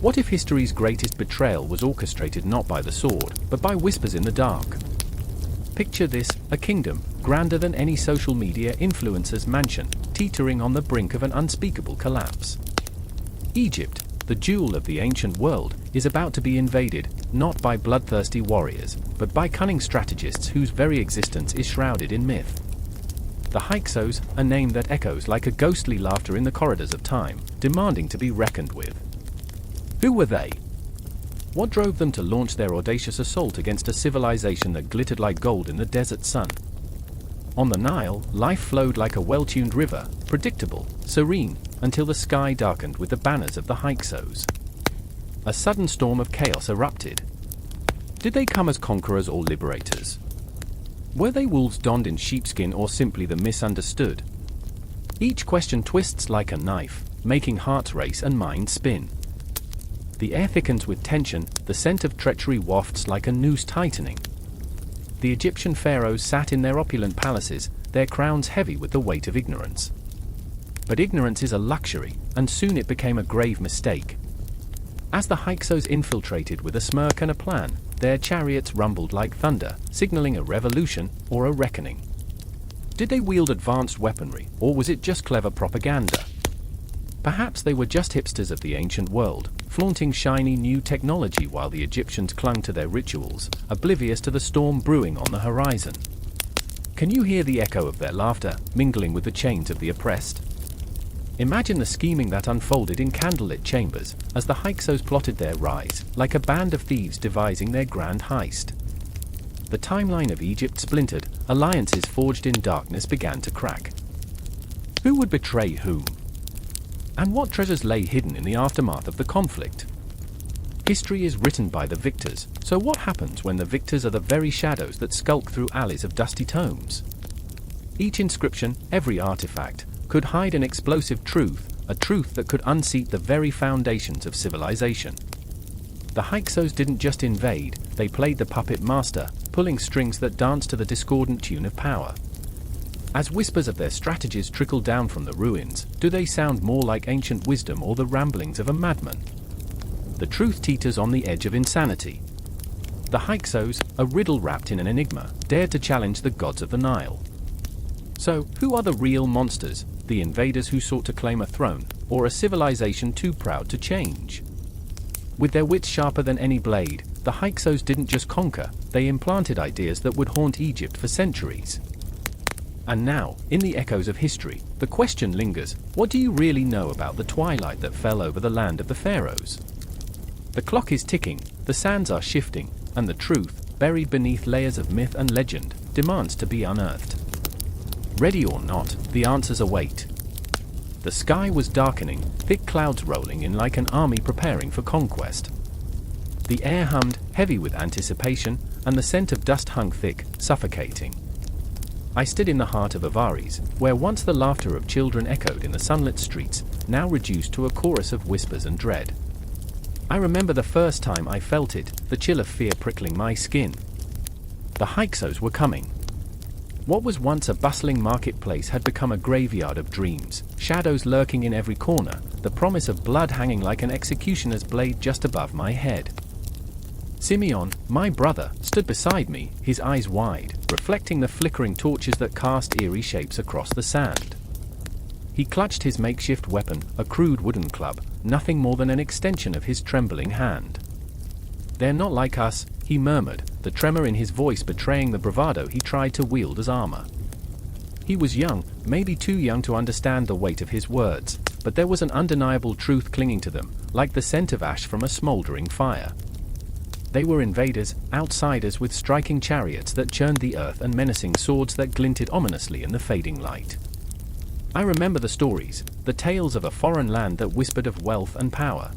What if history's greatest betrayal was orchestrated not by the sword, but by whispers in the dark? Picture this, a kingdom, grander than any social media influencer's mansion, teetering on the brink of an unspeakable collapse. Egypt, the jewel of the ancient world, is about to be invaded, not by bloodthirsty warriors, but by cunning strategists whose very existence is shrouded in myth. The Hyksos, a name that echoes like a ghostly laughter in the corridors of time, demanding to be reckoned with. Who were they? What drove them to launch their audacious assault against a civilization that glittered like gold in the desert sun? On the Nile, life flowed like a well-tuned river, predictable, serene, until the sky darkened with the banners of the Hyksos. A sudden storm of chaos erupted. Did they come as conquerors or liberators? Were they wolves donned in sheepskin or simply the misunderstood? Each question twists like a knife, making hearts race and minds spin. The air thickens with tension, the scent of treachery wafts like a noose tightening. The Egyptian pharaohs sat in their opulent palaces, their crowns heavy with the weight of ignorance. But ignorance is a luxury, and soon it became a grave mistake. As the Hyksos infiltrated with a smirk and a plan, their chariots rumbled like thunder, signaling a revolution or a reckoning. Did they wield advanced weaponry, or was it just clever propaganda? Perhaps they were just hipsters of the ancient world, flaunting shiny new technology while the Egyptians clung to their rituals, oblivious to the storm brewing on the horizon. Can you hear the echo of their laughter, mingling with the chains of the oppressed? Imagine the scheming that unfolded in candlelit chambers, as the Hyksos plotted their rise, like a band of thieves devising their grand heist. The timeline of Egypt splintered, alliances forged in darkness began to crack. Who would betray whom? And what treasures lay hidden in the aftermath of the conflict? History is written by the victors, so what happens when the victors are the very shadows that skulk through alleys of dusty tomes? Each inscription, every artifact, could hide an explosive truth, a truth that could unseat the very foundations of civilization. The Hyksos didn't just invade, they played the puppet master, pulling strings that danced to the discordant tune of power. As whispers of their strategies trickle down from the ruins, do they sound more like ancient wisdom or the ramblings of a madman? The truth teeters on the edge of insanity. The Hyksos, a riddle wrapped in an enigma, dared to challenge the gods of the Nile. So, who are the real monsters, the invaders who sought to claim a throne, or a civilization too proud to change? With their wits sharper than any blade, the Hyksos didn't just conquer, they implanted ideas that would haunt Egypt for centuries. And now, in the echoes of history, the question lingers, what do you really know about the twilight that fell over the land of the pharaohs? The clock is ticking, the sands are shifting, and the truth, buried beneath layers of myth and legend, demands to be unearthed. Ready or not, the answers await. The sky was darkening, thick clouds rolling in like an army preparing for conquest. The air hummed, heavy with anticipation, and the scent of dust hung thick, suffocating. I stood in the heart of Avaris, where once the laughter of children echoed in the sunlit streets, now reduced to a chorus of whispers and dread. I remember the first time I felt it, the chill of fear prickling my skin. The Hyksos were coming. What was once a bustling marketplace had become a graveyard of dreams, shadows lurking in every corner, the promise of blood hanging like an executioner's blade just above my head. Simeon, my brother, stood beside me, his eyes wide, reflecting the flickering torches that cast eerie shapes across the sand. He clutched his makeshift weapon, a crude wooden club, nothing more than an extension of his trembling hand. "They're not like us," he murmured, the tremor in his voice betraying the bravado he tried to wield as armor. He was young, maybe too young to understand the weight of his words, but there was an undeniable truth clinging to them, like the scent of ash from a smoldering fire. They were invaders, outsiders with striking chariots that churned the earth and menacing swords that glinted ominously in the fading light. I remember the stories, the tales of a foreign land that whispered of wealth and power.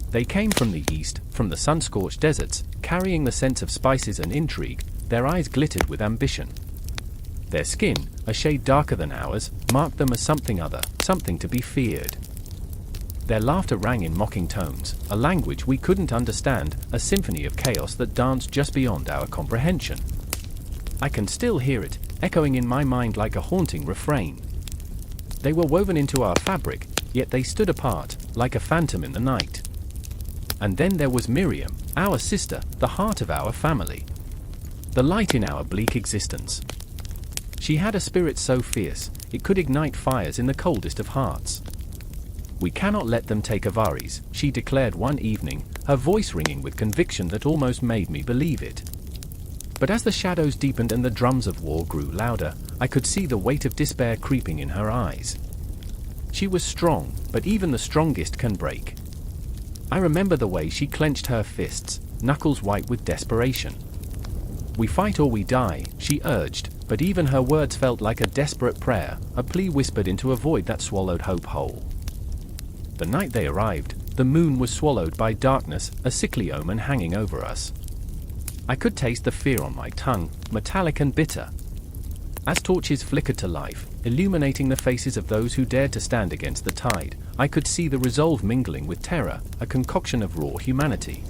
They came from the east, from the sun-scorched deserts, carrying the scent of spices and intrigue, their eyes glittered with ambition. Their skin, a shade darker than ours, marked them as something other, something to be feared. Their laughter rang in mocking tones, a language we couldn't understand, a symphony of chaos that danced just beyond our comprehension. I can still hear it, echoing in my mind like a haunting refrain. They were woven into our fabric, yet they stood apart, like a phantom in the night. And then there was Miriam, our sister, the heart of our family. The light in our bleak existence. She had a spirit so fierce, it could ignite fires in the coldest of hearts. "We cannot let them take Avaris," she declared one evening, her voice ringing with conviction that almost made me believe it. But as the shadows deepened and the drums of war grew louder, I could see the weight of despair creeping in her eyes. She was strong, but even the strongest can break. I remember the way she clenched her fists, knuckles white with desperation. "We fight or we die," she urged, but even her words felt like a desperate prayer, a plea whispered into a void that swallowed hope whole. The night they arrived, the moon was swallowed by darkness, a sickly omen hanging over us. I could taste the fear on my tongue, metallic and bitter. As torches flickered to life, illuminating the faces of those who dared to stand against the tide, I could see the resolve mingling with terror, a concoction of raw humanity.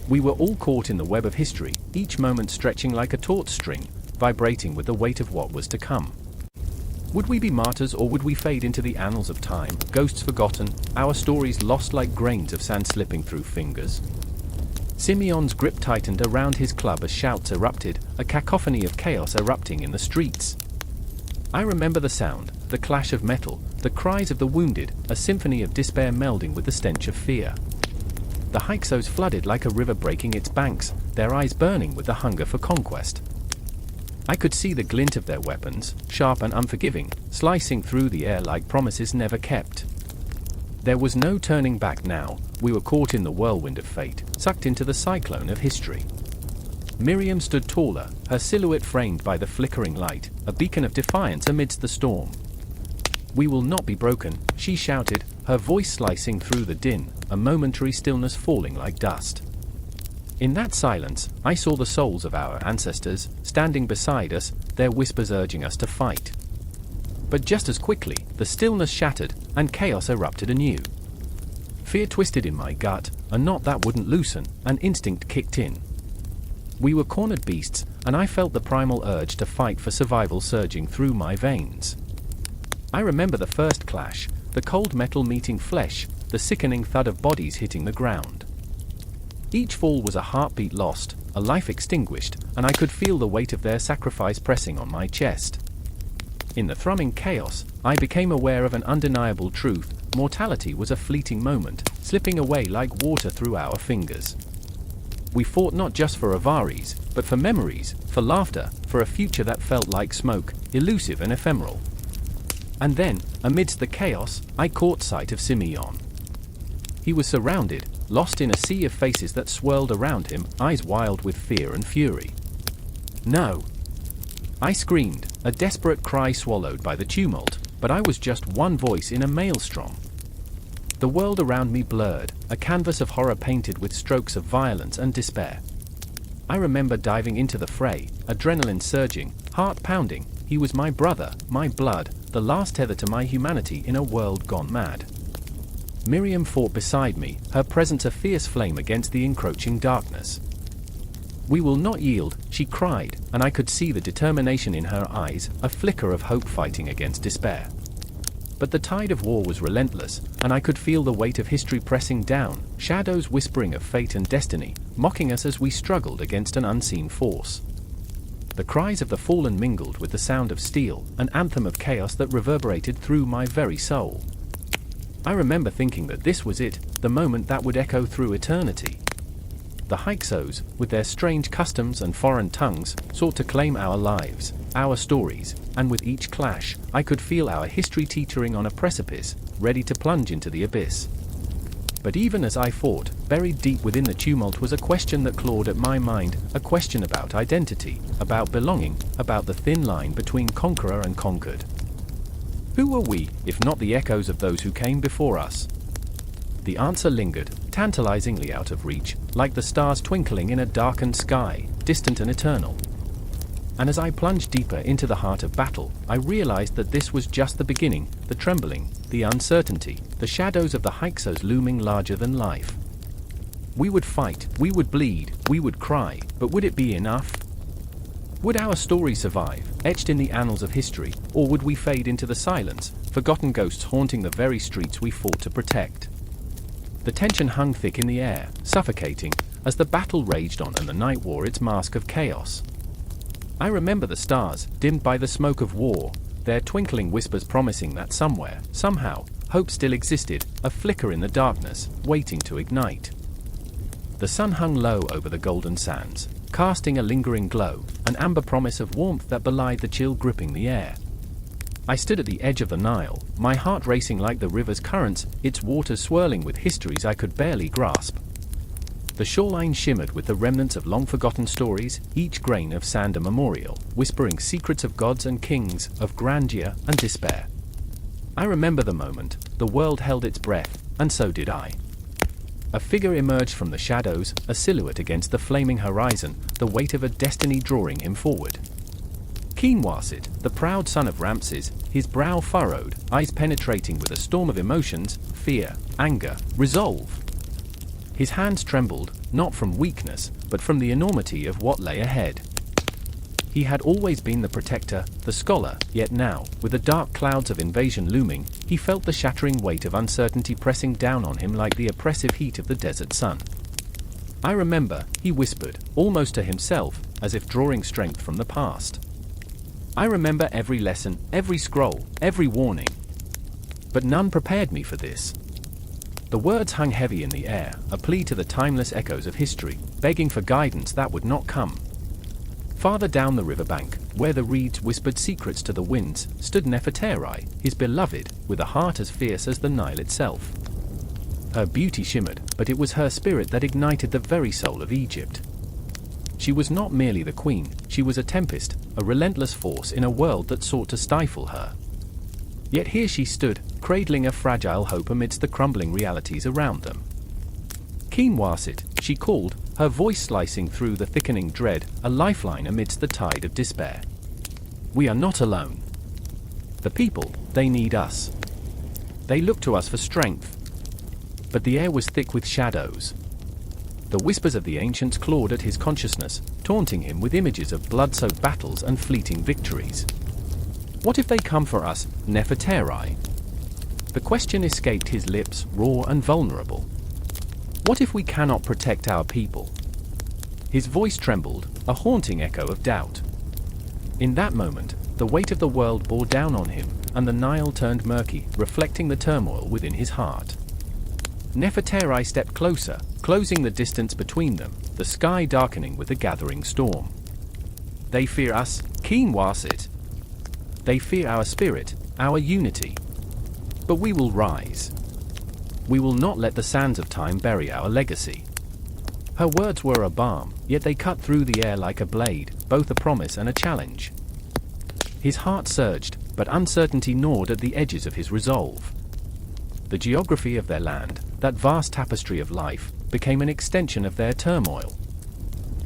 We were all caught in the web of history, each moment stretching like a taut string, vibrating with the weight of what was to come. Would we be martyrs or would we fade into the annals of time, ghosts forgotten, our stories lost like grains of sand slipping through fingers? Simeon's grip tightened around his club as shouts erupted, a cacophony of chaos erupting in the streets. I remember the sound, the clash of metal, the cries of the wounded, a symphony of despair melding with the stench of fear. The Hyksos flooded like a river breaking its banks, their eyes burning with the hunger for conquest. I could see the glint of their weapons, sharp and unforgiving, slicing through the air like promises never kept. There was no turning back now, we were caught in the whirlwind of fate, sucked into the cyclone of history. Miriam stood taller, her silhouette framed by the flickering light, a beacon of defiance amidst the storm. "We will not be broken," she shouted, her voice slicing through the din, a momentary stillness falling like dust. In that silence, I saw the souls of our ancestors, standing beside us, their whispers urging us to fight. But just as quickly, the stillness shattered, and chaos erupted anew. Fear twisted in my gut, a knot that wouldn't loosen, an instinct kicked in. We were cornered beasts, and I felt the primal urge to fight for survival surging through my veins. I remember the first clash, the cold metal meeting flesh, the sickening thud of bodies hitting the ground. Each fall was a heartbeat lost, a life extinguished, and I could feel the weight of their sacrifice pressing on my chest. In the thrumming chaos, I became aware of an undeniable truth: mortality was a fleeting moment, slipping away like water through our fingers. We fought not just for Avaris, but for memories, for laughter, for a future that felt like smoke, elusive and ephemeral. And then, amidst the chaos, I caught sight of Simeon. He was surrounded, lost in a sea of faces that swirled around him, eyes wild with fear and fury. "No!" I screamed, a desperate cry swallowed by the tumult, but I was just one voice in a maelstrom. The world around me blurred, a canvas of horror painted with strokes of violence and despair. I remember diving into the fray, adrenaline surging, heart pounding. He was my brother, my blood, the last tether to my humanity in a world gone mad. Miriam fought beside me, her presence a fierce flame against the encroaching darkness. "We will not yield," she cried, and I could see the determination in her eyes, a flicker of hope fighting against despair. But the tide of war was relentless, and I could feel the weight of history pressing down, shadows whispering of fate and destiny, mocking us as we struggled against an unseen force. The cries of the fallen mingled with the sound of steel, an anthem of chaos that reverberated through my very soul. I remember thinking that this was it, the moment that would echo through eternity. The Hyksos, with their strange customs and foreign tongues, sought to claim our lives, our stories, and with each clash, I could feel our history teetering on a precipice, ready to plunge into the abyss. But even as I fought, buried deep within the tumult was a question that clawed at my mind, a question about identity, about belonging, about the thin line between conqueror and conquered. Who were we, if not the echoes of those who came before us? The answer lingered, tantalizingly out of reach, like the stars twinkling in a darkened sky, distant and eternal. And as I plunged deeper into the heart of battle, I realized that this was just the beginning, the trembling, the uncertainty, the shadows of the Hyksos looming larger than life. We would fight, we would bleed, we would cry, but would it be enough? Would our story survive, etched in the annals of history, or would we fade into the silence, forgotten ghosts haunting the very streets we fought to protect? The tension hung thick in the air, suffocating, as the battle raged on and the night wore its mask of chaos. I remember the stars, dimmed by the smoke of war, their twinkling whispers promising that somewhere, somehow, hope still existed, a flicker in the darkness, waiting to ignite. The sun hung low over the golden sands, casting a lingering glow, an amber promise of warmth that belied the chill gripping the air. I stood at the edge of the Nile, my heart racing like the river's currents, its waters swirling with histories I could barely grasp. The shoreline shimmered with the remnants of long-forgotten stories, each grain of sand a memorial, whispering secrets of gods and kings, of grandeur and despair. I remember the moment, the world held its breath, and so did I. A figure emerged from the shadows, a silhouette against the flaming horizon, the weight of a destiny drawing him forward. Kinwasit, the proud son of Ramses, his brow furrowed, eyes penetrating with a storm of emotions, fear, anger, resolve. His hands trembled, not from weakness, but from the enormity of what lay ahead. He had always been the protector, the scholar, yet now, with the dark clouds of invasion looming, he felt the shattering weight of uncertainty pressing down on him like the oppressive heat of the desert sun. I remember, he whispered, almost to himself, as if drawing strength from the past. I remember every lesson, every scroll, every warning. But none prepared me for this. The words hung heavy in the air, a plea to the timeless echoes of history, begging for guidance that would not come. Farther down the riverbank, where the reeds whispered secrets to the winds, stood Nefertari, his beloved, with a heart as fierce as the Nile itself. Her beauty shimmered, but it was her spirit that ignited the very soul of Egypt. She was not merely the queen, she was a tempest, a relentless force in a world that sought to stifle her. Yet here she stood, cradling a fragile hope amidst the crumbling realities around them. Kinwasit, she called, her voice slicing through the thickening dread, a lifeline amidst the tide of despair. We are not alone. The people, they need us. They look to us for strength. But the air was thick with shadows. The whispers of the ancients clawed at his consciousness, taunting him with images of blood-soaked battles and fleeting victories. What if they come for us, Nefertari? The question escaped his lips, raw and vulnerable. What if we cannot protect our people? His voice trembled, a haunting echo of doubt. In that moment, the weight of the world bore down on him, and the Nile turned murky, reflecting the turmoil within his heart. Nefertari stepped closer, closing the distance between them, the sky darkening with the gathering storm. They fear us, Kinwasit. They fear our spirit, our unity. But we will rise. We will not let the sands of time bury our legacy. Her words were a balm, yet they cut through the air like a blade, both a promise and a challenge. His heart surged, but uncertainty gnawed at the edges of his resolve. The geography of their land, that vast tapestry of life, became an extension of their turmoil.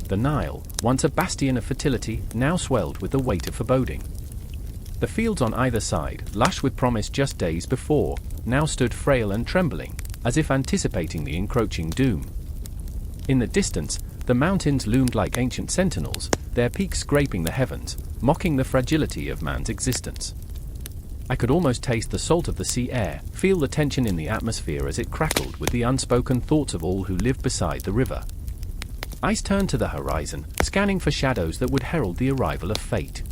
The Nile, once a bastion of fertility, now swelled with the weight of foreboding. The fields on either side, lush with promise just days before, now stood frail and trembling, as if anticipating the encroaching doom. In the distance, the mountains loomed like ancient sentinels, their peaks scraping the heavens, mocking the fragility of man's existence. I could almost taste the salt of the sea air, feel the tension in the atmosphere as it crackled with the unspoken thoughts of all who lived beside the river. Eyes turned to the horizon, scanning for shadows that would herald the arrival of fate.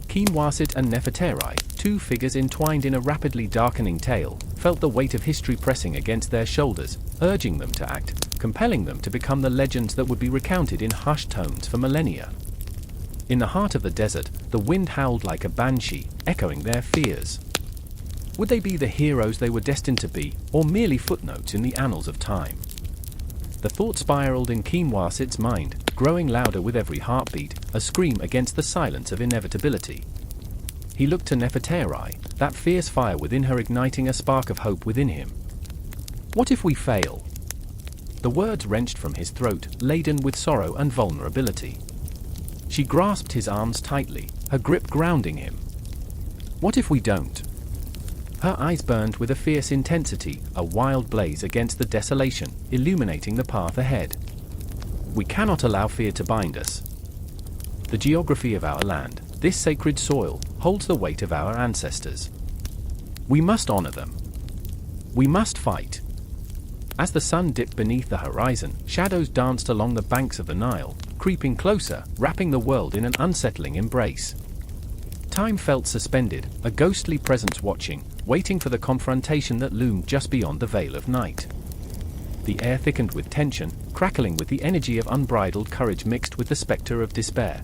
Kinwasit and Nefertari, two figures entwined in a rapidly darkening tale, felt the weight of history pressing against their shoulders, urging them to act, compelling them to become the legends that would be recounted in hushed tones for millennia. In the heart of the desert, the wind howled like a banshee, echoing their fears. Would they be the heroes they were destined to be, or merely footnotes in the annals of time? The thought spiraled in Kinwasit's mind, growing louder with every heartbeat, a scream against the silence of inevitability. He looked to Nefertari, that fierce fire within her igniting a spark of hope within him. What if we fail? The words wrenched from his throat, laden with sorrow and vulnerability. She grasped his arms tightly, her grip grounding him. What if we don't? Her eyes burned with a fierce intensity, a wild blaze against the desolation, illuminating the path ahead. We cannot allow fear to bind us. The geography of our land, this sacred soil, holds the weight of our ancestors. We must honor them. We must fight. As the sun dipped beneath the horizon, shadows danced along the banks of the Nile, creeping closer, wrapping the world in an unsettling embrace. Time felt suspended, a ghostly presence watching, waiting for the confrontation that loomed just beyond the veil of night. The air thickened with tension, crackling with the energy of unbridled courage mixed with the specter of despair.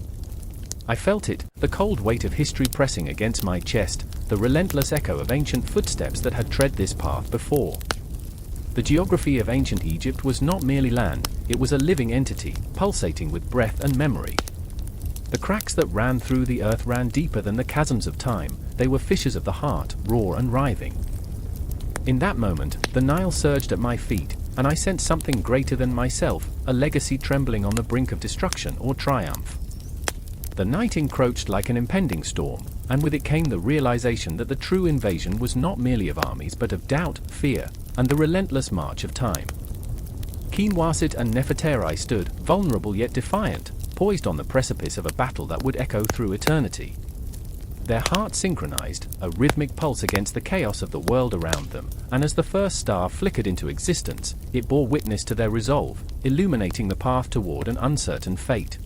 I felt it, the cold weight of history pressing against my chest, the relentless echo of ancient footsteps that had tread this path before. The geography of ancient Egypt was not merely land, it was a living entity, pulsating with breath and memory. The cracks that ran through the earth ran deeper than the chasms of time, they were fissures of the heart, raw and writhing. In that moment, the Nile surged at my feet, and I sensed something greater than myself, a legacy trembling on the brink of destruction or triumph. The night encroached like an impending storm, and with it came the realization that the true invasion was not merely of armies but of doubt, fear, and the relentless march of time. Kinwasit and Nefertari stood, vulnerable yet defiant, poised on the precipice of a battle that would echo through eternity. Their hearts synchronized, a rhythmic pulse against the chaos of the world around them, and as the first star flickered into existence, it bore witness to their resolve, illuminating the path toward an uncertain fate.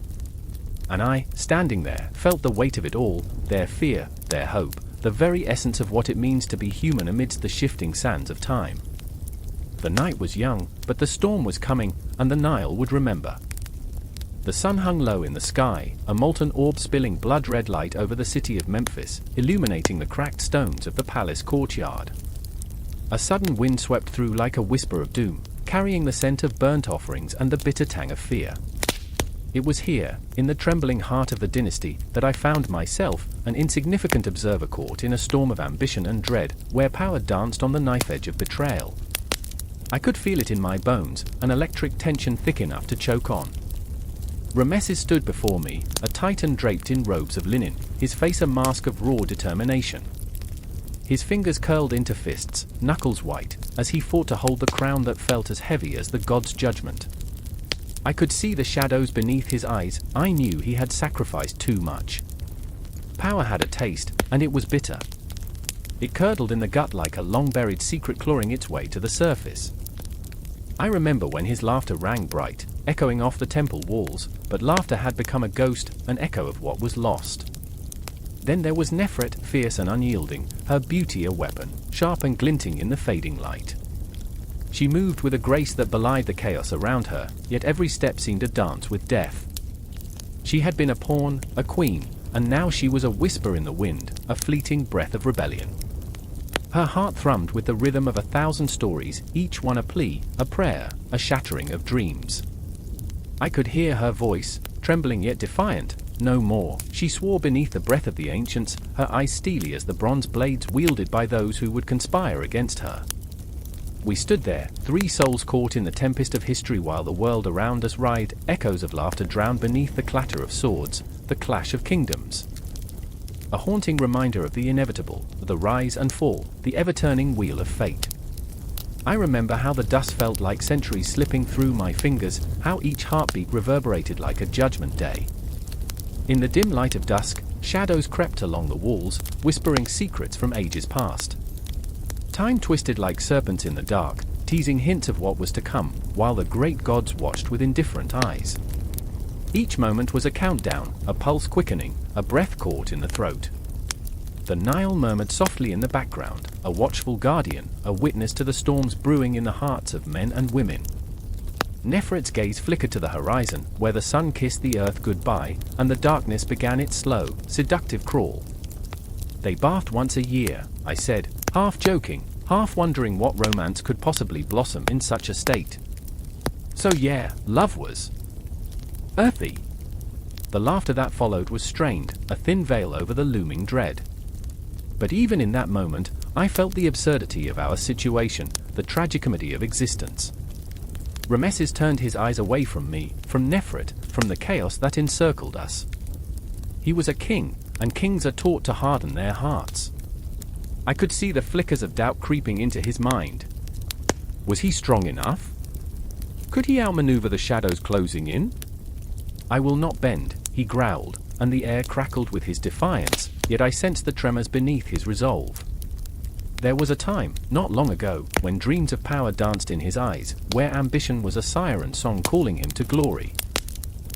And I, standing there, felt the weight of it all, their fear, their hope, the very essence of what it means to be human amidst the shifting sands of time. The night was young, but the storm was coming, and the Nile would remember. The sun hung low in the sky, a molten orb spilling blood-red light over the city of Memphis, illuminating the cracked stones of the palace courtyard. A sudden wind swept through like a whisper of doom, carrying the scent of burnt offerings and the bitter tang of fear. It was here, in the trembling heart of the dynasty, that I found myself, an insignificant observer caught in a storm of ambition and dread, where power danced on the knife edge of betrayal. I could feel it in my bones, an electric tension thick enough to choke on. Rameses stood before me, a titan draped in robes of linen, his face a mask of raw determination. His fingers curled into fists, knuckles white, as he fought to hold the crown that felt as heavy as the god's judgment. I could see the shadows beneath his eyes. I knew he had sacrificed too much. Power had a taste, and it was bitter. It curdled in the gut like a long-buried secret clawing its way to the surface. I remember when his laughter rang bright, echoing off the temple walls, but laughter had become a ghost, an echo of what was lost. Then there was Nefret, fierce and unyielding, her beauty a weapon, sharp and glinting in the fading light. She moved with a grace that belied the chaos around her, yet every step seemed a dance with death. She had been a pawn, a queen, and now she was a whisper in the wind, a fleeting breath of rebellion. Her heart thrummed with the rhythm of 1,000 stories, each one a plea, a prayer, a shattering of dreams. I could hear her voice, trembling yet defiant. No more, she swore beneath the breath of the ancients, her eyes steely as the bronze blades wielded by those who would conspire against her. We stood there, 3 souls caught in the tempest of history while the world around us writhed, echoes of laughter drowned beneath the clatter of swords, the clash of kingdoms. A haunting reminder of the inevitable, the rise and fall, the ever-turning wheel of fate. I remember how the dust felt like centuries slipping through my fingers, how each heartbeat reverberated like a judgment day. In the dim light of dusk, shadows crept along the walls, whispering secrets from ages past. Time twisted like serpents in the dark, teasing hints of what was to come, while the great gods watched with indifferent eyes. Each moment was a countdown, a pulse quickening, a breath caught in the throat. The Nile murmured softly in the background, a watchful guardian, a witness to the storms brewing in the hearts of men and women. Nefret's gaze flickered to the horizon, where the sun kissed the earth goodbye, and the darkness began its slow, seductive crawl. They bathed once a year, I said, half joking, half wondering what romance could possibly blossom in such a state. So yeah, love was earthy. The laughter that followed was strained, a thin veil over the looming dread. But even in that moment, I felt the absurdity of our situation, the tragicomedy of existence. Rameses turned his eyes away from me, from Nefret, from the chaos that encircled us. He was a king, and kings are taught to harden their hearts. I could see the flickers of doubt creeping into his mind. Was he strong enough? Could he outmaneuver the shadows closing in? I will not bend, he growled, and the air crackled with his defiance, yet I sensed the tremors beneath his resolve. There was a time, not long ago, when dreams of power danced in his eyes, where ambition was a siren song calling him to glory.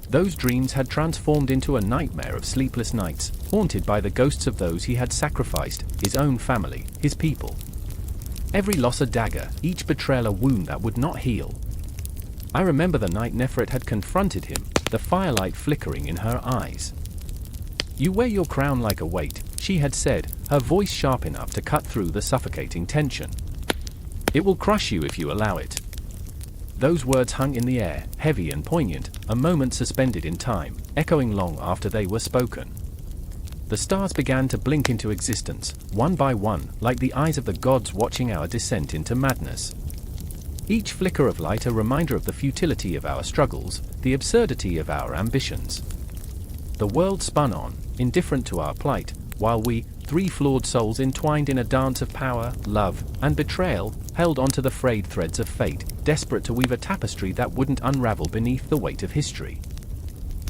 Those dreams had transformed into a nightmare of sleepless nights, haunted by the ghosts of those he had sacrificed, his own family, his people. Every loss a dagger, each betrayal a wound that would not heal. I remember the night Nefret had confronted him, the firelight flickering in her eyes. "You wear your crown like a weight," she had said, her voice sharp enough to cut through the suffocating tension. "It will crush you if you allow it." Those words hung in the air, heavy and poignant, a moment suspended in time, echoing long after they were spoken. The stars began to blink into existence, one by one, like the eyes of the gods watching our descent into madness. Each flicker of light a reminder of the futility of our struggles, the absurdity of our ambitions. The world spun on, indifferent to our plight, while we, three flawed souls entwined in a dance of power, love, and betrayal, held onto the frayed threads of fate, desperate to weave a tapestry that wouldn't unravel beneath the weight of history.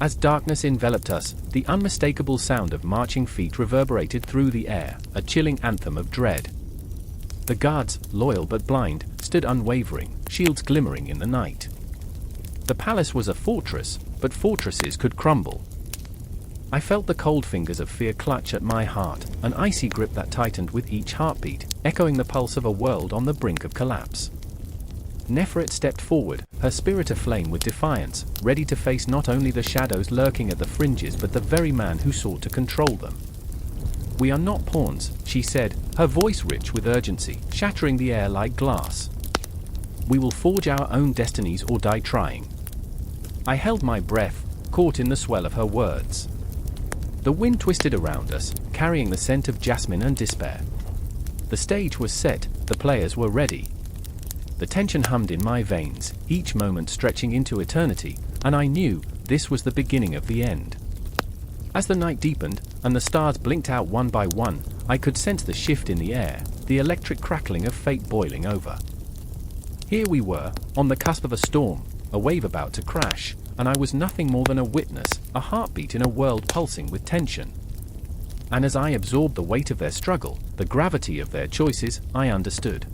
As darkness enveloped us, the unmistakable sound of marching feet reverberated through the air, a chilling anthem of dread. The guards, loyal but blind, stood unwavering, shields glimmering in the night. The palace was a fortress, but fortresses could crumble. I felt the cold fingers of fear clutch at my heart, an icy grip that tightened with each heartbeat, echoing the pulse of a world on the brink of collapse. Nefret stepped forward, her spirit aflame with defiance, ready to face not only the shadows lurking at the fringes but the very man who sought to control them. "We are not pawns," she said, her voice rich with urgency, shattering the air like glass. "We will forge our own destinies or die trying." I held my breath, caught in the swell of her words. The wind twisted around us, carrying the scent of jasmine and despair. The stage was set, the players were ready. The tension hummed in my veins, each moment stretching into eternity, and I knew this was the beginning of the end. As the night deepened, and the stars blinked out one by one, I could sense the shift in the air, the electric crackling of fate boiling over. Here we were, on the cusp of a storm, a wave about to crash, and I was nothing more than a witness, a heartbeat in a world pulsing with tension. And as I absorbed the weight of their struggle, the gravity of their choices, I understood.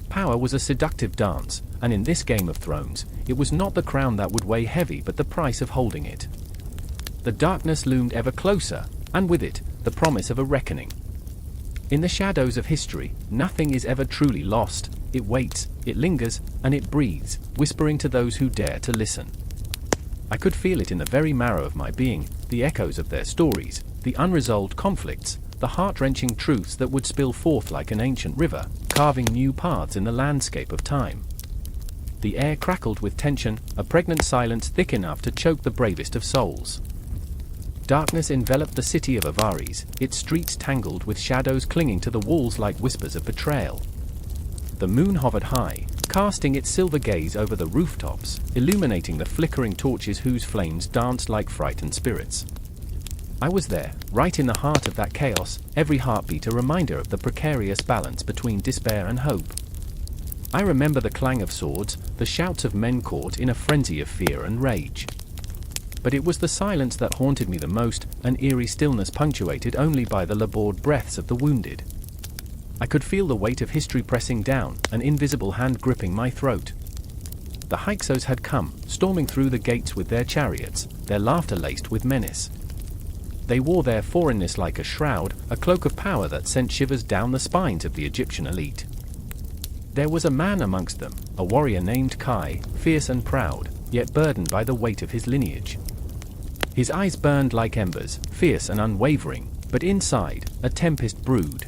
Power was a seductive dance, and in this Game of Thrones, it was not the crown that would weigh heavy but the price of holding it. The darkness loomed ever closer, and with it, the promise of a reckoning. In the shadows of history, nothing is ever truly lost. It waits, it lingers, and it breathes, whispering to those who dare to listen. I could feel it in the very marrow of my being, the echoes of their stories, the unresolved conflicts, the heart-wrenching truths that would spill forth like an ancient river, carving new paths in the landscape of time. The air crackled with tension, a pregnant silence thick enough to choke the bravest of souls. Darkness enveloped the city of Avaris, its streets tangled with shadows clinging to the walls like whispers of betrayal. The moon hovered high, casting its silver gaze over the rooftops, illuminating the flickering torches whose flames danced like frightened spirits. I was there, right in the heart of that chaos, every heartbeat a reminder of the precarious balance between despair and hope. I remember the clang of swords, the shouts of men caught in a frenzy of fear and rage. But it was the silence that haunted me the most, an eerie stillness punctuated only by the labored breaths of the wounded. I could feel the weight of history pressing down, an invisible hand gripping my throat. The Hyksos had come, storming through the gates with their chariots, their laughter laced with menace. They wore their foreignness like a shroud, a cloak of power that sent shivers down the spines of the Egyptian elite. There was a man amongst them, a warrior named Kai, fierce and proud, yet burdened by the weight of his lineage. His eyes burned like embers, fierce and unwavering, but inside, a tempest brewed.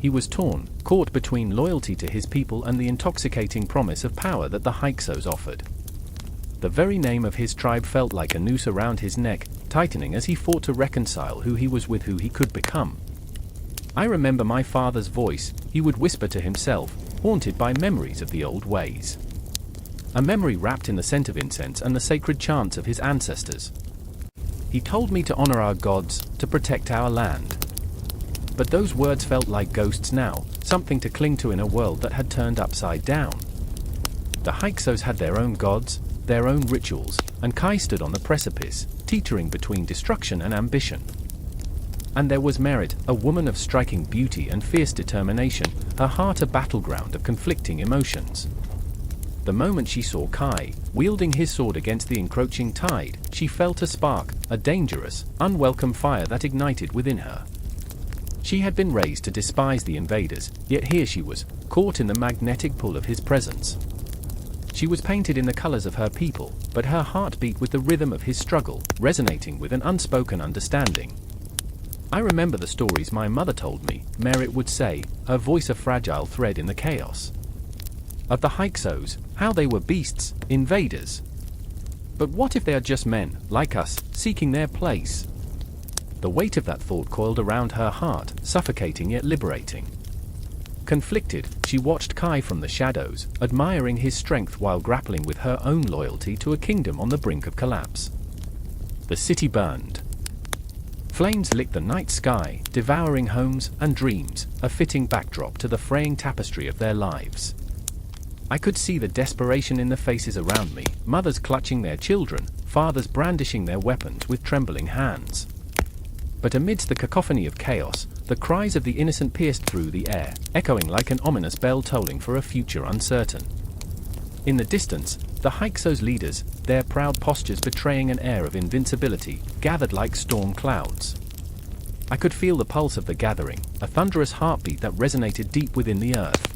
He was torn, caught between loyalty to his people and the intoxicating promise of power that the Hyksos offered. The very name of his tribe felt like a noose around his neck, tightening as he fought to reconcile who he was with who he could become. I remember my father's voice, he would whisper to himself, haunted by memories of the old ways. A memory wrapped in the scent of incense and the sacred chants of his ancestors. He told me to honor our gods, to protect our land. But those words felt like ghosts now, something to cling to in a world that had turned upside down. The Hyksos had their own gods, their own rituals, and Kai stood on the precipice, teetering between destruction and ambition. And there was Merit, a woman of striking beauty and fierce determination, her heart a battleground of conflicting emotions. The moment she saw Kai, wielding his sword against the encroaching tide, she felt a spark, a dangerous, unwelcome fire that ignited within her. She had been raised to despise the invaders, yet here she was, caught in the magnetic pull of his presence. She was painted in the colors of her people, but her heart beat with the rhythm of his struggle, resonating with an unspoken understanding. I remember the stories my mother told me, Merit would say, her voice a fragile thread in the chaos. Of the Hyksos, how they were beasts, invaders. But what if they are just men, like us, seeking their place? The weight of that thought coiled around her heart, suffocating yet liberating. Conflicted, she watched Kai from the shadows, admiring his strength while grappling with her own loyalty to a kingdom on the brink of collapse. The city burned. Flames licked the night sky, devouring homes and dreams, a fitting backdrop to the fraying tapestry of their lives. I could see the desperation in the faces around me, mothers clutching their children, fathers brandishing their weapons with trembling hands. But amidst the cacophony of chaos, the cries of the innocent pierced through the air, echoing like an ominous bell tolling for a future uncertain. In the distance, the Hyksos leaders, their proud postures betraying an air of invincibility, gathered like storm clouds. I could feel the pulse of the gathering, a thunderous heartbeat that resonated deep within the earth.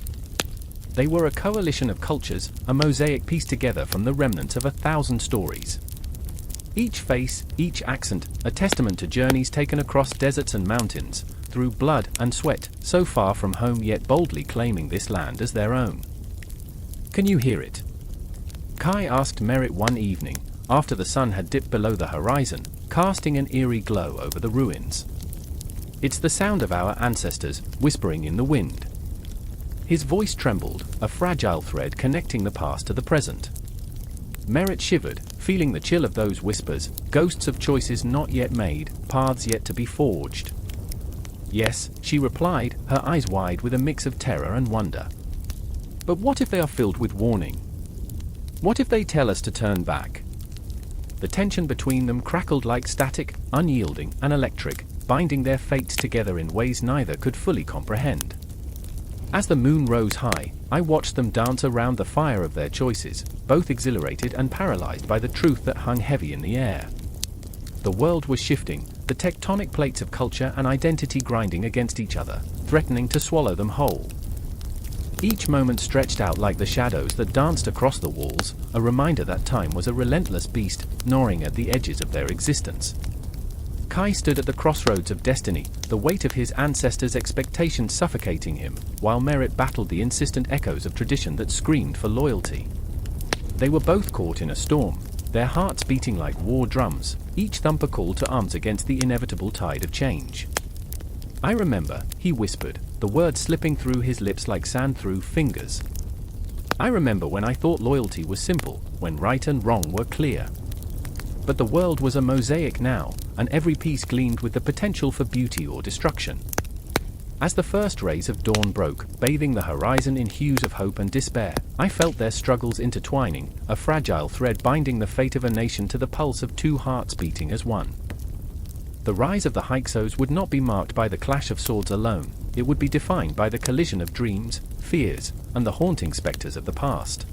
They were a coalition of cultures, a mosaic pieced together from the remnants of 1,000 stories. Each face, each accent, a testament to journeys taken across deserts and mountains, through blood and sweat, so far from home yet boldly claiming this land as their own. Can you hear it? Kai asked Merit one evening, after the sun had dipped below the horizon, casting an eerie glow over the ruins. It's the sound of our ancestors, whispering in the wind. His voice trembled, a fragile thread connecting the past to the present. Merit shivered, feeling the chill of those whispers, ghosts of choices not yet made, paths yet to be forged. Yes, she replied, her eyes wide with a mix of terror and wonder. But what if they are filled with warning? What if they tell us to turn back? The tension between them crackled like static, unyielding and electric, binding their fates together in ways neither could fully comprehend. As the moon rose high, I watched them dance around the fire of their choices, both exhilarated and paralyzed by the truth that hung heavy in the air. The world was shifting, the tectonic plates of culture and identity grinding against each other, threatening to swallow them whole. Each moment stretched out like the shadows that danced across the walls, a reminder that time was a relentless beast, gnawing at the edges of their existence. Kai stood at the crossroads of destiny, the weight of his ancestors' expectations suffocating him, while Merit battled the insistent echoes of tradition that screamed for loyalty. They were both caught in a storm, their hearts beating like war drums, each thump a call to arms against the inevitable tide of change. I remember, he whispered, the words slipping through his lips like sand through fingers. I remember when I thought loyalty was simple, when right and wrong were clear. But the world was a mosaic now, and every piece gleamed with the potential for beauty or destruction. As the first rays of dawn broke, bathing the horizon in hues of hope and despair, I felt their struggles intertwining, a fragile thread binding the fate of a nation to the pulse of two hearts beating as one. The rise of the Hyksos would not be marked by the clash of swords alone, it would be defined by the collision of dreams, fears, and the haunting specters of the past.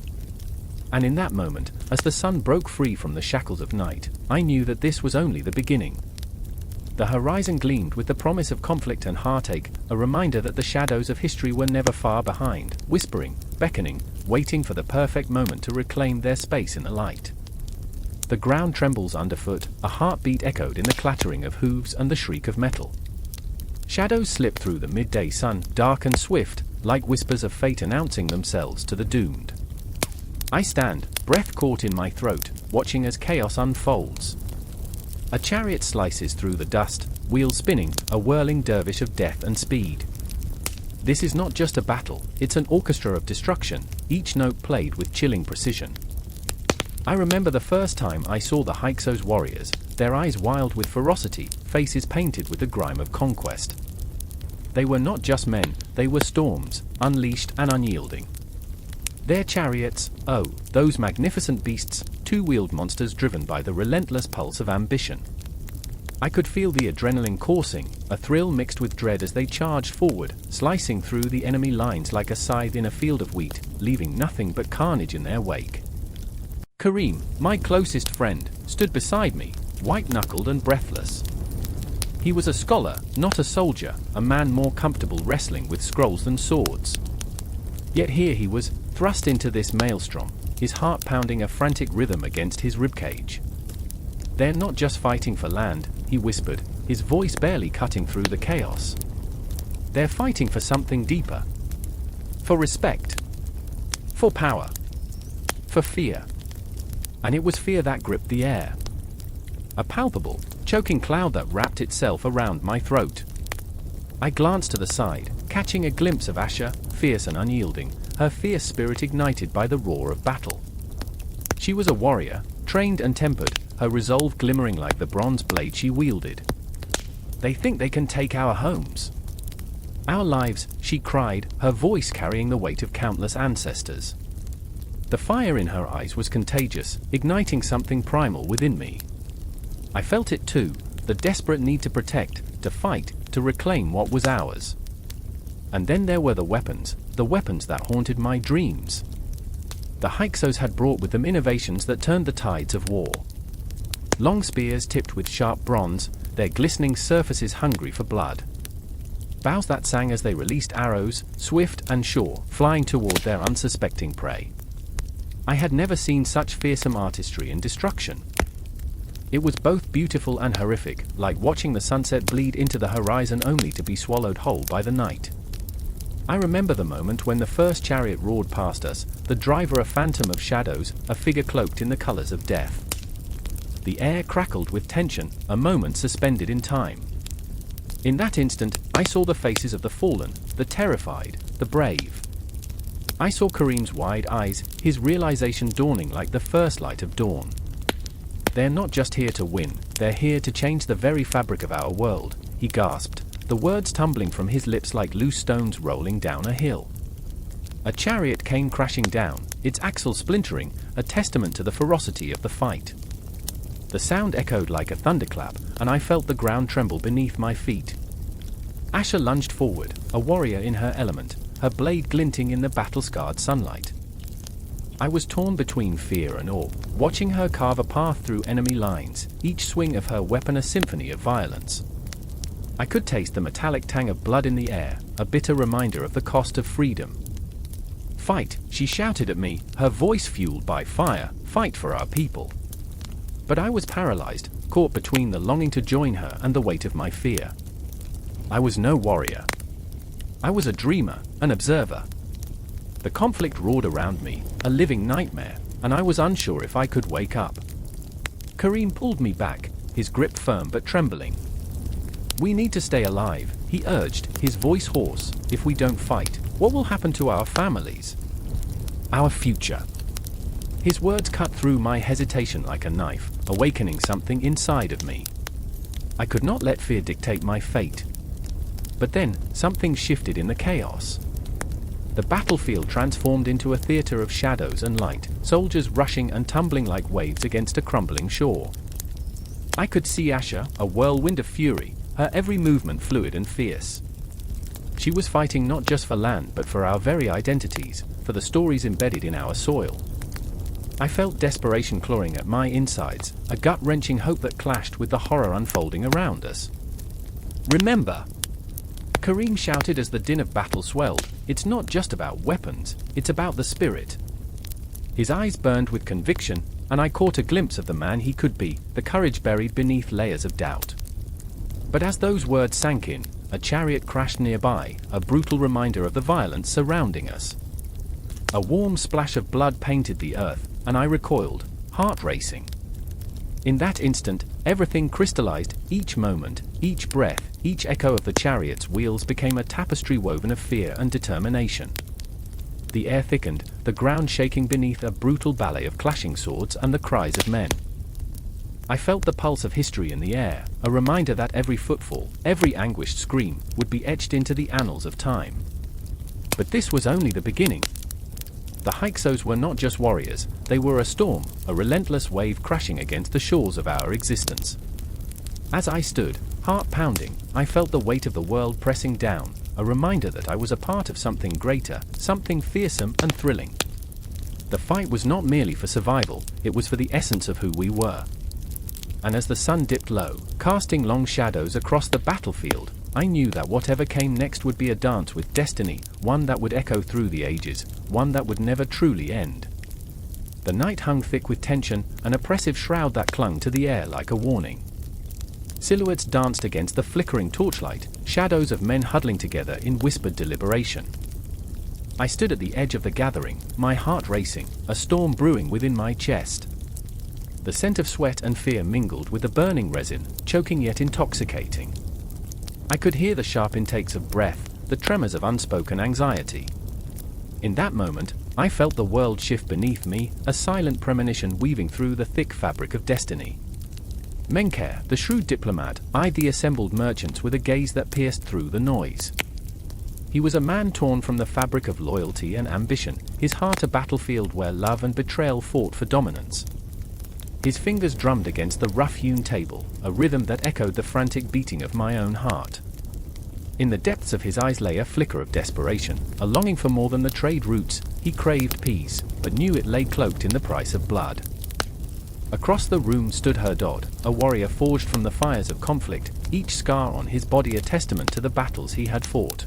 And in that moment, as the sun broke free from the shackles of night, I knew that this was only the beginning. The horizon gleamed with the promise of conflict and heartache, a reminder that the shadows of history were never far behind, whispering, beckoning, waiting for the perfect moment to reclaim their space in the light. The ground trembles underfoot, a heartbeat echoed in the clattering of hooves and the shriek of metal. Shadows slip through the midday sun, dark and swift, like whispers of fate announcing themselves to the doomed. I stand, breath caught in my throat, watching as chaos unfolds. A chariot slices through the dust, wheels spinning, a whirling dervish of death and speed. This is not just a battle, it's an orchestra of destruction, each note played with chilling precision. I remember the first time I saw the Hyksos warriors, their eyes wild with ferocity, faces painted with the grime of conquest. They were not just men, they were storms, unleashed and unyielding. Their chariots, oh, those magnificent beasts, two-wheeled monsters driven by the relentless pulse of ambition. I could feel the adrenaline coursing, a thrill mixed with dread as they charged forward, slicing through the enemy lines like a scythe in a field of wheat, leaving nothing but carnage in their wake. Karim, my closest friend, stood beside me, white-knuckled and breathless. He was a scholar, not a soldier, a man more comfortable wrestling with scrolls than swords. Yet here he was, thrust into this maelstrom, his heart pounding a frantic rhythm against his ribcage. "They're not just fighting for land," he whispered, his voice barely cutting through the chaos. "They're fighting for something deeper. For respect. For power. For fear." And it was fear that gripped the air. A palpable, choking cloud that wrapped itself around my throat. I glanced to the side, catching a glimpse of Asher, fierce and unyielding, her fierce spirit ignited by the roar of battle. She was a warrior, trained and tempered, her resolve glimmering like the bronze blade she wielded. "They think they can take our homes. Our lives," she cried, her voice carrying the weight of countless ancestors. The fire in her eyes was contagious, igniting something primal within me. I felt it too, the desperate need to protect, to fight, to reclaim what was ours. And then there were the weapons that haunted my dreams. The Hyksos had brought with them innovations that turned the tides of war. Long spears tipped with sharp bronze, their glistening surfaces hungry for blood. Bows that sang as they released arrows, swift and sure, flying toward their unsuspecting prey. I had never seen such fearsome artistry in destruction. It was both beautiful and horrific, like watching the sunset bleed into the horizon only to be swallowed whole by the night. I remember the moment when the first chariot roared past us, the driver a phantom of shadows, a figure cloaked in the colors of death. The air crackled with tension, a moment suspended in time. In that instant, I saw the faces of the fallen, the terrified, the brave. I saw Karim's wide eyes, his realization dawning like the first light of dawn. "They're not just here to win, they're here to change the very fabric of our world," he gasped, the words tumbling from his lips like loose stones rolling down a hill. A chariot came crashing down, its axle splintering, a testament to the ferocity of the fight. The sound echoed like a thunderclap, and I felt the ground tremble beneath my feet. Asher lunged forward, a warrior in her element, her blade glinting in the battle-scarred sunlight. I was torn between fear and awe, watching her carve a path through enemy lines, each swing of her weapon a symphony of violence. I could taste the metallic tang of blood in the air, a bitter reminder of the cost of freedom. "Fight," she shouted at me, her voice fueled by fire, "fight for our people." But I was paralyzed, caught between the longing to join her and the weight of my fear. I was no warrior. I was a dreamer, an observer. The conflict roared around me, a living nightmare, and I was unsure if I could wake up. Karim pulled me back, his grip firm but trembling. "We need to stay alive," he urged, his voice hoarse. "If we don't fight, what will happen to our families? Our future?" His words cut through my hesitation like a knife, awakening something inside of me. I could not let fear dictate my fate. But then, something shifted in the chaos. The battlefield transformed into a theater of shadows and light, soldiers rushing and tumbling like waves against a crumbling shore. I could see Asher, a whirlwind of fury, her every movement fluid and fierce. She was fighting not just for land but for our very identities, for the stories embedded in our soil. I felt desperation clawing at my insides, a gut-wrenching hope that clashed with the horror unfolding around us. "Remember!" Karim shouted as the din of battle swelled, "It's not just about weapons, it's about the spirit." His eyes burned with conviction, and I caught a glimpse of the man he could be, the courage buried beneath layers of doubt. But as those words sank in, a chariot crashed nearby, a brutal reminder of the violence surrounding us. A warm splash of blood painted the earth, and I recoiled, heart racing. In that instant, everything crystallized, each moment, each breath, each echo of the chariot's wheels became a tapestry woven of fear and determination. The air thickened, the ground shaking beneath a brutal ballet of clashing swords and the cries of men. I felt the pulse of history in the air, a reminder that every footfall, every anguished scream, would be etched into the annals of time. But this was only the beginning. The Hyksos were not just warriors, they were a storm, a relentless wave crashing against the shores of our existence. As I stood, heart pounding, I felt the weight of the world pressing down, a reminder that I was a part of something greater, something fearsome and thrilling. The fight was not merely for survival, it was for the essence of who we were. And as the sun dipped low, casting long shadows across the battlefield, I knew that whatever came next would be a dance with destiny, one that would echo through the ages, one that would never truly end. The night hung thick with tension, an oppressive shroud that clung to the air like a warning. Silhouettes danced against the flickering torchlight, shadows of men huddling together in whispered deliberation. I stood at the edge of the gathering, my heart racing, a storm brewing within my chest. The scent of sweat and fear mingled with the burning resin, choking yet intoxicating. I could hear the sharp intakes of breath, the tremors of unspoken anxiety. In that moment, I felt the world shift beneath me, a silent premonition weaving through the thick fabric of destiny. Menkaure, the shrewd diplomat, eyed the assembled merchants with a gaze that pierced through the noise. He was a man torn from the fabric of loyalty and ambition, his heart a battlefield where love and betrayal fought for dominance. His fingers drummed against the rough-hewn table, a rhythm that echoed the frantic beating of my own heart. In the depths of his eyes lay a flicker of desperation, a longing for more than the trade routes. He craved peace, but knew it lay cloaked in the price of blood. Across the room stood Herdod, a warrior forged from the fires of conflict, each scar on his body a testament to the battles he had fought.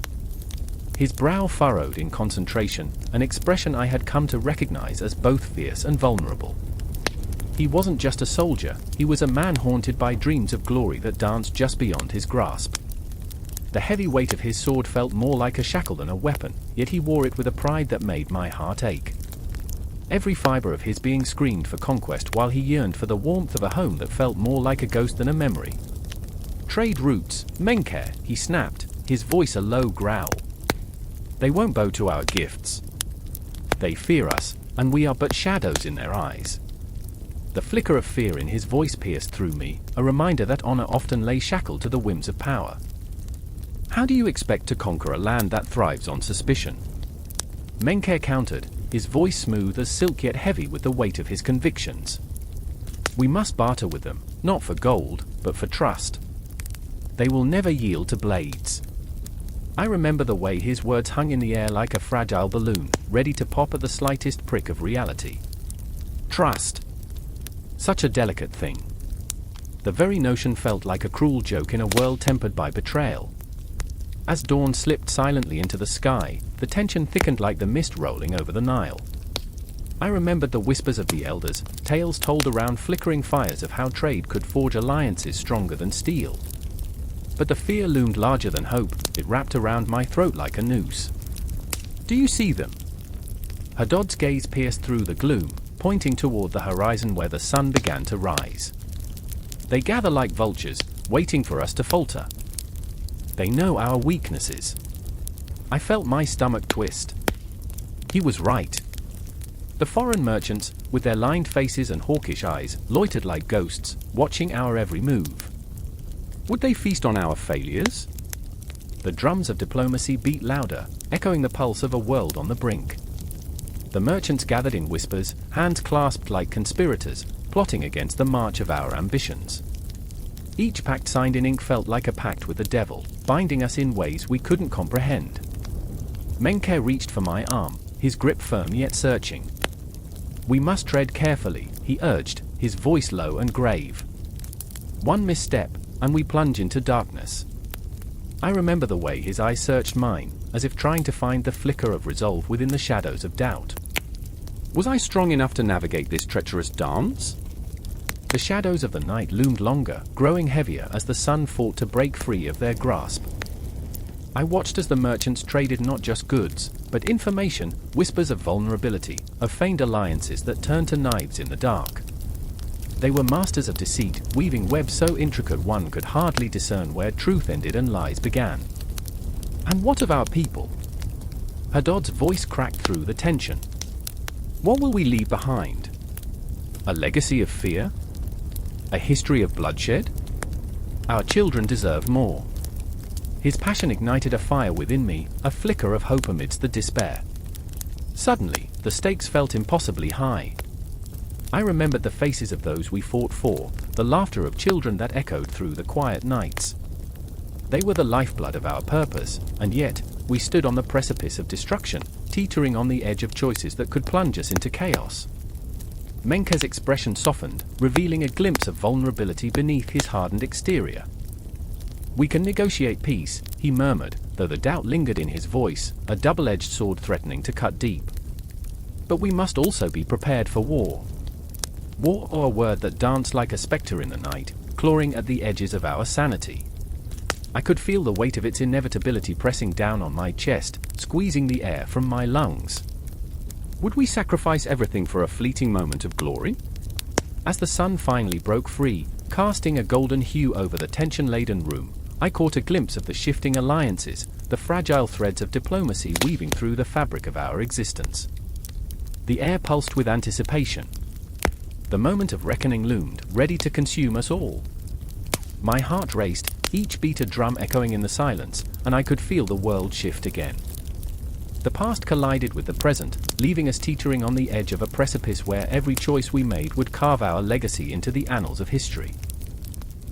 His brow furrowed in concentration, an expression I had come to recognize as both fierce and vulnerable. He wasn't just a soldier, he was a man haunted by dreams of glory that danced just beyond his grasp. The heavy weight of his sword felt more like a shackle than a weapon, yet he wore it with a pride that made my heart ache. Every fiber of his being screamed for conquest while he yearned for the warmth of a home that felt more like a ghost than a memory. "Trade routes, Menkaure," he snapped, his voice a low growl. "They won't bow to our gifts. They fear us, and we are but shadows in their eyes." The flicker of fear in his voice pierced through me, a reminder that honor often lay shackled to the whims of power. "How do you expect to conquer a land that thrives on suspicion?" Menkaure countered, his voice smooth as silk yet heavy with the weight of his convictions. "We must barter with them, not for gold, but for trust. They will never yield to blades." I remember the way his words hung in the air like a fragile balloon, ready to pop at the slightest prick of reality. Trust. Such a delicate thing. The very notion felt like a cruel joke in a world tempered by betrayal. As dawn slipped silently into the sky, the tension thickened like the mist rolling over the Nile. I remembered the whispers of the elders, tales told around flickering fires of how trade could forge alliances stronger than steel. But the fear loomed larger than hope, it wrapped around my throat like a noose. "Do you see them?" Herdod's gaze pierced through the gloom, pointing toward the horizon where the sun began to rise. "They gather like vultures, waiting for us to falter. They know our weaknesses." I felt my stomach twist. He was right. The foreign merchants, with their lined faces and hawkish eyes, loitered like ghosts, watching our every move. Would they feast on our failures? The drums of diplomacy beat louder, echoing the pulse of a world on the brink. The merchants gathered in whispers, hands clasped like conspirators, plotting against the march of our ambitions. Each pact signed in ink felt like a pact with the devil, binding us in ways we couldn't comprehend. Menkaure reached for my arm, his grip firm yet searching. "We must tread carefully," he urged, his voice low and grave. "One misstep, and we plunge into darkness." I remember the way his eyes searched mine, as if trying to find the flicker of resolve within the shadows of doubt. Was I strong enough to navigate this treacherous dance? The shadows of the night loomed longer, growing heavier as the sun fought to break free of their grasp. I watched as the merchants traded not just goods, but information, whispers of vulnerability, of feigned alliances that turned to knives in the dark. They were masters of deceit, weaving webs so intricate one could hardly discern where truth ended and lies began. And what of our people? Herdod's voice cracked through the tension. What will we leave behind? A legacy of fear? A history of bloodshed? Our children deserve more. His passion ignited a fire within me, a flicker of hope amidst the despair. Suddenly, the stakes felt impossibly high. I remembered the faces of those we fought for, the laughter of children that echoed through the quiet nights. They were the lifeblood of our purpose, and yet, we stood on the precipice of destruction, teetering on the edge of choices that could plunge us into chaos. Menka's expression softened, revealing a glimpse of vulnerability beneath his hardened exterior. "We can negotiate peace," he murmured, though the doubt lingered in his voice, a double-edged sword threatening to cut deep. "But we must also be prepared for war." War, or a word that danced like a spectre in the night, clawing at the edges of our sanity. I could feel the weight of its inevitability pressing down on my chest, squeezing the air from my lungs. Would we sacrifice everything for a fleeting moment of glory? As the sun finally broke free, casting a golden hue over the tension-laden room, I caught a glimpse of the shifting alliances, the fragile threads of diplomacy weaving through the fabric of our existence. The air pulsed with anticipation. The moment of reckoning loomed, ready to consume us all. My heart raced, each beat a drum echoing in the silence, and I could feel the world shift again. The past collided with the present, leaving us teetering on the edge of a precipice where every choice we made would carve our legacy into the annals of history.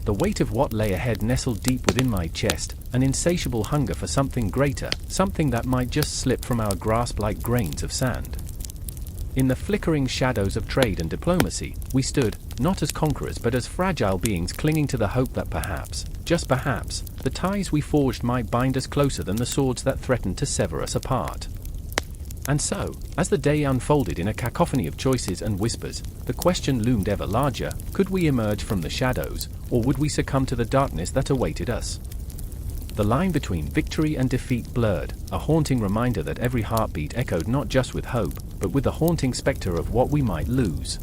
The weight of what lay ahead nestled deep within my chest, an insatiable hunger for something greater, something that might just slip from our grasp like grains of sand. In the flickering shadows of trade and diplomacy, we stood, not as conquerors but as fragile beings clinging to the hope that perhaps, just perhaps, the ties we forged might bind us closer than the swords that threatened to sever us apart. And so, as the day unfolded in a cacophony of choices and whispers, the question loomed ever larger: could we emerge from the shadows, or would we succumb to the darkness that awaited us? The line between victory and defeat blurred, a haunting reminder that every heartbeat echoed not just with hope, but with the haunting specter of what we might lose.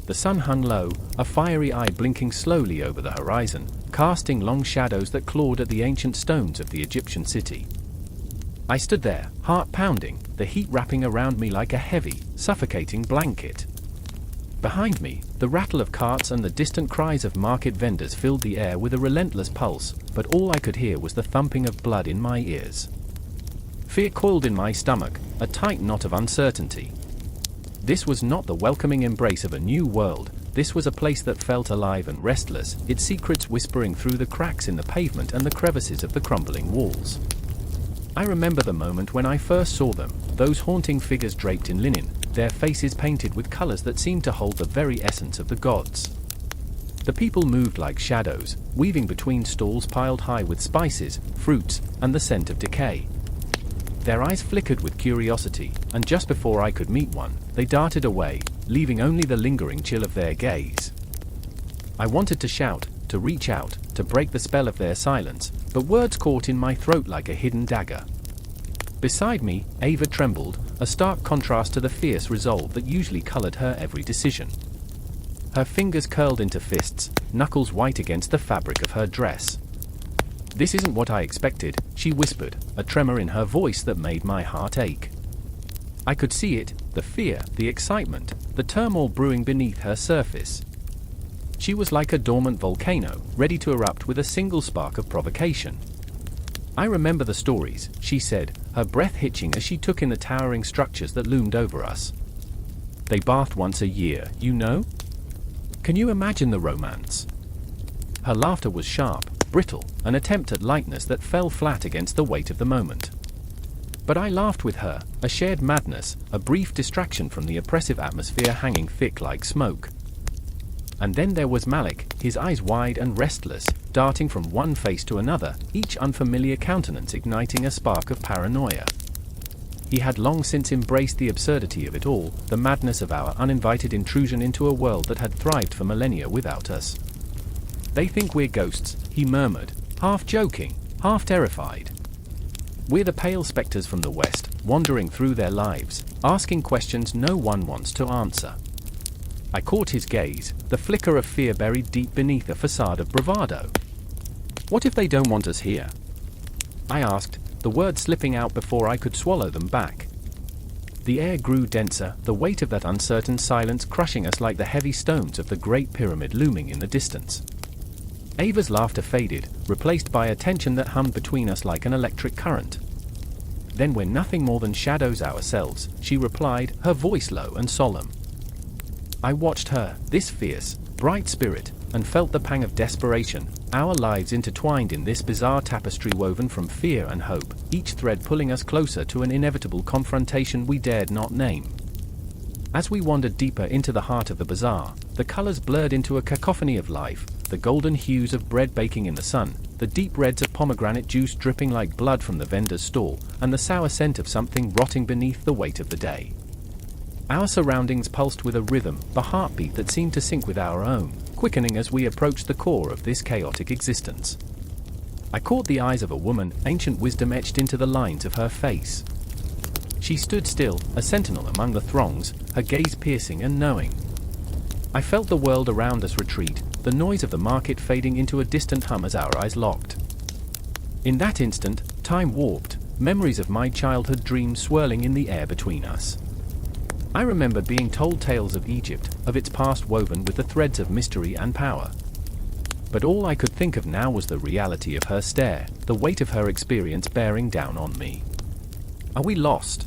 The sun hung low, a fiery eye blinking slowly over the horizon, casting long shadows that clawed at the ancient stones of the Egyptian city. I stood there, heart pounding, the heat wrapping around me like a heavy, suffocating blanket. Behind me, the rattle of carts and the distant cries of market vendors filled the air with a relentless pulse, but all I could hear was the thumping of blood in my ears. Fear coiled in my stomach, a tight knot of uncertainty. This was not the welcoming embrace of a new world. This was a place that felt alive and restless, its secrets whispering through the cracks in the pavement and the crevices of the crumbling walls. I remember the moment when I first saw them, those haunting figures draped in linen, their faces painted with colors that seemed to hold the very essence of the gods. The people moved like shadows, weaving between stalls piled high with spices, fruits, and the scent of decay. Their eyes flickered with curiosity, and just before I could meet one, they darted away, leaving only the lingering chill of their gaze. I wanted to shout, to reach out, to break the spell of their silence, but words caught in my throat like a hidden dagger. Beside me, Ava trembled, a stark contrast to the fierce resolve that usually colored her every decision. Her fingers curled into fists, knuckles white against the fabric of her dress. "This isn't what I expected," she whispered, a tremor in her voice that made my heart ache. I could see it, the fear, the excitement, the turmoil brewing beneath her surface. She was like a dormant volcano, ready to erupt with a single spark of provocation. "I remember the stories," she said, her breath hitching as she took in the towering structures that loomed over us. "They bathed once a year, you know? Can you imagine the romance?" Her laughter was sharp, brittle, an attempt at lightness that fell flat against the weight of the moment. But I laughed with her, a shared madness, a brief distraction from the oppressive atmosphere hanging thick like smoke. And then there was Malik, his eyes wide and restless, darting from one face to another, each unfamiliar countenance igniting a spark of paranoia. He had long since embraced the absurdity of it all, the madness of our uninvited intrusion into a world that had thrived for millennia without us. "They think we're ghosts," he murmured, half joking, half terrified. "We're the pale specters from the west, wandering through their lives, asking questions no one wants to answer." I caught his gaze, the flicker of fear buried deep beneath a facade of bravado. "What if they don't want us here?" I asked, the words slipping out before I could swallow them back. The air grew denser, the weight of that uncertain silence crushing us like the heavy stones of the Great Pyramid looming in the distance. Ava's laughter faded, replaced by a tension that hummed between us like an electric current. "Then we're nothing more than shadows ourselves," she replied, her voice low and solemn. I watched her, this fierce, bright spirit, and felt the pang of desperation, our lives intertwined in this bizarre tapestry woven from fear and hope, each thread pulling us closer to an inevitable confrontation we dared not name. As we wandered deeper into the heart of the bazaar, the colors blurred into a cacophony of life, the golden hues of bread baking in the sun, the deep reds of pomegranate juice dripping like blood from the vendor's stall, and the sour scent of something rotting beneath the weight of the day. Our surroundings pulsed with a rhythm, a heartbeat that seemed to sync with our own, quickening as we approached the core of this chaotic existence. I caught the eyes of a woman, ancient wisdom etched into the lines of her face. She stood still, a sentinel among the throngs, her gaze piercing and knowing. I felt the world around us retreat, the noise of the market fading into a distant hum as our eyes locked. In that instant, time warped, memories of my childhood dreams swirling in the air between us. I remembered being told tales of Egypt, of its past woven with the threads of mystery and power. But all I could think of now was the reality of her stare, the weight of her experience bearing down on me. "Are we lost?"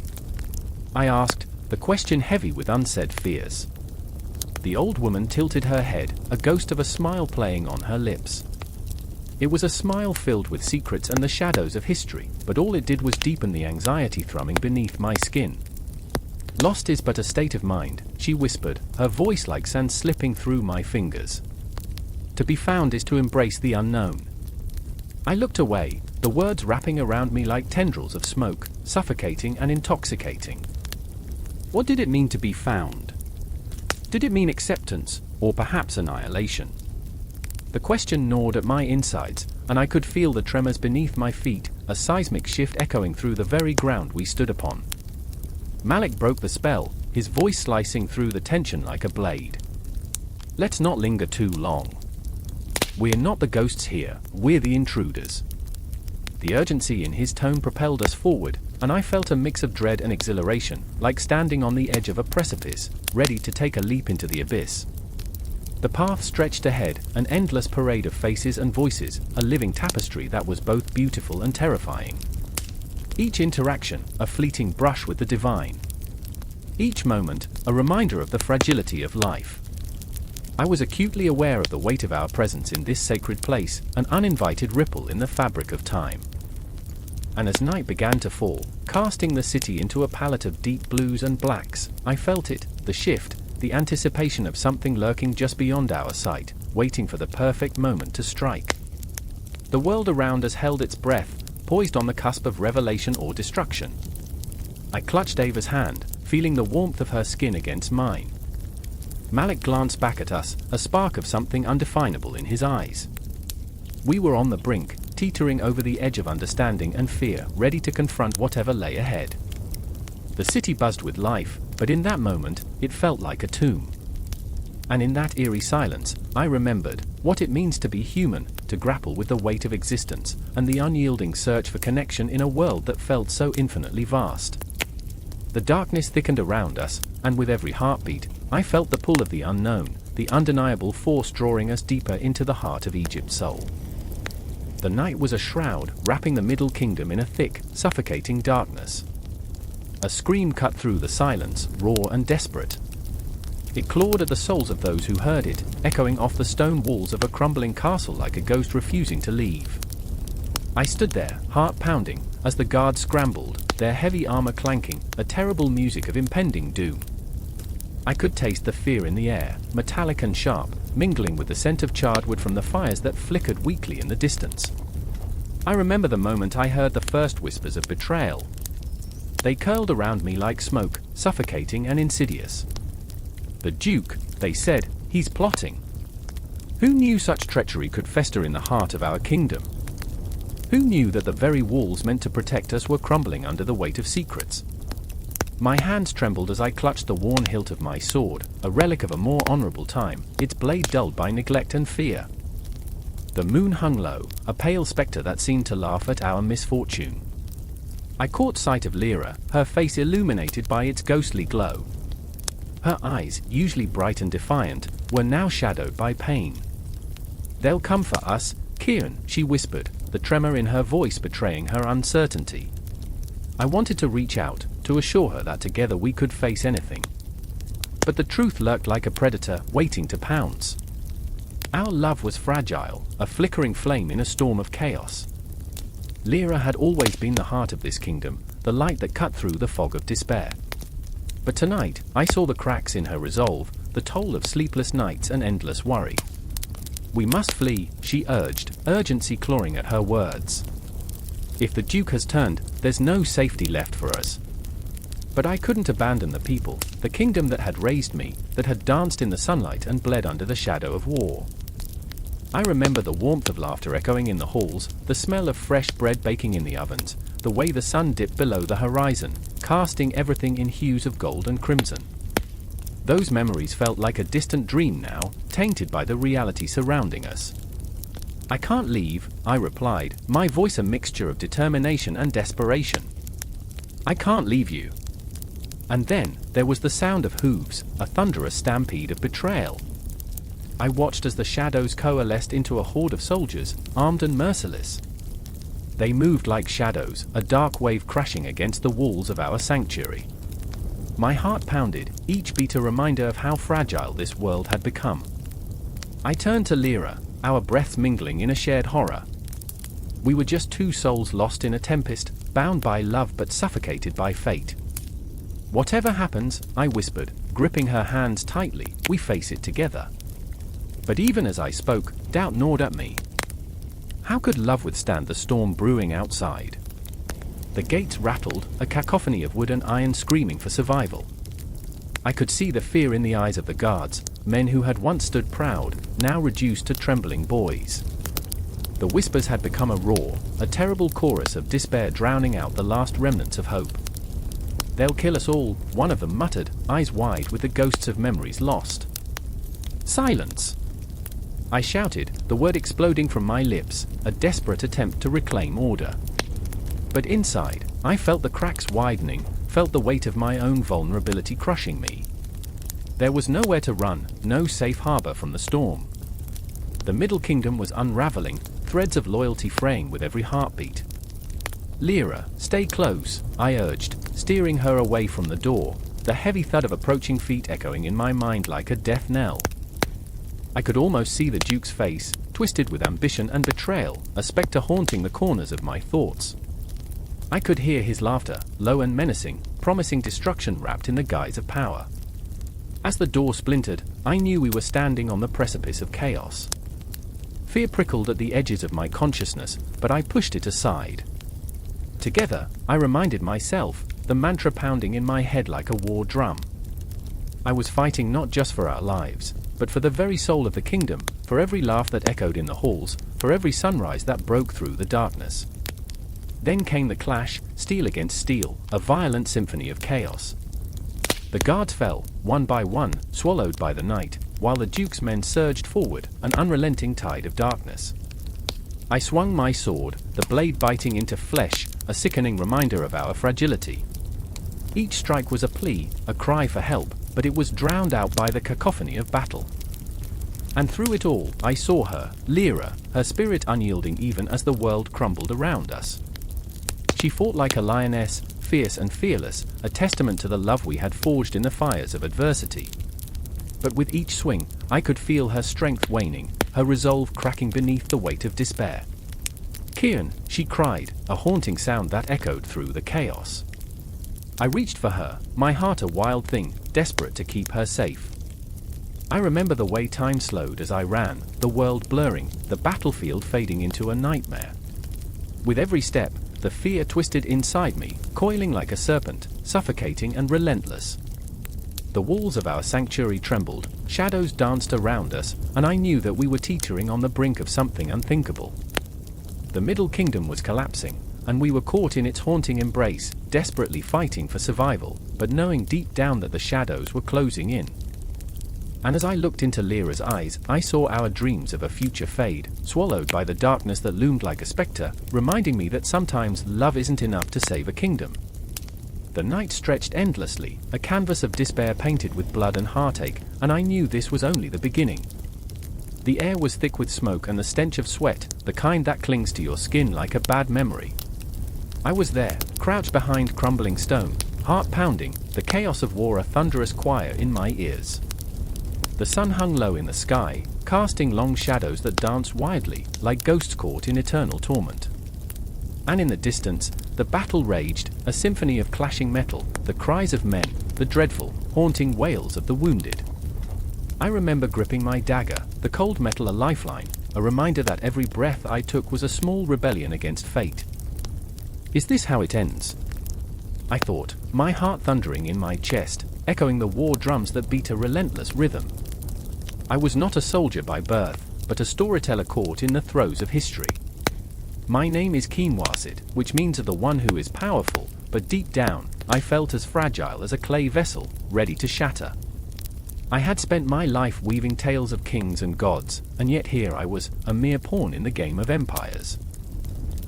I asked, the question heavy with unsaid fears. The old woman tilted her head, a ghost of a smile playing on her lips. It was a smile filled with secrets and the shadows of history, but all it did was deepen the anxiety thrumming beneath my skin. "Lost is but a state of mind," she whispered, her voice like sand slipping through my fingers. "To be found is to embrace the unknown." I looked away, the words wrapping around me like tendrils of smoke, suffocating and intoxicating. What did it mean to be found? Did it mean acceptance, or perhaps annihilation? The question gnawed at my insides, and I could feel the tremors beneath my feet, a seismic shift echoing through the very ground we stood upon. Malik broke the spell, his voice slicing through the tension like a blade. "Let's not linger too long. We're not the ghosts here, we're the intruders." The urgency in his tone propelled us forward, and I felt a mix of dread and exhilaration, like standing on the edge of a precipice, ready to take a leap into the abyss. The path stretched ahead, an endless parade of faces and voices, a living tapestry that was both beautiful and terrifying. Each interaction, a fleeting brush with the divine. Each moment, a reminder of the fragility of life. I was acutely aware of the weight of our presence in this sacred place, an uninvited ripple in the fabric of time. And as night began to fall, casting the city into a palette of deep blues and blacks, I felt it, the shift, the anticipation of something lurking just beyond our sight, waiting for the perfect moment to strike. The world around us held its breath, poised on the cusp of revelation or destruction. I clutched Ava's hand, feeling the warmth of her skin against mine. Malik glanced back at us, a spark of something undefinable in his eyes. We were on the brink, teetering over the edge of understanding and fear, ready to confront whatever lay ahead. The city buzzed with life, but in that moment, it felt like a tomb. And in that eerie silence, I remembered what it means to be human, to grapple with the weight of existence, and the unyielding search for connection in a world that felt so infinitely vast. The darkness thickened around us, and with every heartbeat, I felt the pull of the unknown, the undeniable force drawing us deeper into the heart of Egypt's soul. The night was a shroud, wrapping the Middle Kingdom in a thick, suffocating darkness. A scream cut through the silence, raw and desperate. It clawed at the souls of those who heard it, echoing off the stone walls of a crumbling castle like a ghost refusing to leave. I stood there, heart pounding, as the guards scrambled, their heavy armor clanking, a terrible music of impending doom. I could taste the fear in the air, metallic and sharp, mingling with the scent of charred wood from the fires that flickered weakly in the distance. I remember the moment I heard the first whispers of betrayal. They curled around me like smoke, suffocating and insidious. "The Duke," they said, "he's plotting." Who knew such treachery could fester in the heart of our kingdom? Who knew that the very walls meant to protect us were crumbling under the weight of secrets? My hands trembled as I clutched the worn hilt of my sword, a relic of a more honorable time, its blade dulled by neglect and fear. The moon hung low, a pale spectre that seemed to laugh at our misfortune. I caught sight of Lyra, her face illuminated by its ghostly glow. Her eyes, usually bright and defiant, were now shadowed by pain. "They'll come for us, Kieran," she whispered, the tremor in her voice betraying her uncertainty. I wanted to reach out, to assure her that together we could face anything. but the truth lurked like a predator waiting to pounce. Our love was fragile, a flickering flame in a storm of chaos. Lyra had always been the heart of this kingdom, the light that cut through the fog of despair. But tonight, I saw the cracks in her resolve, the toll of sleepless nights and endless worry. "We must flee," she urged, urgency clawing at her words. "If the Duke has turned, there's no safety left for us." But I couldn't abandon the people, the kingdom that had raised me, that had danced in the sunlight and bled under the shadow of war. I remember the warmth of laughter echoing in the halls, the smell of fresh bread baking in the ovens, the way the sun dipped below the horizon, casting everything in hues of gold and crimson. Those memories felt like a distant dream now, tainted by the reality surrounding us. "I can't leave," I replied, my voice a mixture of determination and desperation. "I can't leave you." And then, there was the sound of hooves, a thunderous stampede of betrayal. I watched as the shadows coalesced into a horde of soldiers, armed and merciless. They moved like shadows, a dark wave crashing against the walls of our sanctuary. My heart pounded, each beat a reminder of how fragile this world had become. I turned to Lyra, our breaths mingling in a shared horror. We were just two souls lost in a tempest, bound by love but suffocated by fate. "Whatever happens," I whispered, gripping her hands tightly, "we face it together." But even as I spoke, doubt gnawed at me. How could love withstand the storm brewing outside? The gates rattled, a cacophony of wood and iron screaming for survival. I could see the fear in the eyes of the guards, men who had once stood proud, now reduced to trembling boys. The whispers had become a roar, a terrible chorus of despair drowning out the last remnants of hope. "They'll kill us all," one of them muttered, eyes wide with the ghosts of memories lost. "Silence!" I shouted, the word exploding from my lips, a desperate attempt to reclaim order. But inside, I felt the cracks widening, felt the weight of my own vulnerability crushing me. There was nowhere to run, no safe harbor from the storm. The Middle Kingdom was unraveling, threads of loyalty fraying with every heartbeat. "Lyra, stay close," I urged, steering her away from the door, the heavy thud of approaching feet echoing in my mind like a death knell. I could almost see the Duke's face, twisted with ambition and betrayal, a specter haunting the corners of my thoughts. I could hear his laughter, low and menacing, promising destruction wrapped in the guise of power. As the door splintered, I knew we were standing on the precipice of chaos. Fear prickled at the edges of my consciousness, but I pushed it aside. Together, I reminded myself, the mantra pounding in my head like a war drum. I was fighting not just for our lives, but for the very soul of the kingdom, for every laugh that echoed in the halls, for every sunrise that broke through the darkness. Then came the clash, steel against steel, a violent symphony of chaos. The guards fell, one by one, swallowed by the night, while the Duke's men surged forward, an unrelenting tide of darkness. I swung my sword, the blade biting into flesh, a sickening reminder of our fragility. Each strike was a plea, a cry for help, but it was drowned out by the cacophony of battle. And through it all, I saw her, Lyra, her spirit unyielding even as the world crumbled around us. She fought like a lioness, fierce and fearless, a testament to the love we had forged in the fires of adversity. But with each swing, I could feel her strength waning, her resolve cracking beneath the weight of despair. "Kieran," she cried, a haunting sound that echoed through the chaos. I reached for her, my heart a wild thing, desperate to keep her safe. I remember the way time slowed as I ran, the world blurring, the battlefield fading into a nightmare. With every step, the fear twisted inside me, coiling like a serpent, suffocating and relentless. The walls of our sanctuary trembled, shadows danced around us, and I knew that we were teetering on the brink of something unthinkable. The Middle Kingdom was collapsing, and we were caught in its haunting embrace, desperately fighting for survival, but knowing deep down that the shadows were closing in. And as I looked into Lyra's eyes, I saw our dreams of a future fade, swallowed by the darkness that loomed like a specter, reminding me that sometimes love isn't enough to save a kingdom. The night stretched endlessly, a canvas of despair painted with blood and heartache, and I knew this was only the beginning. The air was thick with smoke and the stench of sweat, the kind that clings to your skin like a bad memory. I was there, crouched behind crumbling stone, Heart pounding, the chaos of war a thunderous choir in my ears. The sun hung low in the sky, casting long shadows that danced wildly, like ghosts caught in eternal torment. And in the distance, the battle raged, a symphony of clashing metal, the cries of men, the dreadful, haunting wails of the wounded. I remember gripping my dagger, the cold metal a lifeline, a reminder that every breath I took was a small rebellion against fate. Is this how it ends? I thought, my heart thundering in my chest, echoing the war drums that beat a relentless rhythm. I was not a soldier by birth, but a storyteller caught in the throes of history. My name is Kinwasid, which means of the one who is powerful, but deep down, I felt as fragile as a clay vessel, ready to shatter. I had spent my life weaving tales of kings and gods, and yet here I was, a mere pawn in the game of empires.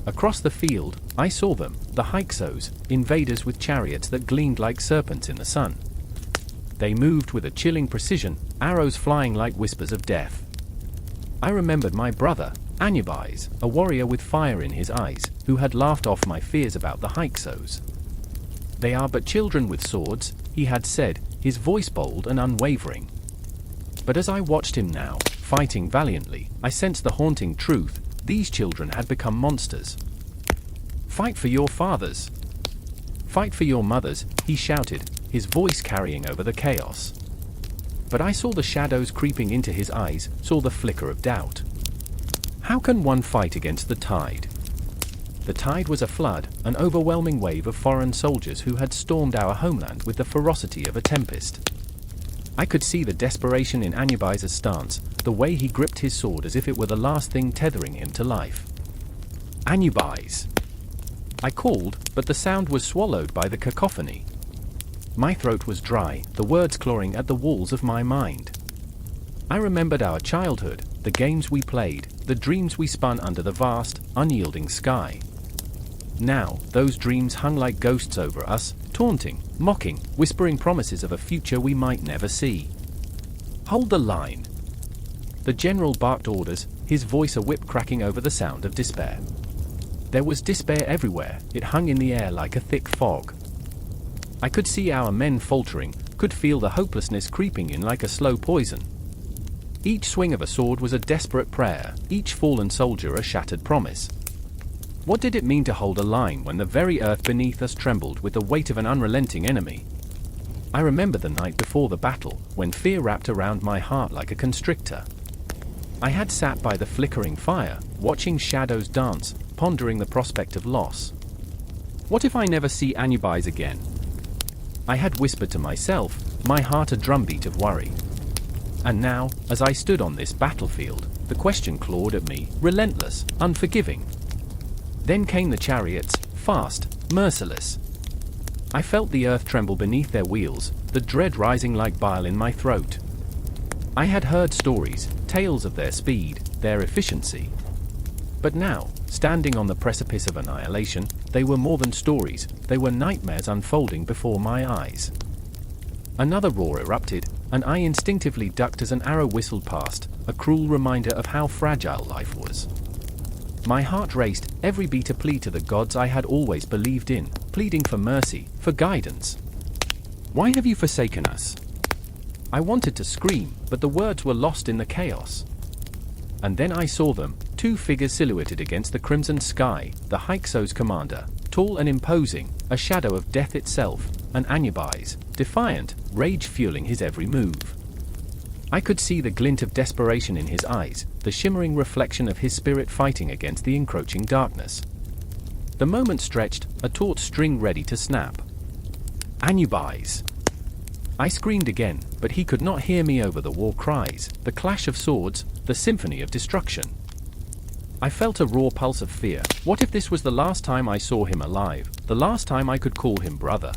Across the field, I saw them, the Hyksos, invaders with chariots that gleamed like serpents in the sun. They moved with a chilling precision, arrows flying like whispers of death. I remembered my brother, Anubis, a warrior with fire in his eyes, who had laughed off my fears about the Hyksos. They are but children with swords, he had said, his voice bold and unwavering. But as I watched him now, fighting valiantly, I sensed the haunting truth: these children had become monsters. Fight for your fathers! Fight for your mothers, he shouted, his voice carrying over the chaos. But I saw the shadows creeping into his eyes, saw the flicker of doubt. How can one fight against the tide? The tide was a flood, an overwhelming wave of foreign soldiers who had stormed our homeland with the ferocity of a tempest. I could see the desperation in Anubis' stance, the way he gripped his sword as if it were the last thing tethering him to life. Anubis! I called, but the sound was swallowed by the cacophony. My throat was dry, the words clawing at the walls of my mind. I remembered our childhood, the games we played, the dreams we spun under the vast, unyielding sky. Now, those dreams hung like ghosts over us, taunting, mocking, whispering promises of a future we might never see. Hold the line! The general barked orders, his voice a whip cracking over the sound of despair. There was despair everywhere, it hung in the air like a thick fog. I could see our men faltering, could feel the hopelessness creeping in like a slow poison. Each swing of a sword was a desperate prayer, each fallen soldier a shattered promise. What did it mean to hold a line when the very earth beneath us trembled with the weight of an unrelenting enemy? I remember the night before the battle, when fear wrapped around my heart like a constrictor. I had sat by the flickering fire, watching shadows dance, pondering the prospect of loss. What if I never see Anubis again? I had whispered to myself, my heart a drumbeat of worry. And now, as I stood on this battlefield, the question clawed at me, relentless, unforgiving. Then came the chariots, fast, merciless. I felt the earth tremble beneath their wheels, the dread rising like bile in my throat. I had heard stories, tales of their speed, their efficiency. But now, standing on the precipice of annihilation, they were more than stories, they were nightmares unfolding before my eyes. Another roar erupted, and I instinctively ducked as an arrow whistled past, a cruel reminder of how fragile life was. My heart raced, every beat a plea to the gods I had always believed in, pleading for mercy, for guidance. Why have you forsaken us? I wanted to scream, but the words were lost in the chaos. And then I saw them, two figures silhouetted against the crimson sky, the Hyksos commander, tall and imposing, a shadow of death itself, and Anubis, defiant, rage fueling his every move. I could see the glint of desperation in his eyes, the shimmering reflection of his spirit fighting against the encroaching darkness. The moment stretched, a taut string ready to snap. Anubis! I screamed again, but he could not hear me over the war cries, the clash of swords, the symphony of destruction. I felt a raw pulse of fear. What if this was the last time I saw him alive, the last time I could call him brother?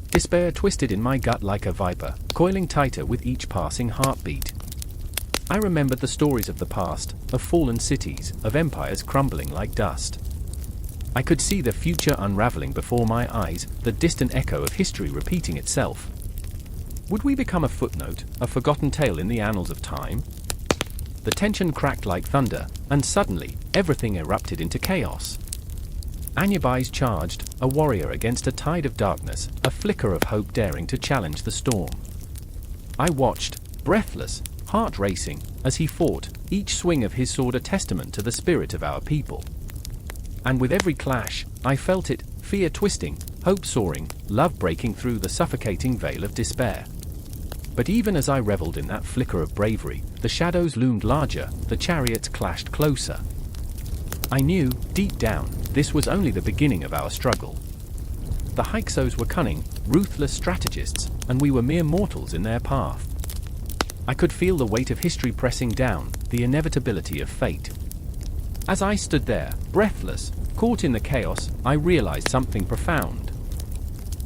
Despair twisted in my gut like a viper, coiling tighter with each passing heartbeat. I remembered the stories of the past, of fallen cities, of empires crumbling like dust. I could see the future unraveling before my eyes, the distant echo of history repeating itself. Would we become a footnote, a forgotten tale in the annals of time? The tension cracked like thunder, and suddenly, everything erupted into chaos. Anubis charged, a warrior against a tide of darkness, a flicker of hope daring to challenge the storm. I watched, breathless, heart racing, as he fought, each swing of his sword a testament to the spirit of our people. And with every clash, I felt it, fear twisting, hope soaring, love breaking through the suffocating veil of despair. But even as I reveled in that flicker of bravery, the shadows loomed larger, the chariots clashed closer. I knew, deep down, this was only the beginning of our struggle. The Hyksos were cunning, ruthless strategists, and we were mere mortals in their path. I could feel the weight of history pressing down, the inevitability of fate. As I stood there, breathless, caught in the chaos, I realized something profound.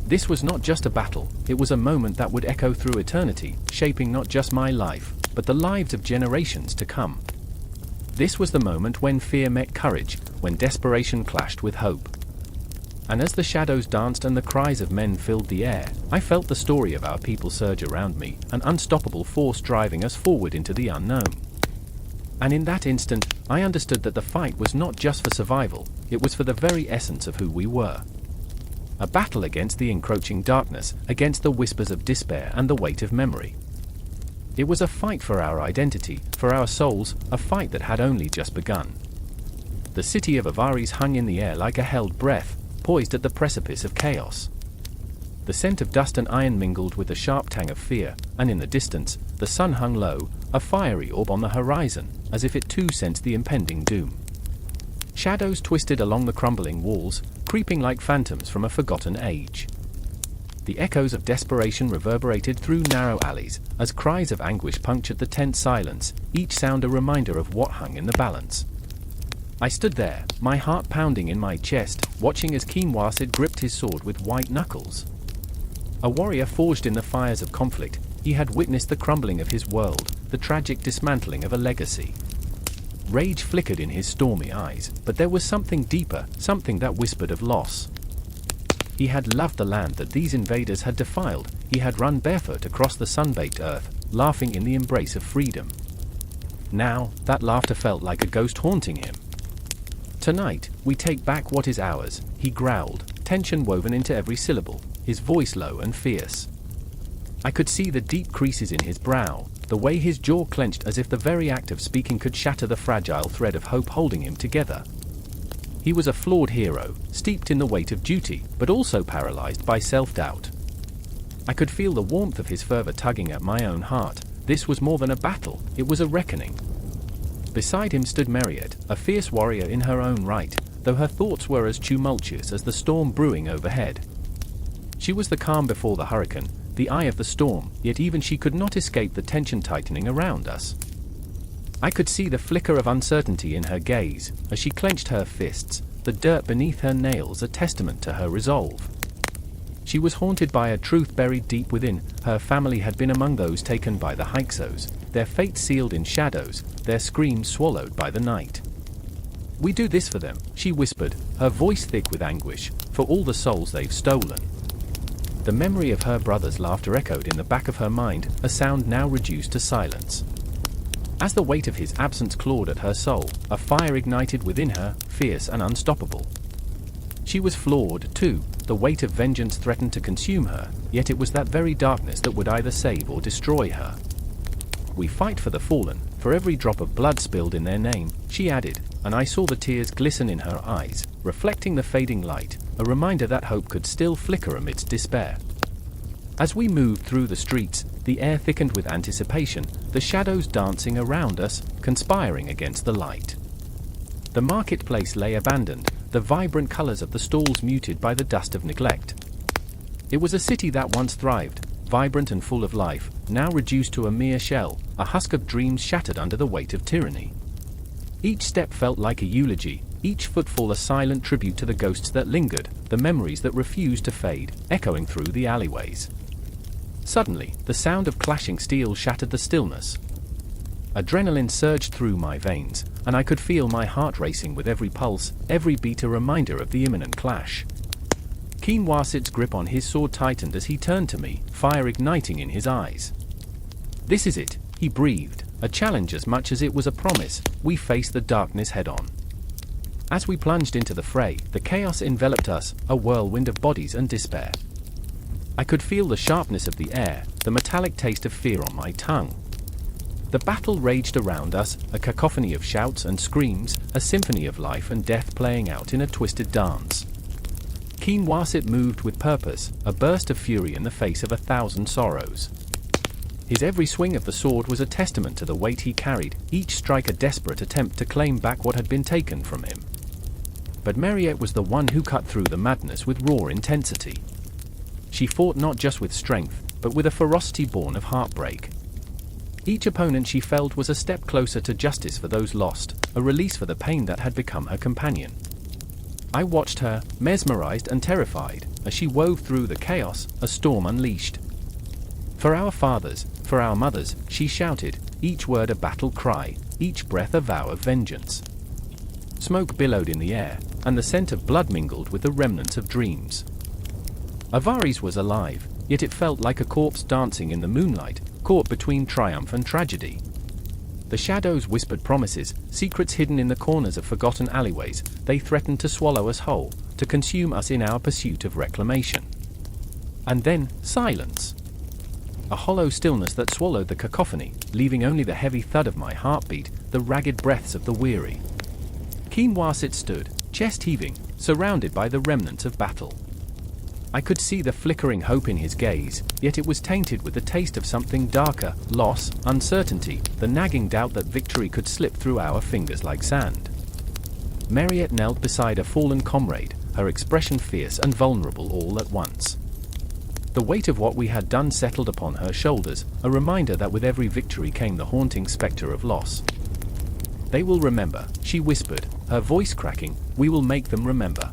This was not just a battle, it was a moment that would echo through eternity, shaping not just my life, but the lives of generations to come. This was the moment when fear met courage, when desperation clashed with hope. And as the shadows danced and the cries of men filled the air, I felt the story of our people surge around me, an unstoppable force driving us forward into the unknown. And in that instant, I understood that the fight was not just for survival, it was for the very essence of who we were. A battle against the encroaching darkness, against the whispers of despair and the weight of memory. It was a fight for our identity, for our souls, a fight that had only just begun. The city of Avaris hung in the air like a held breath, poised at the precipice of chaos. The scent of dust and iron mingled with the sharp tang of fear, and in the distance, the sun hung low, a fiery orb on the horizon, as if it too sensed the impending doom. Shadows twisted along the crumbling walls, creeping like phantoms from a forgotten age. The echoes of desperation reverberated through narrow alleys, as cries of anguish punctured the tense silence, each sound a reminder of what hung in the balance. I stood there, my heart pounding in my chest, watching as Conquest gripped his sword with white knuckles. A warrior forged in the fires of conflict, he had witnessed the crumbling of his world, the tragic dismantling of a legacy. Rage flickered in his stormy eyes, but there was something deeper, something that whispered of loss. He had loved the land that these invaders had defiled, he had run barefoot across the sun-baked earth, laughing in the embrace of freedom. Now, that laughter felt like a ghost haunting him. Tonight, we take back what is ours, he growled, tension woven into every syllable, his voice low and fierce. I could see the deep creases in his brow, the way his jaw clenched as if the very act of speaking could shatter the fragile thread of hope holding him together. He was a flawed hero, steeped in the weight of duty, but also paralyzed by self-doubt. I could feel the warmth of his fervor tugging at my own heart. This was more than a battle, it was a reckoning. Beside him stood Mariette, a fierce warrior in her own right, though her thoughts were as tumultuous as the storm brewing overhead. She was the calm before the hurricane, the eye of the storm, yet even she could not escape the tension tightening around us. I could see the flicker of uncertainty in her gaze, as she clenched her fists, the dirt beneath her nails a testament to her resolve. She was haunted by a truth buried deep within. Her family had been among those taken by the Hyksos, their fate sealed in shadows, their screams swallowed by the night. "We do this for them," she whispered, her voice thick with anguish, "for all the souls they've stolen." The memory of her brother's laughter echoed in the back of her mind, a sound now reduced to silence. As the weight of his absence clawed at her soul, a fire ignited within her, fierce and unstoppable. She was flawed, too, the weight of vengeance threatened to consume her, yet it was that very darkness that would either save or destroy her. "We fight for the fallen, for every drop of blood spilled in their name," she added, and I saw the tears glisten in her eyes, reflecting the fading light, a reminder that hope could still flicker amidst despair. As we moved through the streets, the air thickened with anticipation, the shadows dancing around us, conspiring against the light. The marketplace lay abandoned, the vibrant colors of the stalls muted by the dust of neglect. It was a city that once thrived, vibrant and full of life, now reduced to a mere shell, a husk of dreams shattered under the weight of tyranny. Each step felt like a eulogy, each footfall a silent tribute to the ghosts that lingered, the memories that refused to fade, echoing through the alleyways. Suddenly, the sound of clashing steel shattered the stillness. Adrenaline surged through my veins, and I could feel my heart racing with every pulse, every beat a reminder of the imminent clash. Conquest's grip on his sword tightened as he turned to me, fire igniting in his eyes. "This is it," he breathed, a challenge as much as it was a promise. "We face the darkness head-on." As we plunged into the fray, the chaos enveloped us, a whirlwind of bodies and despair. I could feel the sharpness of the air, the metallic taste of fear on my tongue. The battle raged around us, a cacophony of shouts and screams, a symphony of life and death playing out in a twisted dance. King Warsit moved with purpose, a burst of fury in the face of 1,000 sorrows. His every swing of the sword was a testament to the weight he carried, each strike a desperate attempt to claim back what had been taken from him. But Meriet was the one who cut through the madness with raw intensity. She fought not just with strength, but with a ferocity born of heartbreak. Each opponent she felled was a step closer to justice for those lost, a release for the pain that had become her companion. I watched her, mesmerized and terrified, as she wove through the chaos, a storm unleashed. For our fathers, for our mothers, she shouted, each word a battle cry, each breath a vow of vengeance. Smoke billowed in the air, and the scent of blood mingled with the remnants of dreams. Avaris was alive, yet it felt like a corpse dancing in the moonlight, caught between triumph and tragedy. The shadows whispered promises, secrets hidden in the corners of forgotten alleyways. They threatened to swallow us whole, to consume us in our pursuit of reclamation. And then, silence. A hollow stillness that swallowed the cacophony, leaving only the heavy thud of my heartbeat, the ragged breaths of the weary. Keen Warsit stood, chest heaving, surrounded by the remnants of battle. I could see the flickering hope in his gaze, yet it was tainted with the taste of something darker, loss, uncertainty, the nagging doubt that victory could slip through our fingers like sand. Meriet knelt beside a fallen comrade, her expression fierce and vulnerable all at once. The weight of what we had done settled upon her shoulders, a reminder that with every victory came the haunting specter of loss. "They will remember," she whispered, her voice cracking. "We will make them remember."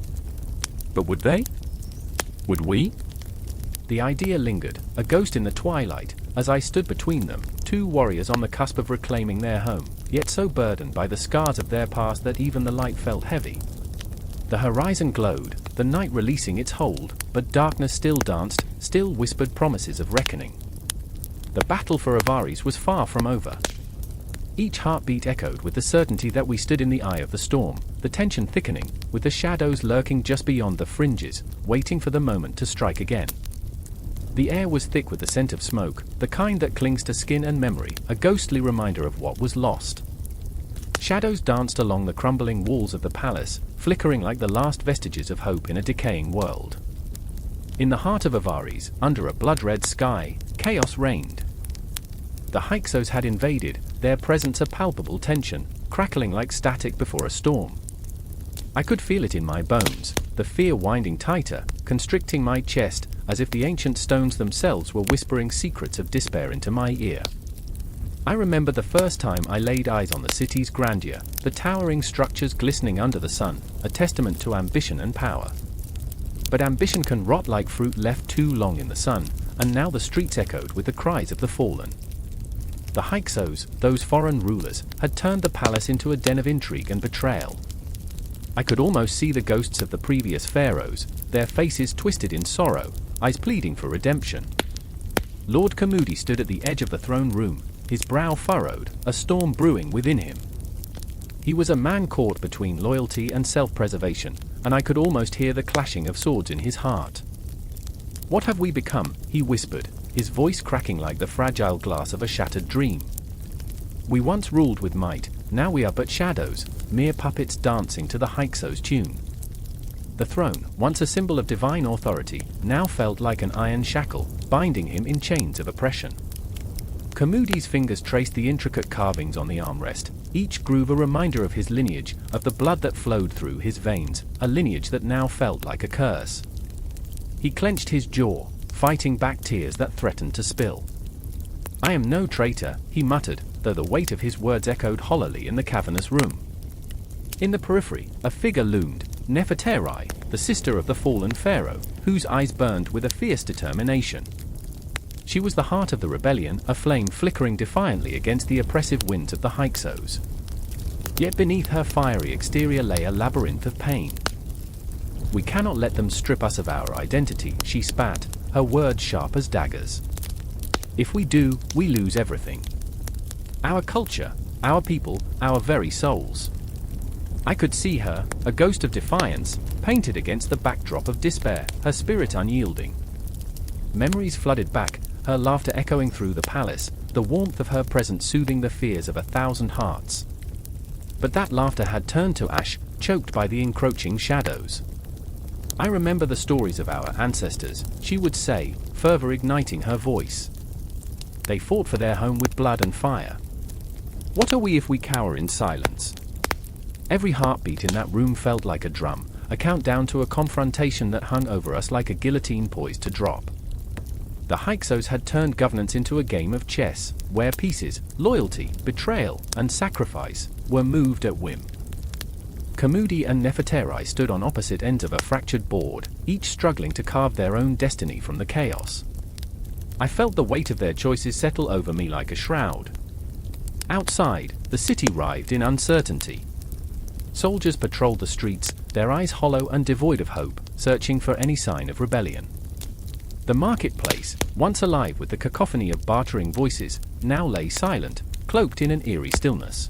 But would they? Would we? The idea lingered, a ghost in the twilight, as I stood between them, two warriors on the cusp of reclaiming their home, yet so burdened by the scars of their past that even the light felt heavy. The horizon glowed, the night releasing its hold, but darkness still danced, still whispered promises of reckoning. The battle for Avaris was far from over. Each heartbeat echoed with the certainty that we stood in the eye of the storm, the tension thickening, with the shadows lurking just beyond the fringes, waiting for the moment to strike again. The air was thick with the scent of smoke, the kind that clings to skin and memory, a ghostly reminder of what was lost. Shadows danced along the crumbling walls of the palace, flickering like the last vestiges of hope in a decaying world. In the heart of Avaris, under a blood-red sky, chaos reigned. The Hyksos had invaded, their presence a palpable tension, crackling like static before a storm. I could feel it in my bones, the fear winding tighter, constricting my chest, as if the ancient stones themselves were whispering secrets of despair into my ear. I remember the first time I laid eyes on the city's grandeur, the towering structures glistening under the sun, a testament to ambition and power. But ambition can rot like fruit left too long in the sun, and now the streets echoed with the cries of the fallen. The Hyksos, those foreign rulers, had turned the palace into a den of intrigue and betrayal. I could almost see the ghosts of the previous pharaohs, their faces twisted in sorrow, eyes pleading for redemption. Lord Kamudi stood at the edge of the throne room, his brow furrowed, a storm brewing within him. He was a man caught between loyalty and self-preservation, and I could almost hear the clashing of swords in his heart. "What have we become?" he whispered, his voice cracking like the fragile glass of a shattered dream. "We once ruled with might, now we are but shadows, mere puppets dancing to the Hyksos' tune." The throne, once a symbol of divine authority, now felt like an iron shackle, binding him in chains of oppression. Kamudi's fingers traced the intricate carvings on the armrest, each groove a reminder of his lineage, of the blood that flowed through his veins, a lineage that now felt like a curse. He clenched his jaw, fighting back tears that threatened to spill. "I am no traitor," he muttered, though the weight of his words echoed hollowly in the cavernous room. In the periphery, a figure loomed, Nefertari, the sister of the fallen pharaoh, whose eyes burned with a fierce determination. She was the heart of the rebellion, a flame flickering defiantly against the oppressive winds of the Hyksos. Yet beneath her fiery exterior lay a labyrinth of pain. "We cannot let them strip us of our identity," she spat, her words sharp as daggers. "If we do, we lose everything. Our culture, our people, our very souls." I could see her, a ghost of defiance, painted against the backdrop of despair, her spirit unyielding. Memories flooded back, her laughter echoing through the palace, the warmth of her presence soothing the fears of 1,000 hearts. But that laughter had turned to ash, choked by the encroaching shadows. I remember the stories of our ancestors, she would say, fervor igniting her voice. They fought for their home with blood and fire. What are we if we cower in silence? Every heartbeat in that room felt like a drum, a countdown to a confrontation that hung over us like a guillotine poised to drop. The Hyksos had turned governance into a game of chess, where pieces, loyalty, betrayal, and sacrifice, were moved at whim. Kamudi and Nefertari stood on opposite ends of a fractured board, each struggling to carve their own destiny from the chaos. I felt the weight of their choices settle over me like a shroud. Outside, the city writhed in uncertainty. Soldiers patrolled the streets, their eyes hollow and devoid of hope, searching for any sign of rebellion. The marketplace, once alive with the cacophony of bartering voices, now lay silent, cloaked in an eerie stillness.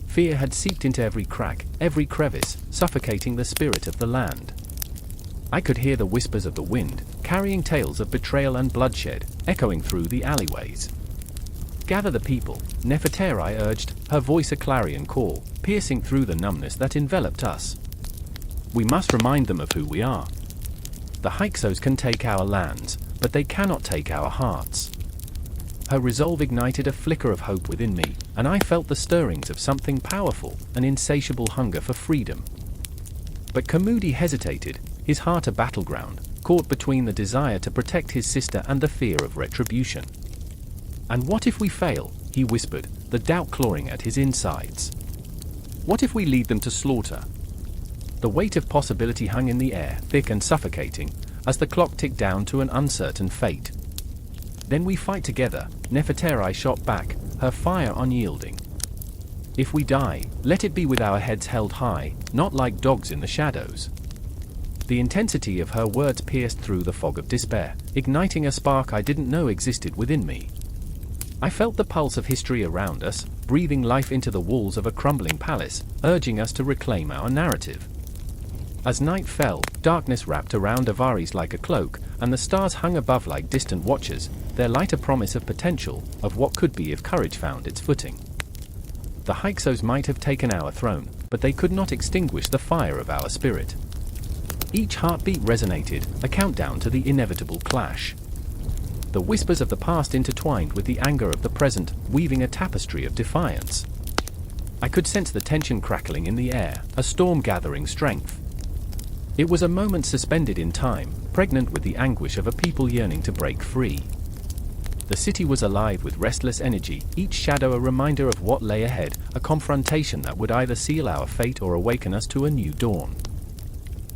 Fear had seeped into every crack, every crevice, suffocating the spirit of the land. I could hear the whispers of the wind, carrying tales of betrayal and bloodshed, echoing through the alleyways. "Gather the people," Nefertari urged, her voice a clarion call, piercing through the numbness that enveloped us. "We must remind them of who we are. The Hyksos can take our lands, but they cannot take our hearts." Her resolve ignited a flicker of hope within me, and I felt the stirrings of something powerful, an insatiable hunger for freedom. But Kamudi hesitated, his heart a battleground, caught between the desire to protect his sister and the fear of retribution. "And what if we fail?" he whispered, the doubt clawing at his insides. "What if we lead them to slaughter?" The weight of possibility hung in the air, thick and suffocating, as the clock ticked down to an uncertain fate. "Then we fight together," Nefertari shot back, her fire unyielding. "If we die, let it be with our heads held high, not like dogs in the shadows." The intensity of her words pierced through the fog of despair, igniting a spark I didn't know existed within me. I felt the pulse of history around us, breathing life into the walls of a crumbling palace, urging us to reclaim our narrative. As night fell, darkness wrapped around Avaris like a cloak, and the stars hung above like distant watchers, their light a promise of potential, of what could be if courage found its footing. The Hyksos might have taken our throne, but they could not extinguish the fire of our spirit. Each heartbeat resonated, a countdown to the inevitable clash. The whispers of the past intertwined with the anger of the present, weaving a tapestry of defiance. I could sense the tension crackling in the air, a storm gathering strength. It was a moment suspended in time, pregnant with the anguish of a people yearning to break free. The city was alive with restless energy, each shadow a reminder of what lay ahead, a confrontation that would either seal our fate or awaken us to a new dawn.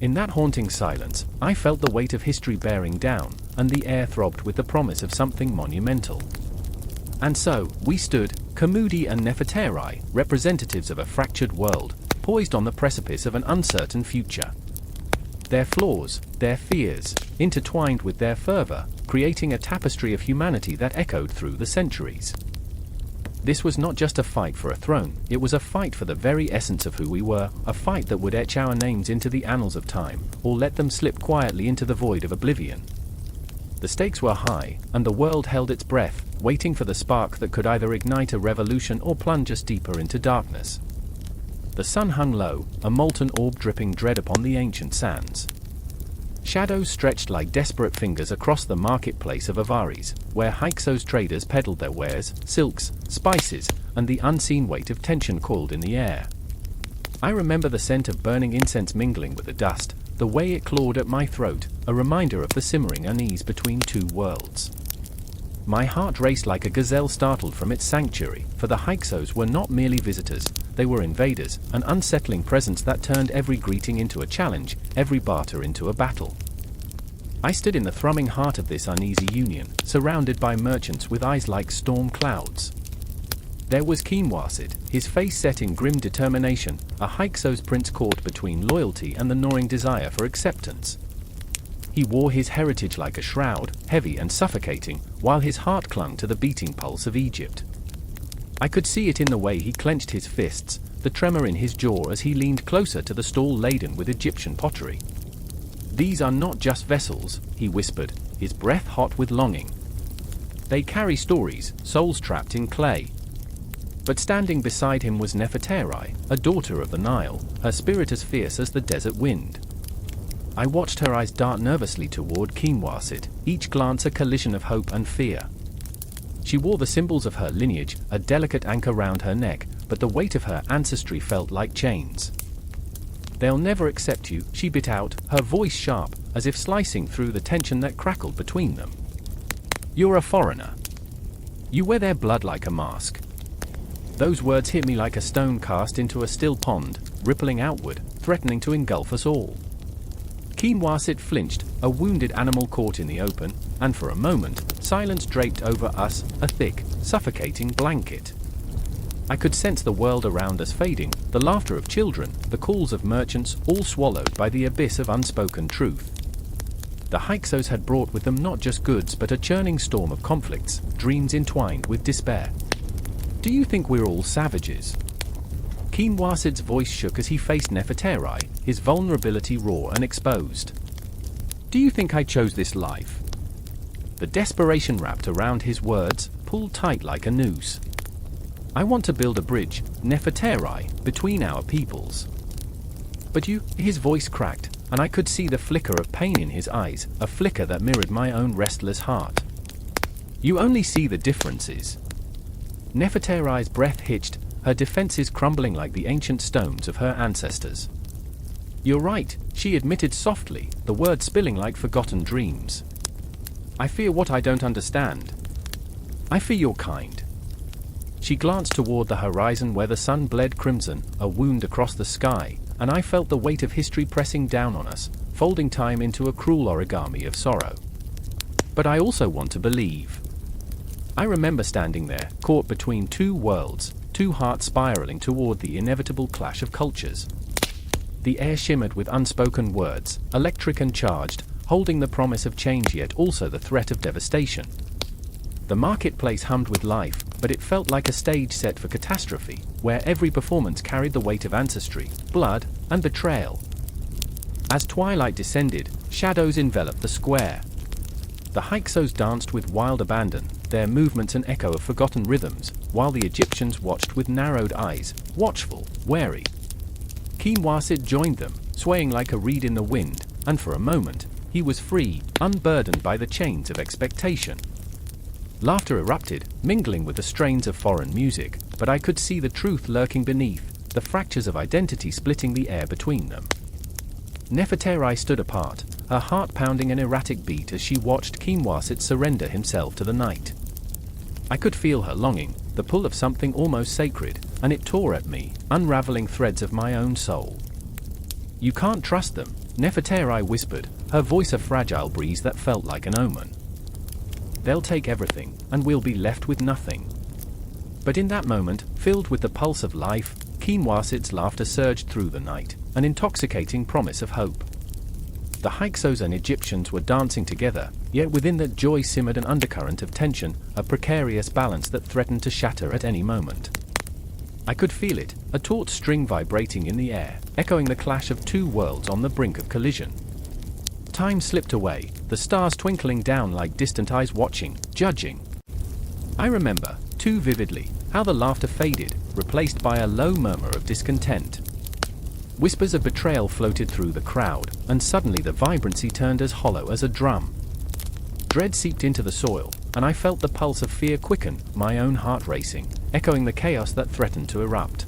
In that haunting silence, I felt the weight of history bearing down, and the air throbbed with the promise of something monumental. And so, we stood, Kamudi and Nefertari, representatives of a fractured world, poised on the precipice of an uncertain future. Their flaws, their fears, intertwined with their fervor, creating a tapestry of humanity that echoed through the centuries. This was not just a fight for a throne, it was a fight for the very essence of who we were, a fight that would etch our names into the annals of time, or let them slip quietly into the void of oblivion. The stakes were high, and the world held its breath, waiting for the spark that could either ignite a revolution or plunge us deeper into darkness. The sun hung low, a molten orb dripping dread upon the ancient sands. Shadows stretched like desperate fingers across the marketplace of Avaris, where Hyksos traders peddled their wares, silks, spices, and the unseen weight of tension coiled in the air. I remember the scent of burning incense mingling with the dust, the way it clawed at my throat, a reminder of the simmering unease between two worlds. My heart raced like a gazelle startled from its sanctuary, for the Hyksos were not merely visitors, they were invaders, an unsettling presence that turned every greeting into a challenge, every barter into a battle. I stood in the thrumming heart of this uneasy union, surrounded by merchants with eyes like storm clouds. There was Kinwasid, his face set in grim determination, a Hyksos prince caught between loyalty and the gnawing desire for acceptance. He wore his heritage like a shroud, heavy and suffocating, while his heart clung to the beating pulse of Egypt. I could see it in the way he clenched his fists, the tremor in his jaw as he leaned closer to the stall laden with Egyptian pottery. "These are not just vessels," he whispered, his breath hot with longing. "They carry stories, souls trapped in clay." But standing beside him was Nefertari, a daughter of the Nile, her spirit as fierce as the desert wind. I watched her eyes dart nervously toward Kinwasit, each glance a collision of hope and fear. She wore the symbols of her lineage, a delicate anchor round her neck, but the weight of her ancestry felt like chains. "They'll never accept you," she bit out, her voice sharp, as if slicing through the tension that crackled between them. "You're a foreigner. You wear their blood like a mask." Those words hit me like a stone cast into a still pond, rippling outward, threatening to engulf us all. Kinwasit flinched, a wounded animal caught in the open, and for a moment, silence draped over us, a thick, suffocating blanket. I could sense the world around us fading, the laughter of children, the calls of merchants, all swallowed by the abyss of unspoken truth. The Hyksos had brought with them not just goods but a churning storm of conflicts, dreams entwined with despair. "Do you think we're all savages?" Kinwasit's voice shook as he faced Nefertari, his vulnerability raw and exposed. "Do you think I chose this life?" The desperation wrapped around his words, pulled tight like a noose. "I want to build a bridge, Nefertari, between our peoples." "But you," his voice cracked, and I could see the flicker of pain in his eyes, a flicker that mirrored my own restless heart. "You only see the differences." Nefertari's breath hitched, her defenses crumbling like the ancient stones of her ancestors. "You're right," she admitted softly, the words spilling like forgotten dreams. "I fear what I don't understand. I fear your kind." She glanced toward the horizon where the sun bled crimson, a wound across the sky, and I felt the weight of history pressing down on us, folding time into a cruel origami of sorrow. "But I also want to believe." I remember standing there, caught between two worlds, two hearts spiraling toward the inevitable clash of cultures. The air shimmered with unspoken words, electric and charged, holding the promise of change yet also the threat of devastation. The marketplace hummed with life, but it felt like a stage set for catastrophe, where every performance carried the weight of ancestry, blood, and betrayal. As twilight descended, shadows enveloped the square. The Hyksos danced with wild abandon, their movements an echo of forgotten rhythms, while the Egyptians watched with narrowed eyes, watchful, wary. Kinwasit joined them, swaying like a reed in the wind, and for a moment, he was free, unburdened by the chains of expectation. Laughter erupted, mingling with the strains of foreign music, but I could see the truth lurking beneath, the fractures of identity splitting the air between them. Nefertari stood apart, her heart pounding an erratic beat as she watched Kinwasit surrender himself to the night. I could feel her longing, the pull of something almost sacred, and it tore at me, unraveling threads of my own soul. "You can't trust them," Nefertari whispered, her voice a fragile breeze that felt like an omen. "They'll take everything, and we'll be left with nothing." But in that moment, filled with the pulse of life, Kinwasit's laughter surged through the night, an intoxicating promise of hope. The Hyksos and Egyptians were dancing together, yet within that joy simmered an undercurrent of tension, a precarious balance that threatened to shatter at any moment. I could feel it, a taut string vibrating in the air, echoing the clash of two worlds on the brink of collision. Time slipped away, the stars twinkling down like distant eyes watching, judging. I remember, too vividly, how the laughter faded, replaced by a low murmur of discontent. Whispers of betrayal floated through the crowd, and suddenly the vibrancy turned as hollow as a drum. Dread seeped into the soil, and I felt the pulse of fear quicken, my own heart racing, echoing the chaos that threatened to erupt.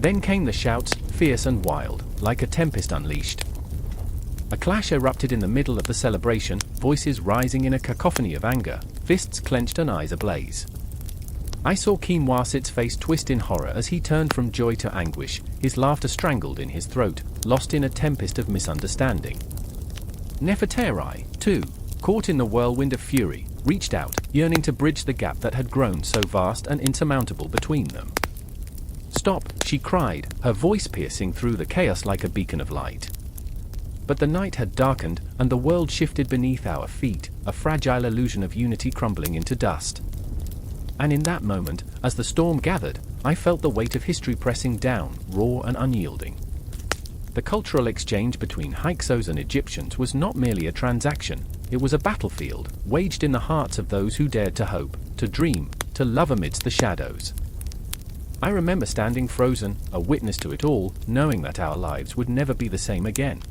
Then came the shouts, fierce and wild, like a tempest unleashed. A clash erupted in the middle of the celebration, voices rising in a cacophony of anger, fists clenched and eyes ablaze. I saw Kinwasit's face twist in horror as he turned from joy to anguish, his laughter strangled in his throat, lost in a tempest of misunderstanding. Nefertari, too, caught in the whirlwind of fury, reached out, yearning to bridge the gap that had grown so vast and insurmountable between them. "Stop," she cried, her voice piercing through the chaos like a beacon of light. But the night had darkened, and the world shifted beneath our feet, a fragile illusion of unity crumbling into dust. And in that moment, as the storm gathered, I felt the weight of history pressing down, raw and unyielding. The cultural exchange between Hyksos and Egyptians was not merely a transaction, it was a battlefield, waged in the hearts of those who dared to hope, to dream, to love amidst the shadows. I remember standing frozen, a witness to it all, knowing that our lives would never be the same again.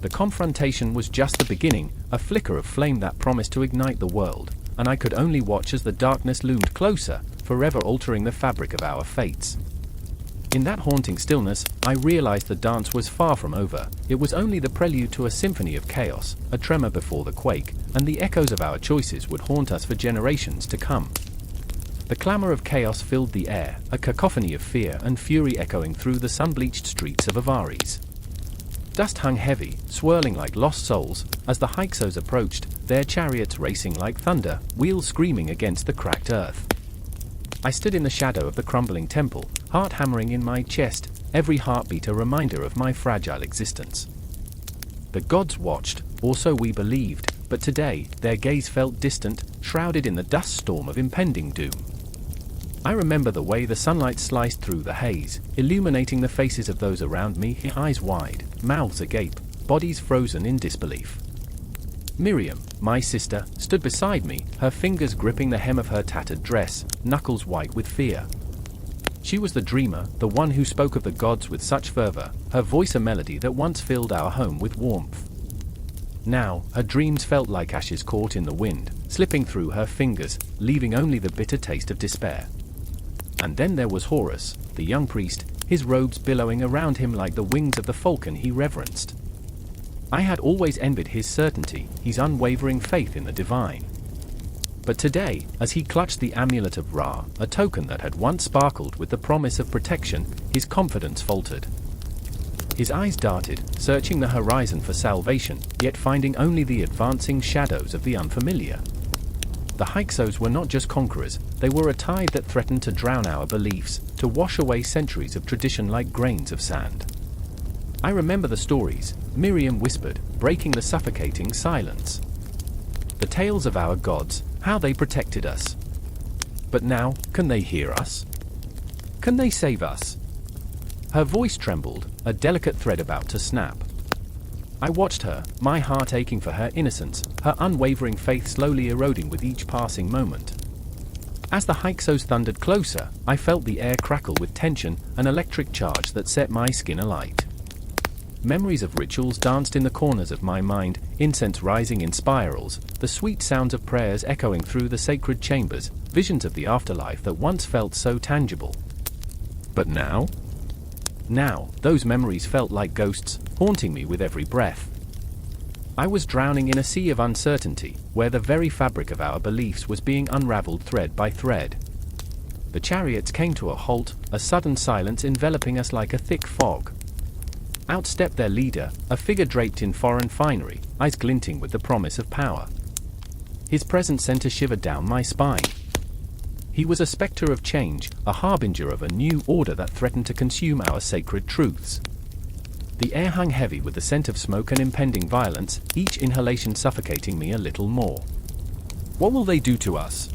The confrontation was just the beginning, a flicker of flame that promised to ignite the world, and I could only watch as the darkness loomed closer, forever altering the fabric of our fates. In that haunting stillness, I realized the dance was far from over. It was only the prelude to a symphony of chaos, a tremor before the quake, and the echoes of our choices would haunt us for generations to come. The clamor of chaos filled the air, a cacophony of fear and fury echoing through the sun-bleached streets of Avaris. Dust hung heavy, swirling like lost souls, as the Hyksos approached, their chariots racing like thunder, wheels screaming against the cracked earth. I stood in the shadow of the crumbling temple, heart hammering in my chest, every heartbeat a reminder of my fragile existence. The gods watched, or so we believed, but today, their gaze felt distant, shrouded in the dust storm of impending doom. I remember the way the sunlight sliced through the haze, illuminating the faces of those around me, eyes wide, mouths agape, bodies frozen in disbelief. Miriam, my sister, stood beside me, her fingers gripping the hem of her tattered dress, knuckles white with fear. She was the dreamer, the one who spoke of the gods with such fervor, her voice a melody that once filled our home with warmth. Now, her dreams felt like ashes caught in the wind, slipping through her fingers, leaving only the bitter taste of despair. And then there was Horus, the young priest, his robes billowing around him like the wings of the falcon he reverenced. I had always envied his certainty, his unwavering faith in the divine. But today, as he clutched the amulet of Ra, a token that had once sparkled with the promise of protection, his confidence faltered. His eyes darted, searching the horizon for salvation, yet finding only the advancing shadows of the unfamiliar. The Hyksos were not just conquerors, they were a tide that threatened to drown our beliefs, to wash away centuries of tradition like grains of sand. I remember the stories, Miriam whispered, breaking the suffocating silence. The tales of our gods, how they protected us. But now, can they hear us? Can they save us? Her voice trembled, a delicate thread about to snap. I watched her, my heart aching for her innocence, her unwavering faith slowly eroding with each passing moment. As the Hyksos thundered closer, I felt the air crackle with tension, an electric charge that set my skin alight. Memories of rituals danced in the corners of my mind, incense rising in spirals, the sweet sounds of prayers echoing through the sacred chambers, visions of the afterlife that once felt so tangible. But now? Now, those memories felt like ghosts, haunting me with every breath. I was drowning in a sea of uncertainty, where the very fabric of our beliefs was being unraveled thread by thread. The chariots came to a halt, a sudden silence enveloping us like a thick fog. Out stepped their leader, a figure draped in foreign finery, eyes glinting with the promise of power. His presence sent a shiver down my spine. He was a specter of change, a harbinger of a new order that threatened to consume our sacred truths. The air hung heavy with the scent of smoke and impending violence, each inhalation suffocating me a little more. What will they do to us?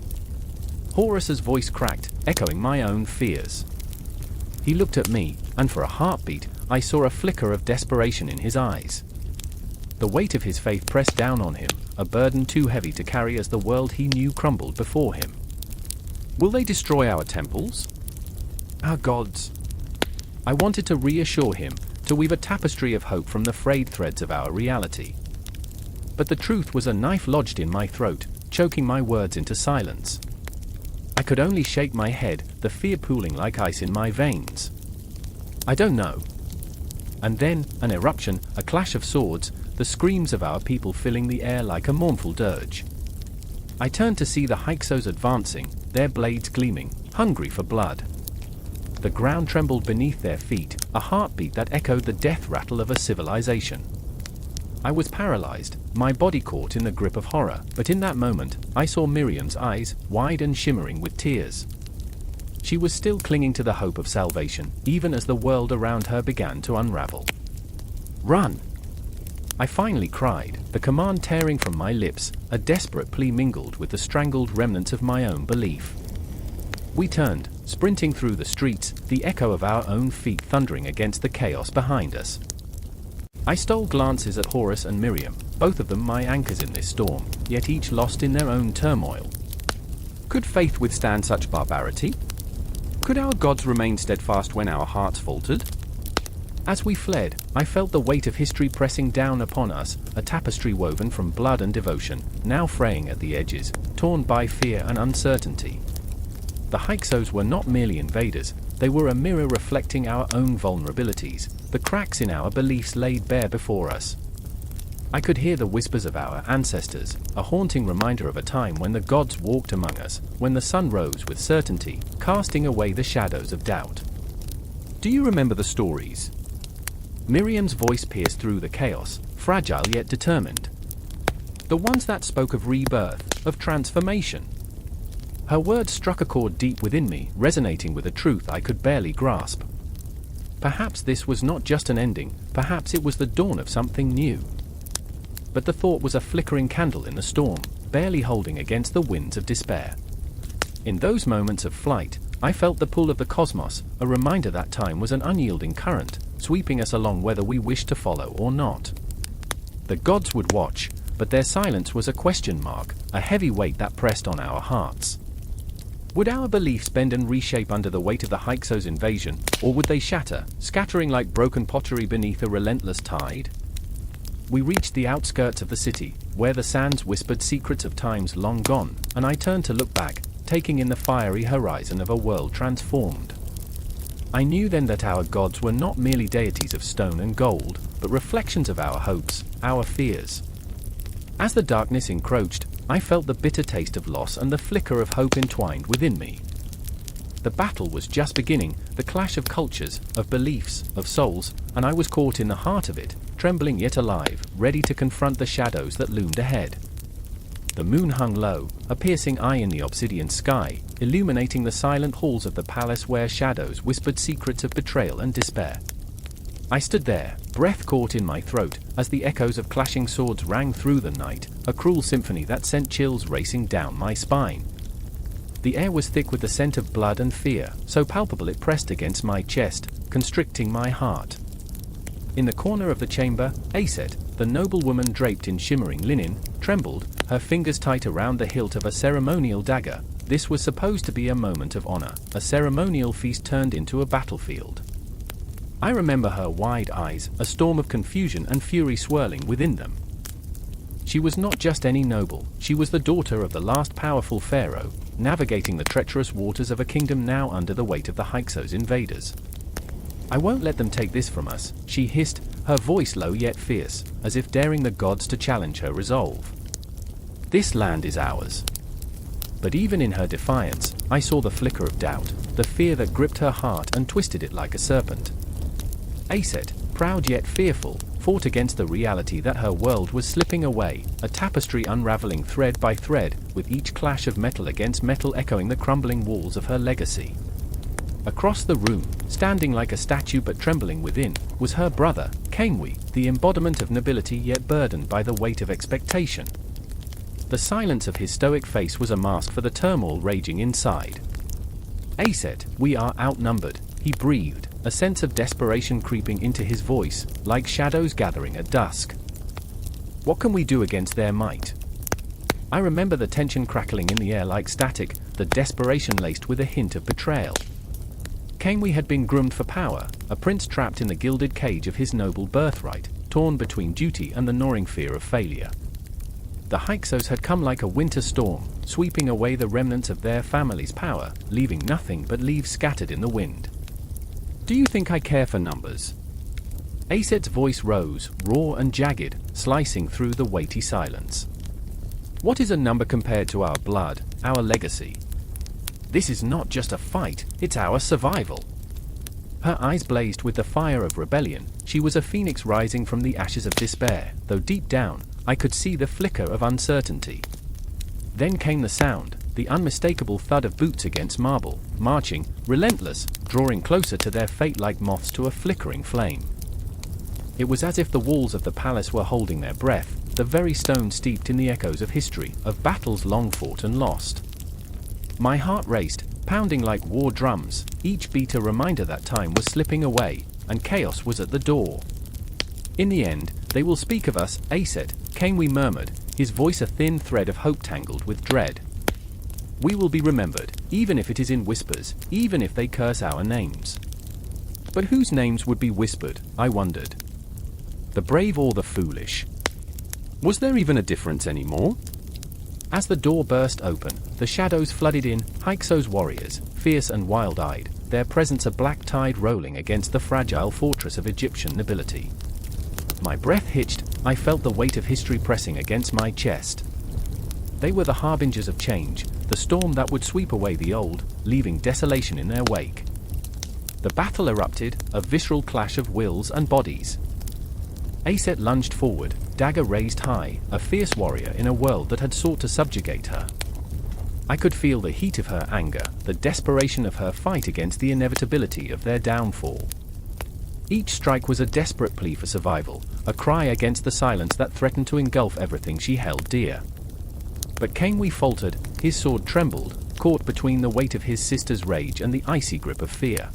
Horus's voice cracked, echoing my own fears. He looked at me, and for a heartbeat, I saw a flicker of desperation in his eyes. The weight of his faith pressed down on him, a burden too heavy to carry as the world he knew crumbled before him. Will they destroy our temples? Our gods? I wanted to reassure him, to weave a tapestry of hope from the frayed threads of our reality. But the truth was a knife lodged in my throat, choking my words into silence. I could only shake my head, the fear pooling like ice in my veins. I don't know. And then, an eruption, a clash of swords, the screams of our people filling the air like a mournful dirge. I turned to see the Hyksos advancing, their blades gleaming, hungry for blood. The ground trembled beneath their feet, a heartbeat that echoed the death rattle of a civilization. I was paralyzed, my body caught in the grip of horror, but in that moment, I saw Miriam's eyes, wide and shimmering with tears. She was still clinging to the hope of salvation, even as the world around her began to unravel. Run! I finally cried, the command tearing from my lips, a desperate plea mingled with the strangled remnants of my own belief. We turned, sprinting through the streets, the echo of our own feet thundering against the chaos behind us. I stole glances at Horus and Miriam, both of them my anchors in this storm, yet each lost in their own turmoil. Could faith withstand such barbarity? Could our gods remain steadfast when our hearts faltered? As we fled, I felt the weight of history pressing down upon us, a tapestry woven from blood and devotion, now fraying at the edges, torn by fear and uncertainty. The Hyksos were not merely invaders, they were a mirror reflecting our own vulnerabilities, the cracks in our beliefs laid bare before us. I could hear the whispers of our ancestors, a haunting reminder of a time when the gods walked among us, when the sun rose with certainty, casting away the shadows of doubt. Do you remember the stories? Miriam's voice pierced through the chaos, fragile yet determined. The ones that spoke of rebirth, of transformation. Her words struck a chord deep within me, resonating with a truth I could barely grasp. Perhaps this was not just an ending, perhaps it was the dawn of something new. But the thought was a flickering candle in the storm, barely holding against the winds of despair. In those moments of flight, I felt the pull of the cosmos, a reminder that time was an unyielding current, sweeping us along whether we wished to follow or not. The gods would watch, but their silence was a question mark, a heavy weight that pressed on our hearts. Would our beliefs bend and reshape under the weight of the Hyksos invasion, or would they shatter, scattering like broken pottery beneath a relentless tide? We reached the outskirts of the city, where the sands whispered secrets of times long gone, and I turned to look back, taking in the fiery horizon of a world transformed. I knew then that our gods were not merely deities of stone and gold, but reflections of our hopes, our fears. As the darkness encroached, I felt the bitter taste of loss and the flicker of hope entwined within me. The battle was just beginning, the clash of cultures, of beliefs, of souls, and I was caught in the heart of it, trembling yet alive, ready to confront the shadows that loomed ahead. The moon hung low, a piercing eye in the obsidian sky, illuminating the silent halls of the palace where shadows whispered secrets of betrayal and despair. I stood there, breath caught in my throat, as the echoes of clashing swords rang through the night, a cruel symphony that sent chills racing down my spine. The air was thick with the scent of blood and fear, so palpable it pressed against my chest, constricting my heart. In the corner of the chamber, Aset, the noble woman draped in shimmering linen, trembled, her fingers tight around the hilt of a ceremonial dagger. This was supposed to be a moment of honor, a ceremonial feast turned into a battlefield. I remember her wide eyes, a storm of confusion and fury swirling within them. She was not just any noble, she was the daughter of the last powerful pharaoh, navigating the treacherous waters of a kingdom now under the weight of the Hyksos invaders. "I won't let them take this from us," she hissed, her voice low yet fierce, as if daring the gods to challenge her resolve. "This land is ours." But even in her defiance, I saw the flicker of doubt, the fear that gripped her heart and twisted it like a serpent. Aset, proud yet fearful, fought against the reality that her world was slipping away, a tapestry unraveling thread by thread, with each clash of metal against metal echoing the crumbling walls of her legacy. Across the room, standing like a statue but trembling within, was her brother, Kamwi, the embodiment of nobility yet burdened by the weight of expectation. The silence of his stoic face was a mask for the turmoil raging inside. "Aset, we are outnumbered," he breathed, a sense of desperation creeping into his voice, like shadows gathering at dusk. "What can we do against their might?" I remember the tension crackling in the air like static, the desperation laced with a hint of betrayal. Kamwi had been groomed for power, a prince trapped in the gilded cage of his noble birthright, torn between duty and the gnawing fear of failure. The Hyksos had come like a winter storm, sweeping away the remnants of their family's power, leaving nothing but leaves scattered in the wind. "Do you think I care for numbers?" Aset's voice rose, raw and jagged, slicing through the weighty silence. "What is a number compared to our blood, our legacy? This is not just a fight, it's our survival." Her eyes blazed with the fire of rebellion. She was a phoenix rising from the ashes of despair, though deep down, I could see the flicker of uncertainty. Then came the sound, the unmistakable thud of boots against marble, marching, relentless, drawing closer to their fate like moths to a flickering flame. It was as if the walls of the palace were holding their breath, the very stone steeped in the echoes of history, of battles long fought and lost. My heart raced, pounding like war drums, each beat a reminder that time was slipping away, and chaos was at the door. In the end, they will speak of us, Aset, Kenwi murmured, his voice a thin thread of hope tangled with dread. We will be remembered, even if it is in whispers, even if they curse our names. But whose names would be whispered, I wondered. The brave or the foolish? Was there even a difference anymore? As the door burst open, the shadows flooded in, Hyksos warriors, fierce and wild-eyed, their presence a black tide rolling against the fragile fortress of Egyptian nobility. My breath hitched, I felt the weight of history pressing against my chest. They were the harbingers of change, the storm that would sweep away the old, leaving desolation in their wake. The battle erupted, a visceral clash of wills and bodies. Aset lunged forward, dagger raised high, a fierce warrior in a world that had sought to subjugate her. I could feel the heat of her anger, the desperation of her fight against the inevitability of their downfall. Each strike was a desperate plea for survival, a cry against the silence that threatened to engulf everything she held dear. But Kenwi faltered, his sword trembled, caught between the weight of his sister's rage and the icy grip of fear.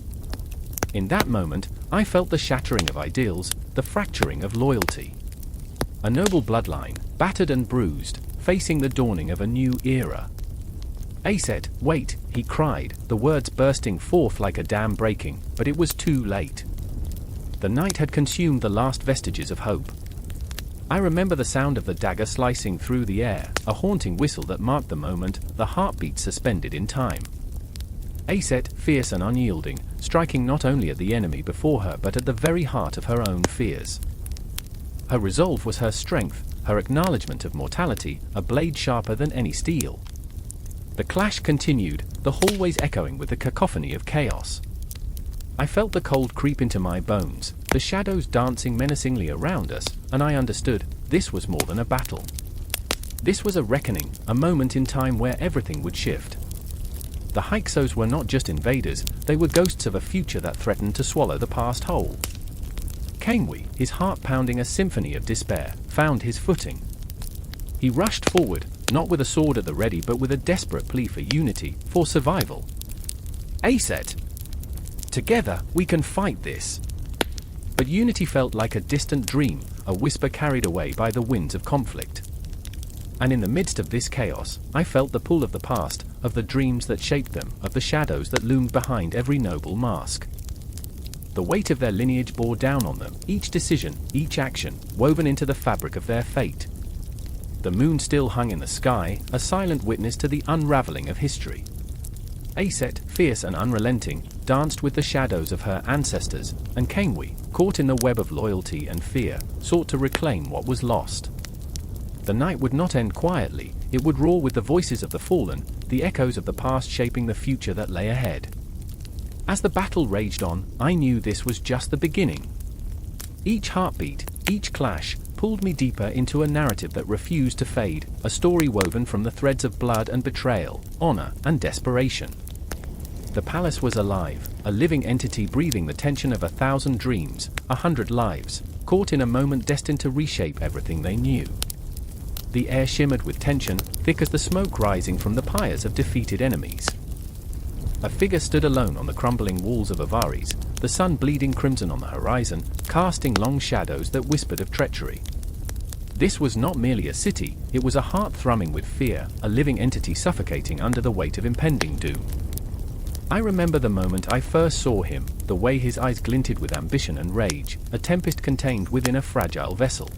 In that moment, I felt the shattering of ideals, the fracturing of loyalty. A noble bloodline, battered and bruised, facing the dawning of a new era. Aset, wait, he cried, the words bursting forth like a dam breaking, but it was too late. The night had consumed the last vestiges of hope. I remember the sound of the dagger slicing through the air, a haunting whistle that marked the moment, the heartbeat suspended in time. Aset, fierce and unyielding, striking not only at the enemy before her but at the very heart of her own fears. Her resolve was her strength, her acknowledgement of mortality, a blade sharper than any steel. The clash continued, the hallways echoing with the cacophony of chaos. I felt the cold creep into my bones, the shadows dancing menacingly around us, and I understood, this was more than a battle. This was a reckoning, a moment in time where everything would shift. The Hyksos were not just invaders, they were ghosts of a future that threatened to swallow the past whole. Kenwi, his heart pounding a symphony of despair, found his footing. He rushed forward, not with a sword at the ready but with a desperate plea for unity, for survival. Aset! Together, we can fight this. But unity felt like a distant dream, a whisper carried away by the winds of conflict. And in the midst of this chaos, I felt the pull of the past, of the dreams that shaped them, of the shadows that loomed behind every noble mask. The weight of their lineage bore down on them, each decision, each action, woven into the fabric of their fate. The moon still hung in the sky, a silent witness to the unraveling of history. Aset, fierce and unrelenting, danced with the shadows of her ancestors, and Kenwi, caught in the web of loyalty and fear, sought to reclaim what was lost. The night would not end quietly, it would roar with the voices of the fallen, the echoes of the past shaping the future that lay ahead. As the battle raged on, I knew this was just the beginning. Each heartbeat, each clash, pulled me deeper into a narrative that refused to fade, a story woven from the threads of blood and betrayal, honor and desperation. The palace was alive, a living entity breathing the tension of 1,000 dreams, 100 lives, caught in a moment destined to reshape everything they knew. The air shimmered with tension, thick as the smoke rising from the pyres of defeated enemies. A figure stood alone on the crumbling walls of Avaris, the sun bleeding crimson on the horizon, casting long shadows that whispered of treachery. This was not merely a city, it was a heart thrumming with fear, a living entity suffocating under the weight of impending doom. I remember the moment I first saw him, the way his eyes glinted with ambition and rage, a tempest contained within a fragile vessel.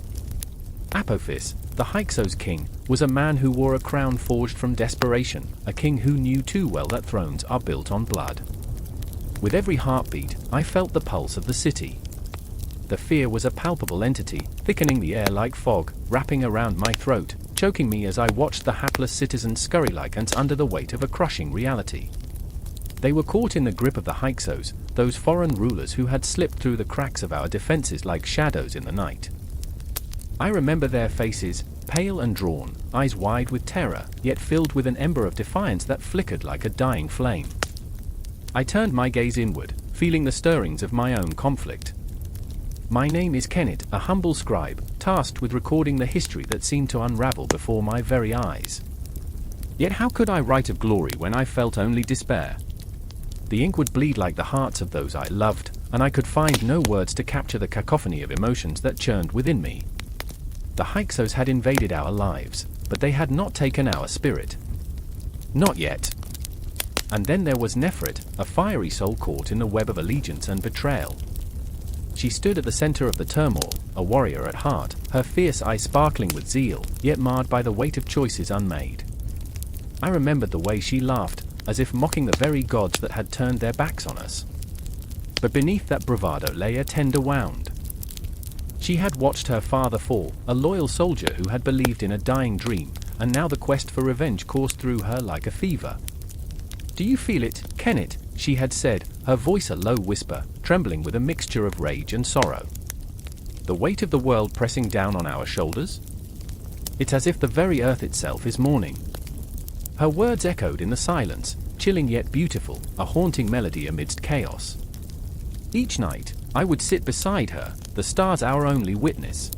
Apophis, the Hyksos king, was a man who wore a crown forged from desperation, a king who knew too well that thrones are built on blood. With every heartbeat, I felt the pulse of the city. The fear was a palpable entity, thickening the air like fog, wrapping around my throat, choking me as I watched the hapless citizens scurry like ants under the weight of a crushing reality. They were caught in the grip of the Hyksos, those foreign rulers who had slipped through the cracks of our defenses like shadows in the night. I remember their faces, pale and drawn, eyes wide with terror, yet filled with an ember of defiance that flickered like a dying flame. I turned my gaze inward, feeling the stirrings of my own conflict. My name is Kenneth, a humble scribe, tasked with recording the history that seemed to unravel before my very eyes. Yet how could I write of glory when I felt only despair? The ink would bleed like the hearts of those I loved, and I could find no words to capture the cacophony of emotions that churned within me. The Hyksos had invaded our lives, but they had not taken our spirit. Not yet. And then there was Nefret, a fiery soul caught in the web of allegiance and betrayal. She stood at the center of the turmoil, a warrior at heart, her fierce eyes sparkling with zeal, yet marred by the weight of choices unmade. I remembered the way she laughed, as if mocking the very gods that had turned their backs on us. But beneath that bravado lay a tender wound. She had watched her father fall, a loyal soldier who had believed in a dying dream, and now the quest for revenge coursed through her like a fever. "Do you feel it, Kennet?" she had said, her voice a low whisper, trembling with a mixture of rage and sorrow. "The weight of the world pressing down on our shoulders? It's as if the very earth itself is mourning." Her words echoed in the silence, chilling yet beautiful, a haunting melody amidst chaos. Each night, I would sit beside her, the stars our only witness.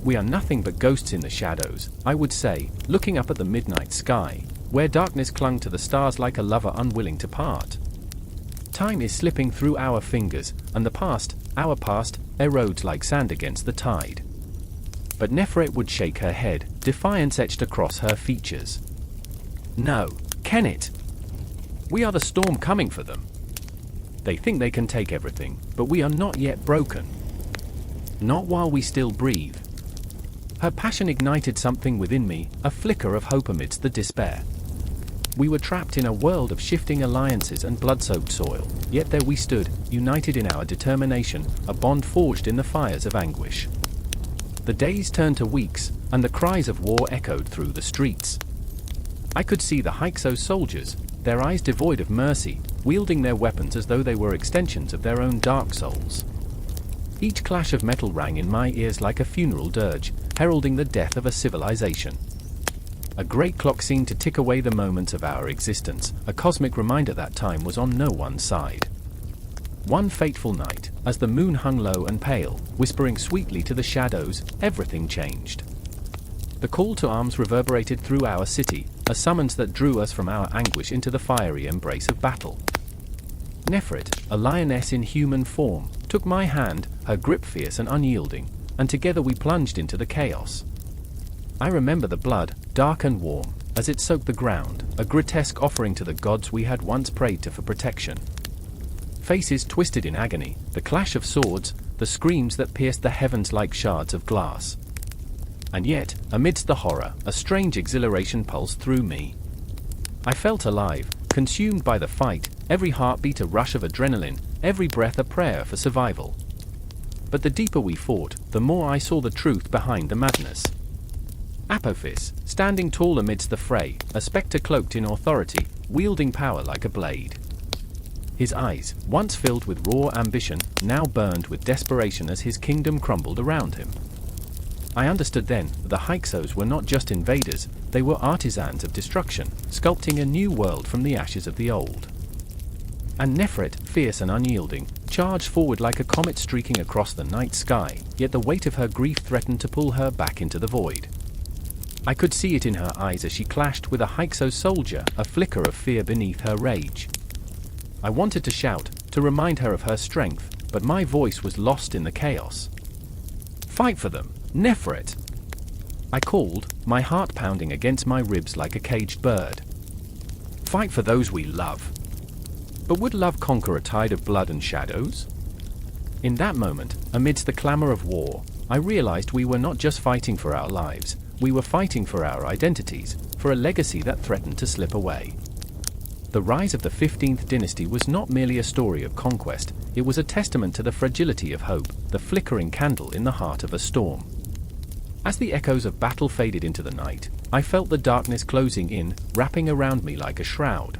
"We are nothing but ghosts in the shadows," I would say, looking up at the midnight sky, where darkness clung to the stars like a lover unwilling to part. "Time is slipping through our fingers, and the past, our past, erodes like sand against the tide." But Nefret would shake her head, defiance etched across her features. "No, Kennet. We are the storm coming for them. They think they can take everything, but we are not yet broken. Not while we still breathe." Her passion ignited something within me, a flicker of hope amidst the despair. We were trapped in a world of shifting alliances and blood-soaked soil, yet there we stood, united in our determination, a bond forged in the fires of anguish. The days turned to weeks, and the cries of war echoed through the streets. I could see the Hyksos soldiers, their eyes devoid of mercy, wielding their weapons as though they were extensions of their own dark souls. Each clash of metal rang in my ears like a funeral dirge, heralding the death of a civilization. A great clock seemed to tick away the moments of our existence, a cosmic reminder that time was on no one's side. One fateful night, as the moon hung low and pale, whispering sweetly to the shadows, everything changed. The call to arms reverberated through our city, a summons that drew us from our anguish into the fiery embrace of battle. Nefret, a lioness in human form, took my hand, her grip fierce and unyielding, and together we plunged into the chaos. I remember the blood, dark and warm, as it soaked the ground, a grotesque offering to the gods we had once prayed to for protection. Faces twisted in agony, the clash of swords, the screams that pierced the heavens like shards of glass. And yet, amidst the horror, a strange exhilaration pulsed through me. I felt alive, consumed by the fight, every heartbeat a rush of adrenaline, every breath a prayer for survival. But the deeper we fought, the more I saw the truth behind the madness. Apophis, standing tall amidst the fray, a spectre cloaked in authority, wielding power like a blade. His eyes, once filled with raw ambition, now burned with desperation as his kingdom crumbled around him. I understood then that the Hyksos were not just invaders, they were artisans of destruction, sculpting a new world from the ashes of the old. And Nefret, fierce and unyielding, charged forward like a comet streaking across the night sky, yet the weight of her grief threatened to pull her back into the void. I could see it in her eyes as she clashed with a Hyksos soldier, a flicker of fear beneath her rage. I wanted to shout, to remind her of her strength, but my voice was lost in the chaos. "Fight for them, Nefret!" I called, my heart pounding against my ribs like a caged bird. Fight for those we love. But would love conquer a tide of blood and shadows? In that moment, amidst the clamor of war, I realized we were not just fighting for our lives, we were fighting for our identities, for a legacy that threatened to slip away. The rise of the 15th dynasty was not merely a story of conquest, it was a testament to the fragility of hope, the flickering candle in the heart of a storm. As the echoes of battle faded into the night, I felt the darkness closing in, wrapping around me like a shroud.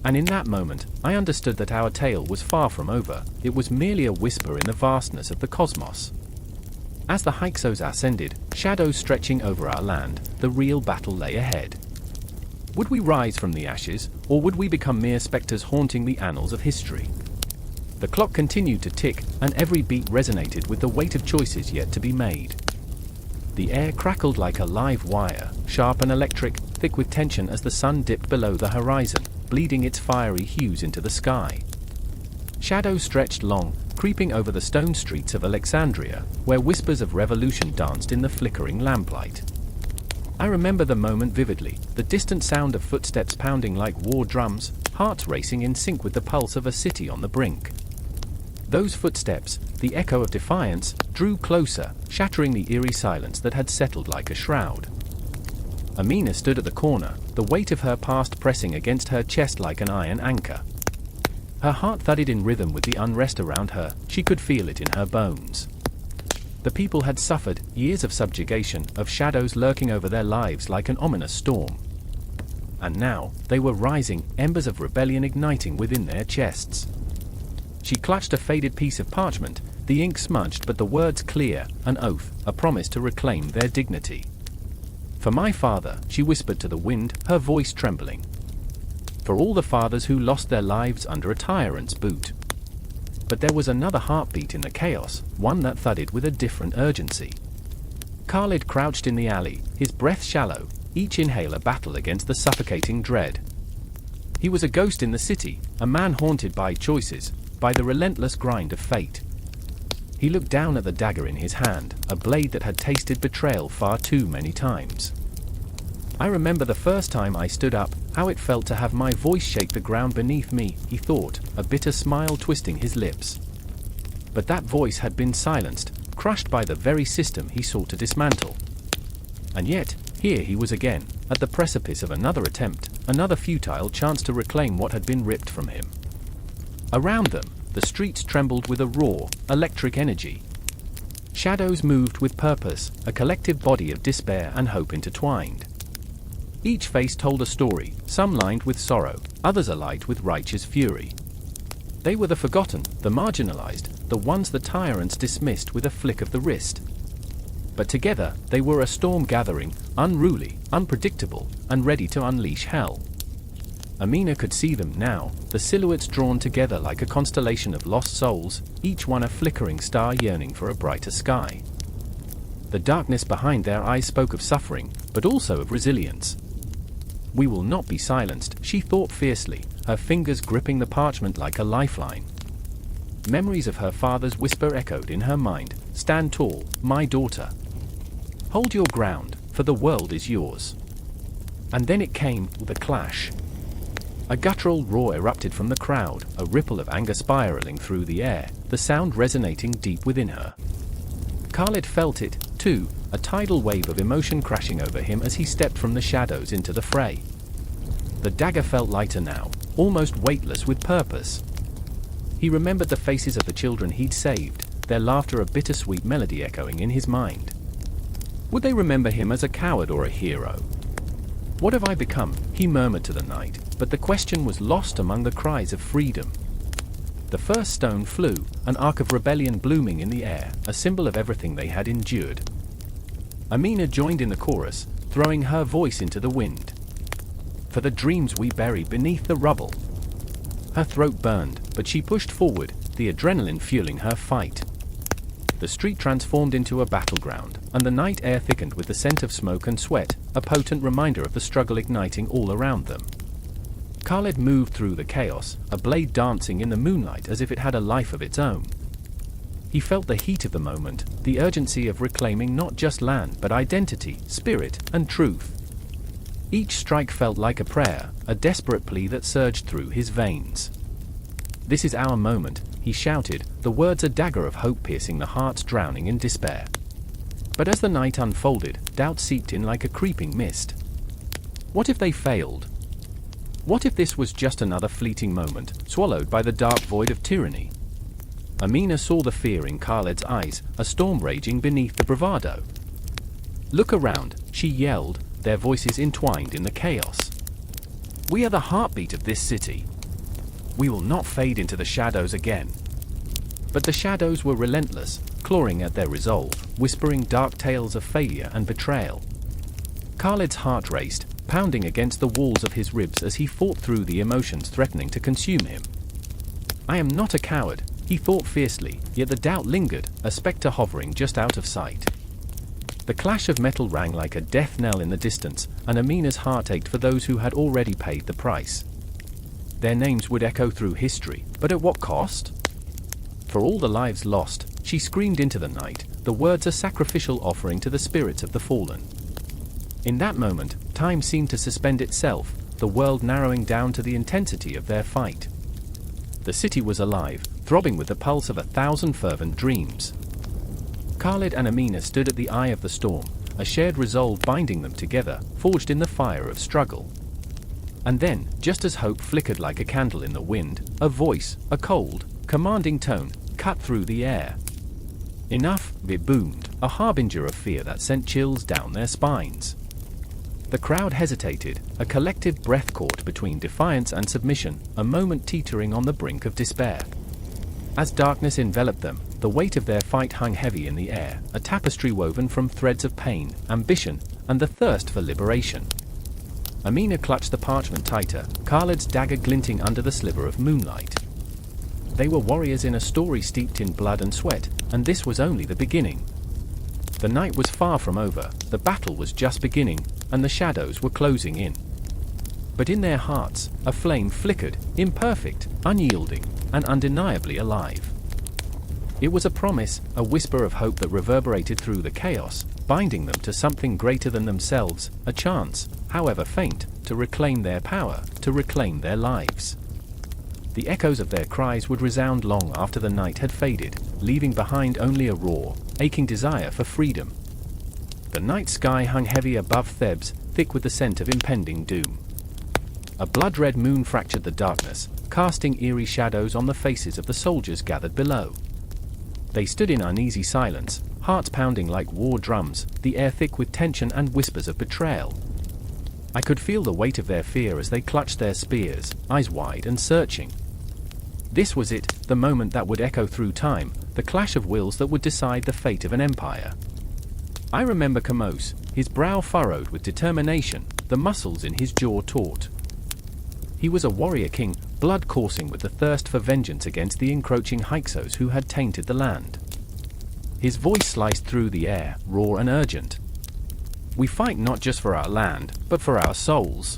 And in that moment, I understood that our tale was far from over, it was merely a whisper in the vastness of the cosmos. As the Hyksos ascended, shadows stretching over our land, the real battle lay ahead. Would we rise from the ashes, or would we become mere specters haunting the annals of history? The clock continued to tick, and every beat resonated with the weight of choices yet to be made. The air crackled like a live wire, sharp and electric, thick with tension as the sun dipped below the horizon, bleeding its fiery hues into the sky. Shadows stretched long, creeping over the stone streets of Alexandria, where whispers of revolution danced in the flickering lamplight. I remember the moment vividly, the distant sound of footsteps pounding like war drums, hearts racing in sync with the pulse of a city on the brink. Those footsteps, the echo of defiance, drew closer, shattering the eerie silence that had settled like a shroud. Amina stood at the corner, the weight of her past pressing against her chest like an iron anchor. Her heart thudded in rhythm with the unrest around her, she could feel it in her bones. The people had suffered years of subjugation, of shadows lurking over their lives like an ominous storm. And now, they were rising, embers of rebellion igniting within their chests. She clutched a faded piece of parchment, the ink smudged but the words clear, an oath, a promise to reclaim their dignity. "For my father," she whispered to the wind, her voice trembling. "For all the fathers who lost their lives under a tyrant's boot." But there was another heartbeat in the chaos, one that thudded with a different urgency. Khalid crouched in the alley, his breath shallow, each inhale a battle against the suffocating dread. He was a ghost in the city, a man haunted by choices, by the relentless grind of fate. He looked down at the dagger in his hand, a blade that had tasted betrayal far too many times. "I remember the first time I stood up, how it felt to have my voice shake the ground beneath me," he thought, a bitter smile twisting his lips. But that voice had been silenced, crushed by the very system he sought to dismantle. And yet, here he was again, at the precipice of another attempt, another futile chance to reclaim what had been ripped from him. Around them, the streets trembled with a raw, electric energy. Shadows moved with purpose, a collective body of despair and hope intertwined. Each face told a story, some lined with sorrow, others alight with righteous fury. They were the forgotten, the marginalized, the ones the tyrants dismissed with a flick of the wrist. But together, they were a storm gathering, unruly, unpredictable, and ready to unleash hell. Amina could see them now, the silhouettes drawn together like a constellation of lost souls, each one a flickering star yearning for a brighter sky. The darkness behind their eyes spoke of suffering, but also of resilience. "We will not be silenced," she thought fiercely, her fingers gripping the parchment like a lifeline. Memories of her father's whisper echoed in her mind, "Stand tall, my daughter. Hold your ground, for the world is yours." And then it came, with a clash. A guttural roar erupted from the crowd, a ripple of anger spiraling through the air, the sound resonating deep within her. Khalid felt it, too, a tidal wave of emotion crashing over him as he stepped from the shadows into the fray. The dagger felt lighter now, almost weightless with purpose. He remembered the faces of the children he'd saved, their laughter a bittersweet melody echoing in his mind. Would they remember him as a coward or a hero? "What have I become?" he murmured to the night, but the question was lost among the cries of freedom. The first stone flew, an arc of rebellion blooming in the air, a symbol of everything they had endured. Amina joined in the chorus, throwing her voice into the wind. "For the dreams we bury beneath the rubble." Her throat burned, but she pushed forward, the adrenaline fueling her fight. The street transformed into a battleground, and the night air thickened with the scent of smoke and sweat, a potent reminder of the struggle igniting all around them. Khalid moved through the chaos, a blade dancing in the moonlight as if it had a life of its own. He felt the heat of the moment, the urgency of reclaiming not just land but identity, spirit, and truth. Each strike felt like a prayer, a desperate plea that surged through his veins. "This is our moment," he shouted, the words a dagger of hope piercing the hearts drowning in despair. But as the night unfolded, doubt seeped in like a creeping mist. What if they failed? What if this was just another fleeting moment, swallowed by the dark void of tyranny? Amina saw the fear in Khalid's eyes, a storm raging beneath the bravado. "Look around," she yelled, their voices entwined in the chaos. "We are the heartbeat of this city. We will not fade into the shadows again." But the shadows were relentless, clawing at their resolve, whispering dark tales of failure and betrayal. Khalid's heart raced, pounding against the walls of his ribs as he fought through the emotions threatening to consume him. "I am not a coward," he thought fiercely, yet the doubt lingered, a specter hovering just out of sight. The clash of metal rang like a death knell in the distance, and Amina's heart ached for those who had already paid the price. Their names would echo through history, but at what cost? For all the lives lost, she screamed into the night, the words a sacrificial offering to the spirits of the fallen. In that moment, time seemed to suspend itself, the world narrowing down to the intensity of their fight. The city was alive, throbbing with the pulse of 1,000 fervent dreams. Khalid and Amina stood at the eye of the storm, a shared resolve binding them together, forged in the fire of struggle. And then, just as hope flickered like a candle in the wind, a voice, a cold, commanding tone, cut through the air. Enough, it boomed, a harbinger of fear that sent chills down their spines. The crowd hesitated, a collective breath caught between defiance and submission, a moment teetering on the brink of despair. As darkness enveloped them, the weight of their fight hung heavy in the air, a tapestry woven from threads of pain, ambition, and the thirst for liberation. Amina clutched the parchment tighter, Khalid's dagger glinting under the sliver of moonlight. They were warriors in a story steeped in blood and sweat, and this was only the beginning. The night was far from over, the battle was just beginning, and the shadows were closing in. But in their hearts, a flame flickered, imperfect, unyielding, and undeniably alive. It was a promise, a whisper of hope that reverberated through the chaos, binding them to something greater than themselves, a chance, however faint, to reclaim their power, to reclaim their lives. The echoes of their cries would resound long after the night had faded, leaving behind only a raw, aching desire for freedom. The night sky hung heavy above Thebes, thick with the scent of impending doom. A blood-red moon fractured the darkness, casting eerie shadows on the faces of the soldiers gathered below. They stood in uneasy silence, hearts pounding like war drums, the air thick with tension and whispers of betrayal. I could feel the weight of their fear as they clutched their spears, eyes wide and searching. This was it, the moment that would echo through time, the clash of wills that would decide the fate of an empire. I remember Hyksos, his brow furrowed with determination, the muscles in his jaw taut. He was a warrior king, blood coursing with the thirst for vengeance against the encroaching Hyksos who had tainted the land. His voice sliced through the air, raw and urgent. "We fight not just for our land, but for our souls."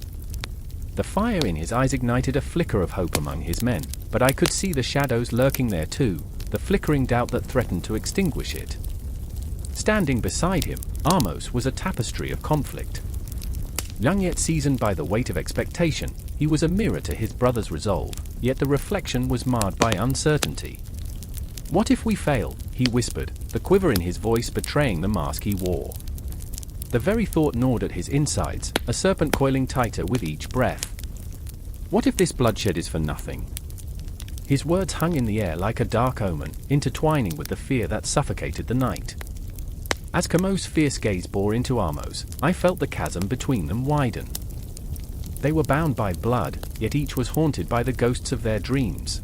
The fire in his eyes ignited a flicker of hope among his men, but I could see the shadows lurking there too, the flickering doubt that threatened to extinguish it. Standing beside him, Amos was a tapestry of conflict. Young yet seasoned by the weight of expectation, he was a mirror to his brother's resolve, yet the reflection was marred by uncertainty. "What if we fail?" he whispered, the quiver in his voice betraying the mask he wore. The very thought gnawed at his insides, a serpent coiling tighter with each breath. "What if this bloodshed is for nothing?" His words hung in the air like a dark omen, intertwining with the fear that suffocated the night. As Hyksos' fierce gaze bore into Amos, I felt the chasm between them widen. They were bound by blood, yet each was haunted by the ghosts of their dreams.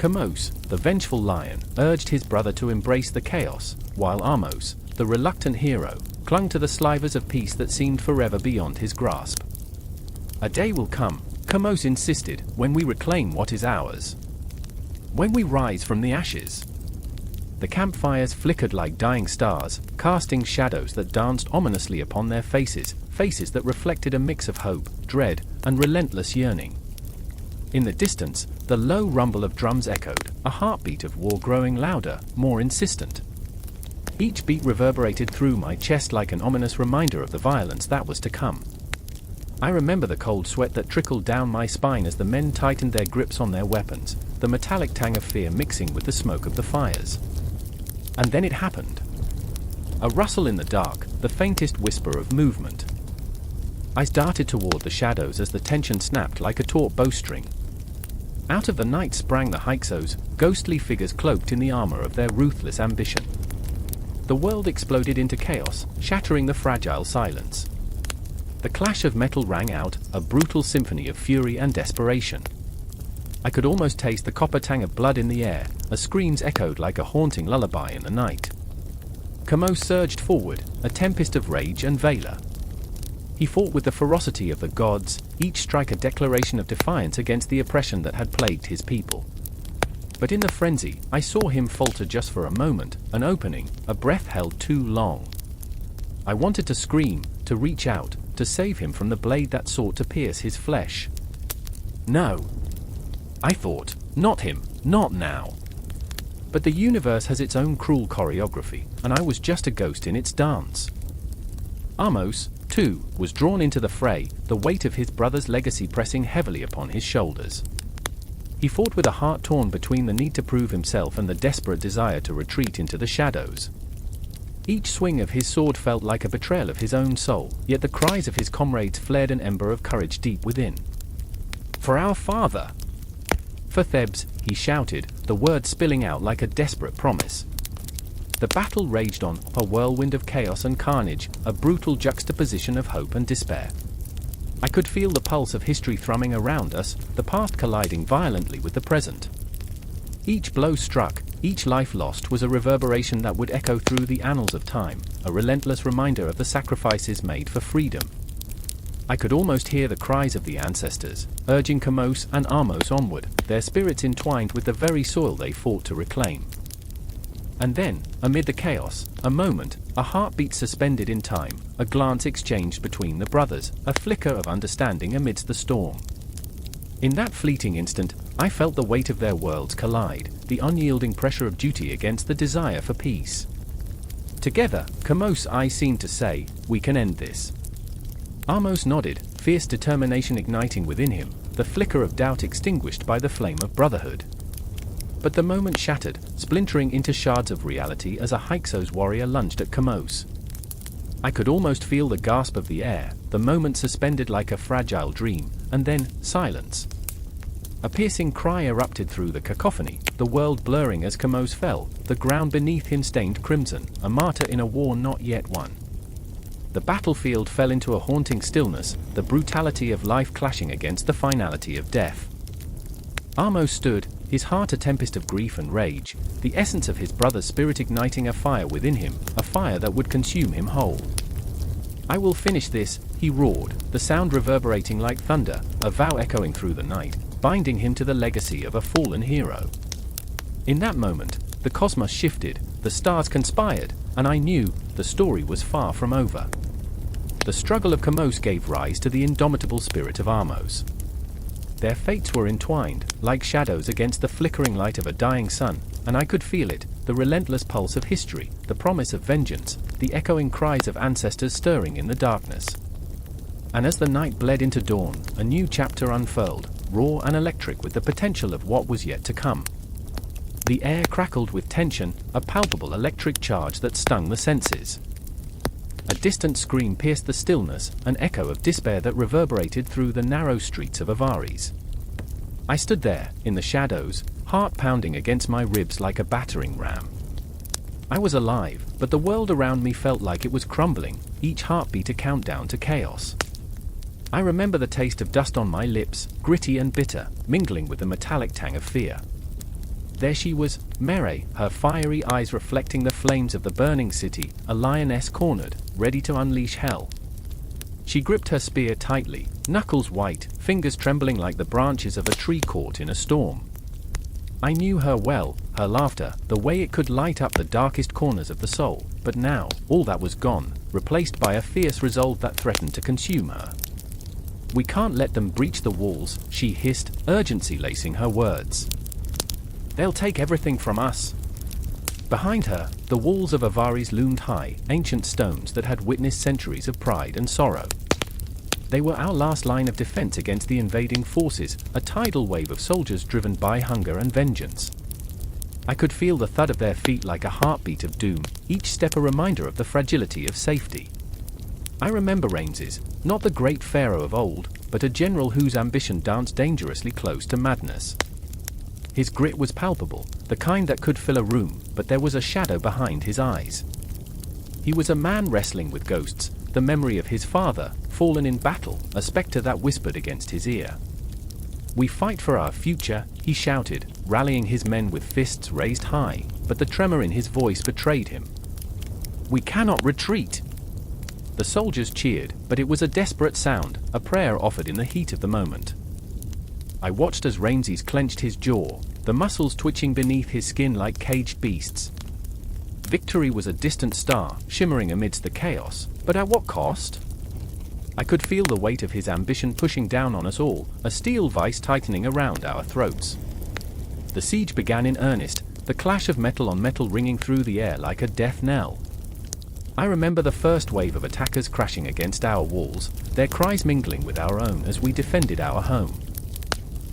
Hyksos, the vengeful lion, urged his brother to embrace the chaos, while Amos, the reluctant hero, clung to the slivers of peace that seemed forever beyond his grasp. "A day will come," Hyksos insisted, "when we reclaim what is ours. When we rise from the ashes." The campfires flickered like dying stars, casting shadows that danced ominously upon their faces, faces that reflected a mix of hope, dread, and relentless yearning. In the distance, the low rumble of drums echoed, a heartbeat of war growing louder, more insistent. Each beat reverberated through my chest like an ominous reminder of the violence that was to come. I remember the cold sweat that trickled down my spine as the men tightened their grips on their weapons, the metallic tang of fear mixing with the smoke of the fires. And then it happened. A rustle in the dark, the faintest whisper of movement. I darted toward the shadows as the tension snapped like a taut bowstring. Out of the night sprang the Hyksos, ghostly figures cloaked in the armor of their ruthless ambition. The world exploded into chaos, shattering the fragile silence. The clash of metal rang out, a brutal symphony of fury and desperation. I could almost taste the copper tang of blood in the air, as screams echoed like a haunting lullaby in the night. Hyksos surged forward, a tempest of rage and valor. He fought with the ferocity of the gods, each strike a declaration of defiance against the oppression that had plagued his people. But in the frenzy, I saw him falter just for a moment, an opening, a breath held too long. I wanted to scream, to reach out, to save him from the blade that sought to pierce his flesh. No. I thought, not him, not now. But the universe has its own cruel choreography, and I was just a ghost in its dance. Amos, too, was drawn into the fray, the weight of his brother's legacy pressing heavily upon his shoulders. He fought with a heart torn between the need to prove himself and the desperate desire to retreat into the shadows. Each swing of his sword felt like a betrayal of his own soul, yet the cries of his comrades flared an ember of courage deep within. "For our father!" "For Thebes," he shouted, the words spilling out like a desperate promise. The battle raged on, a whirlwind of chaos and carnage, a brutal juxtaposition of hope and despair. I could feel the pulse of history thrumming around us, the past colliding violently with the present. Each blow struck, each life lost was a reverberation that would echo through the annals of time, a relentless reminder of the sacrifices made for freedom. I could almost hear the cries of the ancestors, urging Chamos and Amos onward, their spirits entwined with the very soil they fought to reclaim. And then, amid the chaos, a moment, a heartbeat suspended in time, a glance exchanged between the brothers, a flicker of understanding amidst the storm. In that fleeting instant, I felt the weight of their worlds collide, the unyielding pressure of duty against the desire for peace. Together, Chamos' eyes seemed to say, "We can end this." Amos nodded, fierce determination igniting within him, the flicker of doubt extinguished by the flame of brotherhood. But the moment shattered, splintering into shards of reality as a Hyksos warrior lunged at Chamos. I could almost feel the gasp of the air, the moment suspended like a fragile dream, and then, silence. A piercing cry erupted through the cacophony, the world blurring as Chamos fell, the ground beneath him stained crimson, a martyr in a war not yet won. The battlefield fell into a haunting stillness, the brutality of life clashing against the finality of death. Amos stood, his heart a tempest of grief and rage, the essence of his brother's spirit igniting a fire within him, a fire that would consume him whole. "I will finish this," he roared, the sound reverberating like thunder, a vow echoing through the night, binding him to the legacy of a fallen hero. In that moment, the cosmos shifted, the stars conspired, and I knew the story was far from over. The struggle of Chamos gave rise to the indomitable spirit of Amos. Their fates were entwined, like shadows against the flickering light of a dying sun, and I could feel it, the relentless pulse of history, the promise of vengeance, the echoing cries of ancestors stirring in the darkness. And as the night bled into dawn, a new chapter unfurled, raw and electric with the potential of what was yet to come. The air crackled with tension, a palpable electric charge that stung the senses. A distant scream pierced the stillness, an echo of despair that reverberated through the narrow streets of Avaris. I stood there, in the shadows, heart pounding against my ribs like a battering ram. I was alive, but the world around me felt like it was crumbling, each heartbeat a countdown to chaos. I remember the taste of dust on my lips, gritty and bitter, mingling with the metallic tang of fear. There she was, Mere, her fiery eyes reflecting the flames of the burning city, a lioness cornered, ready to unleash hell. She gripped her spear tightly, knuckles white, fingers trembling like the branches of a tree caught in a storm. I knew her well, her laughter, the way it could light up the darkest corners of the soul, but now, all that was gone, replaced by a fierce resolve that threatened to consume her. "We can't let them breach the walls," she hissed, urgency lacing her words. "They'll take everything from us." Behind her, the walls of Avaris loomed high, ancient stones that had witnessed centuries of pride and sorrow. They were our last line of defense against the invading forces, a tidal wave of soldiers driven by hunger and vengeance. I could feel the thud of their feet like a heartbeat of doom, each step a reminder of the fragility of safety. I remember Ramses, not the great pharaoh of old, but a general whose ambition danced dangerously close to madness. His grit was palpable, the kind that could fill a room, but there was a shadow behind his eyes. He was a man wrestling with ghosts, the memory of his father, fallen in battle, a specter that whispered against his ear. "We fight for our future," he shouted, rallying his men with fists raised high, but the tremor in his voice betrayed him. "We cannot retreat." The soldiers cheered, but it was a desperate sound, a prayer offered in the heat of the moment. I watched as Ramses clenched his jaw, the muscles twitching beneath his skin like caged beasts. Victory was a distant star, shimmering amidst the chaos, But at what cost? I could feel the weight of his ambition pushing down on us all, a steel vice tightening around our throats. The siege began in earnest, the clash of metal on metal ringing through the air like a death knell. I remember the first wave of attackers crashing against our walls, their cries mingling with our own as we defended our home.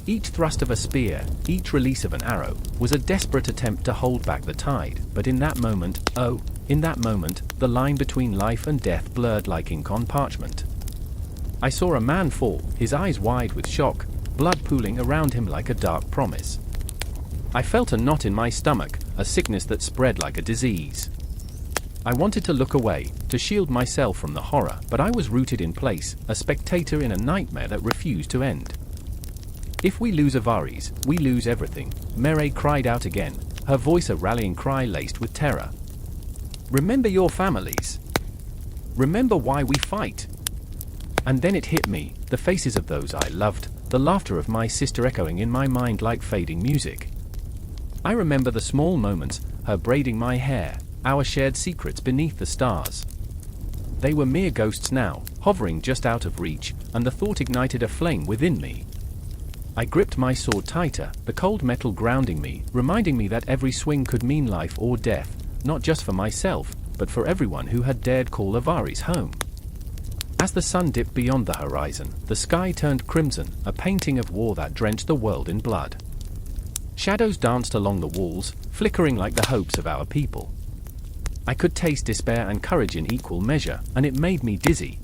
Each thrust of a spear, each release of an arrow, was a desperate attempt to hold back the tide, but in that moment, the line between life and death blurred like ink on parchment. I saw a man fall, his eyes wide with shock, blood pooling around him like a dark promise. I felt a knot in my stomach, a sickness that spread like a disease. I wanted to look away, to shield myself from the horror, but I was rooted in place, a spectator in a nightmare that refused to end. If we lose Avaris, we lose everything, Mere cried out again, her voice a rallying cry laced with terror. Remember your families. Remember why we fight. And then it hit me, the faces of those I loved, the laughter of my sister echoing in my mind like fading music. I remember the small moments, her braiding my hair, our shared secrets beneath the stars. They were mere ghosts now, hovering just out of reach, and the thought ignited a flame within me. I gripped my sword tighter, the cold metal grounding me, reminding me that every swing could mean life or death, not just for myself, but for everyone who had dared call Avaris home. As the sun dipped beyond the horizon, the sky turned crimson, a painting of war that drenched the world in blood. Shadows danced along the walls, flickering like the hopes of our people. I could taste despair and courage in equal measure, and it made me dizzy.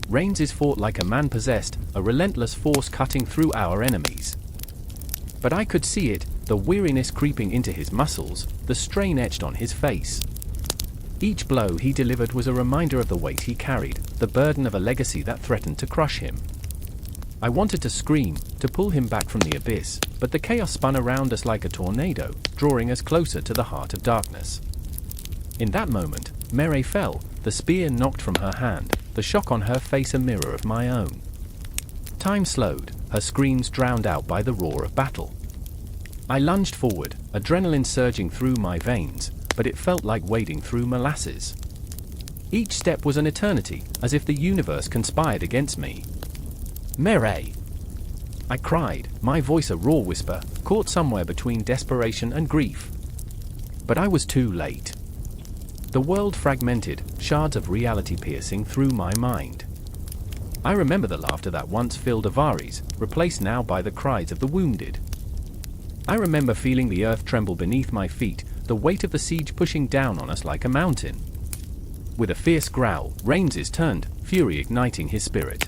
Rains fought like a man possessed, a relentless force cutting through our enemies. But I could see it, the weariness creeping into his muscles, the strain etched on his face. Each blow he delivered was a reminder of the weight he carried, the burden of a legacy that threatened to crush him. I wanted to scream, to pull him back from the abyss, but the chaos spun around us like a tornado, drawing us closer to the heart of darkness. In that moment, Mere fell, the spear knocked from her hand, the shock on her face a mirror of my own. Time slowed, her screams drowned out by the roar of battle. I lunged forward, adrenaline surging through my veins, but it felt like wading through molasses. Each step was an eternity, as if the universe conspired against me. Mere! I cried, my voice a raw whisper, caught somewhere between desperation and grief. But I was too late. The world fragmented, shards of reality piercing through my mind. I remember the laughter that once filled Avaris, replaced now by the cries of the wounded. I remember feeling the earth tremble beneath my feet, the weight of the siege pushing down on us like a mountain. With a fierce growl, Rains turned, fury igniting his spirit.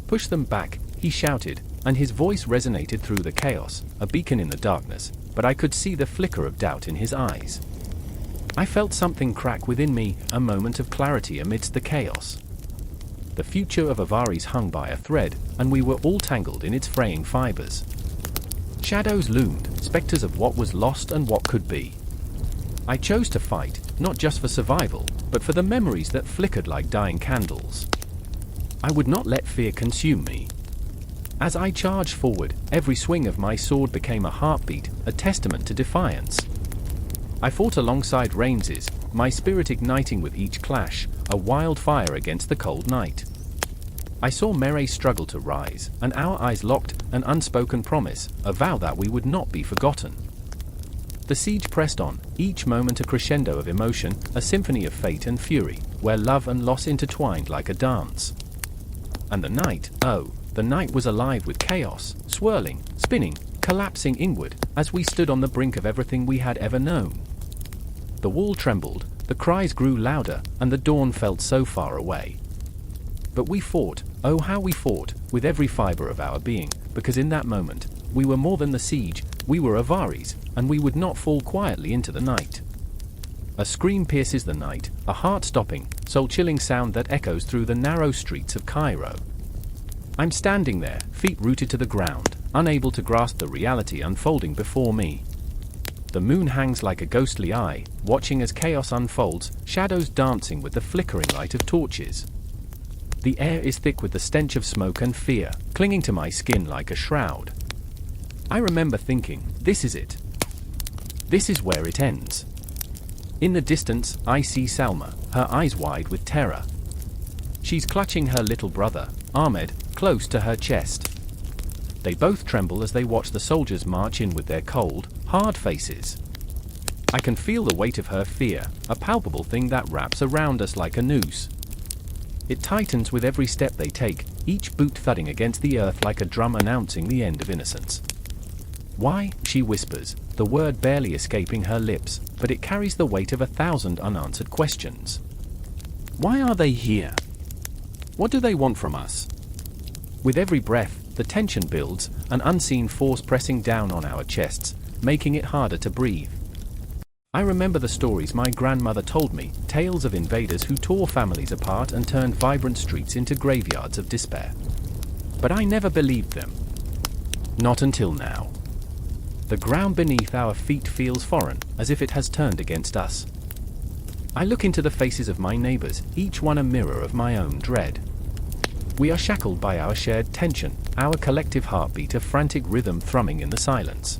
Push them back, he shouted, and his voice resonated through the chaos, a beacon in the darkness, but I could see the flicker of doubt in his eyes. I felt something crack within me, a moment of clarity amidst the chaos. The future of Avaris hung by a thread, and we were all tangled in its fraying fibers. Shadows loomed, specters of what was lost and what could be. I chose to fight, not just for survival, but for the memories that flickered like dying candles. I would not let fear consume me. As I charged forward, every swing of my sword became a heartbeat, a testament to defiance. I fought alongside Rains's, my spirit igniting with each clash, a wildfire against the cold night. I saw Mere struggle to rise, and our eyes locked, an unspoken promise, a vow that we would not be forgotten. The siege pressed on, each moment a crescendo of emotion, a symphony of fate and fury, where love and loss intertwined like a dance. And the night was alive with chaos, swirling, spinning, collapsing inward, as we stood on the brink of everything we had ever known. The wall trembled, the cries grew louder, and the dawn felt so far away. But we fought, oh how we fought, with every fiber of our being, because in that moment, we were more than the siege, we were Avaris, and we would not fall quietly into the night. A scream pierces the night, a heart-stopping, soul-chilling sound that echoes through the narrow streets of Cairo. I'm standing there, feet rooted to the ground, unable to grasp the reality unfolding before me. The moon hangs like a ghostly eye, watching as chaos unfolds, shadows dancing with the flickering light of torches. The air is thick with the stench of smoke and fear, clinging to my skin like a shroud. I remember thinking, this is it. This is where it ends. In the distance, I see Salma, her eyes wide with terror. She's clutching her little brother, Ahmed, close to her chest. They both tremble as they watch the soldiers march in with their cold, hard faces. I can feel the weight of her fear, a palpable thing that wraps around us like a noose. It tightens with every step they take, each boot thudding against the earth like a drum announcing the end of innocence. "Why?" she whispers, the word barely escaping her lips, but it carries the weight of 1,000 unanswered questions. Why are they here? What do they want from us? With every breath, the tension builds, an unseen force pressing down on our chests, making it harder to breathe. I remember the stories my grandmother told me, tales of invaders who tore families apart and turned vibrant streets into graveyards of despair. But I never believed them. Not until now. The ground beneath our feet feels foreign, as if it has turned against us. I look into the faces of my neighbors, each one a mirror of my own dread. We are shackled by our shared tension, our collective heartbeat a frantic rhythm thrumming in the silence.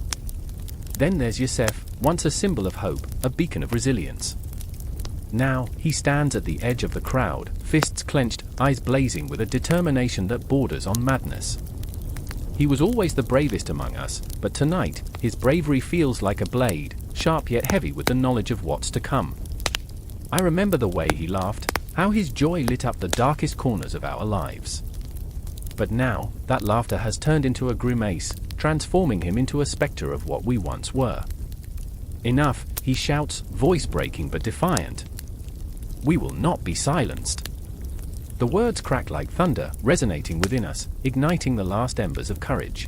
Then there's Youssef, once a symbol of hope, a beacon of resilience. Now, he stands at the edge of the crowd, fists clenched, eyes blazing with a determination that borders on madness. He was always the bravest among us, but tonight, his bravery feels like a blade, sharp yet heavy with the knowledge of what's to come. I remember the way he laughed, how his joy lit up the darkest corners of our lives. But now, that laughter has turned into a grimace, transforming him into a specter of what we once were. Enough, he shouts, voice breaking but defiant. We will not be silenced. The words crack like thunder, resonating within us, igniting the last embers of courage.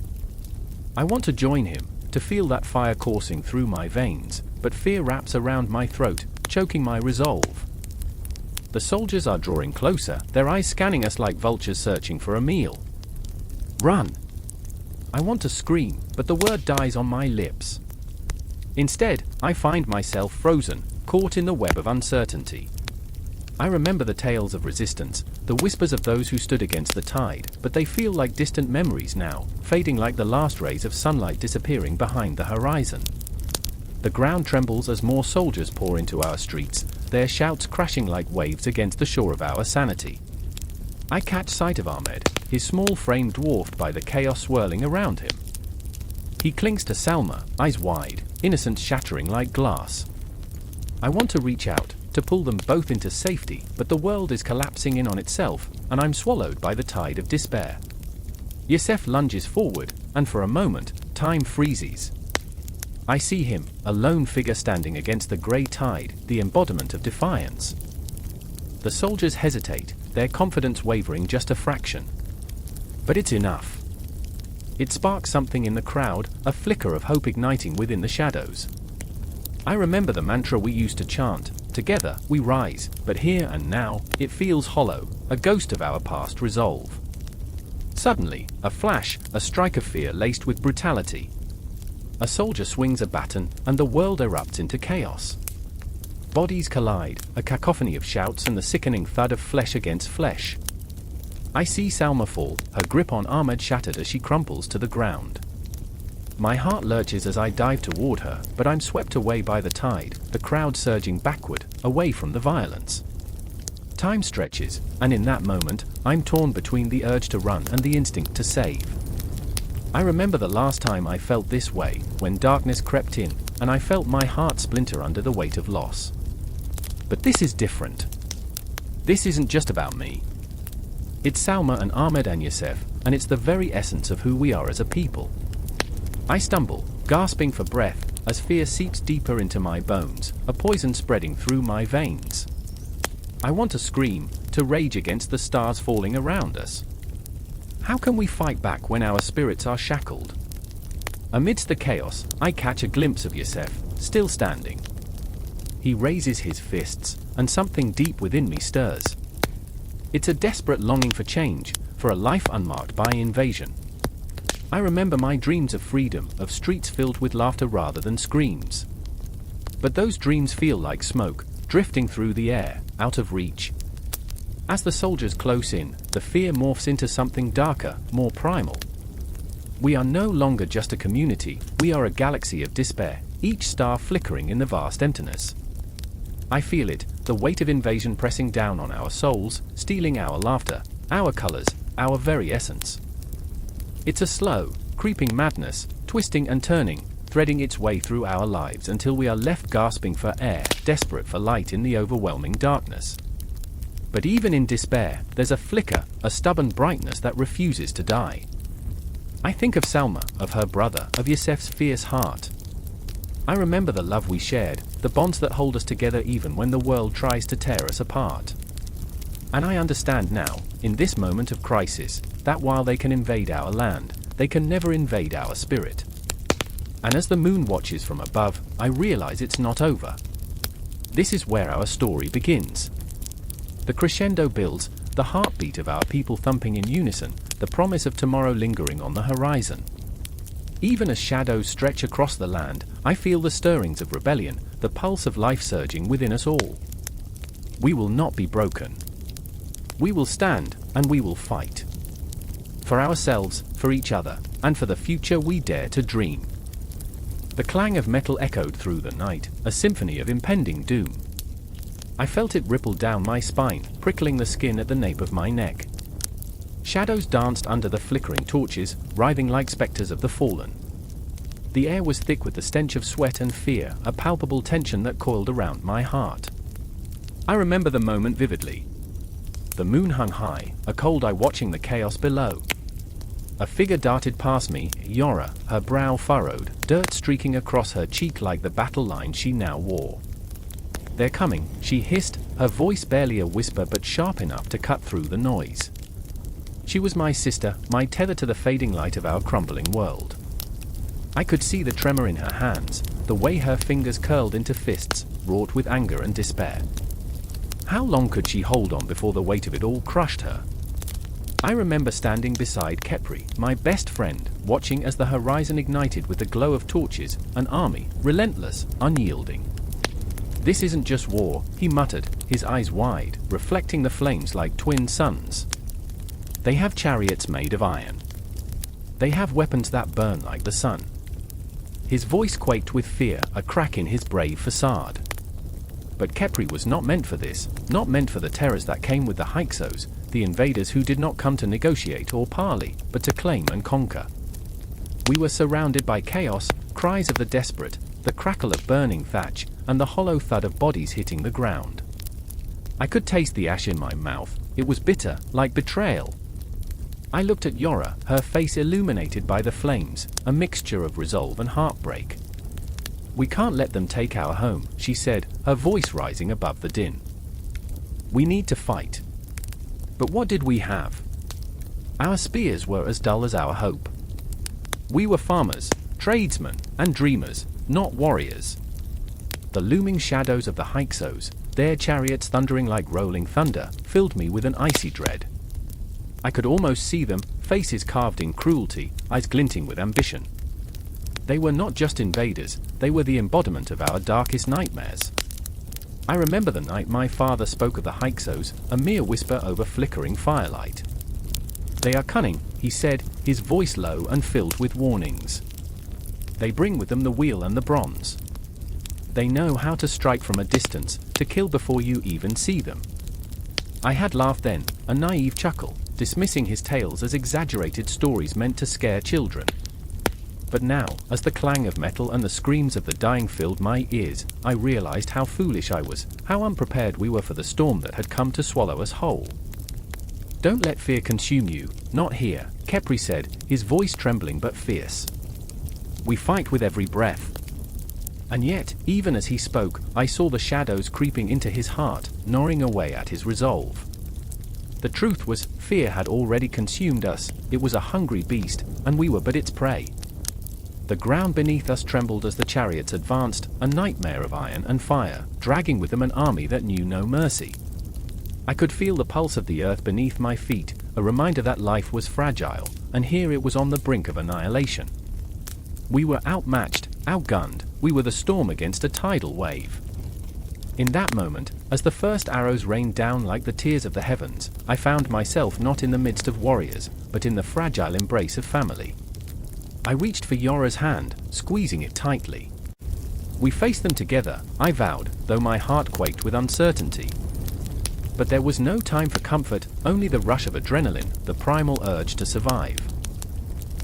I want to join him, to feel that fire coursing through my veins, but fear wraps around my throat, choking my resolve. The soldiers are drawing closer, their eyes scanning us like vultures searching for a meal. Run! I want to scream, but the word dies on my lips. Instead, I find myself frozen, caught in the web of uncertainty. I remember the tales of resistance, the whispers of those who stood against the tide, but they feel like distant memories now, fading like the last rays of sunlight disappearing behind the horizon. The ground trembles as more soldiers pour into our streets, their shouts crashing like waves against the shore of our sanity. I catch sight of Ahmed, his small frame dwarfed by the chaos swirling around him. He clings to Salma, eyes wide, innocence shattering like glass. I want to reach out, to pull them both into safety, but the world is collapsing in on itself, and I'm swallowed by the tide of despair. Youssef lunges forward, and for a moment, time freezes. I see him, a lone figure standing against the grey tide, the embodiment of defiance. The soldiers hesitate, their confidence wavering just a fraction. But it's enough. It sparks something in the crowd, a flicker of hope igniting within the shadows. I remember the mantra we used to chant, together we rise, but here and now, it feels hollow, a ghost of our past resolve. Suddenly, a flash, a strike of fear laced with brutality. A soldier swings a baton, and the world erupts into chaos. Bodies collide, a cacophony of shouts and the sickening thud of flesh against flesh. I see Salma fall, her grip on Ahmed shattered as she crumples to the ground. My heart lurches as I dive toward her, but I'm swept away by the tide, the crowd surging backward, away from the violence. Time stretches, and in that moment, I'm torn between the urge to run and the instinct to save. I remember the last time I felt this way, when darkness crept in, and I felt my heart splinter under the weight of loss. But this is different. This isn't just about me. It's Salma and Ahmed and Youssef, and it's the very essence of who we are as a people. I stumble, gasping for breath, as fear seeps deeper into my bones, a poison spreading through my veins. I want to scream, to rage against the stars falling around us. How can we fight back when our spirits are shackled? Amidst the chaos, I catch a glimpse of Youssef, still standing. He raises his fists, and something deep within me stirs. It's a desperate longing for change, for a life unmarked by invasion. I remember my dreams of freedom, of streets filled with laughter rather than screams. But those dreams feel like smoke, drifting through the air, out of reach. As the soldiers close in, the fear morphs into something darker, more primal. We are no longer just a community, we are a galaxy of despair, each star flickering in the vast emptiness. I feel it, the weight of invasion pressing down on our souls, stealing our laughter, our colors, our very essence. It's a slow, creeping madness, twisting and turning, threading its way through our lives until we are left gasping for air, desperate for light in the overwhelming darkness. But even in despair, there's a flicker, a stubborn brightness that refuses to die. I think of Salma, of her brother, of Yosef's fierce heart. I remember the love we shared, the bonds that hold us together even when the world tries to tear us apart. And I understand now, in this moment of crisis, that while they can invade our land, they can never invade our spirit. And as the moon watches from above, I realize it's not over. This is where our story begins. The crescendo builds, the heartbeat of our people thumping in unison, the promise of tomorrow lingering on the horizon. Even as shadows stretch across the land, I feel the stirrings of rebellion, the pulse of life surging within us all. We will not be broken. We will stand, and we will fight. For ourselves, for each other, and for the future we dare to dream. The clang of metal echoed through the night, a symphony of impending doom. I felt it ripple down my spine, prickling the skin at the nape of my neck. Shadows danced under the flickering torches, writhing like specters of the fallen. The air was thick with the stench of sweat and fear, a palpable tension that coiled around my heart. I remember the moment vividly. The moon hung high, a cold eye watching the chaos below. A figure darted past me, Yora, her brow furrowed, dirt streaking across her cheek like the battle line she now wore. "They're coming," she hissed, her voice barely a whisper but sharp enough to cut through the noise. She was my sister, my tether to the fading light of our crumbling world. I could see the tremor in her hands, the way her fingers curled into fists, wrought with anger and despair. How long could she hold on before the weight of it all crushed her? I remember standing beside Khepri, my best friend, watching as the horizon ignited with the glow of torches, an army, relentless, unyielding. "This isn't just war," he muttered, his eyes wide, reflecting the flames like twin suns. "They have chariots made of iron. They have weapons that burn like the sun." His voice quaked with fear, a crack in his brave facade. But Khepri was not meant for this, not meant for the terrors that came with the Hyksos, the invaders who did not come to negotiate or parley, but to claim and conquer. We were surrounded by chaos, cries of the desperate, the crackle of burning thatch, and the hollow thud of bodies hitting the ground. I could taste the ash in my mouth. It was bitter, like betrayal. I looked at Yora, her face illuminated by the flames, a mixture of resolve and heartbreak. "We can't let them take our home," she said, her voice rising above the din. "We need to fight." But what did we have? Our spears were as dull as our hope. We were farmers, tradesmen, and dreamers, not warriors. The looming shadows of the Hyksos, their chariots thundering like rolling thunder, filled me with an icy dread. I could almost see them, faces carved in cruelty, eyes glinting with ambition. They were not just invaders, they were the embodiment of our darkest nightmares. I remember the night my father spoke of the Hyksos, a mere whisper over flickering firelight. "They are cunning," he said, his voice low and filled with warnings. "They bring with them the wheel and the bronze. They know how to strike from a distance, to kill before you even see them." I had laughed then, a naive chuckle, dismissing his tales as exaggerated stories meant to scare children. But now, as the clang of metal and the screams of the dying filled my ears, I realized how foolish I was, how unprepared we were for the storm that had come to swallow us whole. "Don't let fear consume you, not here," Khepri said, his voice trembling but fierce. "We fight with every breath." And yet, even as he spoke, I saw the shadows creeping into his heart, gnawing away at his resolve. The truth was, fear had already consumed us. It was a hungry beast, and we were but its prey. The ground beneath us trembled as the chariots advanced, a nightmare of iron and fire, dragging with them an army that knew no mercy. I could feel the pulse of the earth beneath my feet, a reminder that life was fragile, and here it was on the brink of annihilation. We were outmatched, outgunned, we were the storm against a tidal wave. In that moment, as the first arrows rained down like the tears of the heavens, I found myself not in the midst of warriors, but in the fragile embrace of family. I reached for Yora's hand, squeezing it tightly. We faced them together, I vowed, though my heart quaked with uncertainty. But there was no time for comfort, only the rush of adrenaline, the primal urge to survive.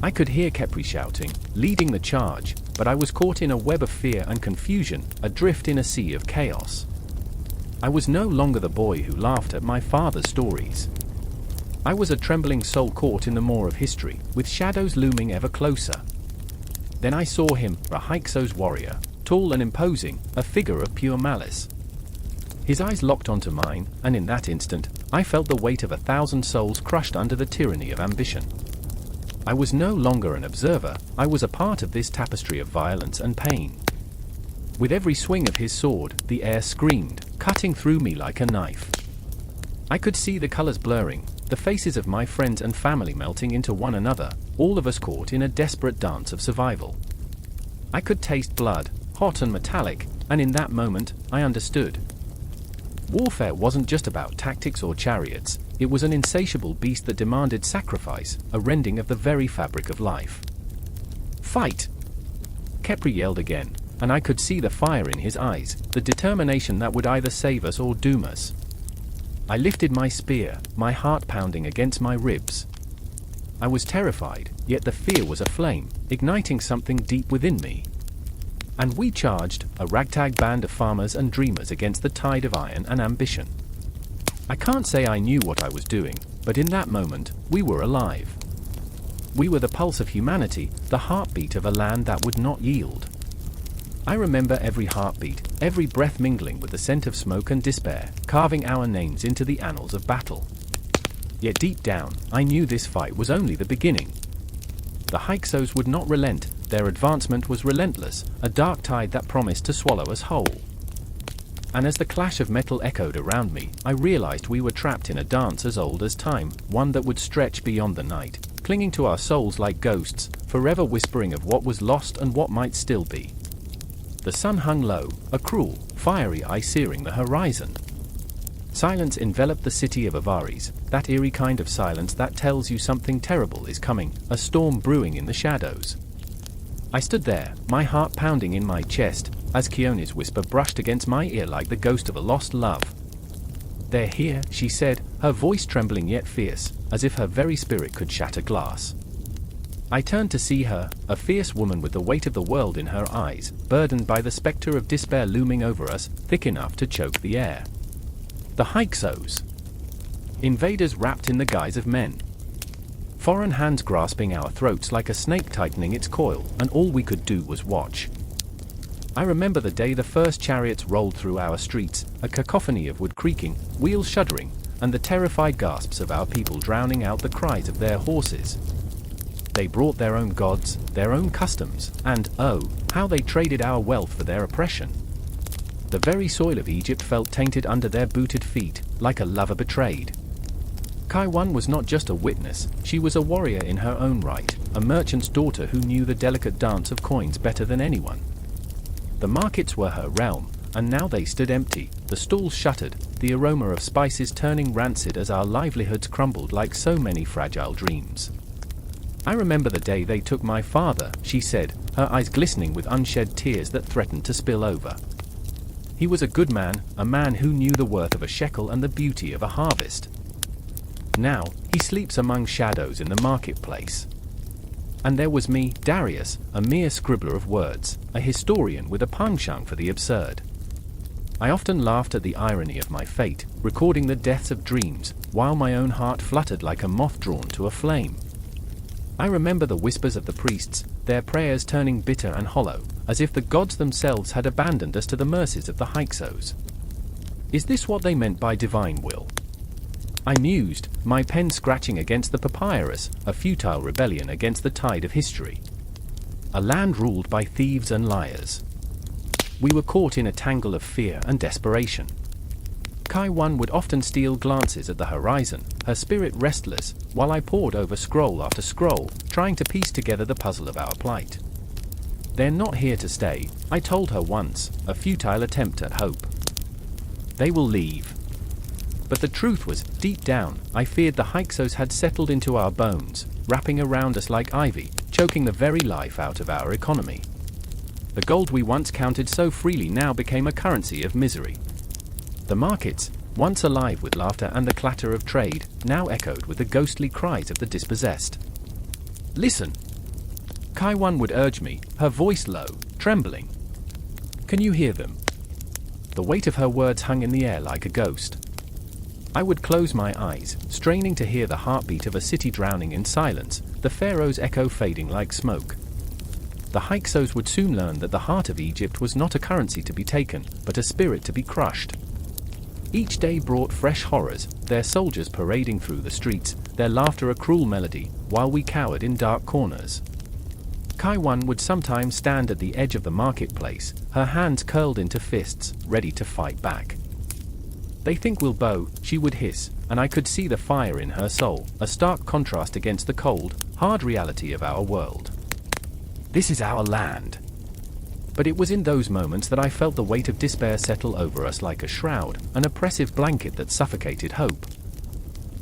I could hear Khepri shouting, leading the charge, but I was caught in a web of fear and confusion, adrift in a sea of chaos. I was no longer the boy who laughed at my father's stories. I was a trembling soul caught in the maw of history, with shadows looming ever closer. Then I saw him, a Hyksos warrior, tall and imposing, a figure of pure malice. His eyes locked onto mine, and in that instant, I felt the weight of 1,000 souls crushed under the tyranny of ambition. I was no longer an observer, I was a part of this tapestry of violence and pain. With every swing of his sword, the air screamed, cutting through me like a knife. I could see the colors blurring, the faces of my friends and family melting into one another, all of us caught in a desperate dance of survival. I could taste blood, hot and metallic, and in that moment, I understood. Warfare wasn't just about tactics or chariots, it was an insatiable beast that demanded sacrifice, a rending of the very fabric of life. Fight! Khepri yelled again, and I could see the fire in his eyes, the determination that would either save us or doom us. I lifted my spear, my heart pounding against my ribs. I was terrified, yet the fear was aflame, igniting something deep within me. And we charged, a ragtag band of farmers and dreamers against the tide of iron and ambition. I can't say I knew what I was doing, but in that moment, we were alive. We were the pulse of humanity, the heartbeat of a land that would not yield. I remember every heartbeat, every breath mingling with the scent of smoke and despair, carving our names into the annals of battle. Yet deep down, I knew this fight was only the beginning. The Hyksos would not relent, their advancement was relentless, a dark tide that promised to swallow us whole. And as the clash of metal echoed around me, I realized we were trapped in a dance as old as time, one that would stretch beyond the night, clinging to our souls like ghosts, forever whispering of what was lost and what might still be. The sun hung low, a cruel, fiery eye searing the horizon. Silence enveloped the city of Avaris, that eerie kind of silence that tells you something terrible is coming, a storm brewing in the shadows. I stood there, my heart pounding in my chest, as Keone's whisper brushed against my ear like the ghost of a lost love. "They're here," she said, her voice trembling yet fierce, as if her very spirit could shatter glass. I turned to see her, a fierce woman with the weight of the world in her eyes, burdened by the specter of despair looming over us, thick enough to choke the air. The Hyksos. Invaders wrapped in the guise of men. Foreign hands grasping our throats like a snake tightening its coil, and all we could do was watch. I remember the day the first chariots rolled through our streets, a cacophony of wood creaking, wheels shuddering, and the terrified gasps of our people drowning out the cries of their horses. They brought their own gods, their own customs, and, oh, how they traded our wealth for their oppression. The very soil of Egypt felt tainted under their booted feet, like a lover betrayed. Kaiwan was not just a witness, she was a warrior in her own right, a merchant's daughter who knew the delicate dance of coins better than anyone. The markets were her realm, and now they stood empty, the stalls shuttered, the aroma of spices turning rancid as our livelihoods crumbled like so many fragile dreams. "I remember the day they took my father," she said, her eyes glistening with unshed tears that threatened to spill over. "He was a good man, a man who knew the worth of a shekel and the beauty of a harvest. Now, he sleeps among shadows in the marketplace." And there was me, Darius, a mere scribbler of words, a historian with a penchant for the absurd. I often laughed at the irony of my fate, recording the deaths of dreams, while my own heart fluttered like a moth drawn to a flame. I remember the whispers of the priests, their prayers turning bitter and hollow, as if the gods themselves had abandoned us to the mercies of the Hyksos. Is this what they meant by divine will? I mused, my pen scratching against the papyrus, a futile rebellion against the tide of history. A land ruled by thieves and liars. We were caught in a tangle of fear and desperation. Kaiwan would often steal glances at the horizon, her spirit restless, while I pored over scroll after scroll, trying to piece together the puzzle of our plight. "They're not here to stay," I told her once, a futile attempt at hope. "They will leave." But the truth was, deep down, I feared the Hyksos had settled into our bones, wrapping around us like ivy, choking the very life out of our economy. The gold we once counted so freely now became a currency of misery. The markets, once alive with laughter and the clatter of trade, now echoed with the ghostly cries of the dispossessed. "Listen!" Kaiwan would urge me, her voice low, trembling. "Can you hear them?" The weight of her words hung in the air like a ghost. I would close my eyes, straining to hear the heartbeat of a city drowning in silence, the pharaoh's echo fading like smoke. The Hyksos would soon learn that the heart of Egypt was not a currency to be taken, but a spirit to be crushed. Each day brought fresh horrors, their soldiers parading through the streets, their laughter a cruel melody, while we cowered in dark corners. Kaiwan would sometimes stand at the edge of the marketplace, her hands curled into fists, ready to fight back. "They think we'll bow," she would hiss, and I could see the fire in her soul, a stark contrast against the cold, hard reality of our world. This is our land. But it was in those moments that I felt the weight of despair settle over us like a shroud, an oppressive blanket that suffocated hope.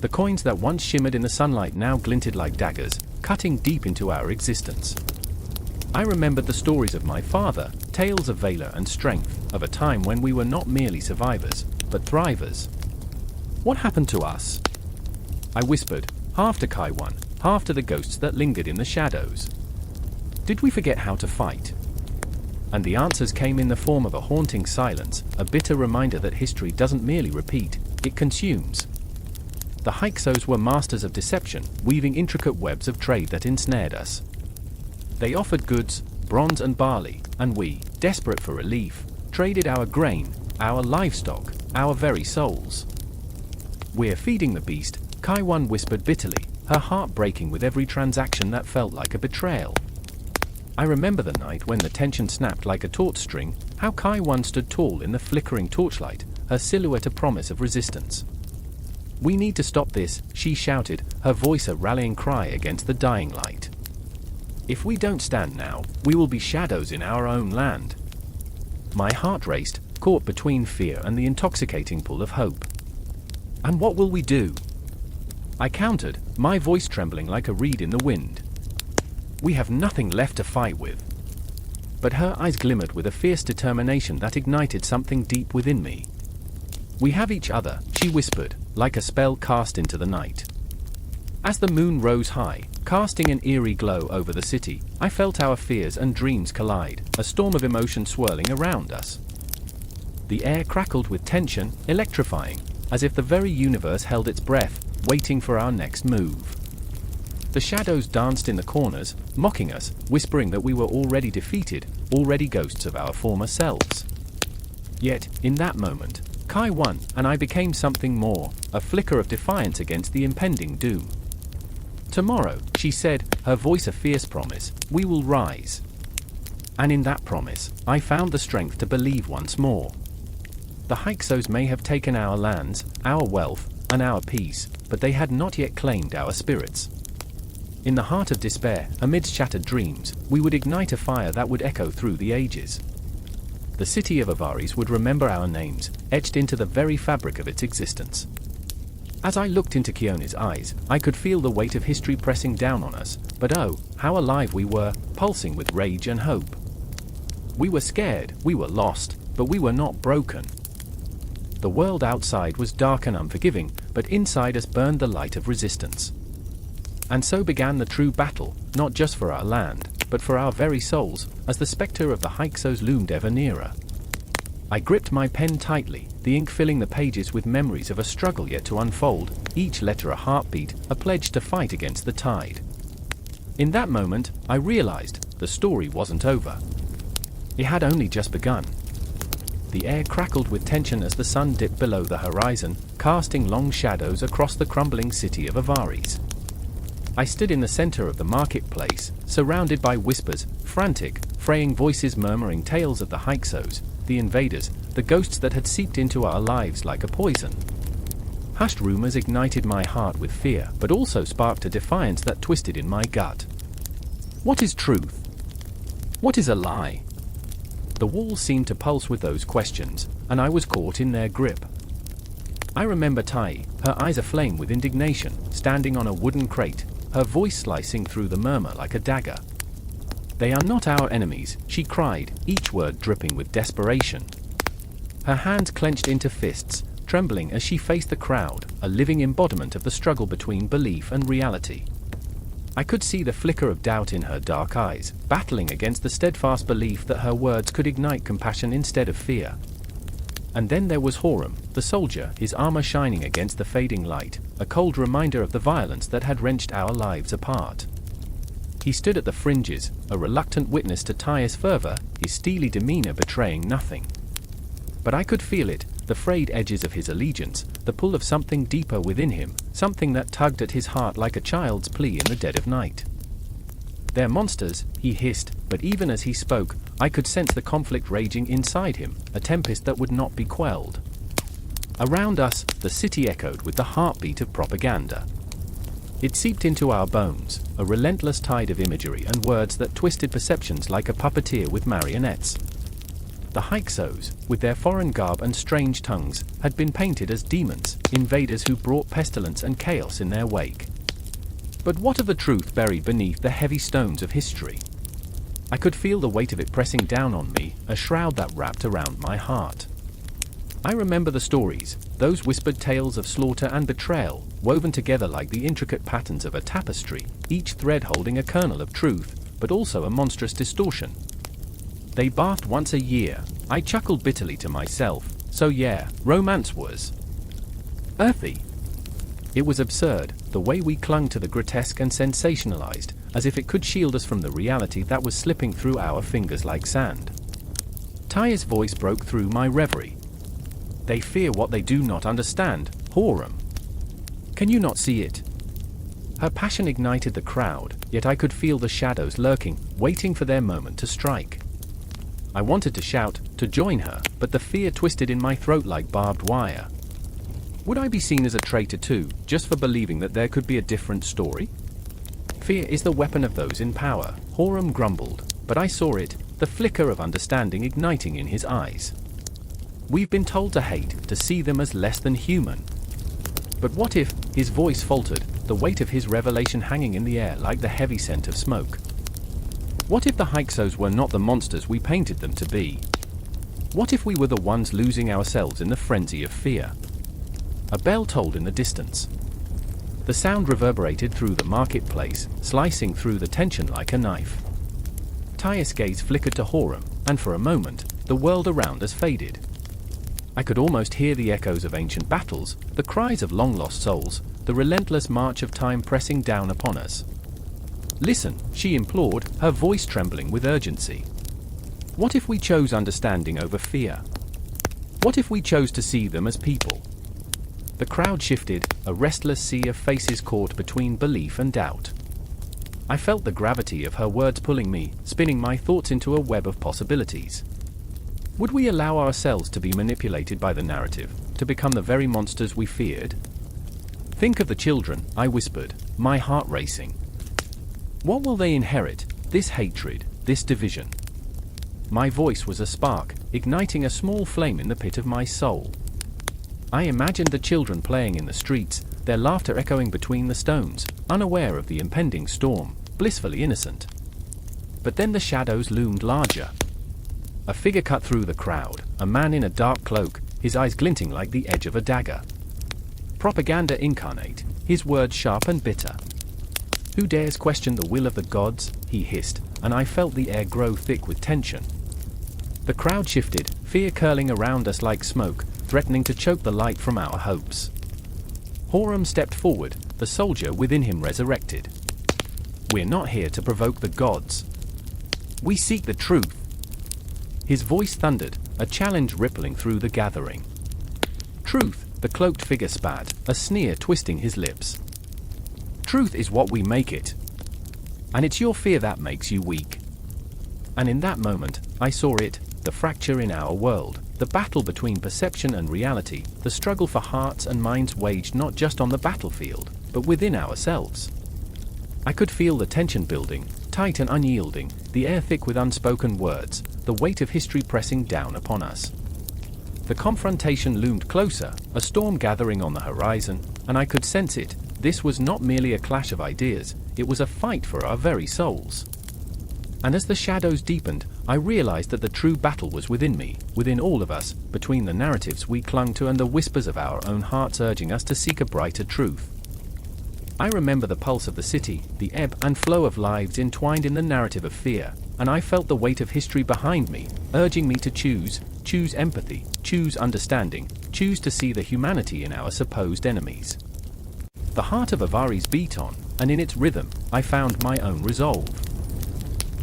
The coins that once shimmered in the sunlight now glinted like daggers, cutting deep into our existence. I remembered the stories of my father, tales of valor and strength, of a time when we were not merely survivors, but thrivers. What happened to us? I whispered, half to Kaiwan, half to the ghosts that lingered in the shadows. Did we forget how to fight? And the answers came in the form of a haunting silence, a bitter reminder that history doesn't merely repeat, it consumes. The Hyksos were masters of deception, weaving intricate webs of trade that ensnared us. They offered goods, bronze and barley, and we, desperate for relief, traded our grain, our livestock, our very souls. "We're feeding the beast," Kaiwan whispered bitterly, her heart breaking with every transaction that felt like a betrayal. I remember the night when the tension snapped like a taut string, how Kaiwan stood tall in the flickering torchlight, her silhouette a promise of resistance. "We need to stop this," she shouted, her voice a rallying cry against the dying light. "If we don't stand now, we will be shadows in our own land." My heart raced, caught between fear and the intoxicating pull of hope. "And what will we do?" I countered, my voice trembling like a reed in the wind. "We have nothing left to fight with." But her eyes glimmered with a fierce determination that ignited something deep within me. "We have each other," she whispered, like a spell cast into the night. As the moon rose high, casting an eerie glow over the city, I felt our fears and dreams collide, a storm of emotion swirling around us. The air crackled with tension, electrifying, as if the very universe held its breath, waiting for our next move. The shadows danced in the corners, mocking us, whispering that we were already defeated, already ghosts of our former selves. Yet, in that moment, Kai won, and I became something more, a flicker of defiance against the impending doom. "Tomorrow," she said, her voice a fierce promise, "we will rise." And in that promise, I found the strength to believe once more. The Hyksos may have taken our lands, our wealth, and our peace, but they had not yet claimed our spirits. In the heart of despair, amidst shattered dreams, we would ignite a fire that would echo through the ages. The city of Avaris would remember our names, etched into the very fabric of its existence. As I looked into Keone's eyes, I could feel the weight of history pressing down on us, but oh, how alive we were, pulsing with rage and hope. We were scared, we were lost, but we were not broken. The world outside was dark and unforgiving, but inside us burned the light of resistance. And so began the true battle, not just for our land, but for our very souls, as the spectre of the Hyksos loomed ever nearer. I gripped my pen tightly, the ink filling the pages with memories of a struggle yet to unfold, each letter a heartbeat, a pledge to fight against the tide. In that moment, I realized the story wasn't over. It had only just begun. The air crackled with tension as the sun dipped below the horizon, casting long shadows across the crumbling city of Avaris. I stood in the center of the marketplace, surrounded by whispers, frantic, fraying voices murmuring tales of the Hyksos, the invaders, the ghosts that had seeped into our lives like a poison. Hushed rumors ignited my heart with fear, but also sparked a defiance that twisted in my gut. What is truth? What is a lie? The walls seemed to pulse with those questions, and I was caught in their grip. I remember Tai, her eyes aflame with indignation, standing on a wooden crate, her voice slicing through the murmur like a dagger. "They are not our enemies," she cried, each word dripping with desperation. Her hands clenched into fists, trembling as she faced the crowd, a living embodiment of the struggle between belief and reality. I could see the flicker of doubt in her dark eyes, battling against the steadfast belief that her words could ignite compassion instead of fear. And then there was Horam, the soldier, his armor shining against the fading light, a cold reminder of the violence that had wrenched our lives apart. He stood at the fringes, a reluctant witness to Tyre's fervor, his steely demeanor betraying nothing. But I could feel it, the frayed edges of his allegiance, the pull of something deeper within him, something that tugged at his heart like a child's plea in the dead of night. "They're monsters," he hissed, but even as he spoke, I could sense the conflict raging inside him, a tempest that would not be quelled. Around us, the city echoed with the heartbeat of propaganda. It seeped into our bones, a relentless tide of imagery and words that twisted perceptions like a puppeteer with marionettes. The Hyksos, with their foreign garb and strange tongues, had been painted as demons, invaders who brought pestilence and chaos in their wake. But what of the truth buried beneath the heavy stones of history? I could feel the weight of it pressing down on me, a shroud that wrapped around my heart. I remember the stories, those whispered tales of slaughter and betrayal, woven together like the intricate patterns of a tapestry, each thread holding a kernel of truth, but also a monstrous distortion. They bathed once a year. I chuckled bitterly to myself. So yeah, romance was earthy. It was absurd, the way we clung to the grotesque and sensationalized, as if it could shield us from the reality that was slipping through our fingers like sand. Tyre's voice broke through my reverie. "They fear what they do not understand, Horam. Can you not see it?" Her passion ignited the crowd, yet I could feel the shadows lurking, waiting for their moment to strike. I wanted to shout, to join her, but the fear twisted in my throat like barbed wire. Would I be seen as a traitor too, just for believing that there could be a different story? "Fear is the weapon of those in power," Horam grumbled, but I saw it, the flicker of understanding igniting in his eyes. "We've been told to hate, to see them as less than human. But what if," his voice faltered, the weight of his revelation hanging in the air like the heavy scent of smoke. "What if the Hyksos were not the monsters we painted them to be? What if we were the ones losing ourselves in the frenzy of fear?" A bell tolled in the distance. The sound reverberated through the marketplace, slicing through the tension like a knife. Tyre's gaze flickered to Horam, and for a moment, the world around us faded. I could almost hear the echoes of ancient battles, the cries of long-lost souls, the relentless march of time pressing down upon us. "Listen," she implored, her voice trembling with urgency. "What if we chose understanding over fear? What if we chose to see them as people?" The crowd shifted, a restless sea of faces caught between belief and doubt. I felt the gravity of her words pulling me, spinning my thoughts into a web of possibilities. Would we allow ourselves to be manipulated by the narrative, to become the very monsters we feared? "Think of the children," I whispered, my heart racing. "What will they inherit, this hatred, this division?" My voice was a spark, igniting a small flame in the pit of my soul. I imagined the children playing in the streets, their laughter echoing between the stones, unaware of the impending storm, blissfully innocent. But then the shadows loomed larger. A figure cut through the crowd, a man in a dark cloak, his eyes glinting like the edge of a dagger. Propaganda incarnate, his words sharp and bitter. "Who dares question the will of the gods?" he hissed, and I felt the air grow thick with tension. The crowd shifted, fear curling around us like smoke, threatening to choke the light from our hopes. Horam stepped forward, the soldier within him resurrected. "We're not here to provoke the gods. We seek the truth." His voice thundered, a challenge rippling through the gathering. "Truth," the cloaked figure spat, a sneer twisting his lips. "Truth is what we make it. And it's your fear that makes you weak." And in that moment, I saw it, the fracture in our world, the battle between perception and reality, the struggle for hearts and minds waged not just on the battlefield, but within ourselves. I could feel the tension building, tight and unyielding, the air thick with unspoken words, the weight of history pressing down upon us. The confrontation loomed closer, a storm gathering on the horizon, and I could sense it. This was not merely a clash of ideas, it was a fight for our very souls. And as the shadows deepened, I realized that the true battle was within me, within all of us, between the narratives we clung to and the whispers of our own hearts urging us to seek a brighter truth. I remember the pulse of the city, the ebb and flow of lives entwined in the narrative of fear, and I felt the weight of history behind me, urging me to choose empathy, choose understanding, choose to see the humanity in our supposed enemies. The heart of Avaris beat on, and in its rhythm, I found my own resolve.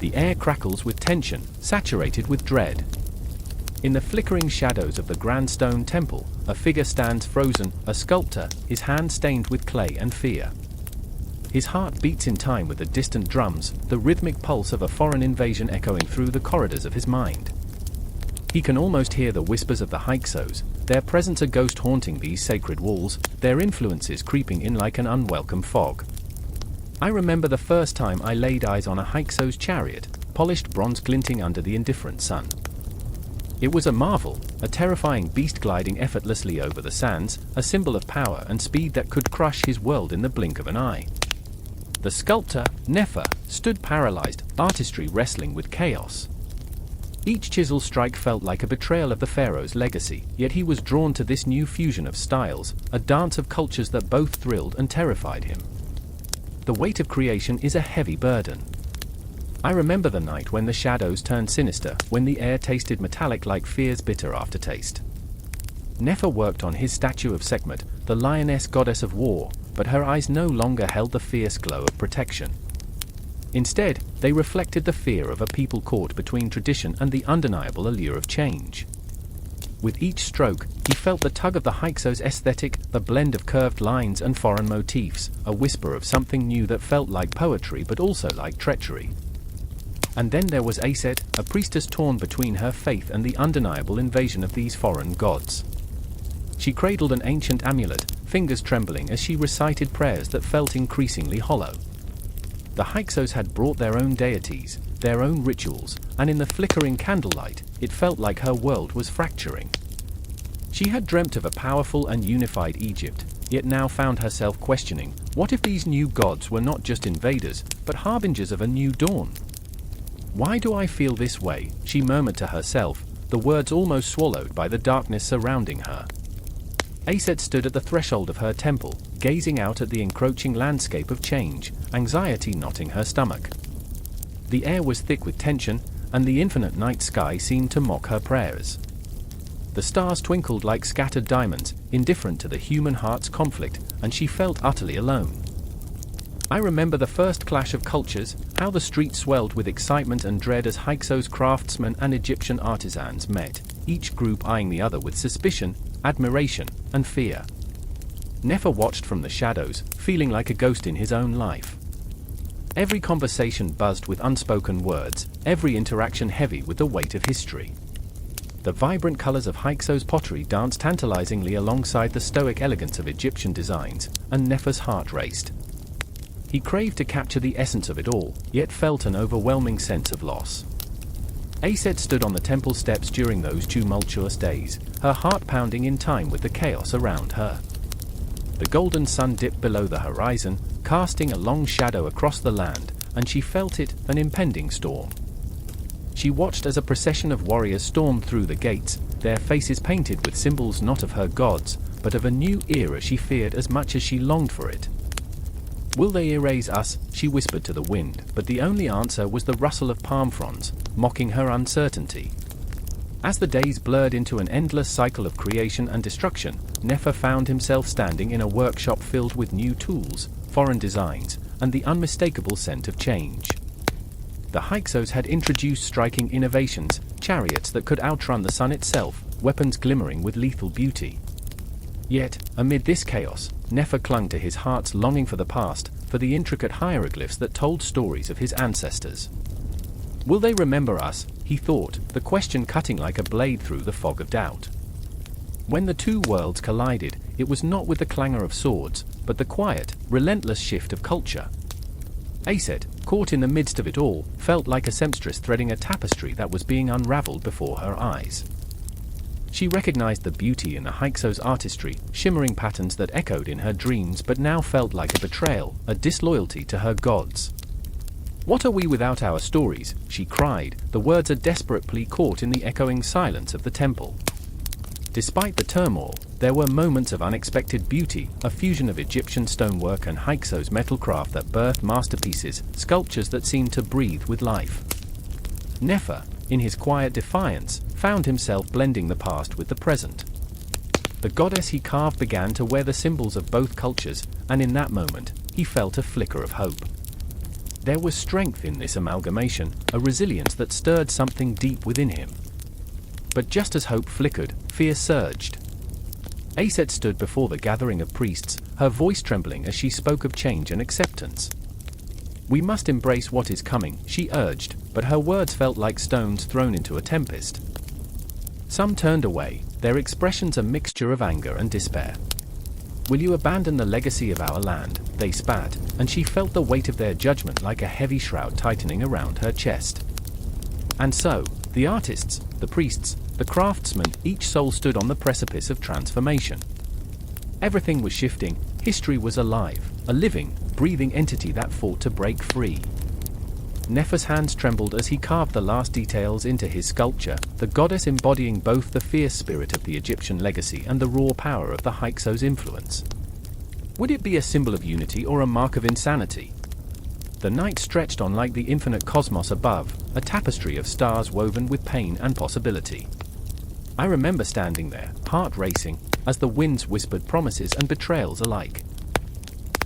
The air crackles with tension, saturated with dread. In the flickering shadows of the grand stone temple, a figure stands frozen, a sculptor, his hand stained with clay and fear. His heart beats in time with the distant drums, the rhythmic pulse of a foreign invasion echoing through the corridors of his mind. He can almost hear the whispers of the Hyksos, their presence a ghost haunting these sacred walls, their influences creeping in like an unwelcome fog. I remember the first time I laid eyes on a Hyksos chariot, polished bronze glinting under the indifferent sun. It was a marvel, a terrifying beast gliding effortlessly over the sands, a symbol of power and speed that could crush his world in the blink of an eye. The sculptor, Nefer, stood paralyzed, artistry wrestling with chaos. Each chisel strike felt like a betrayal of the pharaoh's legacy, yet he was drawn to this new fusion of styles, a dance of cultures that both thrilled and terrified him. The weight of creation is a heavy burden. I remember the night when the shadows turned sinister, when the air tasted metallic like fear's bitter aftertaste. Nefer worked on his statue of Sekhmet, the lioness goddess of war, but her eyes no longer held the fierce glow of protection. Instead, they reflected the fear of a people caught between tradition and the undeniable allure of change. With each stroke, he felt the tug of the Hyksos aesthetic, a blend of curved lines and foreign motifs, a whisper of something new that felt like poetry but also like treachery. And then there was Aset, a priestess torn between her faith and the undeniable invasion of these foreign gods. She cradled an ancient amulet, fingers trembling as she recited prayers that felt increasingly hollow. The Hyksos had brought their own deities, their own rituals, and in the flickering candlelight, it felt like her world was fracturing. She had dreamt of a powerful and unified Egypt, yet now found herself questioning, what if these new gods were not just invaders, but harbingers of a new dawn? "Why do I feel this way?" she murmured to herself, the words almost swallowed by the darkness surrounding her. Aset stood at the threshold of her temple, gazing out at the encroaching landscape of change, anxiety knotting her stomach. The air was thick with tension, and the infinite night sky seemed to mock her prayers. The stars twinkled like scattered diamonds, indifferent to the human heart's conflict, and she felt utterly alone. I remember the first clash of cultures, how the streets swelled with excitement and dread as Hyksos craftsmen and Egyptian artisans met, each group eyeing the other with suspicion, admiration, and fear. Nefer watched from the shadows, feeling like a ghost in his own life. Every conversation buzzed with unspoken words, every interaction heavy with the weight of history. The vibrant colors of Hyksos pottery danced tantalizingly alongside the stoic elegance of Egyptian designs, and Nefer's heart raced. He craved to capture the essence of it all, yet felt an overwhelming sense of loss. Aset stood on the temple steps during those tumultuous days, her heart pounding in time with the chaos around her. The golden sun dipped below the horizon, casting a long shadow across the land, and she felt it, an impending storm. She watched as a procession of warriors stormed through the gates, their faces painted with symbols not of her gods, but of a new era she feared as much as she longed for it. "Will they erase us?" she whispered to the wind, but the only answer was the rustle of palm fronds, mocking her uncertainty. As the days blurred into an endless cycle of creation and destruction, Nefer found himself standing in a workshop filled with new tools, foreign designs, and the unmistakable scent of change. The Hyksos had introduced striking innovations, chariots that could outrun the sun itself, weapons glimmering with lethal beauty. Yet, amid this chaos, Nefer clung to his heart's longing for the past, for the intricate hieroglyphs that told stories of his ancestors. "Will they remember us?" he thought, the question cutting like a blade through the fog of doubt. When the two worlds collided, it was not with the clangor of swords, but the quiet, relentless shift of culture. Aset, caught in the midst of it all, felt like a seamstress threading a tapestry that was being unraveled before her eyes. She recognized the beauty in the Hyksos artistry, shimmering patterns that echoed in her dreams but now felt like a betrayal, a disloyalty to her gods. "What are we without our stories?" she cried, the words a desperate plea caught in the echoing silence of the temple. Despite the turmoil, there were moments of unexpected beauty, a fusion of Egyptian stonework and Hyksos metalcraft that birthed masterpieces, sculptures that seemed to breathe with life. Nefer, in his quiet defiance, found himself blending the past with the present. The goddess he carved began to wear the symbols of both cultures, and in that moment, he felt a flicker of hope. There was strength in this amalgamation, a resilience that stirred something deep within him. But just as hope flickered, fear surged. Aset stood before the gathering of priests, her voice trembling as she spoke of change and acceptance. "We must embrace what is coming," she urged, but her words felt like stones thrown into a tempest. Some turned away, their expressions a mixture of anger and despair. "Will you abandon the legacy of our land?" they spat, and she felt the weight of their judgment like a heavy shroud tightening around her chest. And so, the artists, the priests, the craftsmen, each soul stood on the precipice of transformation. Everything was shifting, history was alive, a living, breathing entity that fought to break free. Nefer's hands trembled as he carved the last details into his sculpture, the goddess embodying both the fierce spirit of the Egyptian legacy and the raw power of the Hyksos influence. Would it be a symbol of unity or a mark of insanity? The night stretched on like the infinite cosmos above, a tapestry of stars woven with pain and possibility. I remember standing there, heart racing, as the winds whispered promises and betrayals alike.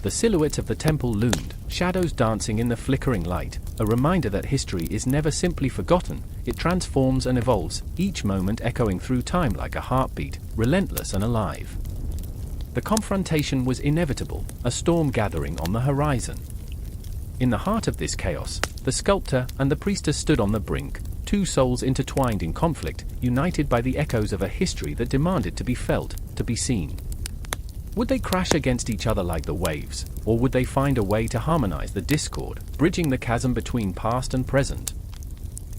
The silhouette of the temple loomed, shadows dancing in the flickering light, a reminder that history is never simply forgotten, it transforms and evolves, each moment echoing through time like a heartbeat, relentless and alive. The confrontation was inevitable, a storm gathering on the horizon. In the heart of this chaos, the sculptor and the priestess stood on the brink, two souls intertwined in conflict, united by the echoes of a history that demanded to be felt, to be seen. Would they crash against each other like the waves, or would they find a way to harmonize the discord, bridging the chasm between past and present?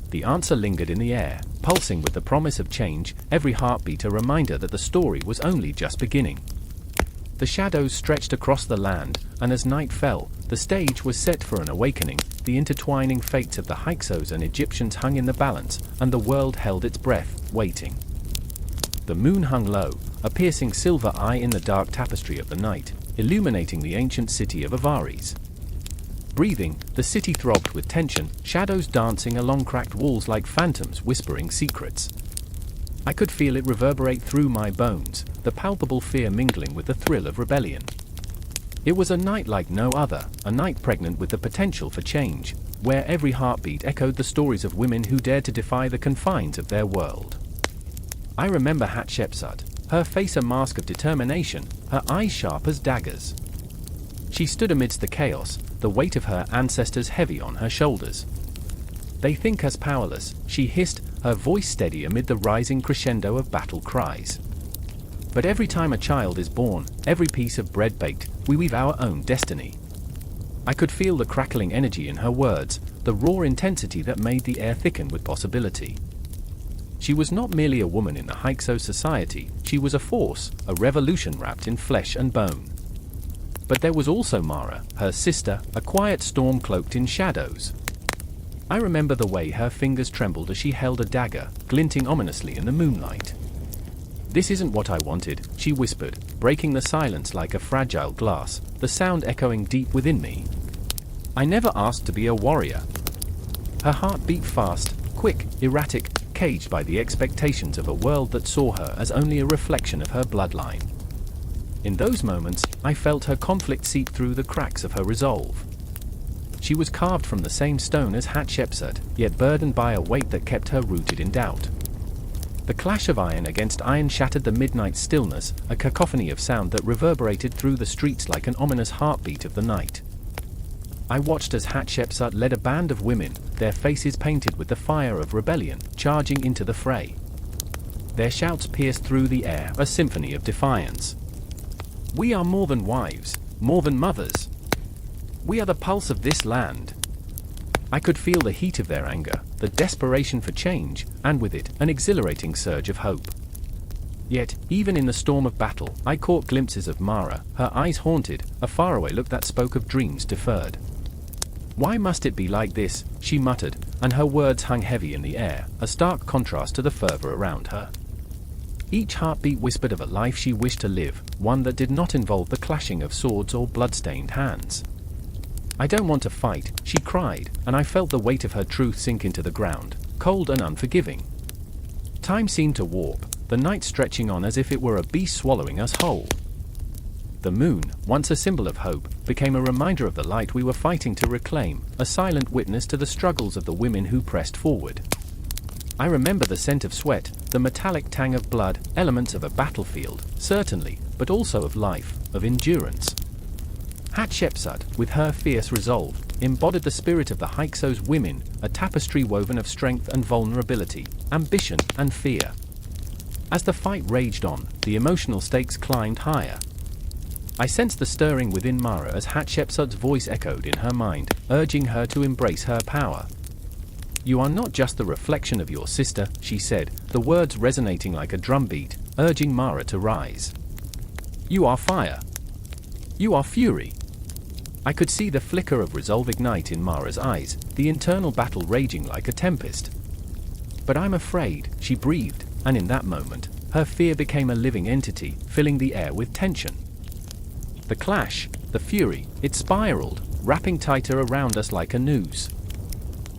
The answer lingered in the air, pulsing with the promise of change, every heartbeat a reminder that the story was only just beginning. The shadows stretched across the land, and as night fell, the stage was set for an awakening. The intertwining fates of the Hyksos and Egyptians hung in the balance, and the world held its breath, waiting. The moon hung low, a piercing silver eye in the dark tapestry of the night, illuminating the ancient city of Avaris. Breathing, the city throbbed with tension, shadows dancing along cracked walls like phantoms whispering secrets. I could feel it reverberate through my bones, the palpable fear mingling with the thrill of rebellion. It was a night like no other, a night pregnant with the potential for change, where every heartbeat echoed the stories of women who dared to defy the confines of their world. I remember Hatshepsut, her face a mask of determination, her eyes sharp as daggers. She stood amidst the chaos, the weight of her ancestors heavy on her shoulders. "They think us powerless," she hissed, her voice steady amid the rising crescendo of battle cries. "But every time a child is born, every piece of bread baked, we weave our own destiny." I could feel the crackling energy in her words, the raw intensity that made the air thicken with possibility. She was not merely a woman in the Hyksos society, she was a force, a revolution wrapped in flesh and bone. But there was also Mara, her sister, a quiet storm cloaked in shadows. I remember the way her fingers trembled as she held a dagger, glinting ominously in the moonlight. "This isn't what I wanted," she whispered, breaking the silence like a fragile glass, the sound echoing deep within me. "I never asked to be a warrior." Her heart beat fast, quick, erratic, caged by the expectations of a world that saw her as only a reflection of her bloodline. In those moments, I felt her conflict seep through the cracks of her resolve. She was carved from the same stone as Hatshepsut, yet burdened by a weight that kept her rooted in doubt. The clash of iron against iron shattered the midnight stillness, a cacophony of sound that reverberated through the streets like an ominous heartbeat of the night. I watched as Hatshepsut led a band of women, their faces painted with the fire of rebellion, charging into the fray. Their shouts pierced through the air, a symphony of defiance. "We are more than wives, more than mothers. We are the pulse of this land." I could feel the heat of their anger, the desperation for change, and with it, an exhilarating surge of hope. Yet, even in the storm of battle, I caught glimpses of Mara, her eyes haunted, a faraway look that spoke of dreams deferred. "Why must it be like this?" she muttered, and her words hung heavy in the air, a stark contrast to the fervor around her. Each heartbeat whispered of a life she wished to live, one that did not involve the clashing of swords or blood-stained hands. "I don't want to fight," she cried, and I felt the weight of her truth sink into the ground, cold and unforgiving. Time seemed to warp, the night stretching on as if it were a beast swallowing us whole. The moon, once a symbol of hope, became a reminder of the light we were fighting to reclaim, a silent witness to the struggles of the women who pressed forward. I remember the scent of sweat, the metallic tang of blood, elements of a battlefield, certainly, but also of life, of endurance. Hatshepsut, with her fierce resolve, embodied the spirit of the Hyksos women, a tapestry woven of strength and vulnerability, ambition and fear. As the fight raged on, the emotional stakes climbed higher. I sensed the stirring within Mara as Hatshepsut's voice echoed in her mind, urging her to embrace her power. "You are not just the reflection of your sister," she said, the words resonating like a drumbeat, urging Mara to rise. "You are fire. You are fury." I could see the flicker of resolve ignite in Mara's eyes, the internal battle raging like a tempest. "But I'm afraid," she breathed, and in that moment, her fear became a living entity, filling the air with tension. The clash, the fury, it spiraled, wrapping tighter around us like a noose.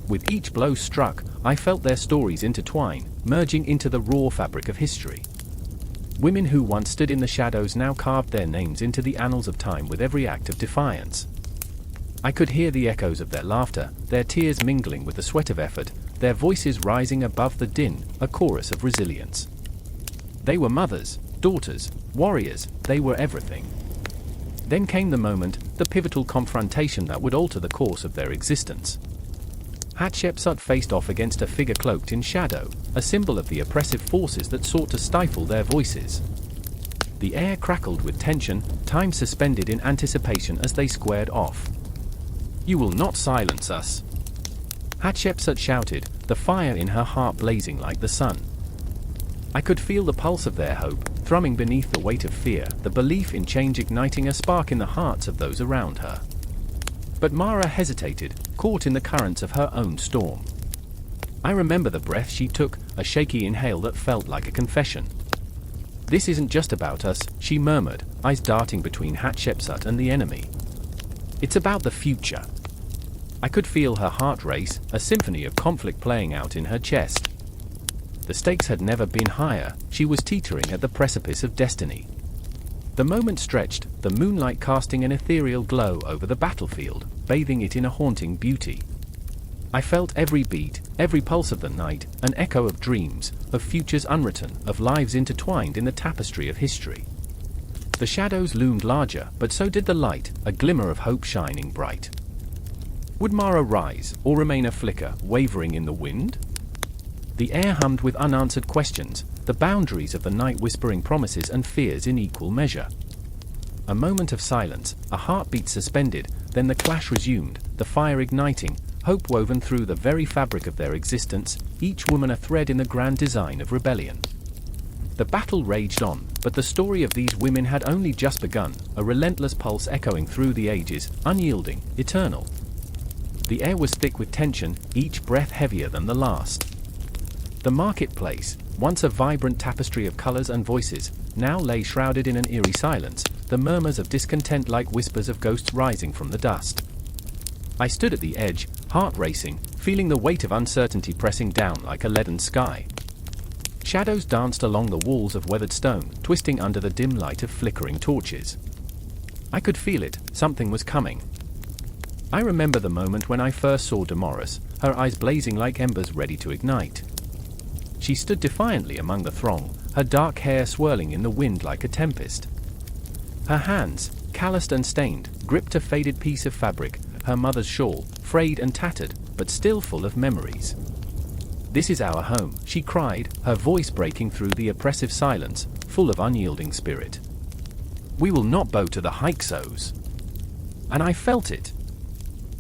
With each blow struck, I felt their stories intertwine, merging into the raw fabric of history. Women who once stood in the shadows now carved their names into the annals of time with every act of defiance. I could hear the echoes of their laughter, their tears mingling with the sweat of effort, their voices rising above the din, a chorus of resilience. They were mothers, daughters, warriors, they were everything. Then came the moment, the pivotal confrontation that would alter the course of their existence. Hatshepsut faced off against a figure cloaked in shadow, a symbol of the oppressive forces that sought to stifle their voices. The air crackled with tension, time suspended in anticipation as they squared off. "You will not silence us," Hatshepsut shouted, the fire in her heart blazing like the sun. I could feel the pulse of their hope, thrumming beneath the weight of fear, the belief in change igniting a spark in the hearts of those around her. But Mara hesitated, caught in the currents of her own storm. I remember the breath she took, a shaky inhale that felt like a confession. "This isn't just about us," she murmured, eyes darting between Hatshepsut and the enemy. "It's about the future." I could feel her heart race, a symphony of conflict playing out in her chest. The stakes had never been higher, she was teetering at the precipice of destiny. The moment stretched, the moonlight casting an ethereal glow over the battlefield, bathing it in a haunting beauty. I felt every beat, every pulse of the night, an echo of dreams, of futures unwritten, of lives intertwined in the tapestry of history. The shadows loomed larger, but so did the light, a glimmer of hope shining bright. Would Mara rise, or remain a flicker, wavering in the wind? The air hummed with unanswered questions, the boundaries of the night whispering promises and fears in equal measure. A moment of silence, a heartbeat suspended, then the clash resumed, the fire igniting, hope woven through the very fabric of their existence, each woman a thread in the grand design of rebellion. The battle raged on, but the story of these women had only just begun, a relentless pulse echoing through the ages, unyielding, eternal. The air was thick with tension, each breath heavier than the last. The marketplace, once a vibrant tapestry of colors and voices, now lay shrouded in an eerie silence, the murmurs of discontent like whispers of ghosts rising from the dust. I stood at the edge, heart racing, feeling the weight of uncertainty pressing down like a leaden sky. Shadows danced along the walls of weathered stone, twisting under the dim light of flickering torches. I could feel it, something was coming. I remember the moment when I first saw Damaris, her eyes blazing like embers ready to ignite. She stood defiantly among the throng, her dark hair swirling in the wind like a tempest. Her hands, calloused and stained, gripped a faded piece of fabric, her mother's shawl, frayed and tattered, but still full of memories. "This is our home," she cried, her voice breaking through the oppressive silence, full of unyielding spirit. "We will not bow to the Hyksos." And I felt it.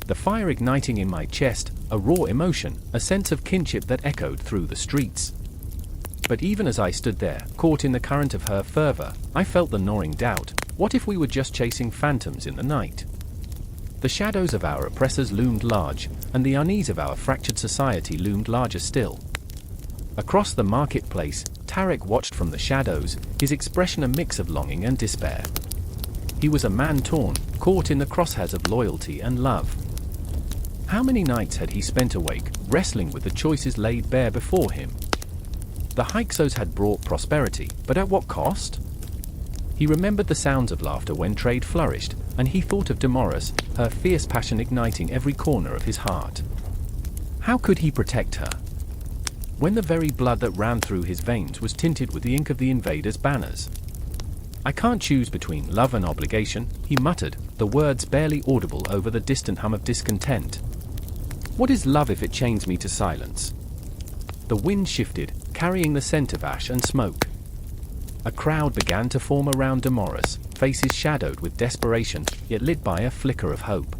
The fire igniting in my chest, a raw emotion, a sense of kinship that echoed through the streets. But even as I stood there, caught in the current of her fervor, I felt the gnawing doubt, what if we were just chasing phantoms in the night? The shadows of our oppressors loomed large, and the unease of our fractured society loomed larger still. Across the marketplace, Tarek watched from the shadows, his expression a mix of longing and despair. He was a man torn, caught in the crosshairs of loyalty and love. How many nights had he spent awake, wrestling with the choices laid bare before him? The Hyksos had brought prosperity, but at what cost? He remembered the sounds of laughter when trade flourished, and he thought of Damaris, her fierce passion igniting every corner of his heart. How could he protect her? When the very blood that ran through his veins was tinted with the ink of the invaders' banners. I can't choose between love and obligation, he muttered, the words barely audible over the distant hum of discontent. What is love if it chains me to silence? The wind shifted, carrying the scent of ash and smoke. A crowd began to form around Damaris, faces shadowed with desperation, yet lit by a flicker of hope.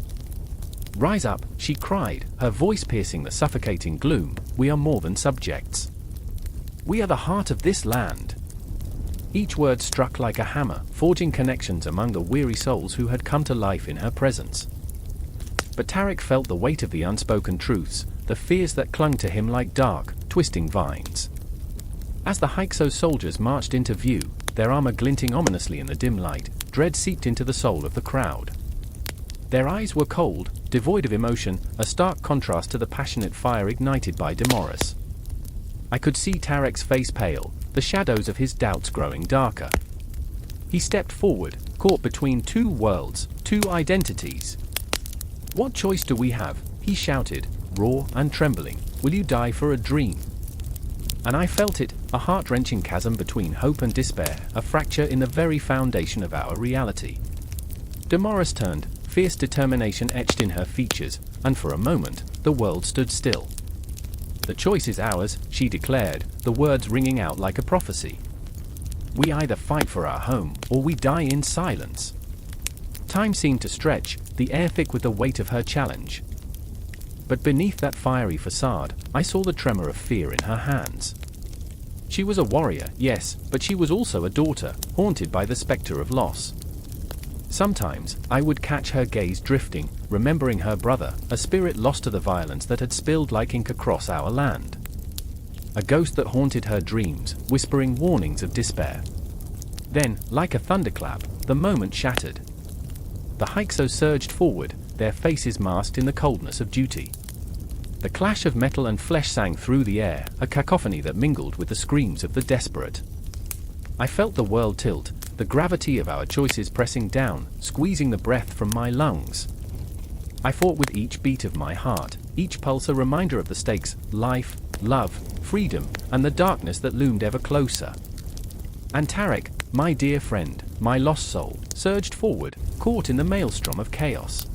Rise up, she cried, her voice piercing the suffocating gloom. We are more than subjects. We are the heart of this land. Each word struck like a hammer, forging connections among the weary souls who had come to life in her presence. But Tarek felt the weight of the unspoken truths, the fears that clung to him like dark, twisting vines. As the Hyksos soldiers marched into view, their armor glinting ominously in the dim light, dread seeped into the soul of the crowd. Their eyes were cold, devoid of emotion, a stark contrast to the passionate fire ignited by Damaris. I could see Tarek's face pale, the shadows of his doubts growing darker. He stepped forward, caught between two worlds, two identities. What choice do we have? He shouted, raw and trembling. Will you die for a dream? And I felt it, a heart-wrenching chasm between hope and despair, a fracture in the very foundation of our reality. Damaris turned, fierce determination etched in her features, and for a moment, the world stood still. The choice is ours, she declared, the words ringing out like a prophecy. We either fight for our home, or we die in silence. Time seemed to stretch, the air thick with the weight of her challenge. But beneath that fiery facade, I saw the tremor of fear in her hands. She was a warrior, yes, but she was also a daughter, haunted by the specter of loss. Sometimes, I would catch her gaze drifting, remembering her brother, a spirit lost to the violence that had spilled like ink across our land. A ghost that haunted her dreams, whispering warnings of despair. Then, like a thunderclap, the moment shattered. The Hyksos surged forward, their faces masked in the coldness of duty. The clash of metal and flesh sang through the air, a cacophony that mingled with the screams of the desperate. I felt the world tilt, the gravity of our choices pressing down, squeezing the breath from my lungs. I fought with each beat of my heart, each pulse a reminder of the stakes, life, love, freedom, and the darkness that loomed ever closer. And Tarek, my dear friend, my lost soul, surged forward, caught in the maelstrom of chaos.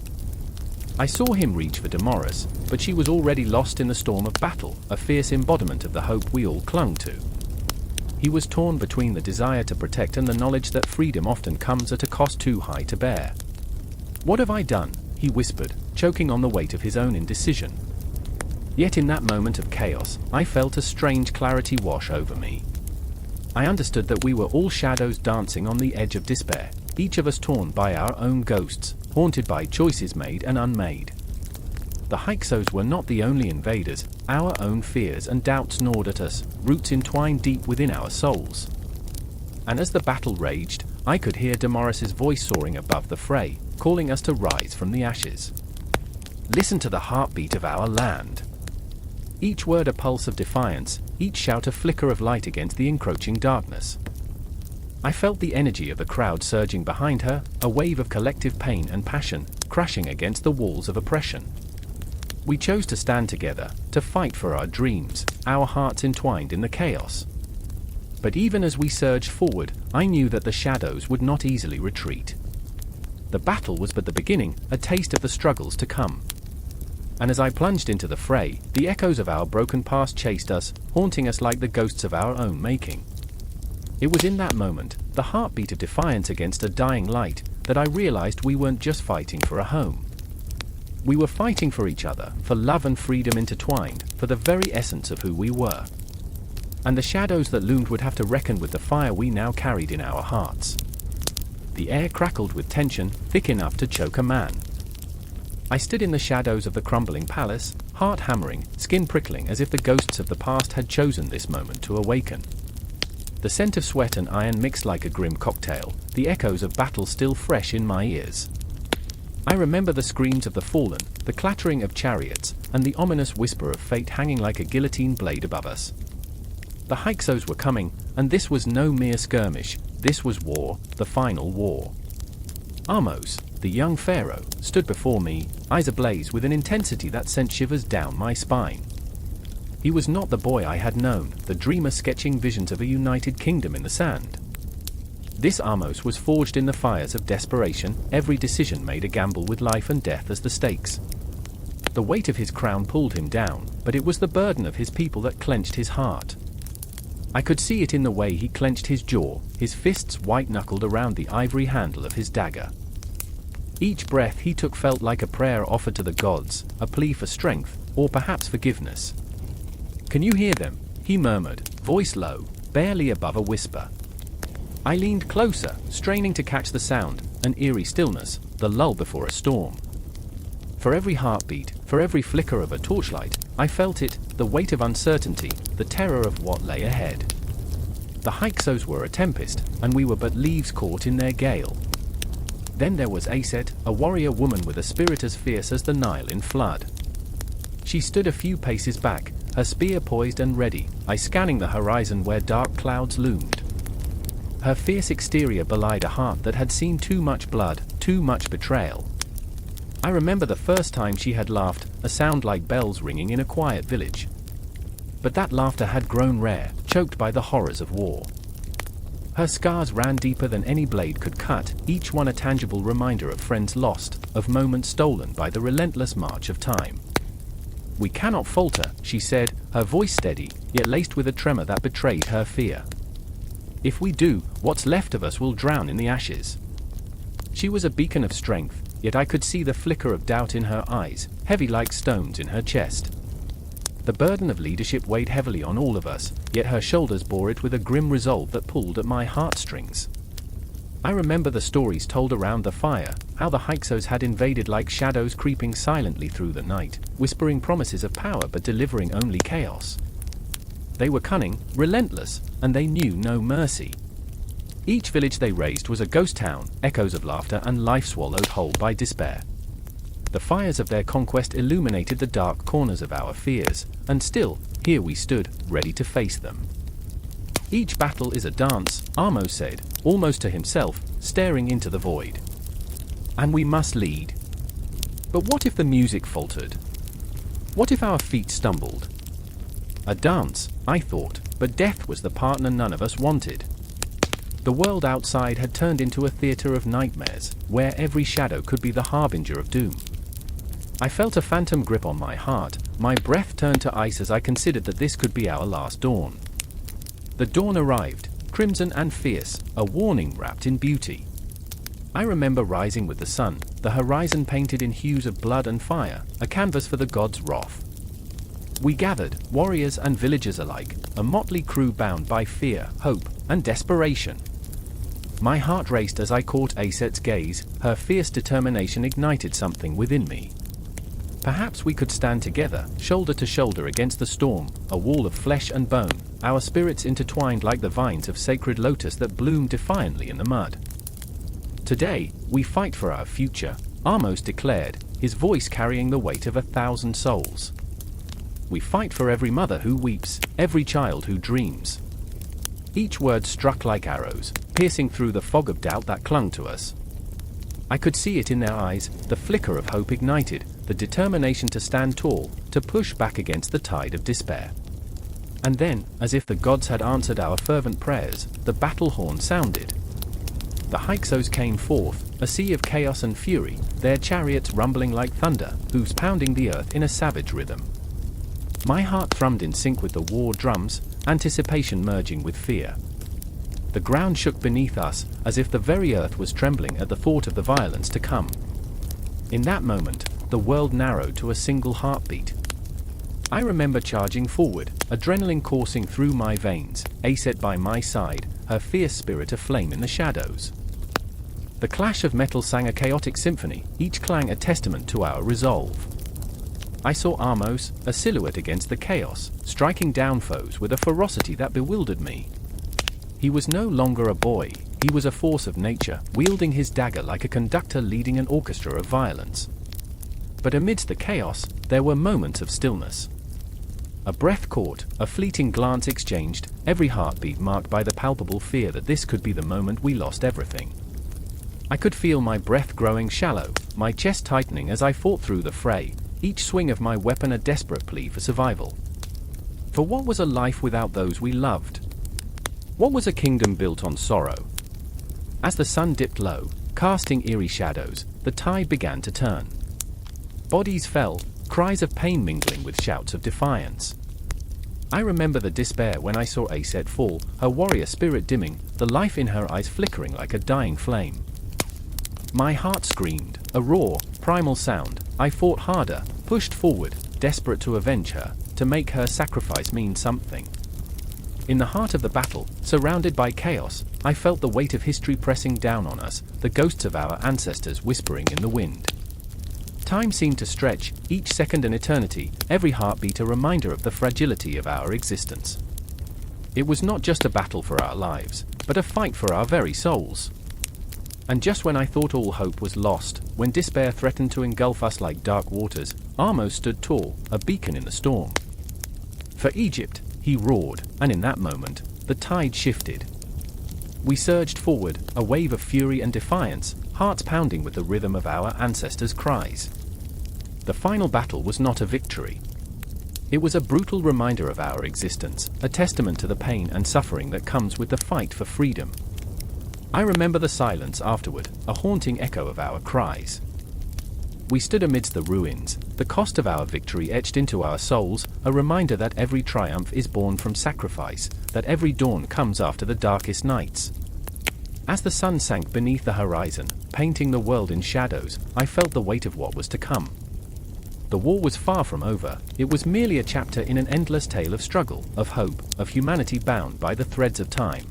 I saw him reach for Damaris, but she was already lost in the storm of battle, a fierce embodiment of the hope we all clung to. He was torn between the desire to protect and the knowledge that freedom often comes at a cost too high to bear. What have I done? He whispered, choking on the weight of his own indecision. Yet in that moment of chaos, I felt a strange clarity wash over me. I understood that we were all shadows dancing on the edge of despair, each of us torn by our own ghosts, haunted by choices made and unmade. The Hyksos were not the only invaders, our own fears and doubts gnawed at us, roots entwined deep within our souls. And as the battle raged, I could hear Damaris's voice soaring above the fray, calling us to rise from the ashes. Listen to the heartbeat of our land. Each word a pulse of defiance, each shout a flicker of light against the encroaching darkness. I felt the energy of the crowd surging behind her, a wave of collective pain and passion, crashing against the walls of oppression. We chose to stand together, to fight for our dreams, our hearts entwined in the chaos. But even as we surged forward, I knew that the shadows would not easily retreat. The battle was but the beginning, a taste of the struggles to come. And as I plunged into the fray, the echoes of our broken past chased us, haunting us like the ghosts of our own making. It was in that moment, the heartbeat of defiance against a dying light, that I realized we weren't just fighting for a home. We were fighting for each other, for love and freedom intertwined, for the very essence of who we were. And the shadows that loomed would have to reckon with the fire we now carried in our hearts. The air crackled with tension, thick enough to choke a man. I stood in the shadows of the crumbling palace, heart hammering, skin prickling, as if the ghosts of the past had chosen this moment to awaken. The scent of sweat and iron mixed like a grim cocktail, the echoes of battle still fresh in my ears. I remember the screams of the fallen, the clattering of chariots, and the ominous whisper of fate hanging like a guillotine blade above us. The Hyksos were coming, and this was no mere skirmish, this was war, the final war. Amos, the young pharaoh, stood before me, eyes ablaze with an intensity that sent shivers down my spine. He was not the boy I had known, the dreamer sketching visions of a united kingdom in the sand. This Amos was forged in the fires of desperation, every decision made a gamble with life and death as the stakes. The weight of his crown pulled him down, but it was the burden of his people that clenched his heart. I could see it in the way he clenched his jaw, his fists white-knuckled around the ivory handle of his dagger. Each breath he took felt like a prayer offered to the gods, a plea for strength, or perhaps forgiveness. "Can you hear them?" he murmured, voice low, barely above a whisper. I leaned closer, straining to catch the sound, an eerie stillness, the lull before a storm. For every heartbeat, for every flicker of a torchlight, I felt it, the weight of uncertainty, the terror of what lay ahead. The Hyksos were a tempest, and we were but leaves caught in their gale. Then there was Aset, a warrior woman with a spirit as fierce as the Nile in flood. She stood a few paces back, her spear poised and ready, I scanning the horizon where dark clouds loomed. Her fierce exterior belied a heart that had seen too much blood, too much betrayal. I remember the first time she had laughed, a sound like bells ringing in a quiet village. But that laughter had grown rare, choked by the horrors of war. Her scars ran deeper than any blade could cut, each one a tangible reminder of friends lost, of moments stolen by the relentless march of time. "We cannot falter," she said, her voice steady, yet laced with a tremor that betrayed her fear. "If we do, what's left of us will drown in the ashes." She was a beacon of strength, yet I could see the flicker of doubt in her eyes, heavy like stones in her chest. The burden of leadership weighed heavily on all of us, yet her shoulders bore it with a grim resolve that pulled at my heartstrings. I remember the stories told around the fire, how the Hyksos had invaded like shadows creeping silently through the night, whispering promises of power but delivering only chaos. They were cunning, relentless, and they knew no mercy. Each village they razed was a ghost town, echoes of laughter and life swallowed whole by despair. The fires of their conquest illuminated the dark corners of our fears, and still, here we stood, ready to face them. "Each battle is a dance," Amos said, almost to himself, staring into the void. "And we must lead." But what if the music faltered? What if our feet stumbled? A dance, I thought, but death was the partner none of us wanted. The world outside had turned into a theater of nightmares, where every shadow could be the harbinger of doom. I felt a phantom grip on my heart, my breath turned to ice as I considered that this could be our last dawn. The dawn arrived, crimson and fierce, a warning wrapped in beauty. I remember rising with the sun, the horizon painted in hues of blood and fire, a canvas for the gods' wrath. We gathered, warriors and villagers alike, a motley crew bound by fear, hope, and desperation. My heart raced as I caught Aset's gaze, her fierce determination ignited something within me. Perhaps we could stand together, shoulder to shoulder against the storm, a wall of flesh and bone, our spirits intertwined like the vines of sacred lotus that bloom defiantly in the mud. "Today, we fight for our future," Amos declared, his voice carrying the weight of 1,000 souls. "We fight for every mother who weeps, every child who dreams." Each word struck like arrows, piercing through the fog of doubt that clung to us. I could see it in their eyes, the flicker of hope ignited, the determination to stand tall, to push back against the tide of despair. And then, as if the gods had answered our fervent prayers, the battle horn sounded. The Hyksos came forth, a sea of chaos and fury, their chariots rumbling like thunder, hooves pounding the earth in a savage rhythm. My heart thrummed in sync with the war drums, anticipation merging with fear. The ground shook beneath us, as if the very earth was trembling at the thought of the violence to come. In that moment, the world narrowed to a single heartbeat. I remember charging forward, adrenaline coursing through my veins, Aset by my side, her fierce spirit aflame in the shadows. The clash of metal sang a chaotic symphony, each clang a testament to our resolve. I saw Armos, a silhouette against the chaos, striking down foes with a ferocity that bewildered me. He was no longer a boy, he was a force of nature, wielding his dagger like a conductor leading an orchestra of violence. But amidst the chaos, there were moments of stillness. A breath caught, a fleeting glance exchanged, every heartbeat marked by the palpable fear that this could be the moment we lost everything. I could feel my breath growing shallow, my chest tightening as I fought through the fray, each swing of my weapon a desperate plea for survival. For what was a life without those we loved? What was a kingdom built on sorrow? As the sun dipped low, casting eerie shadows, the tide began to turn. Bodies fell, cries of pain mingling with shouts of defiance. I remember the despair when I saw Aset fall, her warrior spirit dimming, the life in her eyes flickering like a dying flame. My heart screamed, a raw, primal sound. I fought harder, pushed forward, desperate to avenge her, to make her sacrifice mean something. In the heart of the battle, surrounded by chaos, I felt the weight of history pressing down on us, the ghosts of our ancestors whispering in the wind. Time seemed to stretch, each second an eternity, every heartbeat a reminder of the fragility of our existence. It was not just a battle for our lives, but a fight for our very souls. And just when I thought all hope was lost, when despair threatened to engulf us like dark waters, Armos stood tall, a beacon in the storm. For Egypt, he roared, and in that moment, the tide shifted. We surged forward, a wave of fury and defiance, hearts pounding with the rhythm of our ancestors' cries. The final battle was not a victory. It was a brutal reminder of our existence, a testament to the pain and suffering that comes with the fight for freedom. I remember the silence afterward, a haunting echo of our cries. We stood amidst the ruins, the cost of our victory etched into our souls, a reminder that every triumph is born from sacrifice, that every dawn comes after the darkest nights. As the sun sank beneath the horizon, painting the world in shadows, I felt the weight of what was to come. The war was far from over, it was merely a chapter in an endless tale of struggle, of hope, of humanity bound by the threads of time.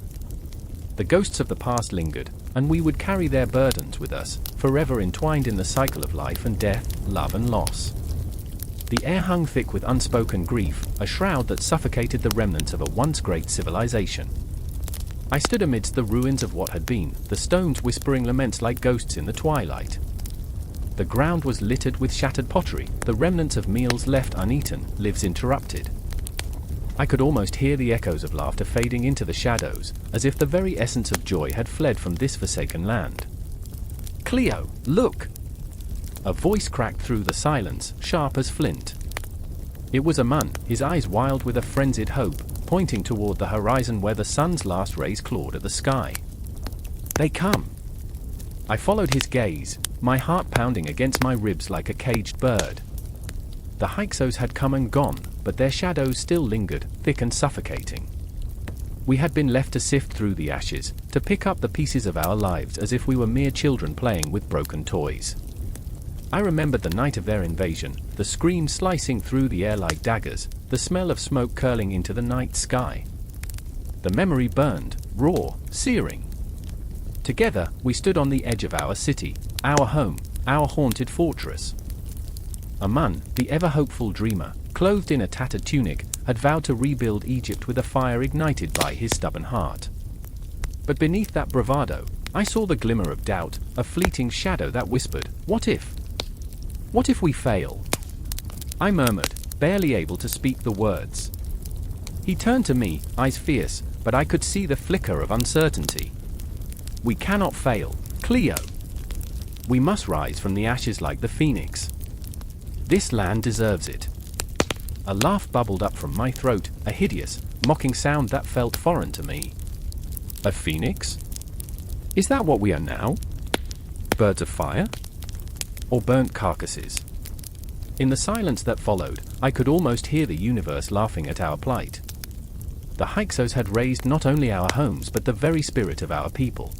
The ghosts of the past lingered, and we would carry their burdens with us, forever entwined in the cycle of life and death, love and loss. The air hung thick with unspoken grief, a shroud that suffocated the remnants of a once great civilization. I stood amidst the ruins of what had been, the stones whispering laments like ghosts in the twilight. The ground was littered with shattered pottery, the remnants of meals left uneaten, lives interrupted. I could almost hear the echoes of laughter fading into the shadows, as if the very essence of joy had fled from this forsaken land. "Cleo, look!" A voice cracked through the silence, sharp as flint. It was Amun, his eyes wild with a frenzied hope, pointing toward the horizon where the sun's last rays clawed at the sky. "They come!" I followed his gaze, my heart pounding against my ribs like a caged bird. The Hyksos had come and gone, but their shadows still lingered, thick and suffocating. We had been left to sift through the ashes, to pick up the pieces of our lives as if we were mere children playing with broken toys. I remembered the night of their invasion, the screams slicing through the air like daggers, the smell of smoke curling into the night sky. The memory burned, raw, searing. Together, we stood on the edge of our city, our home, our haunted fortress. Amun, the ever-hopeful dreamer, clothed in a tattered tunic, had vowed to rebuild Egypt with a fire ignited by his stubborn heart. But beneath that bravado, I saw the glimmer of doubt, a fleeting shadow that whispered, "What if? What if we fail?" I murmured, barely able to speak the words. He turned to me, eyes fierce, but I could see the flicker of uncertainty. "We cannot fail, Cleo. We must rise from the ashes like the phoenix. This land deserves it." A laugh bubbled up from my throat, a hideous, mocking sound that felt foreign to me. A phoenix? Is that what we are now? Birds of fire? Or burnt carcasses? In the silence that followed, I could almost hear the universe laughing at our plight. The Hyksos had razed not only our homes but the very spirit of our people.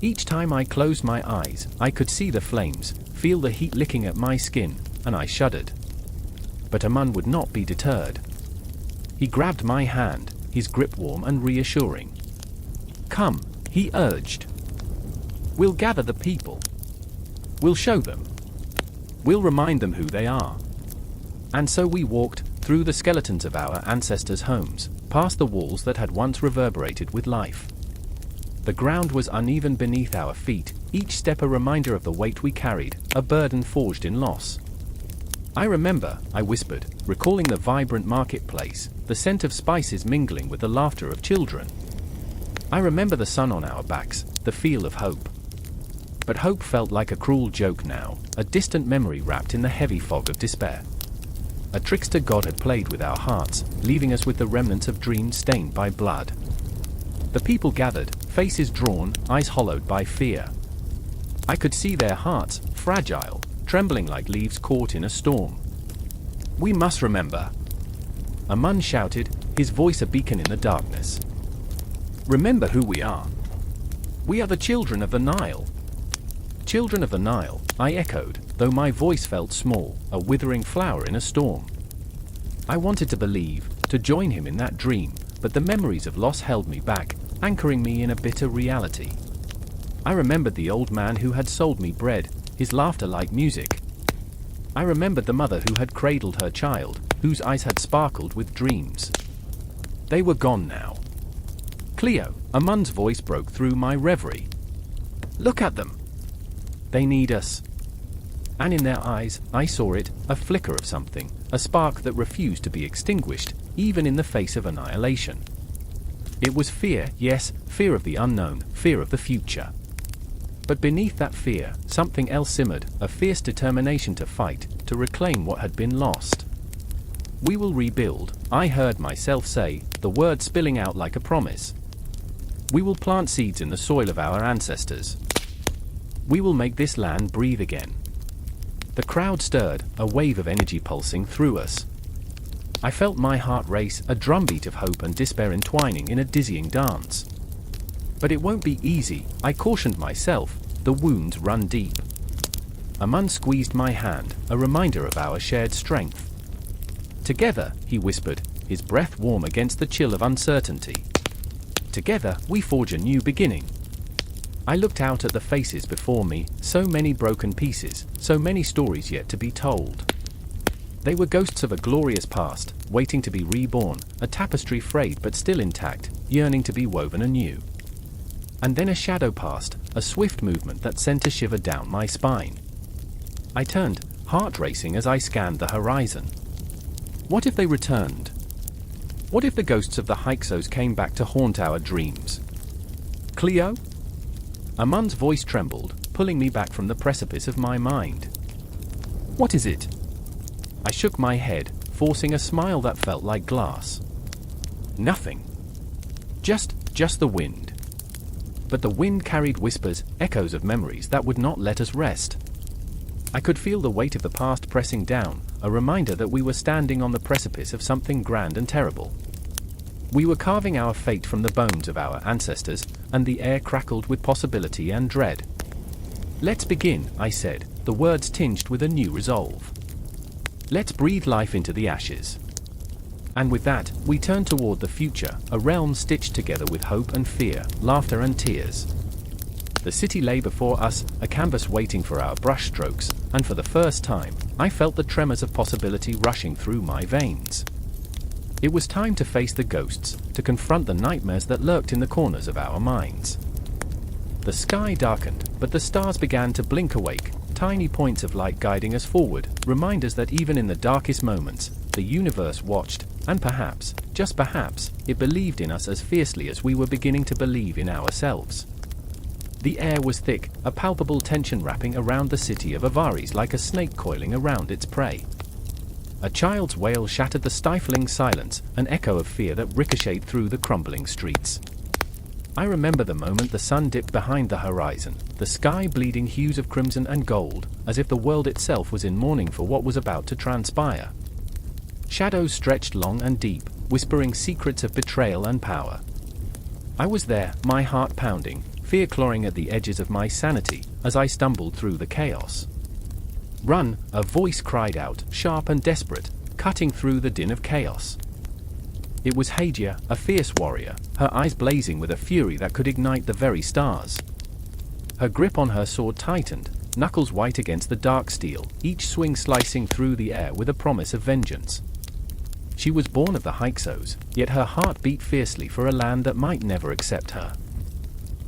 Each time I closed my eyes, I could see the flames, feel the heat licking at my skin, and I shuddered. But Amun would not be deterred. He grabbed my hand, his grip warm and reassuring. "Come," he urged. We'll gather the people. We'll show them. We'll remind them who they are. And so we walked through the skeletons of our ancestors' homes, past the walls that had once reverberated with life. The ground was uneven beneath our feet, each step a reminder of the weight we carried, a burden forged in loss. I remember, I whispered, recalling the vibrant marketplace, the scent of spices mingling with the laughter of children. I remember the sun on our backs, the feel of hope. But hope felt like a cruel joke now, a distant memory wrapped in the heavy fog of despair. A trickster god had played with our hearts, leaving us with the remnants of dreams stained by blood. The people gathered, faces drawn, eyes hollowed by fear. I could see their hearts, fragile, trembling like leaves caught in a storm. "We must remember," Amun shouted, his voice a beacon in the darkness. "Remember who we are. We are the children of the Nile." "Children of the Nile," I echoed, though my voice felt small, a withering flower in a storm. I wanted to believe, to join him in that dream, but the memories of loss held me back, anchoring me in a bitter reality. I remembered the old man who had sold me bread, his laughter like music. I remembered the mother who had cradled her child, whose eyes had sparkled with dreams. They were gone now. "Cleo," Amun's voice broke through my reverie. "Look at them. They need us." And in their eyes, I saw it, a flicker of something, a spark that refused to be extinguished, even in the face of annihilation. It was fear, yes, fear of the unknown, fear of the future. But beneath that fear, something else simmered, a fierce determination to fight, to reclaim what had been lost. "We will rebuild," I heard myself say, the words spilling out like a promise. "We will plant seeds in the soil of our ancestors. We will make this land breathe again." The crowd stirred, a wave of energy pulsing through us. I felt my heart race, a drumbeat of hope and despair entwining in a dizzying dance. "But it won't be easy," I cautioned myself, "the wounds run deep." Amun squeezed my hand, a reminder of our shared strength. "Together," he whispered, his breath warm against the chill of uncertainty. "Together, we forge a new beginning." I looked out at the faces before me, so many broken pieces, so many stories yet to be told. They were ghosts of a glorious past, waiting to be reborn, a tapestry frayed but still intact, yearning to be woven anew. And then a shadow passed, a swift movement that sent a shiver down my spine. I turned, heart racing as I scanned the horizon. What if they returned? What if the ghosts of the Hyksos came back to haunt our dreams? "Cleo?" Amun's voice trembled, pulling me back from the precipice of my mind. "What is it?" I shook my head, forcing a smile that felt like glass. "Nothing. Just the wind." But the wind carried whispers, echoes of memories that would not let us rest. I could feel the weight of the past pressing down, a reminder that we were standing on the precipice of something grand and terrible. We were carving our fate from the bones of our ancestors, and the air crackled with possibility and dread. "Let's begin," I said, the words tinged with a new resolve. "Let's breathe life into the ashes." And with that, we turned toward the future, a realm stitched together with hope and fear, laughter and tears. The city lay before us, a canvas waiting for our brushstrokes, and for the first time, I felt the tremors of possibility rushing through my veins. It was time to face the ghosts, to confront the nightmares that lurked in the corners of our minds. The sky darkened, but the stars began to blink awake, tiny points of light guiding us forward, reminders that even in the darkest moments, the universe watched, and perhaps, just perhaps, it believed in us as fiercely as we were beginning to believe in ourselves. The air was thick, a palpable tension wrapping around the city of Avaris like a snake coiling around its prey. A child's wail shattered the stifling silence, an echo of fear that ricocheted through the crumbling streets. I remember the moment the sun dipped behind the horizon, the sky bleeding hues of crimson and gold, as if the world itself was in mourning for what was about to transpire. Shadows stretched long and deep, whispering secrets of betrayal and power. I was there, my heart pounding, fear clawing at the edges of my sanity, as I stumbled through the chaos. "Run!" a voice cried out, sharp and desperate, cutting through the din of chaos. It was Hadia, a fierce warrior, her eyes blazing with a fury that could ignite the very stars. Her grip on her sword tightened, knuckles white against the dark steel, each swing slicing through the air with a promise of vengeance. She was born of the Hyksos, yet her heart beat fiercely for a land that might never accept her.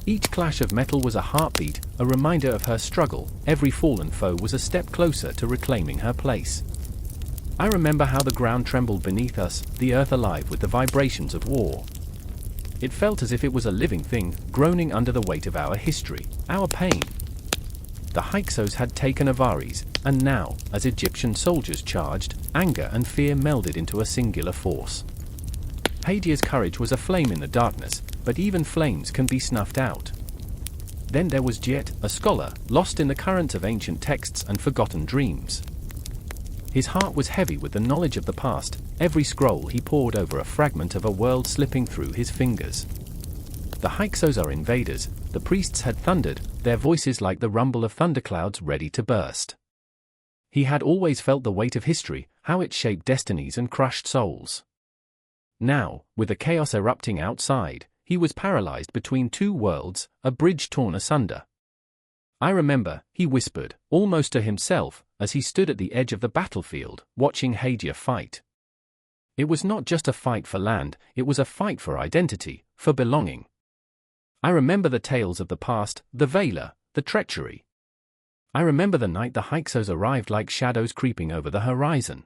Each clash of metal was a heartbeat, a reminder of her struggle. Every fallen foe was a step closer to reclaiming her place. I remember how the ground trembled beneath us, the earth alive with the vibrations of war. It felt as if it was a living thing, groaning under the weight of our history, our pain. The Hyksos had taken Avaris, and now, as Egyptian soldiers charged, anger and fear melded into a singular force. Hygeia's courage was a flame in the darkness, but even flames can be snuffed out. Then there was Djet, a scholar, lost in the currents of ancient texts and forgotten dreams. His heart was heavy with the knowledge of the past, every scroll he pored over a fragment of a world slipping through his fingers. The Hyksos are invaders, the priests had thundered, their voices like the rumble of thunderclouds ready to burst. He had always felt the weight of history, how it shaped destinies and crushed souls. Now, with the chaos erupting outside, he was paralyzed between two worlds, a bridge torn asunder. I remember, he whispered, almost to himself, as he stood at the edge of the battlefield, watching Hygeia fight. It was not just a fight for land, it was a fight for identity, for belonging. I remember the tales of the past, the valor, the treachery. I remember the night the Hyksos arrived like shadows creeping over the horizon.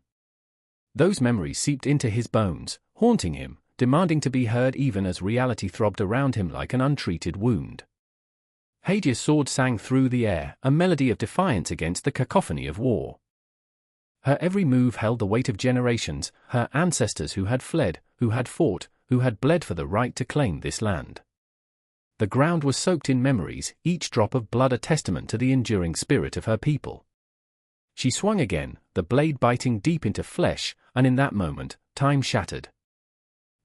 Those memories seeped into his bones, haunting him, demanding to be heard even as reality throbbed around him like an untreated wound. Hygeia's sword sang through the air, a melody of defiance against the cacophony of war. Her every move held the weight of generations, her ancestors who had fled, who had fought, who had bled for the right to claim this land. The ground was soaked in memories, each drop of blood a testament to the enduring spirit of her people. She swung again, the blade biting deep into flesh, and in that moment, time shattered.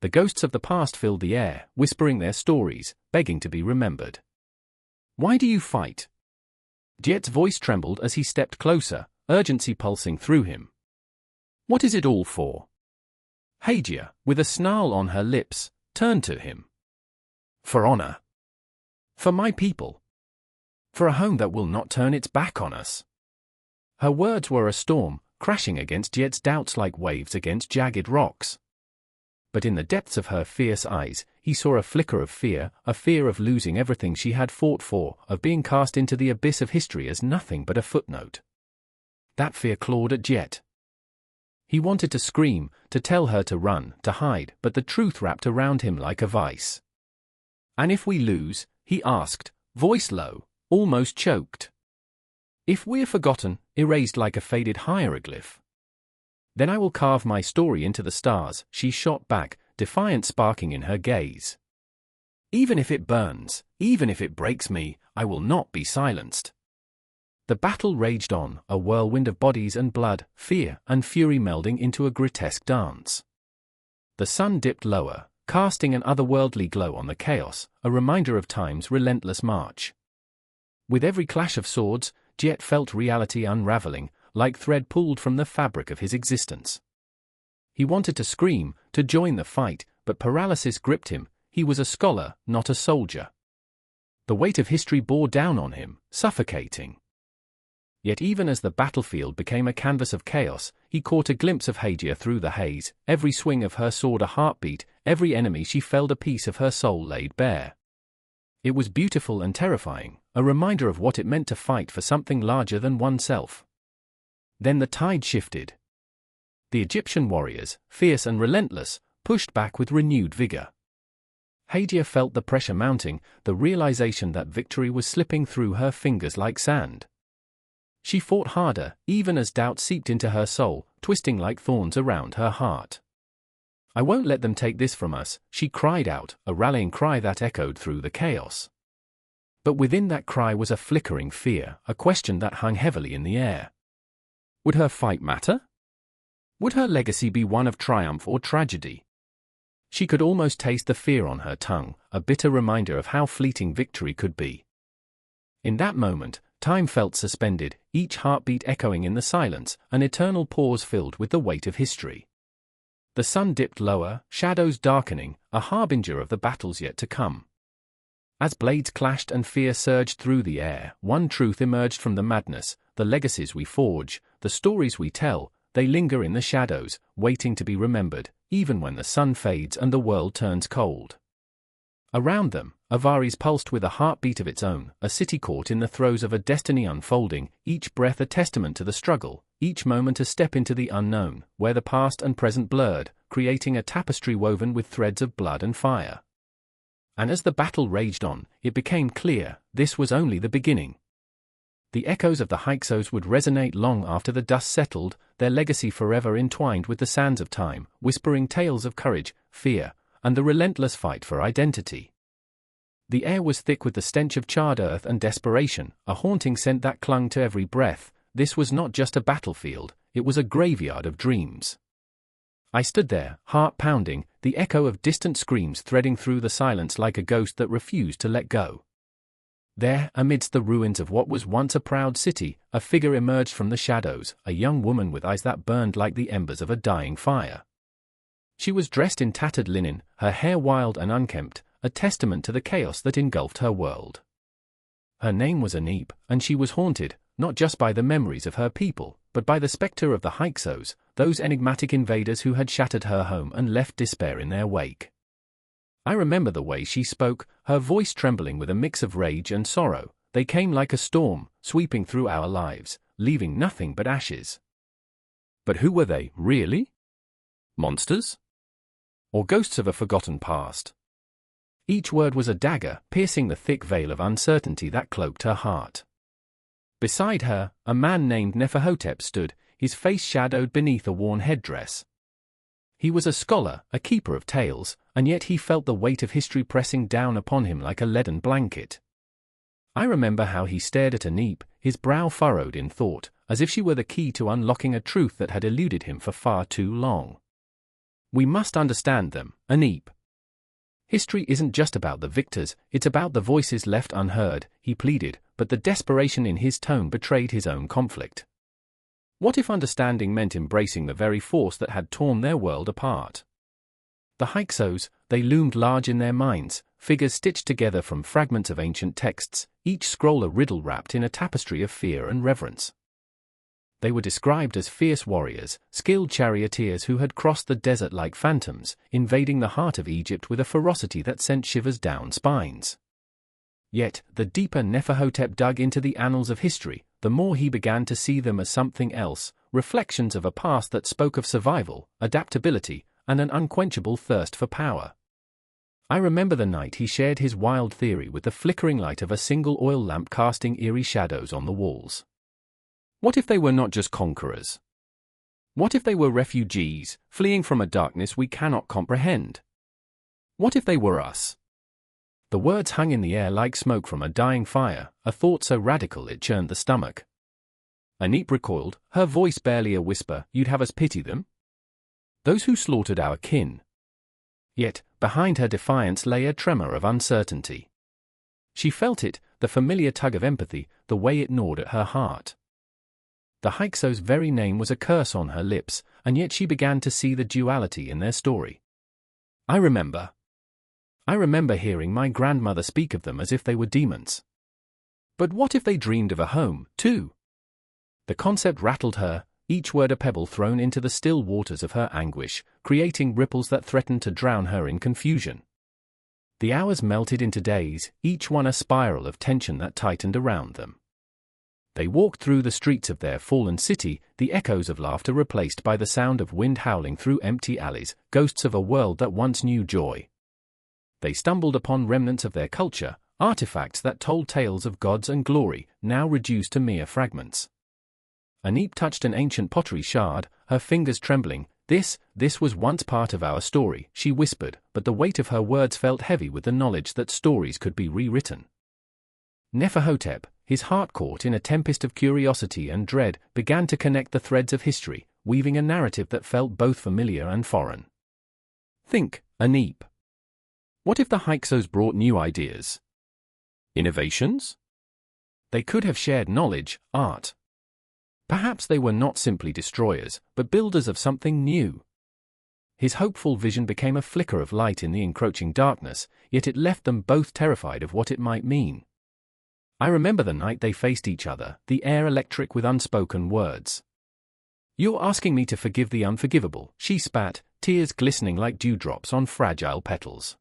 The ghosts of the past filled the air, whispering their stories, begging to be remembered. "Why do you fight?" Djet's voice trembled as he stepped closer, urgency pulsing through him. "What is it all for?" Hygeia, with a snarl on her lips, turned to him. "For honor. For my people. For a home that will not turn its back on us." Her words were a storm, crashing against Djet's doubts like waves against jagged rocks. But in the depths of her fierce eyes, he saw a flicker of fear, a fear of losing everything she had fought for, of being cast into the abyss of history as nothing but a footnote. That fear clawed at Djet. He wanted to scream, to tell her to run, to hide, but the truth wrapped around him like a vice. "And if we lose?" he asked, voice low, almost choked. "If we're forgotten, erased like a faded hieroglyph?" "Then I will carve my story into the stars," she shot back, defiance sparking in her gaze. "Even if it burns, even if it breaks me, I will not be silenced." The battle raged on, a whirlwind of bodies and blood, fear and fury melding into a grotesque dance. The sun dipped lower, casting an otherworldly glow on the chaos, a reminder of time's relentless march. With every clash of swords, Djet felt reality unraveling, like thread pulled from the fabric of his existence. He wanted to scream, to join the fight, but paralysis gripped him. He was a scholar, not a soldier. The weight of history bore down on him, suffocating. Yet even as the battlefield became a canvas of chaos, he caught a glimpse of Hygeia through the haze, every swing of her sword a heartbeat, every enemy she felled a piece of her soul laid bare. It was beautiful and terrifying, a reminder of what it meant to fight for something larger than oneself. Then the tide shifted. The Egyptian warriors, fierce and relentless, pushed back with renewed vigor. Hygeia felt the pressure mounting, the realization that victory was slipping through her fingers like sand. She fought harder, even as doubt seeped into her soul, twisting like thorns around her heart. "I won't let them take this from us," she cried out, a rallying cry that echoed through the chaos. But within that cry was a flickering fear, a question that hung heavily in the air. Would her fight matter? Would her legacy be one of triumph or tragedy? She could almost taste the fear on her tongue, a bitter reminder of how fleeting victory could be. In that moment, time felt suspended, each heartbeat echoing in the silence, an eternal pause filled with the weight of history. The sun dipped lower, shadows darkening, a harbinger of the battles yet to come. As blades clashed and fear surged through the air, one truth emerged from the madness: the legacies we forge, the stories we tell, they linger in the shadows, waiting to be remembered, even when the sun fades and the world turns cold. Around them, Avaris pulsed with a heartbeat of its own, a city caught in the throes of a destiny unfolding, each breath a testament to the struggle, each moment a step into the unknown, where the past and present blurred, creating a tapestry woven with threads of blood and fire. And as the battle raged on, it became clear, this was only the beginning. The echoes of the Hyksos would resonate long after the dust settled, their legacy forever entwined with the sands of time, whispering tales of courage, fear, and the relentless fight for identity. The air was thick with the stench of charred earth and desperation, a haunting scent that clung to every breath. This was not just a battlefield, it was a graveyard of dreams. I stood there, heart pounding, the echo of distant screams threading through the silence like a ghost that refused to let go. There, amidst the ruins of what was once a proud city, a figure emerged from the shadows, a young woman with eyes that burned like the embers of a dying fire. She was dressed in tattered linen, her hair wild and unkempt, a testament to the chaos that engulfed her world. Her name was Anip, and she was haunted, not just by the memories of her people, but by the spectre of the Hyksos, those enigmatic invaders who had shattered her home and left despair in their wake. I remember the way she spoke, her voice trembling with a mix of rage and sorrow. They came like a storm, sweeping through our lives, leaving nothing but ashes. But who were they, really? Monsters? Or ghosts of a forgotten past? Each word was a dagger, piercing the thick veil of uncertainty that cloaked her heart. Beside her, a man named Neferhotep stood, his face shadowed beneath a worn headdress. He was a scholar, a keeper of tales, and yet he felt the weight of history pressing down upon him like a leaden blanket. I remember how he stared at Anip, his brow furrowed in thought, as if she were the key to unlocking a truth that had eluded him for far too long. We must understand them, Anip. History isn't just about the victors, it's about the voices left unheard, he pleaded, but the desperation in his tone betrayed his own conflict. What if understanding meant embracing the very force that had torn their world apart? The Hyksos, they loomed large in their minds, figures stitched together from fragments of ancient texts, each scroll a riddle wrapped in a tapestry of fear and reverence. They were described as fierce warriors, skilled charioteers who had crossed the desert like phantoms, invading the heart of Egypt with a ferocity that sent shivers down spines. Yet, the deeper Neferhotep dug into the annals of history, the more he began to see them as something else, reflections of a past that spoke of survival, adaptability, and an unquenchable thirst for power. I remember the night he shared his wild theory with the flickering light of a single oil lamp casting eerie shadows on the walls. What if they were not just conquerors? What if they were refugees, fleeing from a darkness we cannot comprehend? What if they were us? The words hung in the air like smoke from a dying fire, a thought so radical it churned the stomach. Anip recoiled, her voice barely a whisper. You'd have us pity them? Those who slaughtered our kin. Yet, behind her defiance lay a tremor of uncertainty. She felt it, the familiar tug of empathy, the way it gnawed at her heart. The Hyksos' very name was a curse on her lips, and yet she began to see the duality in their story. I remember hearing my grandmother speak of them as if they were demons. But what if they dreamed of a home, too? The concept rattled her, each word a pebble thrown into the still waters of her anguish, creating ripples that threatened to drown her in confusion. The hours melted into days, each one a spiral of tension that tightened around them. They walked through the streets of their fallen city, the echoes of laughter replaced by the sound of wind howling through empty alleys, ghosts of a world that once knew joy. They stumbled upon remnants of their culture, artifacts that told tales of gods and glory, now reduced to mere fragments. Anip touched an ancient pottery shard, her fingers trembling. This was once part of our story, she whispered, but the weight of her words felt heavy with the knowledge that stories could be rewritten. Neferhotep, his heart caught in a tempest of curiosity and dread, began to connect the threads of history, weaving a narrative that felt both familiar and foreign. Think, Anip. What if the Hyksos brought new ideas? Innovations? They could have shared knowledge, art. Perhaps they were not simply destroyers, but builders of something new. His hopeful vision became a flicker of light in the encroaching darkness, yet it left them both terrified of what it might mean. I remember the night they faced each other, the air electric with unspoken words. "You're asking me to forgive the unforgivable," she spat, tears glistening like dewdrops on fragile petals.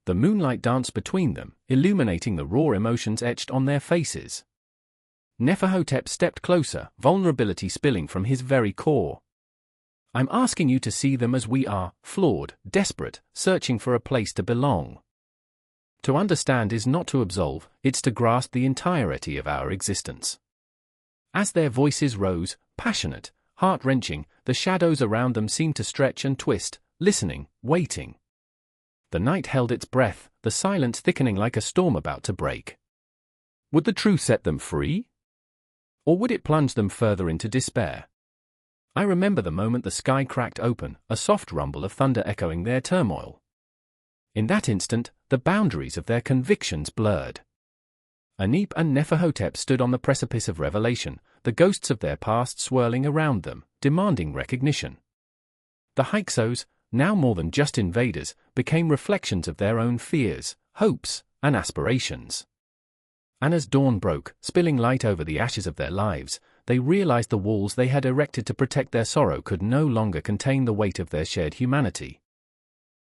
The moonlight danced between them, illuminating the raw emotions etched on their faces. Neferhotep stepped closer, vulnerability spilling from his very core. "I'm asking you to see them as we are, flawed, desperate, searching for a place to belong. To understand is not to absolve, it's to grasp the entirety of our existence." As their voices rose, passionate, heart-wrenching, the shadows around them seemed to stretch and twist, listening, waiting. The night held its breath, the silence thickening like a storm about to break. Would the truth set them free? Or would it plunge them further into despair? I remember the moment the sky cracked open, a soft rumble of thunder echoing their turmoil. In that instant, the boundaries of their convictions blurred. Anip and Neferhotep stood on the precipice of revelation, the ghosts of their past swirling around them, demanding recognition. The Hyksos, now more than just invaders, became reflections of their own fears, hopes, and aspirations. And as dawn broke, spilling light over the ashes of their lives, they realized the walls they had erected to protect their sorrow could no longer contain the weight of their shared humanity.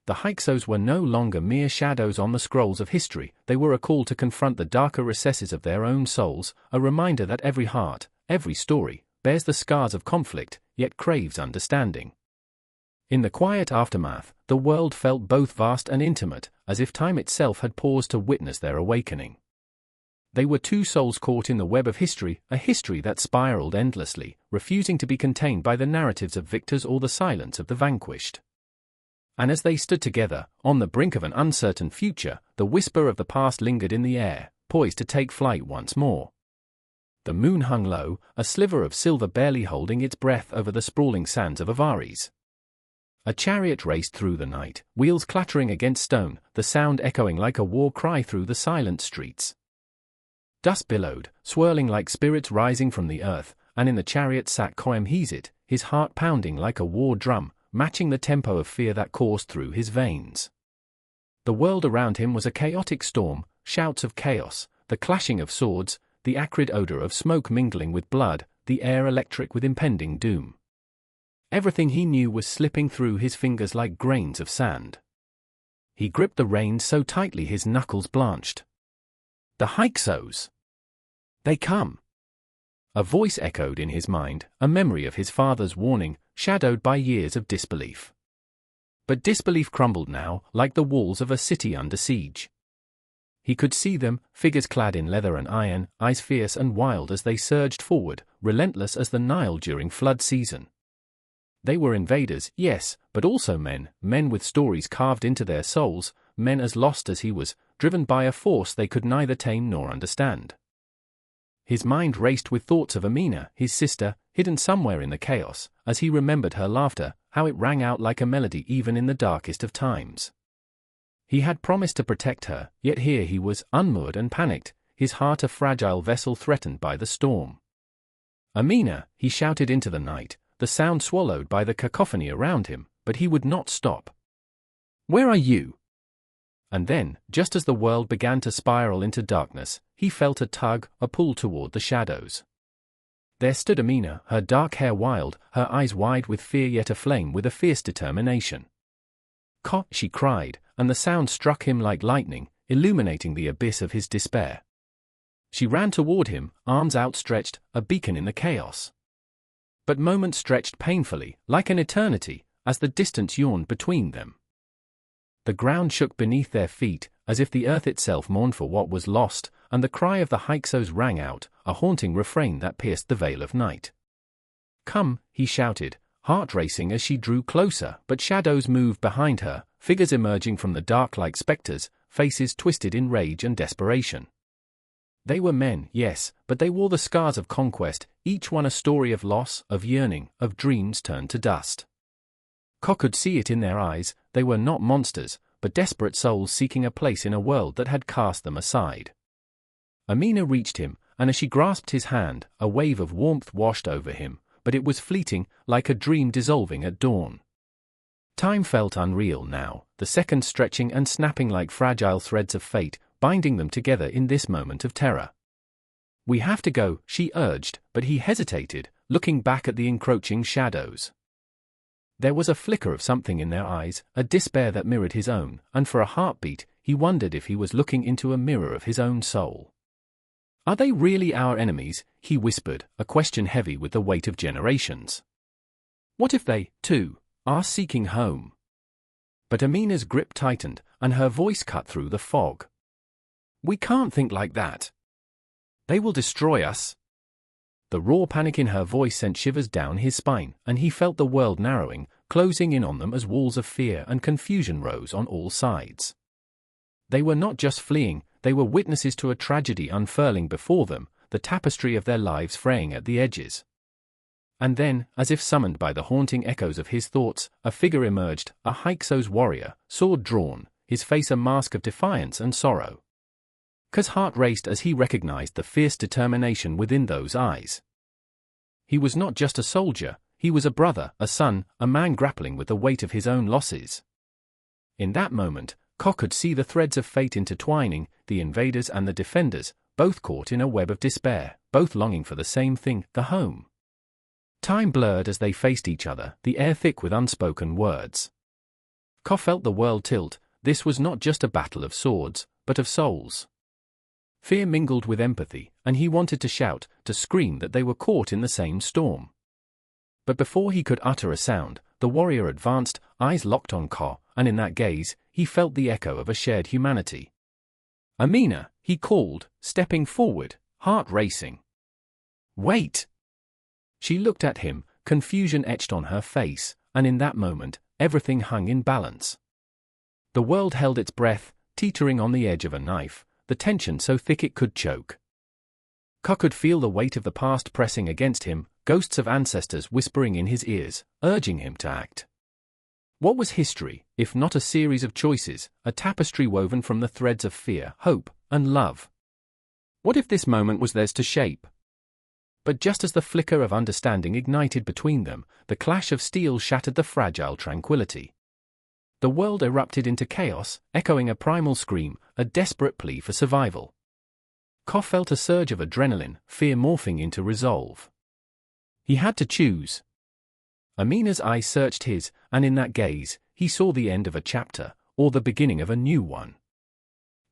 The Hyksos were no longer mere shadows on the scrolls of history, they were a call to confront the darker recesses of their own souls, a reminder that every heart, every story, bears the scars of conflict, yet craves understanding. In the quiet aftermath, the world felt both vast and intimate, as if time itself had paused to witness their awakening. They were two souls caught in the web of history, a history that spiraled endlessly, refusing to be contained by the narratives of victors or the silence of the vanquished. And as they stood together, on the brink of an uncertain future, the whisper of the past lingered in the air, poised to take flight once more. The moon hung low, a sliver of silver barely holding its breath over the sprawling sands of Avaris. A chariot raced through the night, wheels clattering against stone, the sound echoing like a war cry through the silent streets. Dust billowed, swirling like spirits rising from the earth, and in the chariot sat Koemhizit, his heart pounding like a war drum, matching the tempo of fear that coursed through his veins. The world around him was a chaotic storm, shouts of chaos, the clashing of swords, the acrid odor of smoke mingling with blood, the air electric with impending doom. Everything he knew was slipping through his fingers like grains of sand. He gripped the reins so tightly his knuckles blanched. "The Hyksos! They come!" A voice echoed in his mind, a memory of his father's warning, shadowed by years of disbelief. But disbelief crumbled now, like the walls of a city under siege. He could see them, figures clad in leather and iron, eyes fierce and wild as they surged forward, relentless as the Nile during flood season. They were invaders, yes, but also men with stories carved into their souls, men as lost as he was, driven by a force they could neither tame nor understand. His mind raced with thoughts of Amina, his sister, hidden somewhere in the chaos, as he remembered her laughter, how it rang out like a melody even in the darkest of times. He had promised to protect her, yet here he was, unmoored and panicked, his heart a fragile vessel threatened by the storm. "Amina," he shouted into the night, the sound swallowed by the cacophony around him, but he would not stop. "Where are you?" And then, just as the world began to spiral into darkness, he felt a tug, a pull toward the shadows. There stood Amina, her dark hair wild, her eyes wide with fear yet aflame with a fierce determination. "Ka," she cried, and the sound struck him like lightning, illuminating the abyss of his despair. She ran toward him, arms outstretched, a beacon in the chaos. But moments stretched painfully, like an eternity, as the distance yawned between them. The ground shook beneath their feet, as if the earth itself mourned for what was lost, and the cry of the Hyksos rang out, a haunting refrain that pierced the veil of night. "Come," he shouted, heart racing as she drew closer, but shadows moved behind her, figures emerging from the dark like specters, faces twisted in rage and desperation. They were men, yes, but they wore the scars of conquest, each one a story of loss, of yearning, of dreams turned to dust. Ka could see it in their eyes, they were not monsters, but desperate souls seeking a place in a world that had cast them aside. Amina reached him, and as she grasped his hand, a wave of warmth washed over him, but it was fleeting, like a dream dissolving at dawn. Time felt unreal now, the seconds stretching and snapping like fragile threads of fate, binding them together in this moment of terror. "We have to go," she urged, but he hesitated, looking back at the encroaching shadows. There was a flicker of something in their eyes, a despair that mirrored his own, and for a heartbeat, he wondered if he was looking into a mirror of his own soul. "Are they really our enemies?" he whispered, a question heavy with the weight of generations. "What if they, too, are seeking home?" But Amina's grip tightened, and her voice cut through the fog. "We can't think like that. They will destroy us." The raw panic in her voice sent shivers down his spine, and he felt the world narrowing, closing in on them as walls of fear and confusion rose on all sides. They were not just fleeing, they were witnesses to a tragedy unfurling before them, the tapestry of their lives fraying at the edges. And then, as if summoned by the haunting echoes of his thoughts, a figure emerged, a Hyksos warrior, sword drawn, his face a mask of defiance and sorrow. K's heart raced as he recognized the fierce determination within those eyes. He was not just a soldier, he was a brother, a son, a man grappling with the weight of his own losses. In that moment, K could see the threads of fate intertwining, the invaders and the defenders, both caught in a web of despair, both longing for the same thing, the home. Time blurred as they faced each other, the air thick with unspoken words. K felt the world tilt. This was not just a battle of swords, but of souls. Fear mingled with empathy, and he wanted to shout, to scream that they were caught in the same storm. But before he could utter a sound, the warrior advanced, eyes locked on K, and in that gaze, he felt the echo of a shared humanity. "Amina," he called, stepping forward, heart racing. "Wait!" She looked at him, confusion etched on her face, and in that moment, everything hung in balance. The world held its breath, teetering on the edge of a knife, the tension so thick it could choke. K could feel the weight of the past pressing against him, ghosts of ancestors whispering in his ears, urging him to act. What was history, if not a series of choices, a tapestry woven from the threads of fear, hope, and love? What if this moment was theirs to shape? But just as the flicker of understanding ignited between them, the clash of steel shattered the fragile tranquility. The world erupted into chaos, echoing a primal scream, a desperate plea for survival. K felt a surge of adrenaline, fear morphing into resolve. He had to choose. Amina's eyes searched his, and in that gaze, he saw the end of a chapter, or the beginning of a new one.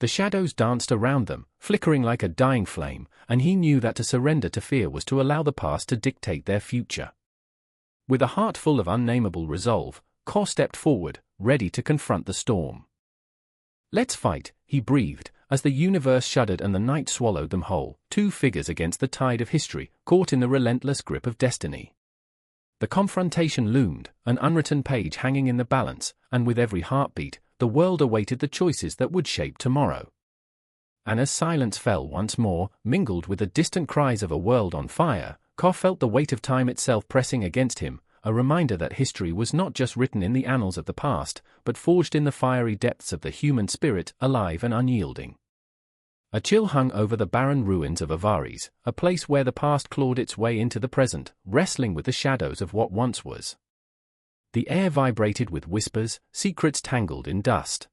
The shadows danced around them, flickering like a dying flame, and he knew that to surrender to fear was to allow the past to dictate their future. With a heart full of unnameable resolve, K stepped forward, ready to confront the storm. "Let's fight," he breathed, as the universe shuddered and the night swallowed them whole, two figures against the tide of history, caught in the relentless grip of destiny. The confrontation loomed, an unwritten page hanging in the balance, and with every heartbeat, the world awaited the choices that would shape tomorrow. And as silence fell once more, mingled with the distant cries of a world on fire, K felt the weight of time itself pressing against him, a reminder that history was not just written in the annals of the past, but forged in the fiery depths of the human spirit, alive and unyielding. A chill hung over the barren ruins of Avaris, a place where the past clawed its way into the present, wrestling with the shadows of what once was. The air vibrated with whispers, secrets tangled in dust.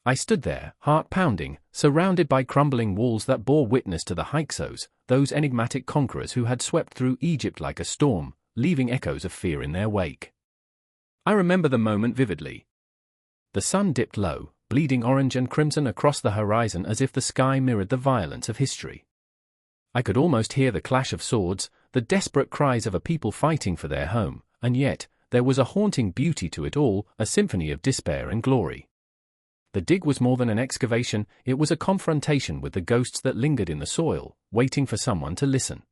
I stood there, heart pounding, surrounded by crumbling walls that bore witness to the Hyksos, those enigmatic conquerors who had swept through Egypt like a storm, leaving echoes of fear in their wake. I remember the moment vividly. The sun dipped low, bleeding orange and crimson across the horizon as if the sky mirrored the violence of history. I could almost hear the clash of swords, the desperate cries of a people fighting for their home, and yet, there was a haunting beauty to it all, a symphony of despair and glory. The dig was more than an excavation, it was a confrontation with the ghosts that lingered in the soil, waiting for someone to listen.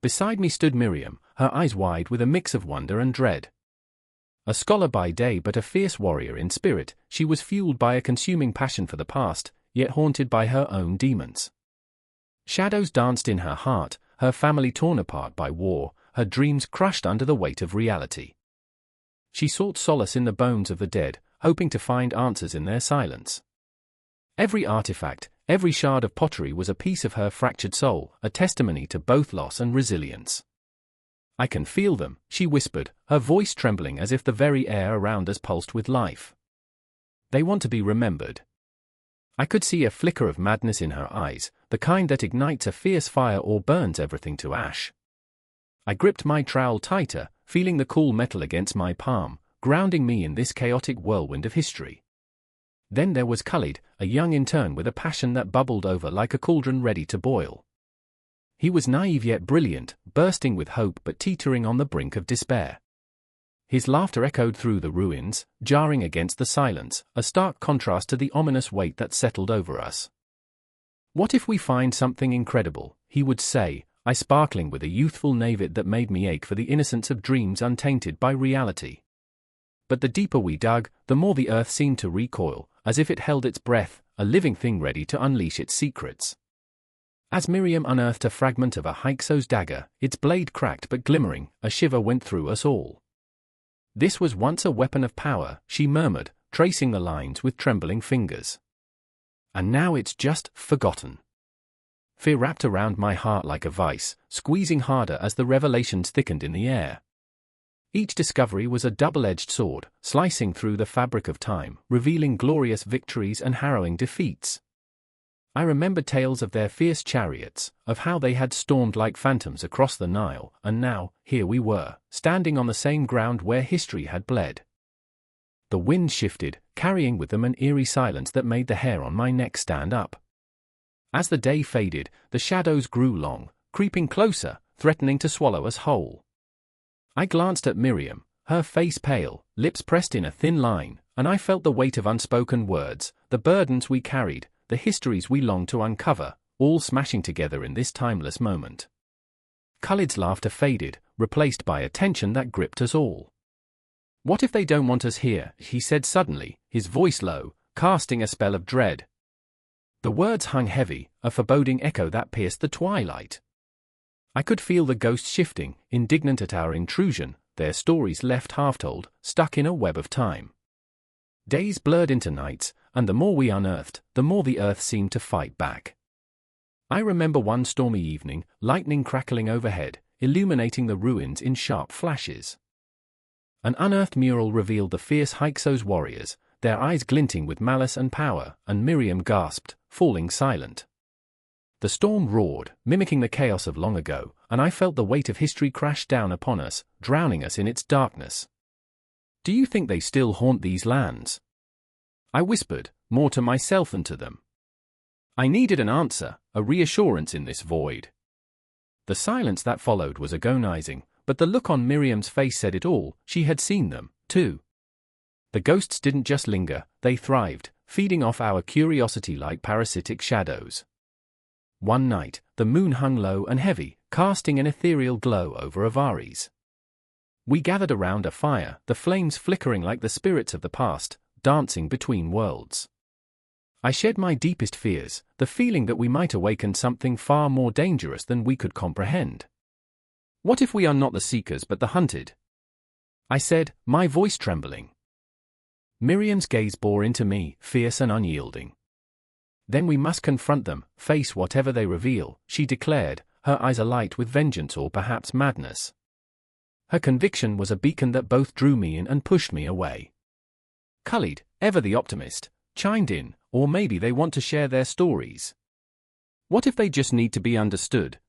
Beside me stood Miriam, her eyes wide with a mix of wonder and dread. A scholar by day but a fierce warrior in spirit, she was fueled by a consuming passion for the past, yet haunted by her own demons. Shadows danced in her heart, her family torn apart by war, her dreams crushed under the weight of reality. She sought solace in the bones of the dead, hoping to find answers in their silence. Every artifact, every shard of pottery was a piece of her fractured soul, a testimony to both loss and resilience. I can feel them, she whispered, her voice trembling as if the very air around us pulsed with life. They want to be remembered. I could see a flicker of madness in her eyes, the kind that ignites a fierce fire or burns everything to ash. I gripped my trowel tighter, feeling the cool metal against my palm, grounding me in this chaotic whirlwind of history. Then there was Khalid, a young intern with a passion that bubbled over like a cauldron ready to boil. He was naive yet brilliant, bursting with hope but teetering on the brink of despair. His laughter echoed through the ruins, jarring against the silence, a stark contrast to the ominous weight that settled over us. "What if we find something incredible?" he would say, I sparkling with a youthful naivete that made me ache for the innocence of dreams untainted by reality. But the deeper we dug, the more the earth seemed to recoil, as if it held its breath, a living thing ready to unleash its secrets. As Miriam unearthed a fragment of a Hyksos dagger, its blade cracked but glimmering, a shiver went through us all. "This was once a weapon of power," she murmured, tracing the lines with trembling fingers. "And now it's just forgotten." Fear wrapped around my heart like a vice, squeezing harder as the revelations thickened in the air. Each discovery was a double-edged sword, slicing through the fabric of time, revealing glorious victories and harrowing defeats. I remembered tales of their fierce chariots, of how they had stormed like phantoms across the Nile, and now, here we were, standing on the same ground where history had bled. The winds shifted, carrying with them an eerie silence that made the hair on my neck stand up. As the day faded, the shadows grew long, creeping closer, threatening to swallow us whole. I glanced at Miriam, her face pale, lips pressed in a thin line, and I felt the weight of unspoken words, the burdens we carried, the histories we longed to uncover, all smashing together in this timeless moment. Khalid's laughter faded, replaced by a tension that gripped us all. "What if they don't want us here?" he said suddenly, his voice low, casting a spell of dread. The words hung heavy, a foreboding echo that pierced the twilight. I could feel the ghosts shifting, indignant at our intrusion, their stories left half-told, stuck in a web of time. Days blurred into nights, and the more we unearthed, the more the earth seemed to fight back. I remember one stormy evening, lightning crackling overhead, illuminating the ruins in sharp flashes. An unearthed mural revealed the fierce Hyksos warriors, their eyes glinting with malice and power, and Miriam gasped, falling silent. The storm roared, mimicking the chaos of long ago, and I felt the weight of history crash down upon us, drowning us in its darkness. "Do you think they still haunt these lands?" I whispered, more to myself than to them. I needed an answer, a reassurance in this void. The silence that followed was agonizing, but the look on Miriam's face said it all. She had seen them, too. The ghosts didn't just linger, they thrived, feeding off our curiosity like parasitic shadows. One night, the moon hung low and heavy, casting an ethereal glow over Avaris. We gathered around a fire, the flames flickering like the spirits of the past, dancing between worlds. I shared my deepest fears, the feeling that we might awaken something far more dangerous than we could comprehend. "What if we are not the seekers but the hunted?" I said, my voice trembling. Miriam's gaze bore into me, fierce and unyielding. "Then we must confront them, face whatever they reveal," she declared, her eyes alight with vengeance or perhaps madness. Her conviction was a beacon that both drew me in and pushed me away. Khalid, ever the optimist, chimed in, "Or maybe they want to share their stories. What if they just need to be understood?"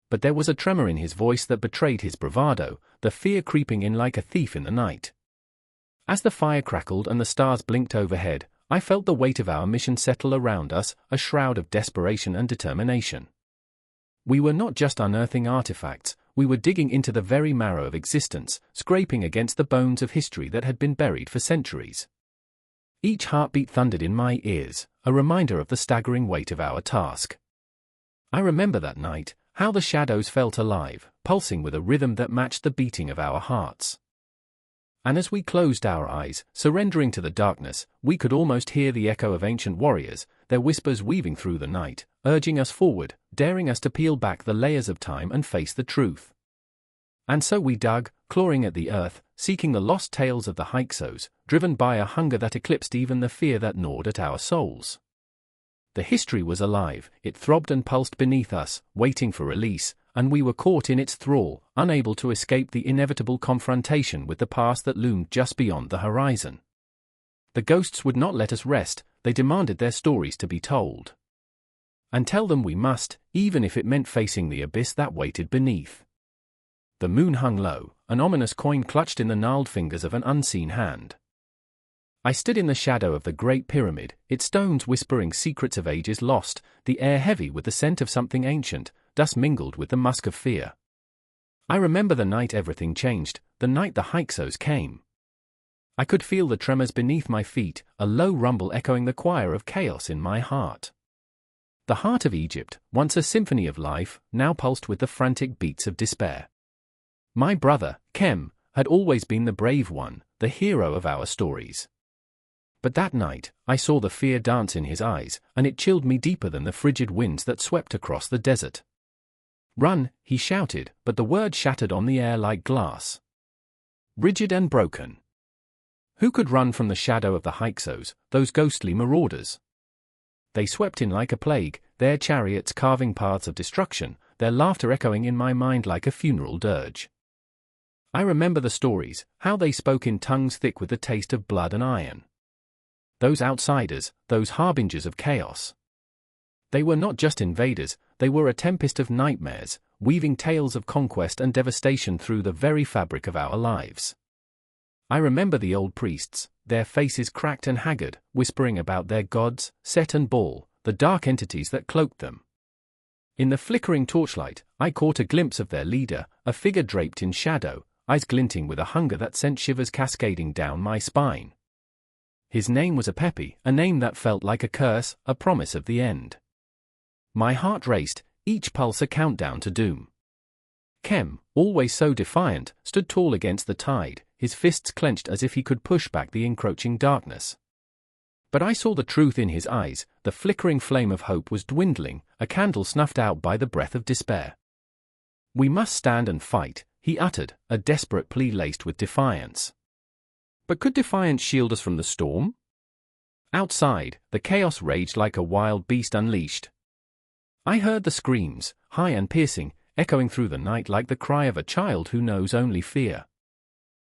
But there was a tremor in his voice that betrayed his bravado, the fear creeping in like a thief in the night. As the fire crackled and the stars blinked overhead, I felt the weight of our mission settle around us, a shroud of desperation and determination. We were not just unearthing artifacts, we were digging into the very marrow of existence, scraping against the bones of history that had been buried for centuries. Each heartbeat thundered in my ears, a reminder of the staggering weight of our task. I remember that night, how the shadows felt alive, pulsing with a rhythm that matched the beating of our hearts. And as we closed our eyes, surrendering to the darkness, we could almost hear the echo of ancient warriors, their whispers weaving through the night, urging us forward, daring us to peel back the layers of time and face the truth. And so we dug, clawing at the earth, seeking the lost tales of the Hyksos, driven by a hunger that eclipsed even the fear that gnawed at our souls. The history was alive, it throbbed and pulsed beneath us, waiting for release, and we were caught in its thrall, unable to escape the inevitable confrontation with the past that loomed just beyond the horizon. The ghosts would not let us rest, they demanded their stories to be told. And tell them we must, even if it meant facing the abyss that waited beneath. The moon hung low, an ominous coin clutched in the gnarled fingers of an unseen hand. I stood in the shadow of the Great Pyramid, its stones whispering secrets of ages lost, the air heavy with the scent of something ancient, dust mingled with the musk of fear. I remember the night everything changed, the night the Hyksos came. I could feel the tremors beneath my feet, a low rumble echoing the choir of chaos in my heart. The heart of Egypt, once a symphony of life, now pulsed with the frantic beats of despair. My brother, Kem, had always been the brave one, the hero of our stories. But that night, I saw the fear dance in his eyes, and it chilled me deeper than the frigid winds that swept across the desert. "Run," he shouted, but the word shattered on the air like glass. Rigid and broken. Who could run from the shadow of the Hyksos, those ghostly marauders? They swept in like a plague, their chariots carving paths of destruction, their laughter echoing in my mind like a funeral dirge. I remember the stories, how they spoke in tongues thick with the taste of blood and iron. Those outsiders, those harbingers of chaos. They were not just invaders, they were a tempest of nightmares, weaving tales of conquest and devastation through the very fabric of our lives. I remember the old priests, their faces cracked and haggard, whispering about their gods, Set and Baal, the dark entities that cloaked them. In the flickering torchlight, I caught a glimpse of their leader, a figure draped in shadow, eyes glinting with a hunger that sent shivers cascading down my spine. His name was Apepi, a name that felt like a curse, a promise of the end. My heart raced, each pulse a countdown to doom. Kem, always so defiant, stood tall against the tide, his fists clenched as if he could push back the encroaching darkness. But I saw the truth in his eyes, the flickering flame of hope was dwindling, a candle snuffed out by the breath of despair. "We must stand and fight," he uttered, a desperate plea laced with defiance. But could defiance shield us from the storm? Outside, the chaos raged like a wild beast unleashed. I heard the screams, high and piercing, echoing through the night like the cry of a child who knows only fear.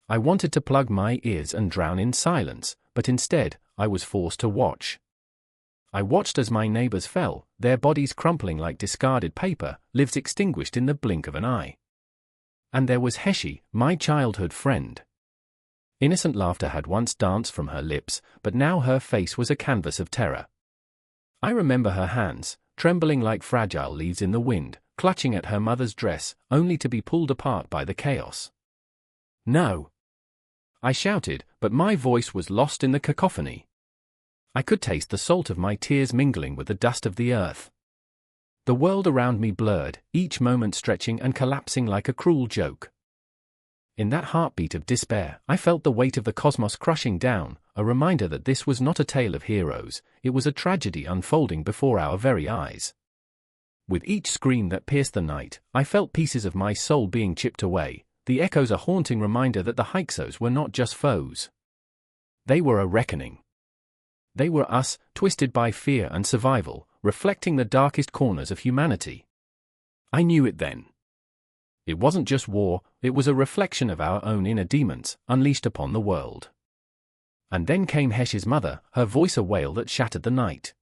I wanted to plug my ears and drown in silence, but instead, I was forced to watch. I watched as my neighbors fell, their bodies crumpling like discarded paper, lives extinguished in the blink of an eye. And there was Heshi, my childhood friend. Innocent laughter had once danced from her lips, but now her face was a canvas of terror. I remember her hands, trembling like fragile leaves in the wind, clutching at her mother's dress, only to be pulled apart by the chaos. "No!" I shouted, but my voice was lost in the cacophony. I could taste the salt of my tears mingling with the dust of the earth. The world around me blurred, each moment stretching and collapsing like a cruel joke. In that heartbeat of despair, I felt the weight of the cosmos crushing down, a reminder that this was not a tale of heroes, it was a tragedy unfolding before our very eyes. With each scream that pierced the night, I felt pieces of my soul being chipped away, the echoes a haunting reminder that the Hyksos were not just foes. They were a reckoning. They were us, twisted by fear and survival, reflecting the darkest corners of humanity. I knew it then. It wasn't just war, it was a reflection of our own inner demons, unleashed upon the world. And then came Hesh's mother, her voice a wail that shattered the night.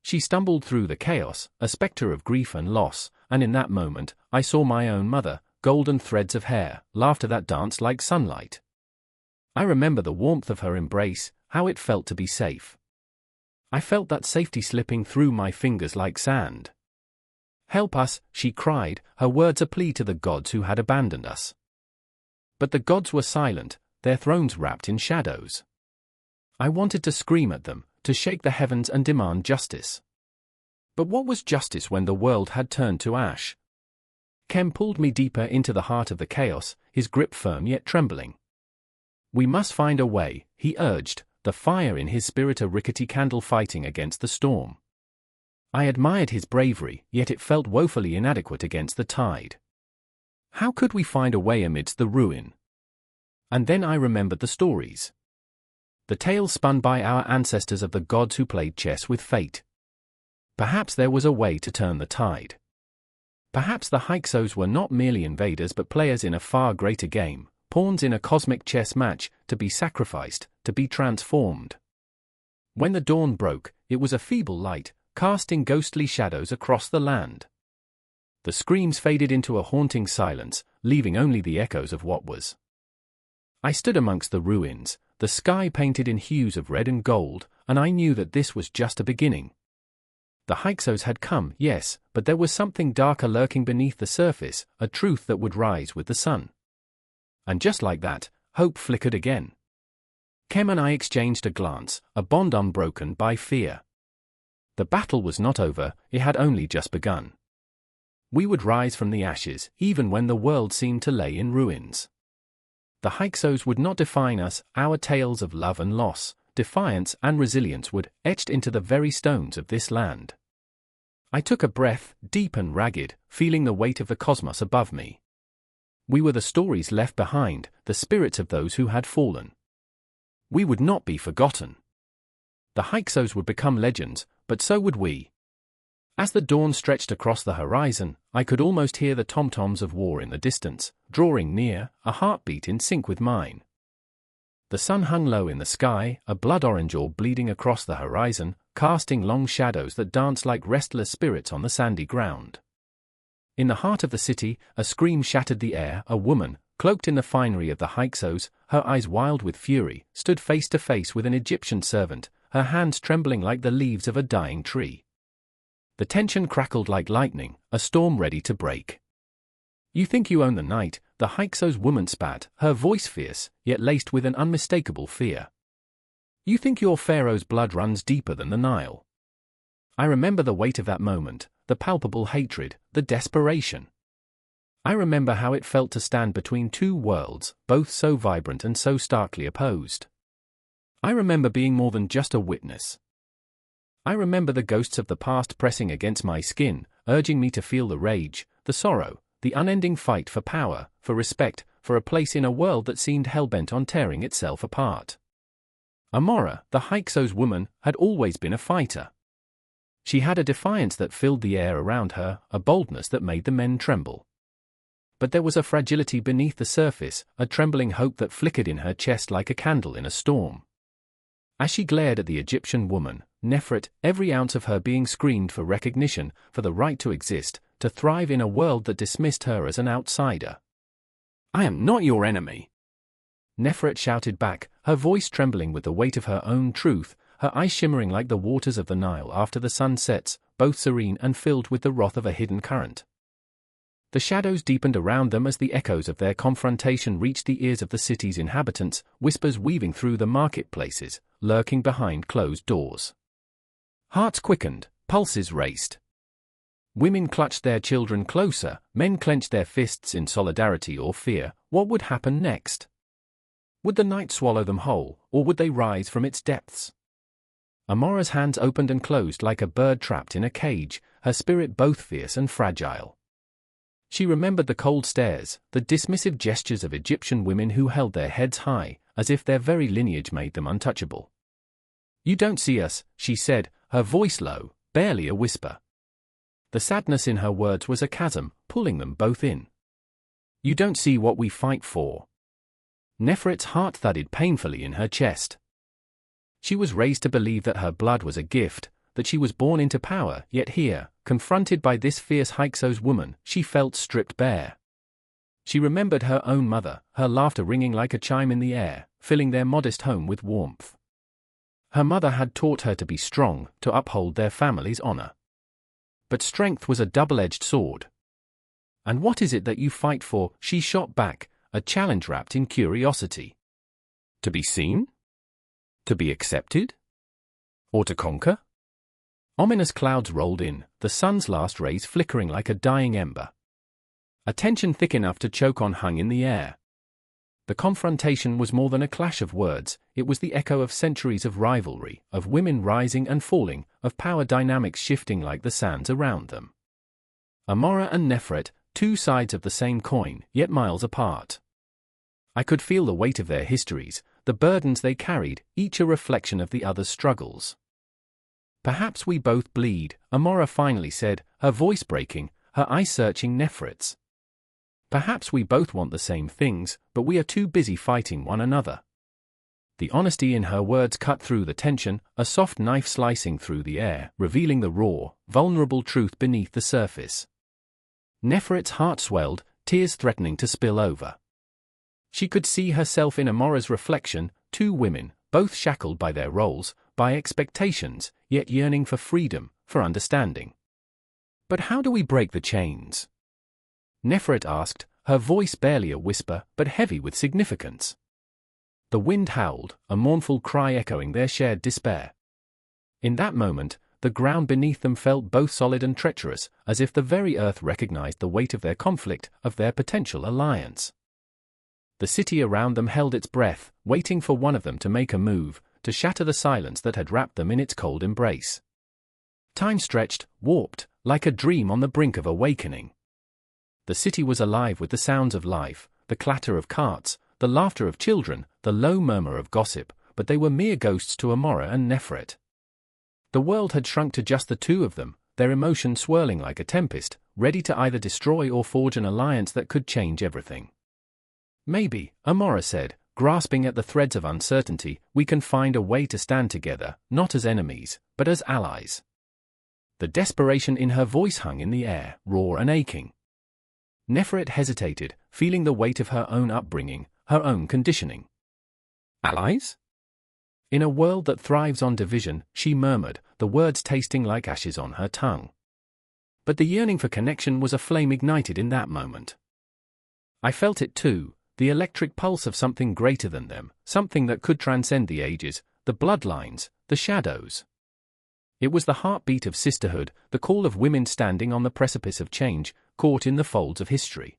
She stumbled through the chaos, a spectre of grief and loss, and in that moment, I saw my own mother, golden threads of hair, laughter that danced like sunlight. I remember the warmth of her embrace, how it felt to be safe. I felt that safety slipping through my fingers like sand. "Help us," she cried, her words a plea to the gods who had abandoned us. But the gods were silent, their thrones wrapped in shadows. I wanted to scream at them, to shake the heavens and demand justice. But what was justice when the world had turned to ash? Kem pulled me deeper into the heart of the chaos, his grip firm yet trembling. "We must find a way," he urged, the fire in his spirit a rickety candle fighting against the storm. I admired his bravery, yet it felt woefully inadequate against the tide. How could we find a way amidst the ruin? And then I remembered the stories. The tales spun by our ancestors of the gods who played chess with fate. Perhaps there was a way to turn the tide. Perhaps the Hyksos were not merely invaders but players in a far greater game, pawns in a cosmic chess match, to be sacrificed, to be transformed. When the dawn broke, it was a feeble light, casting ghostly shadows across the land. The screams faded into a haunting silence, leaving only the echoes of what was. I stood amongst the ruins, the sky painted in hues of red and gold, and I knew that this was just a beginning. The Hyksos had come, yes, but there was something darker lurking beneath the surface, a truth that would rise with the sun. And just like that, hope flickered again. Kem and I exchanged a glance, a bond unbroken by fear. The battle was not over, it had only just begun. We would rise from the ashes, even when the world seemed to lay in ruins. The Hyksos would not define us, our tales of love and loss, defiance and resilience would, etched into the very stones of this land. I took a breath, deep and ragged, feeling the weight of the cosmos above me. We were the stories left behind, the spirits of those who had fallen. We would not be forgotten. The Hyksos would become legends, but so would we. As the dawn stretched across the horizon, I could almost hear the tom-toms of war in the distance, drawing near, a heartbeat in sync with mine. The sun hung low in the sky, a blood-orange orb bleeding across the horizon, casting long shadows that danced like restless spirits on the sandy ground. In the heart of the city, a scream shattered the air. A woman, cloaked in the finery of the Hyksos, her eyes wild with fury, stood face to face with an Egyptian servant, her hands trembling like the leaves of a dying tree. The tension crackled like lightning, a storm ready to break. "You think you own the night," the Hyksos woman spat, her voice fierce, yet laced with an unmistakable fear. "You think your pharaoh's blood runs deeper than the Nile." I remember the weight of that moment, the palpable hatred, the desperation. I remember how it felt to stand between two worlds, both so vibrant and so starkly opposed. I remember being more than just a witness. I remember the ghosts of the past pressing against my skin, urging me to feel the rage, the sorrow, the unending fight for power, for respect, for a place in a world that seemed hell-bent on tearing itself apart. Amora, the Hyksos woman, had always been a fighter. She had a defiance that filled the air around her, a boldness that made the men tremble. But there was a fragility beneath the surface, a trembling hope that flickered in her chest like a candle in a storm. As she glared at the Egyptian woman, Nefret, every ounce of her being screamed for recognition, for the right to exist, to thrive in a world that dismissed her as an outsider. "I am not your enemy," Nefret shouted back, her voice trembling with the weight of her own truth, her eyes shimmering like the waters of the Nile after the sun sets, both serene and filled with the wrath of a hidden current. The shadows deepened around them as the echoes of their confrontation reached the ears of the city's inhabitants, whispers weaving through the marketplaces, lurking behind closed doors. Hearts quickened, pulses raced. Women clutched their children closer, men clenched their fists in solidarity or fear. What would happen next? Would the night swallow them whole, or would they rise from its depths? Amora's hands opened and closed like a bird trapped in a cage, her spirit both fierce and fragile. She remembered the cold stares, the dismissive gestures of Egyptian women who held their heads high, as if their very lineage made them untouchable. "You don't see us," she said, her voice low, barely a whisper. The sadness in her words was a chasm, pulling them both in. "You don't see what we fight for." Nefret's heart thudded painfully in her chest. She was raised to believe that her blood was a gift, that she was born into power, yet here, confronted by this fierce Hyksos woman, she felt stripped bare. She remembered her own mother, her laughter ringing like a chime in the air, filling their modest home with warmth. Her mother had taught her to be strong, to uphold their family's honor. But strength was a double-edged sword. "And what is it that you fight for?" she shot back, a challenge wrapped in curiosity. "To be seen? To be accepted? Or to conquer?" Ominous clouds rolled in, the sun's last rays flickering like a dying ember. A tension thick enough to choke on hung in the air. The confrontation was more than a clash of words, it was the echo of centuries of rivalry, of women rising and falling, of power dynamics shifting like the sands around them. Amora and Nefret, two sides of the same coin, yet miles apart. I could feel the weight of their histories, the burdens they carried, each a reflection of the other's struggles. "Perhaps we both bleed," Amora finally said, her voice breaking, her eyes searching Nephrit's. Perhaps we both want the same things, but we are too busy fighting one another. The honesty in her words cut through the tension, a soft knife slicing through the air, revealing the raw, vulnerable truth beneath the surface. Nephrit's heart swelled, tears threatening to spill over. She could see herself in Amora's reflection, two women, both shackled by their roles, by expectations, yet yearning for freedom, for understanding. But how do we break the chains? Nephrit asked, her voice barely a whisper, but heavy with significance. The wind howled, a mournful cry echoing their shared despair. In that moment, the ground beneath them felt both solid and treacherous, as if the very earth recognized the weight of their conflict, of their potential alliance. The city around them held its breath, waiting for one of them to make a move, to shatter the silence that had wrapped them in its cold embrace. Time stretched, warped, like a dream on the brink of awakening. The city was alive with the sounds of life, the clatter of carts, the laughter of children, the low murmur of gossip, but they were mere ghosts to Amora and Nephrit. The world had shrunk to just the two of them, their emotions swirling like a tempest, ready to either destroy or forge an alliance that could change everything. Maybe, Amora said, grasping at the threads of uncertainty, we can find a way to stand together, not as enemies, but as allies. The desperation in her voice hung in the air, raw and aching. Nephrit hesitated, feeling the weight of her own upbringing, her own conditioning. Allies? In a world that thrives on division, she murmured, the words tasting like ashes on her tongue. But the yearning for connection was a flame ignited in that moment. I felt it too, the electric pulse of something greater than them, something that could transcend the ages, the bloodlines, the shadows. It was the heartbeat of sisterhood, the call of women standing on the precipice of change, caught in the folds of history.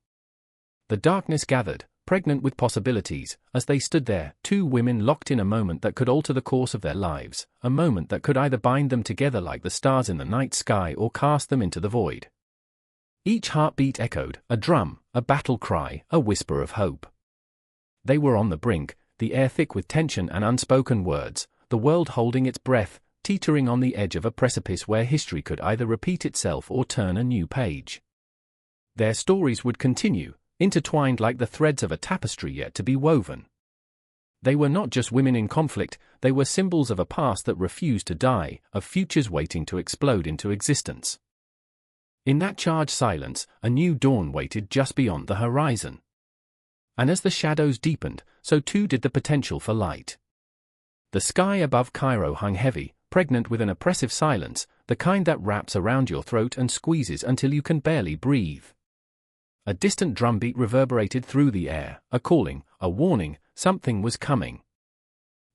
The darkness gathered, pregnant with possibilities, as they stood there, two women locked in a moment that could alter the course of their lives, a moment that could either bind them together like the stars in the night sky or cast them into the void. Each heartbeat echoed, a drum, a battle cry, a whisper of hope. They were on the brink, the air thick with tension and unspoken words, the world holding its breath, teetering on the edge of a precipice where history could either repeat itself or turn a new page. Their stories would continue, intertwined like the threads of a tapestry yet to be woven. They were not just women in conflict, they were symbols of a past that refused to die, of futures waiting to explode into existence. In that charged silence, a new dawn waited just beyond the horizon. And as the shadows deepened, so too did the potential for light. The sky above Cairo hung heavy, pregnant with an oppressive silence, the kind that wraps around your throat and squeezes until you can barely breathe. A distant drumbeat reverberated through the air, a calling, a warning, something was coming.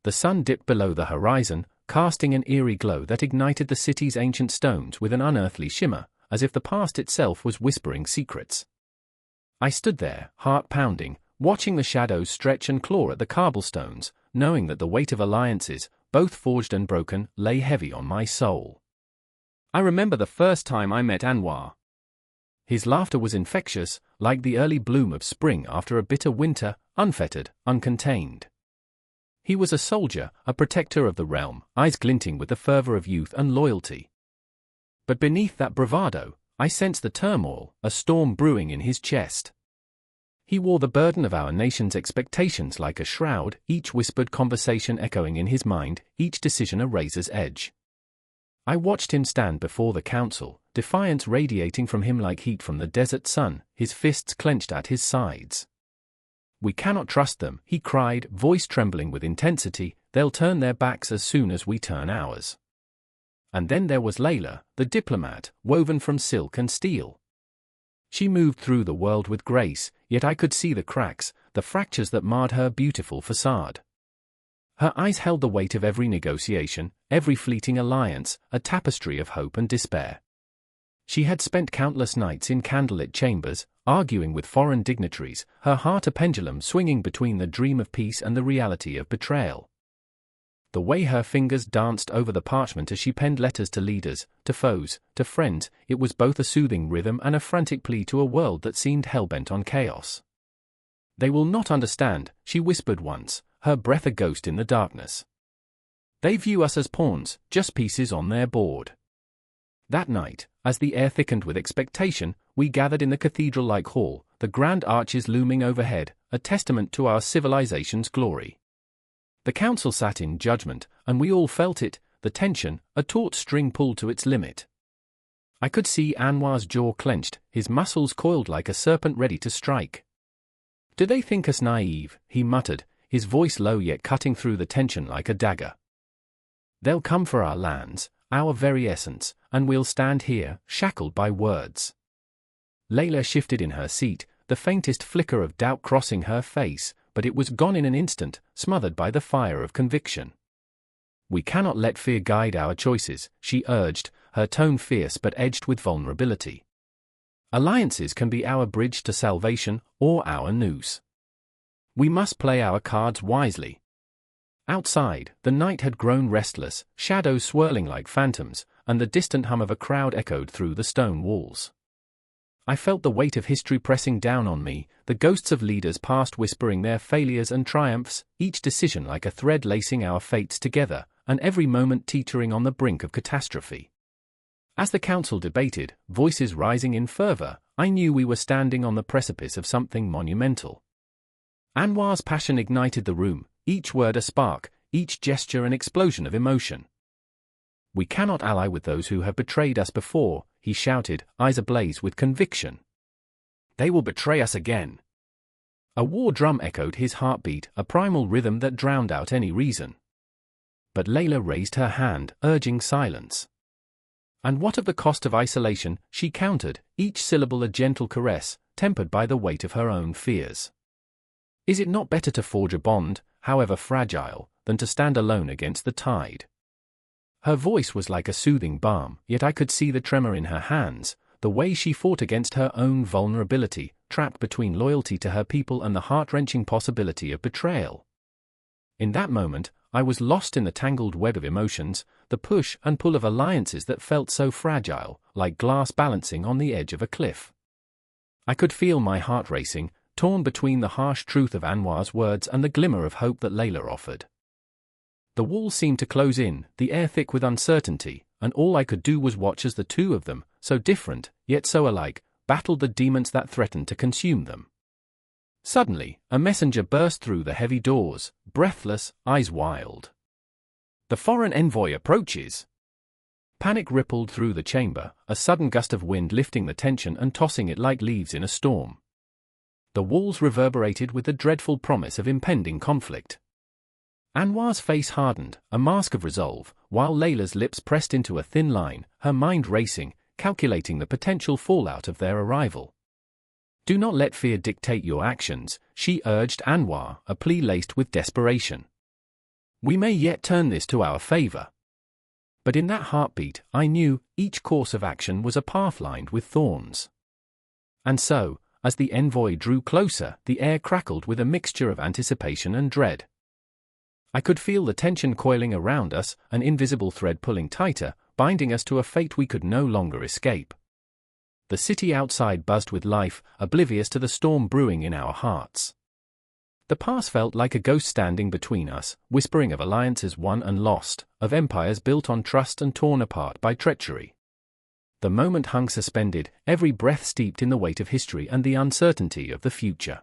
The sun dipped below the horizon, casting an eerie glow that ignited the city's ancient stones with an unearthly shimmer, as if the past itself was whispering secrets. I stood there, heart pounding, watching the shadows stretch and claw at the cobblestones, knowing that the weight of alliances, both forged and broken, lay heavy on my soul. I remember the first time I met Anwar. His laughter was infectious, like the early bloom of spring after a bitter winter, unfettered, uncontained. He was a soldier, a protector of the realm, eyes glinting with the fervor of youth and loyalty. But beneath that bravado, I sensed the turmoil, a storm brewing in his chest. He wore the burden of our nation's expectations like a shroud, each whispered conversation echoing in his mind, each decision a razor's edge. I watched him stand before the council, defiance radiating from him like heat from the desert sun, his fists clenched at his sides. "We cannot trust them," he cried, voice trembling with intensity, "they'll turn their backs as soon as we turn ours." And then there was Layla, the diplomat, woven from silk and steel. She moved through the world with grace, yet I could see the cracks, the fractures that marred her beautiful facade. Her eyes held the weight of every negotiation, every fleeting alliance, a tapestry of hope and despair. She had spent countless nights in candlelit chambers, arguing with foreign dignitaries, her heart a pendulum swinging between the dream of peace and the reality of betrayal. The way her fingers danced over the parchment as she penned letters to leaders, to foes, to friends, it was both a soothing rhythm and a frantic plea to a world that seemed hell-bent on chaos. "They will not understand," she whispered once, her breath a ghost in the darkness. "They view us as pawns, just pieces on their board. That night, as the air thickened with expectation, we gathered in the cathedral-like hall, the grand arches looming overhead, a testament to our civilization's glory. The council sat in judgment, and we all felt it, the tension, a taut string pulled to its limit. I could see Anwar's jaw clenched, his muscles coiled like a serpent ready to strike. "Do they think us naive?" he muttered, his voice low yet cutting through the tension like a dagger. "They'll come for our lands, our very essence, and we'll stand here, shackled by words." Layla shifted in her seat, the faintest flicker of doubt crossing her face, but it was gone in an instant, smothered by the fire of conviction. "We cannot let fear guide our choices," she urged, her tone fierce but edged with vulnerability. "Alliances can be our bridge to salvation, or our noose. We must play our cards wisely." Outside, the night had grown restless, shadows swirling like phantoms, and the distant hum of a crowd echoed through the stone walls. I felt the weight of history pressing down on me, the ghosts of leaders past whispering their failures and triumphs, each decision like a thread lacing our fates together, and every moment teetering on the brink of catastrophe. As the council debated, voices rising in fervor, I knew we were standing on the precipice of something monumental. Anwar's passion ignited the room, each word a spark, each gesture an explosion of emotion. "We cannot ally with those who have betrayed us before," he shouted, eyes ablaze with conviction. "They will betray us again." A war drum echoed his heartbeat, a primal rhythm that drowned out any reason. But Layla raised her hand, urging silence. "And what of the cost of isolation?" she countered, each syllable a gentle caress, tempered by the weight of her own fears. "Is it not better to forge a bond, however fragile, than to stand alone against the tide?" Her voice was like a soothing balm, yet I could see the tremor in her hands, the way she fought against her own vulnerability, trapped between loyalty to her people and the heart-wrenching possibility of betrayal. In that moment, I was lost in the tangled web of emotions, the push and pull of alliances that felt so fragile, like glass balancing on the edge of a cliff. I could feel my heart racing, torn between the harsh truth of Anwar's words and the glimmer of hope that Layla offered. The walls seemed to close in, the air thick with uncertainty, and all I could do was watch as the two of them, so different, yet so alike, battled the demons that threatened to consume them. Suddenly, a messenger burst through the heavy doors, breathless, eyes wild. "The foreign envoy approaches!" Panic rippled through the chamber, a sudden gust of wind lifting the tension and tossing it like leaves in a storm. The walls reverberated with the dreadful promise of impending conflict. Anwar's face hardened, a mask of resolve, while Layla's lips pressed into a thin line, her mind racing, calculating the potential fallout of their arrival. "Do not let fear dictate your actions," she urged Anwar, a plea laced with desperation. "We may yet turn this to our favor." But in that heartbeat, I knew, each course of action was a path lined with thorns. And so, as the envoy drew closer, the air crackled with a mixture of anticipation and dread. I could feel the tension coiling around us, an invisible thread pulling tighter, binding us to a fate we could no longer escape. The city outside buzzed with life, oblivious to the storm brewing in our hearts. The past felt like a ghost standing between us, whispering of alliances won and lost, of empires built on trust and torn apart by treachery. The moment hung suspended, every breath steeped in the weight of history and the uncertainty of the future.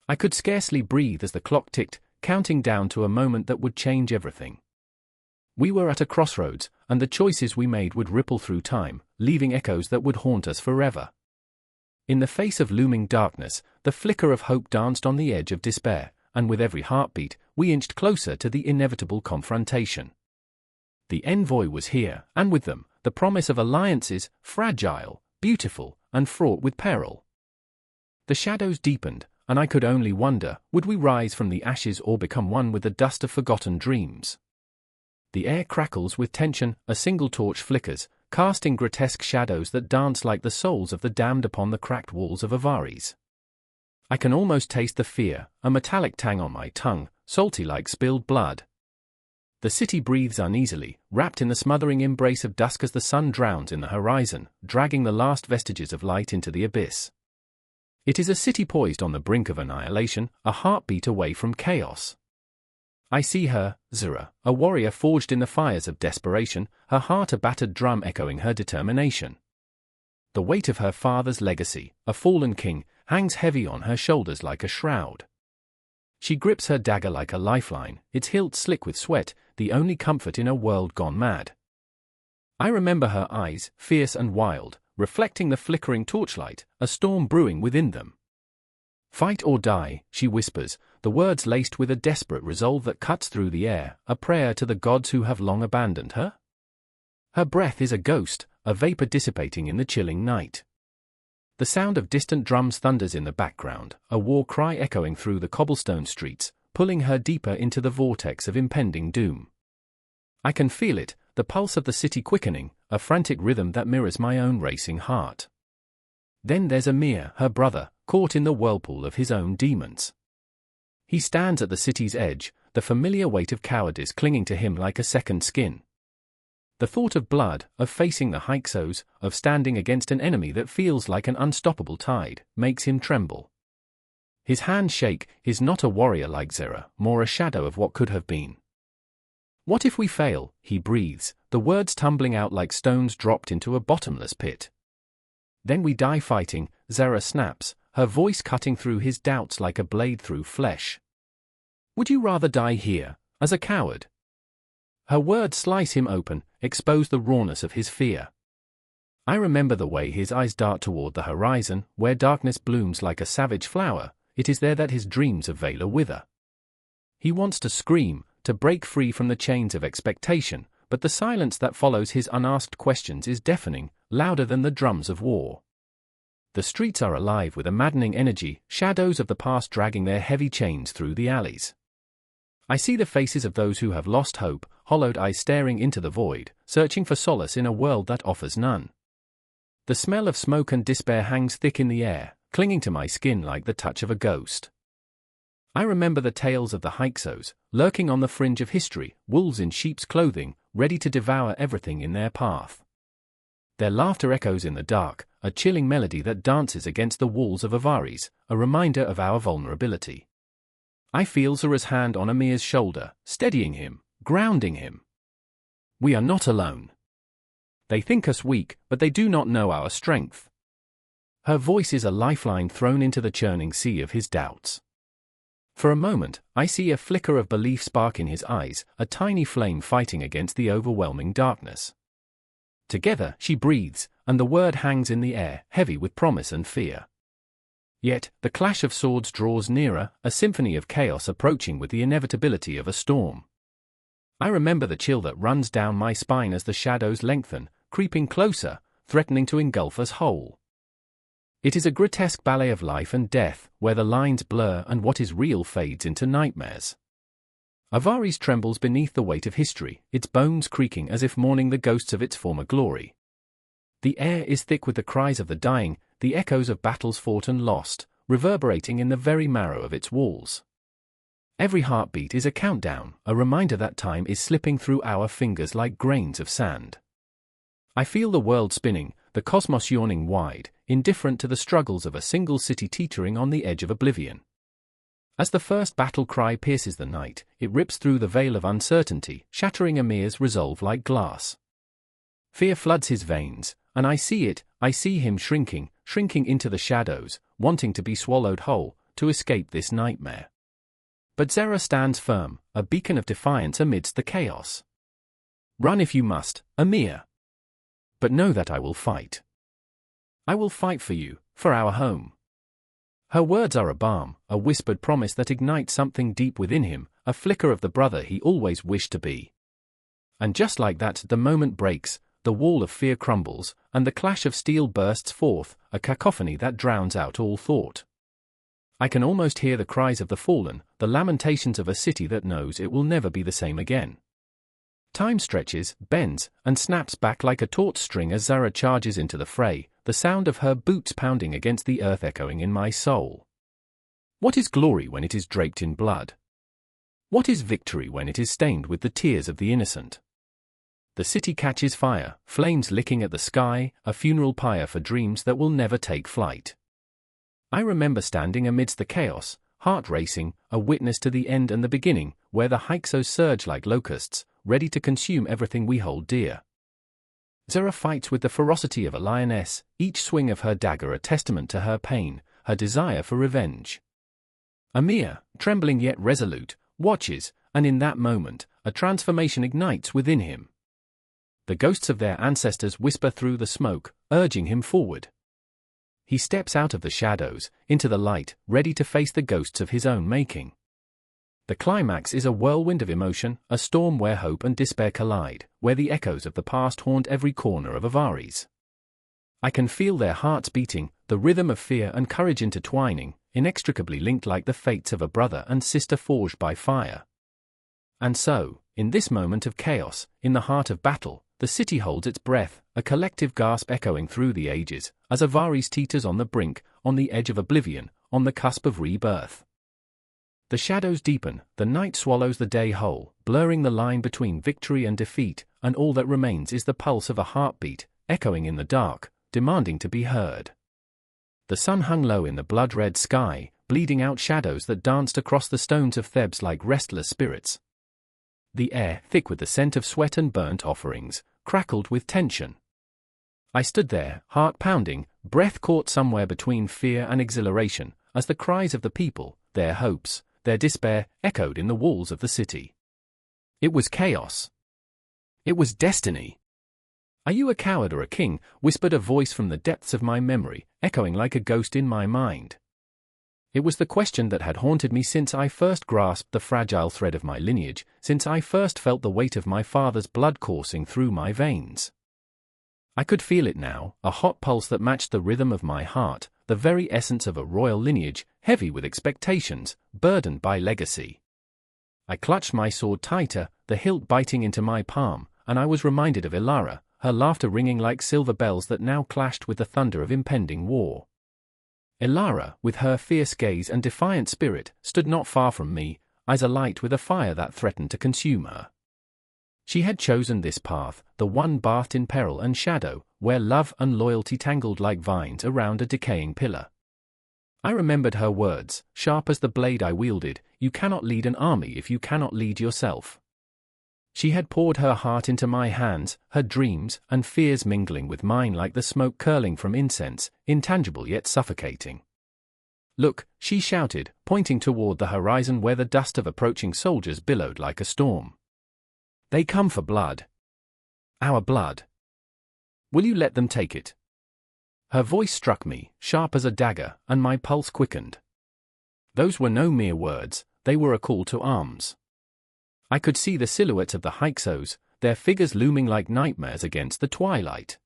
I could scarcely breathe as the clock ticked, counting down to a moment that would change everything. We were at a crossroads, and the choices we made would ripple through time, leaving echoes that would haunt us forever. In the face of looming darkness, the flicker of hope danced on the edge of despair, and with every heartbeat, we inched closer to the inevitable confrontation. The envoy was here, and with them, the promise of alliances, fragile, beautiful, and fraught with peril. The shadows deepened, and I could only wonder, would we rise from the ashes or become one with the dust of forgotten dreams? The air crackles with tension, a single torch flickers, casting grotesque shadows that dance like the souls of the damned upon the cracked walls of Avaris. I can almost taste the fear, a metallic tang on my tongue, salty like spilled blood. The city breathes uneasily, wrapped in the smothering embrace of dusk as the sun drowns in the horizon, dragging the last vestiges of light into the abyss. It is a city poised on the brink of annihilation, a heartbeat away from chaos. I see her, Zera, a warrior forged in the fires of desperation, her heart a battered drum echoing her determination. The weight of her father's legacy, a fallen king, hangs heavy on her shoulders like a shroud. She grips her dagger like a lifeline, its hilt slick with sweat, the only comfort in a world gone mad. I remember her eyes, fierce and wild, reflecting the flickering torchlight, a storm brewing within them. "Fight or die," she whispers, the words laced with a desperate resolve that cuts through the air, a prayer to the gods who have long abandoned her. Her breath is a ghost, a vapor dissipating in the chilling night. The sound of distant drums thunders in the background, a war cry echoing through the cobblestone streets, pulling her deeper into the vortex of impending doom. I can feel it, the pulse of the city quickening, a frantic rhythm that mirrors my own racing heart. Then there's Amir, her brother, caught in the whirlpool of his own demons. He stands at the city's edge, the familiar weight of cowardice clinging to him like a second skin. The thought of blood, of facing the Hyksos, of standing against an enemy that feels like an unstoppable tide, makes him tremble. His hands shake, he's not a warrior like Zera, more a shadow of what could have been. "What if we fail?" he breathes, the words tumbling out like stones dropped into a bottomless pit. "Then we die fighting," Zera snaps, her voice cutting through his doubts like a blade through flesh. "Would you rather die here, as a coward?" Her words slice him open, expose the rawness of his fear. I remember the way his eyes dart toward the horizon, where darkness blooms like a savage flower. It is there that his dreams of valor wither. He wants to scream, to break free from the chains of expectation, but the silence that follows his unasked questions is deafening, louder than the drums of war. The streets are alive with a maddening energy, shadows of the past dragging their heavy chains through the alleys. I see the faces of those who have lost hope, hollowed eyes staring into the void, searching for solace in a world that offers none. The smell of smoke and despair hangs thick in the air, clinging to my skin like the touch of a ghost. I remember the tales of the Hyksos, lurking on the fringe of history, wolves in sheep's clothing, ready to devour everything in their path. Their laughter echoes in the dark, a chilling melody that dances against the walls of Avaris, a reminder of our vulnerability. I feel Zera's hand on Amir's shoulder, steadying him, grounding him. We are not alone. They think us weak, but they do not know our strength. Her voice is a lifeline thrown into the churning sea of his doubts. For a moment, I see a flicker of belief spark in his eyes, a tiny flame fighting against the overwhelming darkness. Together, she breathes, and the word hangs in the air, heavy with promise and fear. Yet, the clash of swords draws nearer, a symphony of chaos approaching with the inevitability of a storm. I remember the chill that runs down my spine as the shadows lengthen, creeping closer, threatening to engulf us whole. It is a grotesque ballet of life and death, where the lines blur and what is real fades into nightmares. Avaris trembles beneath the weight of history, its bones creaking as if mourning the ghosts of its former glory. The air is thick with the cries of the dying, the echoes of battles fought and lost, reverberating in the very marrow of its walls. Every heartbeat is a countdown, a reminder that time is slipping through our fingers like grains of sand. I feel the world spinning, the cosmos yawning wide, indifferent to the struggles of a single city teetering on the edge of oblivion. As the first battle cry pierces the night, it rips through the veil of uncertainty, shattering Amir's resolve like glass. Fear floods his veins, and I see him shrinking into the shadows, wanting to be swallowed whole, to escape this nightmare. But Zera stands firm, a beacon of defiance amidst the chaos. "Run if you must, Amir. But know that I will fight. I will fight for you, for our home." Her words are a balm, a whispered promise that ignites something deep within him, a flicker of the brother he always wished to be. And just like that, the moment breaks, the wall of fear crumbles, and the clash of steel bursts forth, a cacophony that drowns out all thought. I can almost hear the cries of the fallen, the lamentations of a city that knows it will never be the same again. Time stretches, bends, and snaps back like a taut string as Zera charges into the fray, the sound of her boots pounding against the earth echoing in my soul. What is glory when it is draped in blood? What is victory when it is stained with the tears of the innocent? The city catches fire, flames licking at the sky, a funeral pyre for dreams that will never take flight. I remember standing amidst the chaos, heart racing, a witness to the end and the beginning, where the Hyksos surge like locusts, ready to consume everything we hold dear. Zara fights with the ferocity of a lioness, each swing of her dagger a testament to her pain, her desire for revenge. Amir, trembling yet resolute, watches, and in that moment, a transformation ignites within him. The ghosts of their ancestors whisper through the smoke, urging him forward. He steps out of the shadows, into the light, ready to face the ghosts of his own making. The climax is a whirlwind of emotion, a storm where hope and despair collide, where the echoes of the past haunt every corner of Avaris. I can feel their hearts beating, the rhythm of fear and courage intertwining, inextricably linked like the fates of a brother and sister forged by fire. And so, in this moment of chaos, in the heart of battle, the city holds its breath, a collective gasp echoing through the ages, as Avaris teeters on the brink, on the edge of oblivion, on the cusp of rebirth. The shadows deepen, the night swallows the day whole, blurring the line between victory and defeat, and all that remains is the pulse of a heartbeat, echoing in the dark, demanding to be heard. The sun hung low in the blood-red sky, bleeding out shadows that danced across the stones of Thebes like restless spirits. The air, thick with the scent of sweat and burnt offerings, crackled with tension. I stood there, heart pounding, breath caught somewhere between fear and exhilaration, as the cries of the people, their hopes, their despair, echoed in the walls of the city. It was chaos. It was destiny. "Are you a coward or a king?" whispered a voice from the depths of my memory, echoing like a ghost in my mind. It was the question that had haunted me since I first grasped the fragile thread of my lineage, since I first felt the weight of my father's blood coursing through my veins. I could feel it now, a hot pulse that matched the rhythm of my heart, the very essence of a royal lineage, heavy with expectations, burdened by legacy. I clutched my sword tighter, the hilt biting into my palm, and I was reminded of Ilara, her laughter ringing like silver bells that now clashed with the thunder of impending war. Ilara, with her fierce gaze and defiant spirit, stood not far from me, eyes alight with a fire that threatened to consume her. She had chosen this path, the one bathed in peril and shadow, where love and loyalty tangled like vines around a decaying pillar. I remembered her words, sharp as the blade I wielded, "You cannot lead an army if you cannot lead yourself." She had poured her heart into my hands, her dreams and fears mingling with mine like the smoke curling from incense, intangible yet suffocating. "Look," she shouted, pointing toward the horizon where the dust of approaching soldiers billowed like a storm. "They come for blood. Our blood. Will you let them take it?" Her voice struck me, sharp as a dagger, and my pulse quickened. Those were no mere words, they were a call to arms. I could see the silhouettes of the Hyksos, their figures looming like nightmares against the twilight.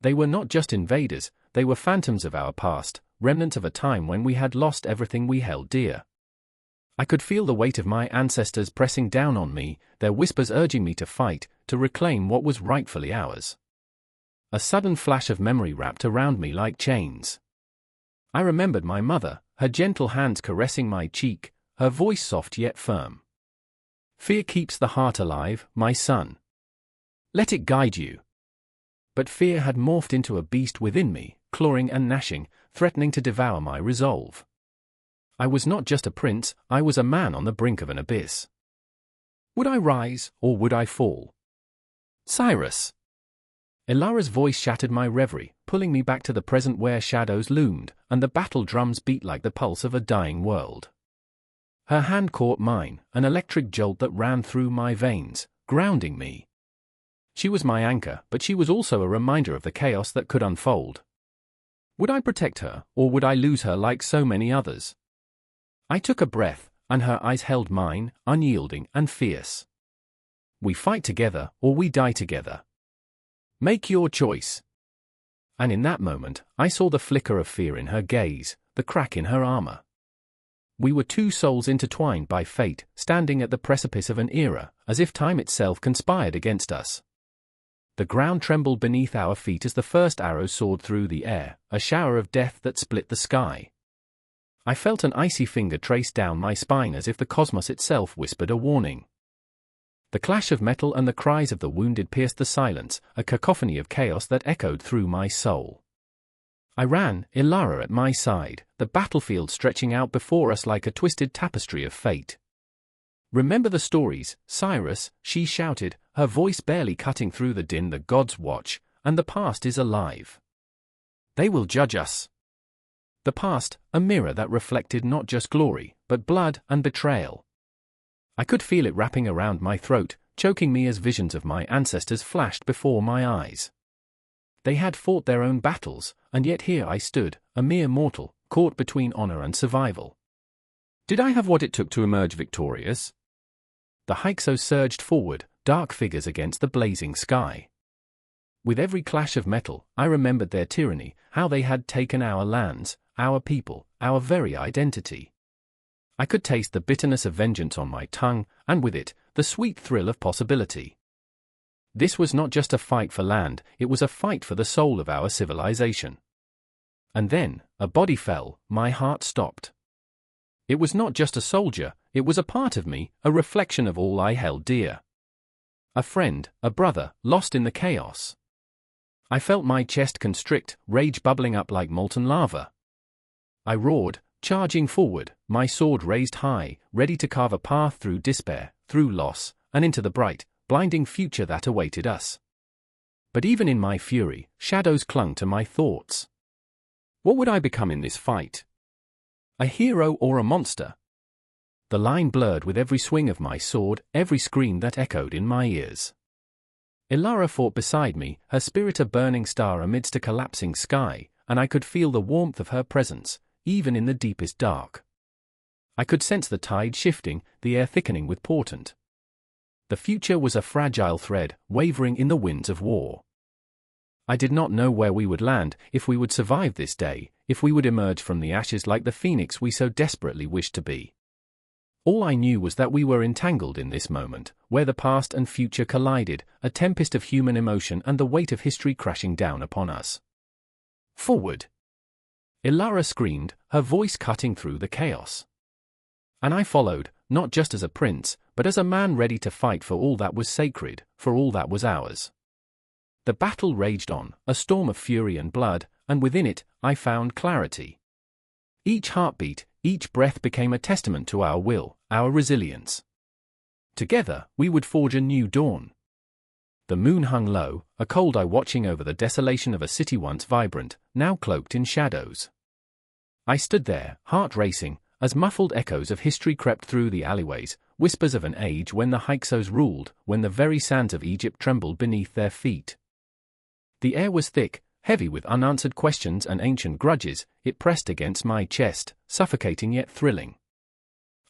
They were not just invaders, they were phantoms of our past, remnants of a time when we had lost everything we held dear. I could feel the weight of my ancestors pressing down on me, their whispers urging me to fight, to reclaim what was rightfully ours. A sudden flash of memory wrapped around me like chains. I remembered my mother, her gentle hands caressing my cheek, her voice soft yet firm. "Fear keeps the heart alive, my son. Let it guide you." But fear had morphed into a beast within me, clawing and gnashing, threatening to devour my resolve. I was not just a prince, I was a man on the brink of an abyss. Would I rise, or would I fall? "Cyrus!" Ilara's voice shattered my reverie, pulling me back to the present where shadows loomed, and the battle drums beat like the pulse of a dying world. Her hand caught mine, an electric jolt that ran through my veins, grounding me. She was my anchor, but she was also a reminder of the chaos that could unfold. Would I protect her, or would I lose her like so many others? I took a breath, and her eyes held mine, unyielding and fierce. "We fight together, or we die together. Make your choice." And in that moment, I saw the flicker of fear in her gaze, the crack in her armor. We were two souls intertwined by fate, standing at the precipice of an era, as if time itself conspired against us. The ground trembled beneath our feet as the first arrow soared through the air, a shower of death that split the sky. I felt an icy finger trace down my spine as if the cosmos itself whispered a warning. The clash of metal and the cries of the wounded pierced the silence, a cacophony of chaos that echoed through my soul. I ran, Ilara at my side, the battlefield stretching out before us like a twisted tapestry of fate. Remember the stories, Cyrus, she shouted, her voice barely cutting through the din. The gods watch, and the past is alive. They will judge us. The past, a mirror that reflected not just glory, but blood and betrayal. I could feel it wrapping around my throat, choking me as visions of my ancestors flashed before my eyes. They had fought their own battles, and yet here I stood, a mere mortal, caught between honor and survival. Did I have what it took to emerge victorious? The Hyksos surged forward, dark figures against the blazing sky. With every clash of metal, I remembered their tyranny, how they had taken our lands, our people, our very identity. I could taste the bitterness of vengeance on my tongue, and with it, the sweet thrill of possibility. This was not just a fight for land, it was a fight for the soul of our civilization. And then, a body fell, my heart stopped. It was not just a soldier, it was a part of me, a reflection of all I held dear. A friend, a brother, lost in the chaos. I felt my chest constrict, rage bubbling up like molten lava. I roared, charging forward, my sword raised high, ready to carve a path through despair, through loss, and into the bright, blinding future that awaited us. But even in my fury, shadows clung to my thoughts. What would I become in this fight? A hero or a monster? The line blurred with every swing of my sword, every scream that echoed in my ears. Ilara fought beside me, her spirit a burning star amidst a collapsing sky, and I could feel the warmth of her presence, even in the deepest dark. I could sense the tide shifting, the air thickening with portent. The future was a fragile thread, wavering in the winds of war. I did not know where we would land, if we would survive this day, if we would emerge from the ashes like the phoenix we so desperately wished to be. All I knew was that we were entangled in this moment, where the past and future collided, a tempest of human emotion and the weight of history crashing down upon us. Forward! Ilara screamed, her voice cutting through the chaos. And I followed, not just as a prince, but as a man ready to fight for all that was sacred, for all that was ours. The battle raged on, a storm of fury and blood, and within it, I found clarity. Each heartbeat, each breath became a testament to our will, our resilience. Together, we would forge a new dawn. The moon hung low, a cold eye watching over the desolation of a city once vibrant, now cloaked in shadows. I stood there, heart racing, as muffled echoes of history crept through the alleyways, whispers of an age when the Hyksos ruled, when the very sands of Egypt trembled beneath their feet. The air was thick, heavy with unanswered questions and ancient grudges, it pressed against my chest, suffocating yet thrilling.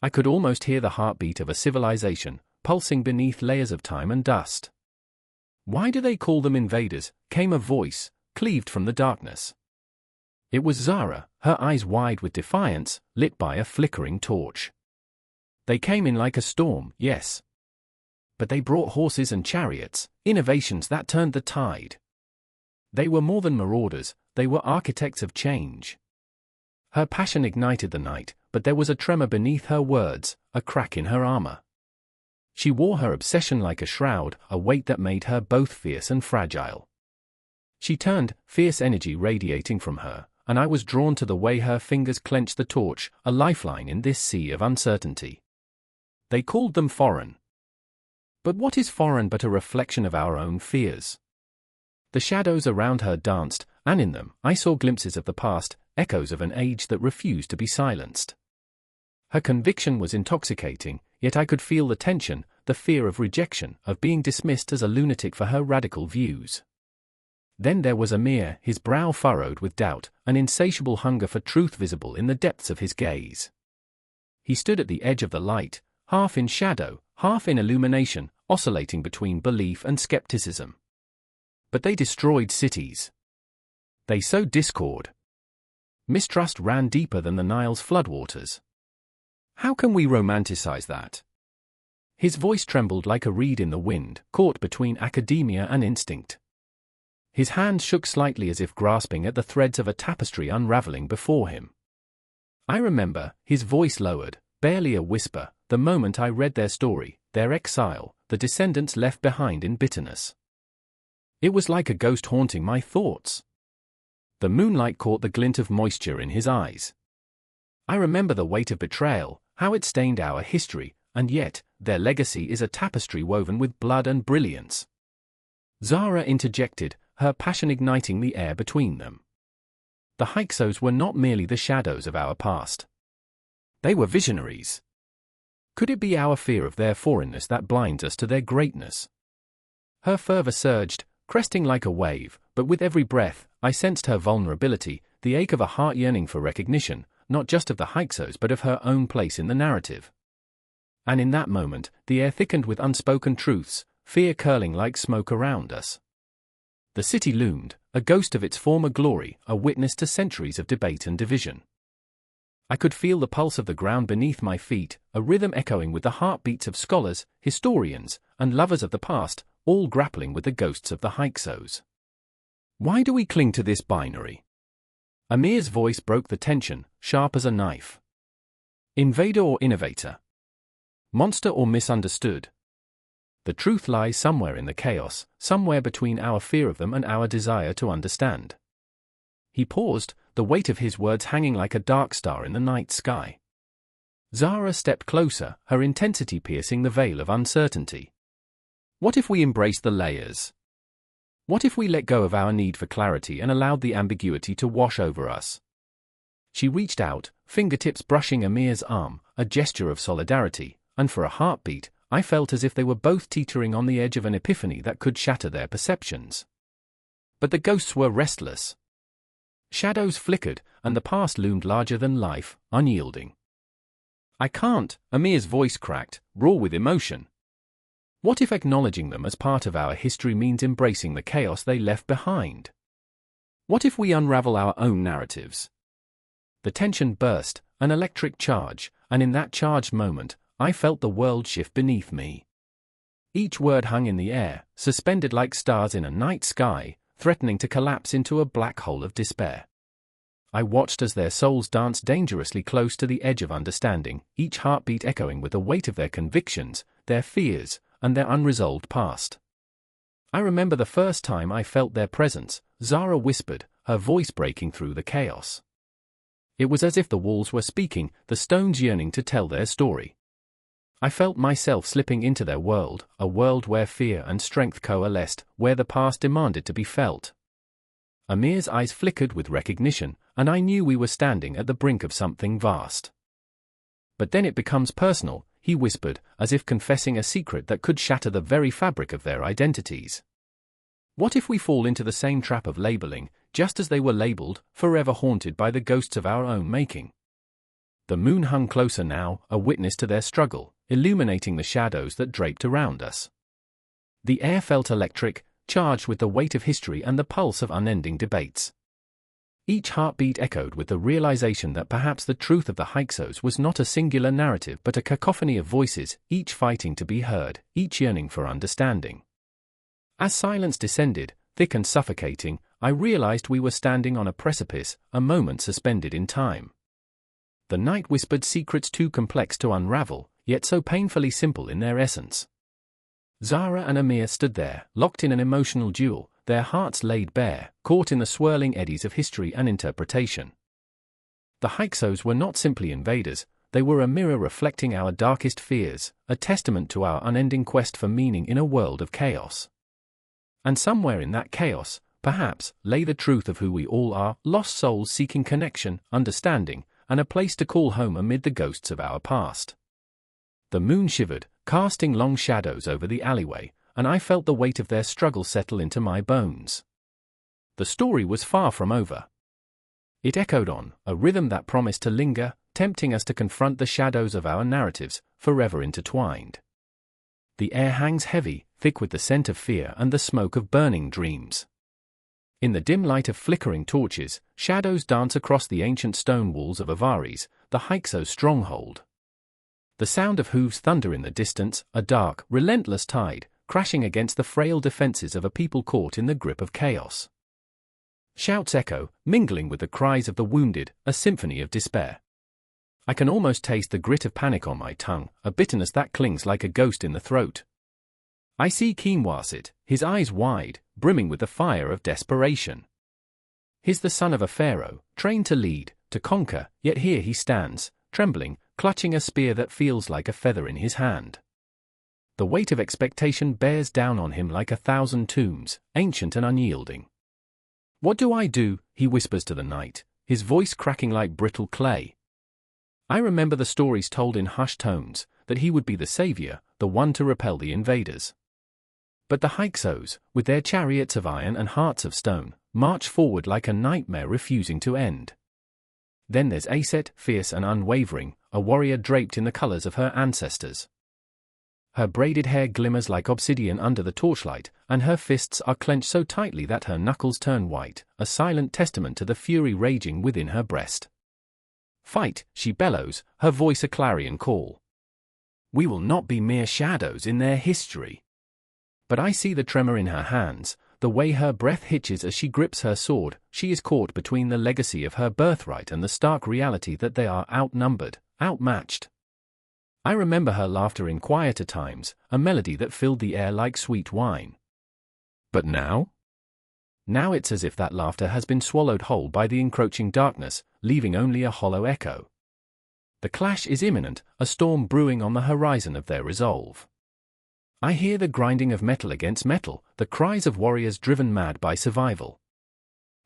I could almost hear the heartbeat of a civilization, pulsing beneath layers of time and dust. Why do they call them invaders? Came a voice, cleaved from the darkness. It was Zara, her eyes wide with defiance, lit by a flickering torch. They came in like a storm, yes. But they brought horses and chariots, innovations that turned the tide. They were more than marauders, they were architects of change. Her passion ignited the night, but there was a tremor beneath her words, a crack in her armor. She wore her obsession like a shroud, a weight that made her both fierce and fragile. She turned, fierce energy radiating from her, and I was drawn to the way her fingers clenched the torch, a lifeline in this sea of uncertainty. They called them foreign. But what is foreign but a reflection of our own fears? The shadows around her danced, and in them, I saw glimpses of the past, echoes of an age that refused to be silenced. Her conviction was intoxicating, yet I could feel the tension, the fear of rejection, of being dismissed as a lunatic for her radical views. Then there was Amir, his brow furrowed with doubt, an insatiable hunger for truth visible in the depths of his gaze. He stood at the edge of the light, half in shadow, half in illumination, oscillating between belief and skepticism. But they destroyed cities. They sowed discord. Mistrust ran deeper than the Nile's floodwaters. How can we romanticize that? His voice trembled like a reed in the wind, caught between academia and instinct. His hand shook slightly as if grasping at the threads of a tapestry unraveling before him. I remember, his voice lowered, barely a whisper, the moment I read their story, their exile, the descendants left behind in bitterness. It was like a ghost haunting my thoughts. The moonlight caught the glint of moisture in his eyes. I remember the weight of betrayal, how it stained our history, and yet, their legacy is a tapestry woven with blood and brilliance. Zara interjected, her passion igniting the air between them. The Hyksos were not merely the shadows of our past. They were visionaries. Could it be our fear of their foreignness that blinds us to their greatness? Her fervor surged, cresting like a wave, but with every breath, I sensed her vulnerability, the ache of a heart yearning for recognition, not just of the Hyksos but of her own place in the narrative. And in that moment, the air thickened with unspoken truths, fear curling like smoke around us. The city loomed, a ghost of its former glory, a witness to centuries of debate and division. I could feel the pulse of the ground beneath my feet, a rhythm echoing with the heartbeats of scholars, historians, and lovers of the past, all grappling with the ghosts of the Hyksos. Why do we cling to this binary? Amir's voice broke the tension, sharp as a knife. Invader or innovator? Monster or misunderstood? The truth lies somewhere in the chaos, somewhere between our fear of them and our desire to understand. He paused, the weight of his words hanging like a dark star in the night sky. Zara stepped closer, her intensity piercing the veil of uncertainty. What if we embraced the layers? What if we let go of our need for clarity and allowed the ambiguity to wash over us? She reached out, fingertips brushing Amir's arm, a gesture of solidarity, and for a heartbeat, I felt as if they were both teetering on the edge of an epiphany that could shatter their perceptions. But the ghosts were restless. Shadows flickered, and the past loomed larger than life, unyielding. I can't, Amir's voice cracked, raw with emotion. What if acknowledging them as part of our history means embracing the chaos they left behind? What if we unravel our own narratives? The tension burst, an electric charge, and in that charged moment, I felt the world shift beneath me. Each word hung in the air, suspended like stars in a night sky, threatening to collapse into a black hole of despair. I watched as their souls danced dangerously close to the edge of understanding, each heartbeat echoing with the weight of their convictions, their fears, and their unresolved past. I remember the first time I felt their presence, Zara whispered, her voice breaking through the chaos. It was as if the walls were speaking, the stones yearning to tell their story. I felt myself slipping into their world, a world where fear and strength coalesced, where the past demanded to be felt. Amir's eyes flickered with recognition, and I knew we were standing at the brink of something vast. But then it becomes personal, he whispered, as if confessing a secret that could shatter the very fabric of their identities. What if we fall into the same trap of labeling, just as they were labeled, forever haunted by the ghosts of our own making? The moon hung closer now, a witness to their struggle, illuminating the shadows that draped around us. The air felt electric, charged with the weight of history and the pulse of unending debates. Each heartbeat echoed with the realization that perhaps the truth of the Hyksos was not a singular narrative but a cacophony of voices, each fighting to be heard, each yearning for understanding. As silence descended, thick and suffocating, I realized we were standing on a precipice, a moment suspended in time. The night whispered secrets too complex to unravel, yet so painfully simple in their essence. Zara and Amir stood there, locked in an emotional duel, their hearts laid bare, caught in the swirling eddies of history and interpretation. The Hyksos were not simply invaders, they were a mirror reflecting our darkest fears, a testament to our unending quest for meaning in a world of chaos. And somewhere in that chaos, perhaps, lay the truth of who we all are, lost souls seeking connection, understanding, and a place to call home amid the ghosts of our past. The moon shivered, casting long shadows over the alleyway, and I felt the weight of their struggle settle into my bones. The story was far from over. It echoed on, a rhythm that promised to linger, tempting us to confront the shadows of our narratives, forever intertwined. The air hangs heavy, thick with the scent of fear and the smoke of burning dreams. In the dim light of flickering torches, shadows dance across the ancient stone walls of Avaris, the Hyksos stronghold. The sound of hooves thunder in the distance, a dark, relentless tide, crashing against the frail defenses of a people caught in the grip of chaos. Shouts echo, mingling with the cries of the wounded, a symphony of despair. I can almost taste the grit of panic on my tongue, a bitterness that clings like a ghost in the throat. I see Kinwasit, his eyes wide, brimming with the fire of desperation. He's the son of a pharaoh, trained to lead, to conquer, yet here he stands, trembling, clutching a spear that feels like a feather in his hand. The weight of expectation bears down on him like 1,000 tombs, ancient and unyielding. "What do I do?" he whispers to the night, his voice cracking like brittle clay. I remember the stories told in hushed tones, that he would be the savior, the one to repel the invaders. But the Hyksos, with their chariots of iron and hearts of stone, march forward like a nightmare refusing to end. Then there's Aset, fierce and unwavering, a warrior draped in the colors of her ancestors. Her braided hair glimmers like obsidian under the torchlight, and her fists are clenched so tightly that her knuckles turn white, a silent testament to the fury raging within her breast. "Fight," she bellows, her voice a clarion call. "We will not be mere shadows in their history." But I see the tremor in her hands, the way her breath hitches as she grips her sword. She is caught between the legacy of her birthright and the stark reality that they are outnumbered, outmatched. I remember her laughter in quieter times, a melody that filled the air like sweet wine. But now? Now it's as if that laughter has been swallowed whole by the encroaching darkness, leaving only a hollow echo. The clash is imminent, a storm brewing on the horizon of their resolve. I hear the grinding of metal against metal, the cries of warriors driven mad by survival.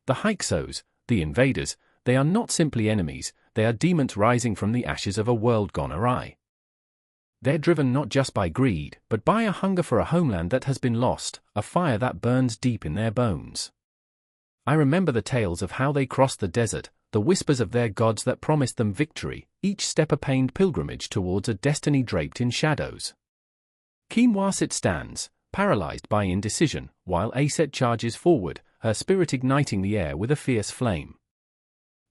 The Hyksos, the invaders, they are not simply enemies, they are demons rising from the ashes of a world gone awry. They're driven not just by greed, but by a hunger for a homeland that has been lost, a fire that burns deep in their bones. I remember the tales of how they crossed the desert, the whispers of their gods that promised them victory, each step a pained pilgrimage towards a destiny draped in shadows. Kinwasit stands, paralyzed by indecision, while Aset charges forward, her spirit igniting the air with a fierce flame.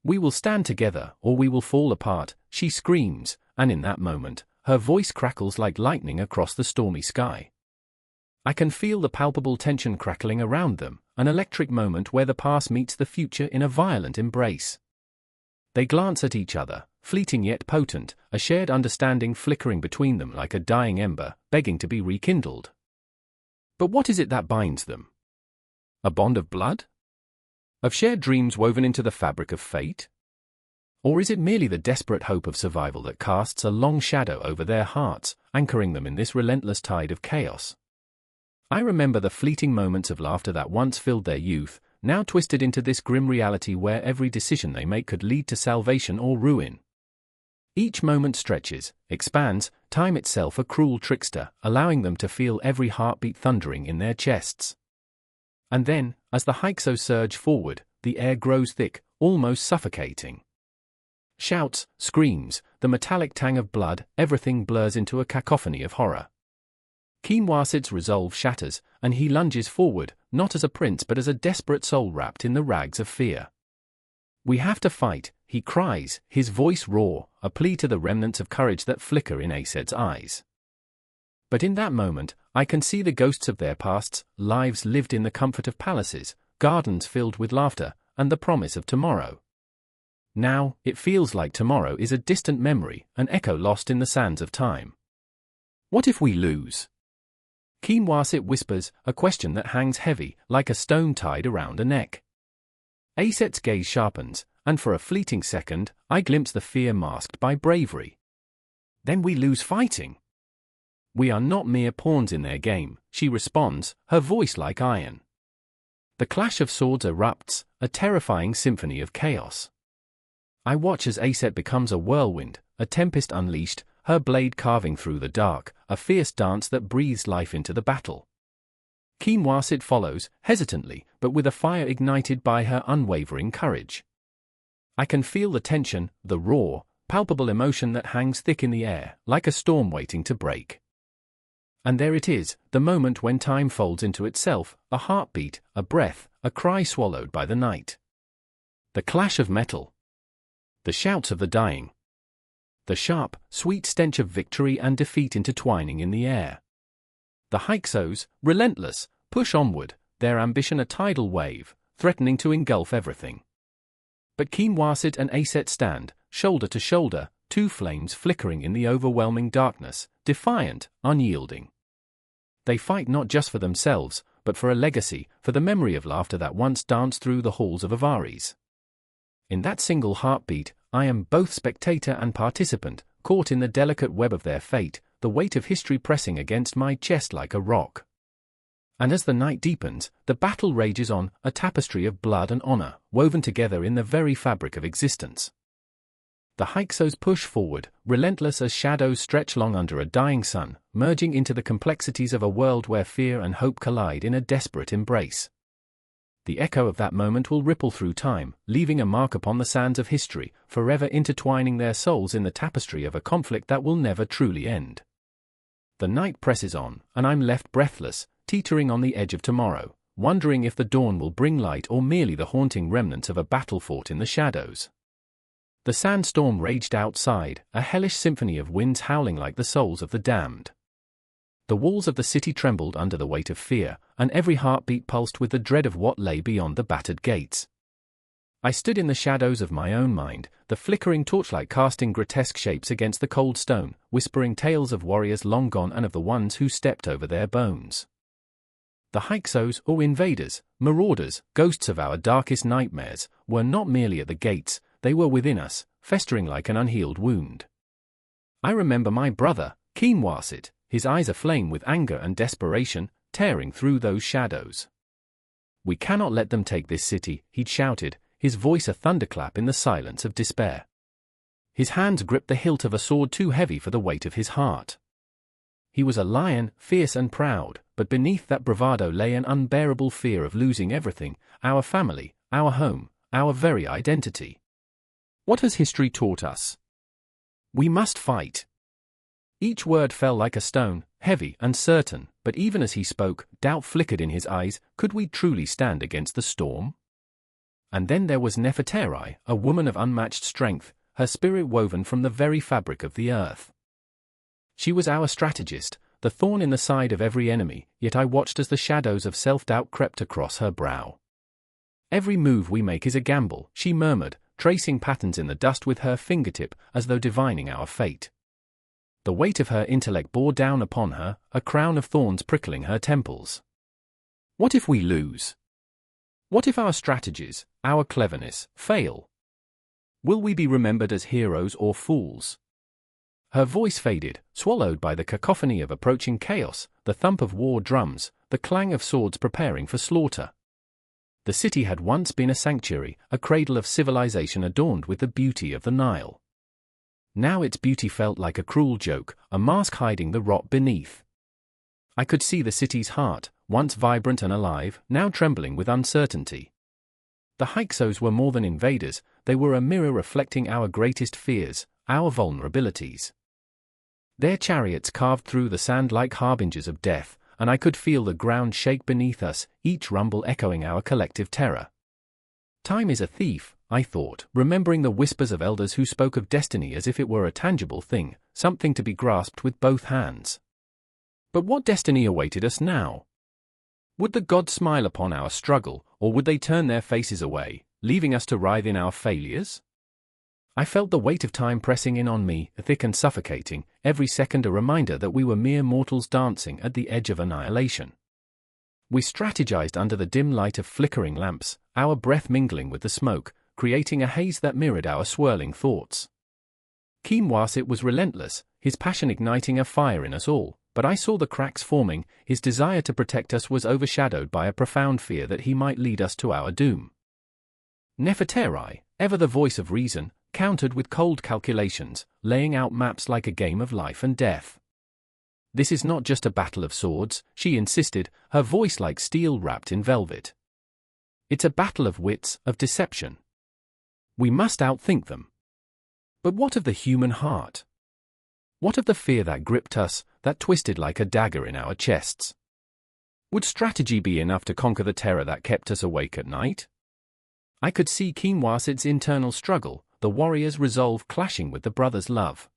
"We will stand together, or we will fall apart," she screams, and in that moment, her voice crackles like lightning across the stormy sky. I can feel the palpable tension crackling around them, an electric moment where the past meets the future in a violent embrace. They glance at each other, fleeting yet potent, a shared understanding flickering between them like a dying ember, begging to be rekindled. But what is it that binds them? A bond of blood? Of shared dreams woven into the fabric of fate? Or is it merely the desperate hope of survival that casts a long shadow over their hearts, anchoring them in this relentless tide of chaos? I remember the fleeting moments of laughter that once filled their youth, now twisted into this grim reality where every decision they make could lead to salvation or ruin. Each moment stretches, expands, time itself a cruel trickster, allowing them to feel every heartbeat thundering in their chests. And then, as the Hyksos surge forward, the air grows thick, almost suffocating. Shouts, screams, the metallic tang of blood, everything blurs into a cacophony of horror. Kinwasit's resolve shatters, and he lunges forward, not as a prince but as a desperate soul wrapped in the rags of fear. "We have to fight," he cries, his voice raw, a plea to the remnants of courage that flicker in Aset's eyes. But in that moment, I can see the ghosts of their pasts, lives lived in the comfort of palaces, gardens filled with laughter, and the promise of tomorrow. Now, it feels like tomorrow is a distant memory, an echo lost in the sands of time. "What if we lose?" Kinwasit whispers, a question that hangs heavy, like a stone tied around a neck. Aset's gaze sharpens, and for a fleeting second, I glimpse the fear masked by bravery. "Then we lose fighting." "We are not mere pawns in their game," she responds, her voice like iron. The clash of swords erupts, a terrifying symphony of chaos. I watch as Aset becomes a whirlwind, a tempest unleashed, her blade carving through the dark, a fierce dance that breathes life into the battle. Kinwasit follows, hesitantly, but with a fire ignited by her unwavering courage. I can feel the tension, the raw, palpable emotion that hangs thick in the air, like a storm waiting to break. And there it is, the moment when time folds into itself, a heartbeat, a breath, a cry swallowed by the night. The clash of metal. The shouts of the dying. The sharp, sweet stench of victory and defeat intertwining in the air. The Hyksos, relentless, push onward, their ambition a tidal wave, threatening to engulf everything. But Kinwasit and Aset stand, shoulder to shoulder, two flames flickering in the overwhelming darkness, defiant, unyielding. They fight not just for themselves, but for a legacy, for the memory of laughter that once danced through the halls of Avaris. In that single heartbeat, I am both spectator and participant, caught in the delicate web of their fate, the weight of history pressing against my chest like a rock. And as the night deepens, the battle rages on, a tapestry of blood and honor, woven together in the very fabric of existence. The Hyksos push forward, relentless as shadows stretch long under a dying sun, merging into the complexities of a world where fear and hope collide in a desperate embrace. The echo of that moment will ripple through time, leaving a mark upon the sands of history, forever intertwining their souls in the tapestry of a conflict that will never truly end. The night presses on, and I'm left breathless, teetering on the edge of tomorrow, wondering if the dawn will bring light or merely the haunting remnants of a battle fought in the shadows. The sandstorm raged outside, a hellish symphony of winds howling like the souls of the damned. The walls of the city trembled under the weight of fear, and every heartbeat pulsed with the dread of what lay beyond the battered gates. I stood in the shadows of my own mind, the flickering torchlight casting grotesque shapes against the cold stone, whispering tales of warriors long gone and of the ones who stepped over their bones. The Hyksos, or invaders, marauders, ghosts of our darkest nightmares, were not merely at the gates, they were within us, festering like an unhealed wound. I remember my brother, Kinwasit, his eyes aflame with anger and desperation, tearing through those shadows. "We cannot let them take this city," he'd shouted, his voice a thunderclap in the silence of despair. His hands gripped the hilt of a sword too heavy for the weight of his heart. He was a lion, fierce and proud, but beneath that bravado lay an unbearable fear of losing everything, our family, our home, our very identity. What has history taught us? We must fight. Each word fell like a stone, heavy and certain, but even as he spoke, doubt flickered in his eyes. Could we truly stand against the storm? And then there was Nefertari, a woman of unmatched strength, her spirit woven from the very fabric of the earth. She was our strategist, the thorn in the side of every enemy, yet I watched as the shadows of self-doubt crept across her brow. "Every move we make is a gamble," she murmured, tracing patterns in the dust with her fingertip as though divining our fate. The weight of her intellect bore down upon her, a crown of thorns prickling her temples. What if we lose? What if our strategies, our cleverness, fail? Will we be remembered as heroes or fools? Her voice faded, swallowed by the cacophony of approaching chaos, the thump of war drums, the clang of swords preparing for slaughter. The city had once been a sanctuary, a cradle of civilization adorned with the beauty of the Nile. Now its beauty felt like a cruel joke, a mask hiding the rot beneath. I could see the city's heart, once vibrant and alive, now trembling with uncertainty. The Hyksos were more than invaders, they were a mirror reflecting our greatest fears, our vulnerabilities. Their chariots carved through the sand like harbingers of death, and I could feel the ground shake beneath us, each rumble echoing our collective terror. Time is a thief, I thought, remembering the whispers of elders who spoke of destiny as if it were a tangible thing, something to be grasped with both hands. But what destiny awaited us now? Would the gods smile upon our struggle, or would they turn their faces away, leaving us to writhe in our failures? I felt the weight of time pressing in on me, thick and suffocating, every second a reminder that we were mere mortals dancing at the edge of annihilation. We strategized under the dim light of flickering lamps, our breath mingling with the smoke, creating a haze that mirrored our swirling thoughts. Kinwasit was relentless, his passion igniting a fire in us all, but I saw the cracks forming. His desire to protect us was overshadowed by a profound fear that he might lead us to our doom. Nefertari, ever the voice of reason, countered with cold calculations, laying out maps like a game of life and death. "This is not just a battle of swords," she insisted, her voice like steel wrapped in velvet. "It's a battle of wits, of deception. We must outthink them." But what of the human heart? What of the fear that gripped us, that twisted like a dagger in our chests? Would strategy be enough to conquer the terror that kept us awake at night? I could see Kinwasit's internal struggle, the warrior's resolve clashing with the brother's love.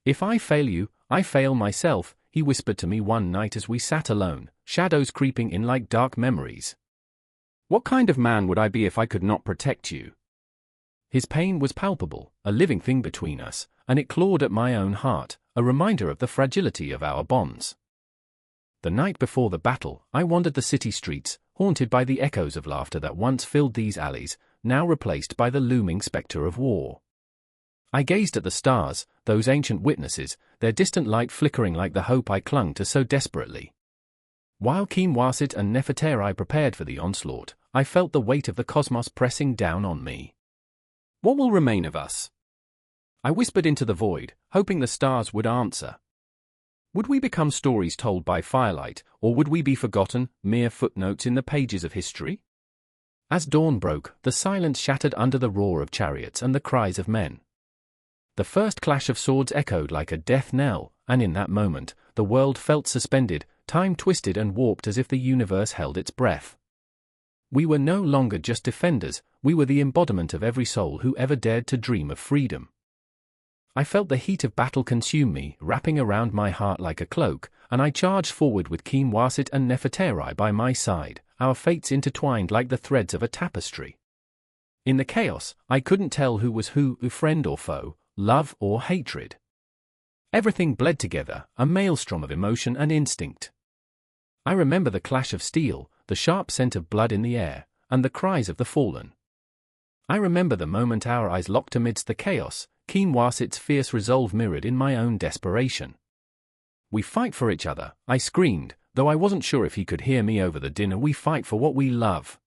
"If I fail you, I fail myself," he whispered to me one night as we sat alone, shadows creeping in like dark memories. "What kind of man would I be if I could not protect you?" His pain was palpable, a living thing between us, and it clawed at my own heart, a reminder of the fragility of our bonds. The night before the battle, I wandered the city streets, haunted by the echoes of laughter that once filled these alleys, now replaced by the looming spectre of war. I gazed at the stars, those ancient witnesses, their distant light flickering like the hope I clung to so desperately. While Conquest and Nefertari prepared for the onslaught, I felt the weight of the cosmos pressing down on me. What will remain of us? I whispered into the void, hoping the stars would answer. Would we become stories told by firelight, or would we be forgotten, mere footnotes in the pages of history? As dawn broke, the silence shattered under the roar of chariots and the cries of men. The first clash of swords echoed like a death knell, and in that moment, the world felt suspended, time twisted and warped as if the universe held its breath. We were no longer just defenders, we were the embodiment of every soul who ever dared to dream of freedom. I felt the heat of battle consume me, wrapping around my heart like a cloak, and I charged forward with Conquest and Nefertari by my side, our fates intertwined like the threads of a tapestry. In the chaos, I couldn't tell who was who, friend or foe, love or hatred. Everything bled together, a maelstrom of emotion and instinct. I remember the clash of steel, the sharp scent of blood in the air, and the cries of the fallen. I remember the moment our eyes locked amidst the chaos, Conquest's fierce resolve mirrored in my own desperation. We fight for each other, I screamed, though I wasn't sure if he could hear me over the dinner. We fight for what we love.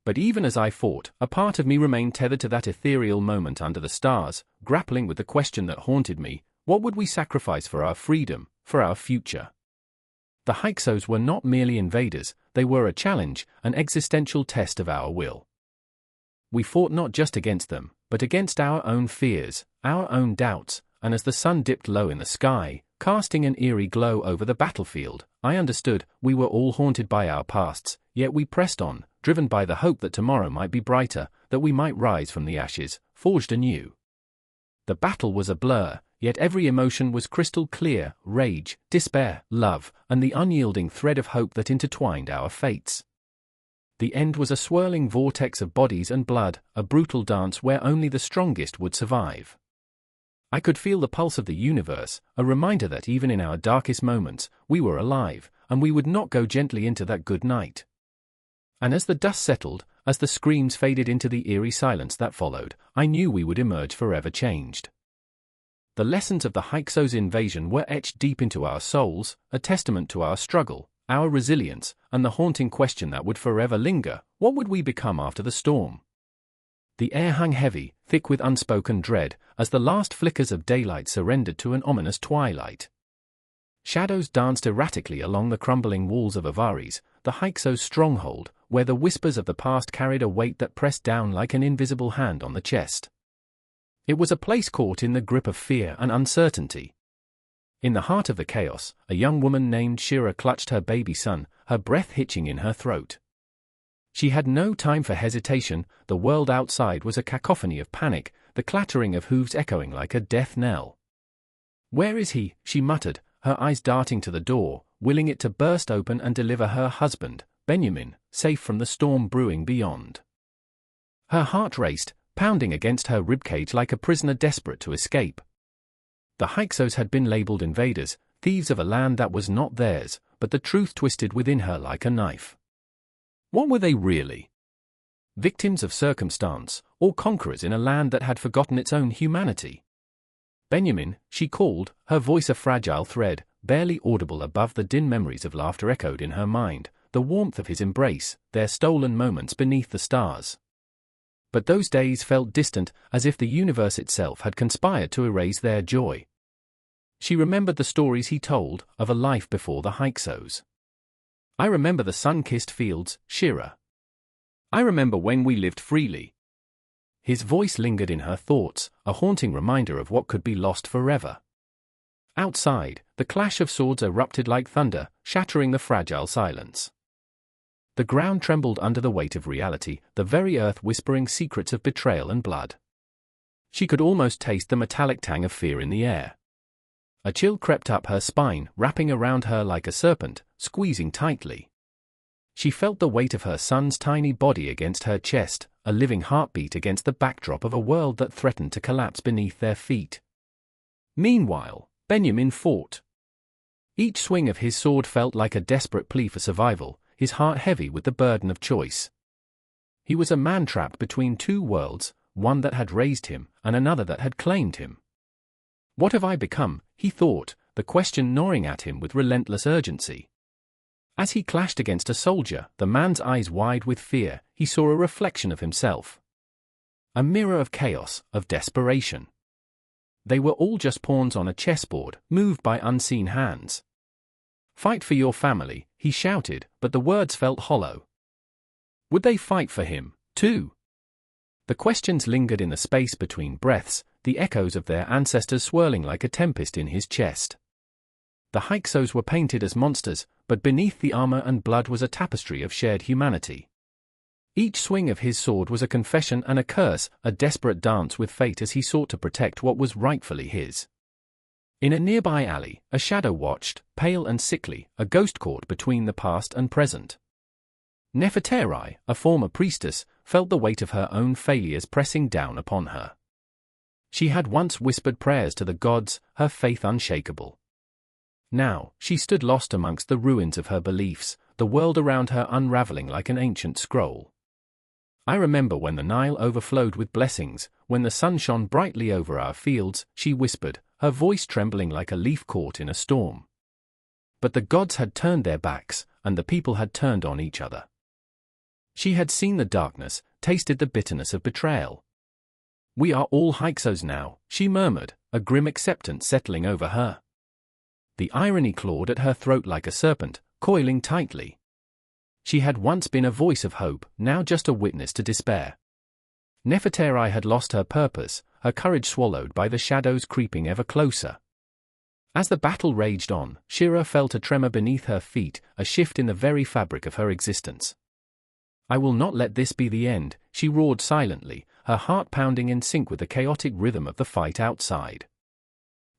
But even as I fought, a part of me remained tethered to that ethereal moment under the stars, grappling with the question that haunted me: what would we sacrifice for our freedom, for our future? The Hyksos were not merely invaders, they were a challenge, an existential test of our will. We fought not just against them, but against our own fears, our own doubts, and as the sun dipped low in the sky, casting an eerie glow over the battlefield, I understood we were all haunted by our pasts, yet we pressed on, driven by the hope that tomorrow might be brighter, that we might rise from the ashes, forged anew. The battle was a blur, yet every emotion was crystal clear: rage, despair, love, and the unyielding thread of hope that intertwined our fates. The end was a swirling vortex of bodies and blood, a brutal dance where only the strongest would survive. I could feel the pulse of the universe, a reminder that even in our darkest moments, we were alive, and we would not go gently into that good night. And as the dust settled, as the screams faded into the eerie silence that followed, I knew we would emerge forever changed. The lessons of the Hyksos invasion were etched deep into our souls, a testament to our struggle, our resilience, and the haunting question that would forever linger: what would we become after the storm? The air hung heavy, thick with unspoken dread, as the last flickers of daylight surrendered to an ominous twilight. Shadows danced erratically along the crumbling walls of Avaris, the Hyksos' stronghold, where the whispers of the past carried a weight that pressed down like an invisible hand on the chest. It was a place caught in the grip of fear and uncertainty. In the heart of the chaos, a young woman named Shira clutched her baby son, her breath hitching in her throat. She had no time for hesitation. The world outside was a cacophony of panic, the clattering of hooves echoing like a death knell. "Where is he?" she muttered, her eyes darting to the door, willing it to burst open and deliver her husband, Benjamin, safe from the storm brewing beyond. Her heart raced, pounding against her ribcage like a prisoner desperate to escape. The Hyksos had been labeled invaders, thieves of a land that was not theirs, but the truth twisted within her like a knife. What were they really? Victims of circumstance, or conquerors in a land that had forgotten its own humanity? "Benjamin," she called, her voice a fragile thread, barely audible above the din memories of laughter echoed in her mind, the warmth of his embrace, their stolen moments beneath the stars. But those days felt distant, as if the universe itself had conspired to erase their joy. She remembered the stories he told, of a life before the Hyksos. "I remember the sun-kissed fields, Shira. I remember when we lived freely." His voice lingered in her thoughts, a haunting reminder of what could be lost forever. Outside, the clash of swords erupted like thunder, shattering the fragile silence. The ground trembled under the weight of reality, the very earth whispering secrets of betrayal and blood. She could almost taste the metallic tang of fear in the air. A chill crept up her spine, wrapping around her like a serpent, squeezing tightly. She felt the weight of her son's tiny body against her chest, a living heartbeat against the backdrop of a world that threatened to collapse beneath their feet. Meanwhile, Benjamin fought. Each swing of his sword felt like a desperate plea for survival, his heart heavy with the burden of choice. He was a man trapped between two worlds, one that had raised him, and another that had claimed him. What have I become, he thought, the question gnawing at him with relentless urgency. As he clashed against a soldier, the man's eyes wide with fear, he saw a reflection of himself. A mirror of chaos, of desperation. They were all just pawns on a chessboard, moved by unseen hands. Fight for your family, he shouted, but the words felt hollow. Would they fight for him, too? The questions lingered in the space between breaths, the echoes of their ancestors swirling like a tempest in his chest. The Hyksos were painted as monsters, but beneath the armor and blood was a tapestry of shared humanity. Each swing of his sword was a confession and a curse, a desperate dance with fate as he sought to protect what was rightfully his. In a nearby alley, a shadow watched, pale and sickly, a ghost caught between the past and present. Nefertari, a former priestess, felt the weight of her own failures pressing down upon her. She had once whispered prayers to the gods, her faith unshakable. Now, she stood lost amongst the ruins of her beliefs, the world around her unraveling like an ancient scroll. I remember when the Nile overflowed with blessings, when the sun shone brightly over our fields, she whispered, her voice trembling like a leaf caught in a storm. But the gods had turned their backs, and the people had turned on each other. She had seen the darkness, tasted the bitterness of betrayal. We are all Hyksos now, she murmured, a grim acceptance settling over her. The irony clawed at her throat like a serpent, coiling tightly. She had once been a voice of hope, now just a witness to despair. Nefertari had lost her purpose, her courage swallowed by the shadows creeping ever closer. As the battle raged on, Shira felt a tremor beneath her feet, a shift in the very fabric of her existence. I will not let this be the end, she roared silently, her heart pounding in sync with the chaotic rhythm of the fight outside.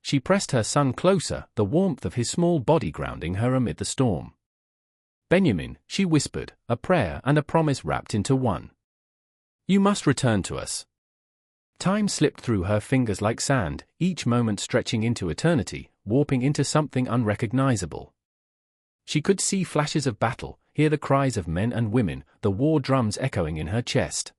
She pressed her son closer, the warmth of his small body grounding her amid the storm. Benjamin, she whispered, a prayer and a promise wrapped into one. You must return to us. Time slipped through her fingers like sand, each moment stretching into eternity, warping into something unrecognizable. She could see flashes of battle, hear the cries of men and women, the war drums echoing in her chest.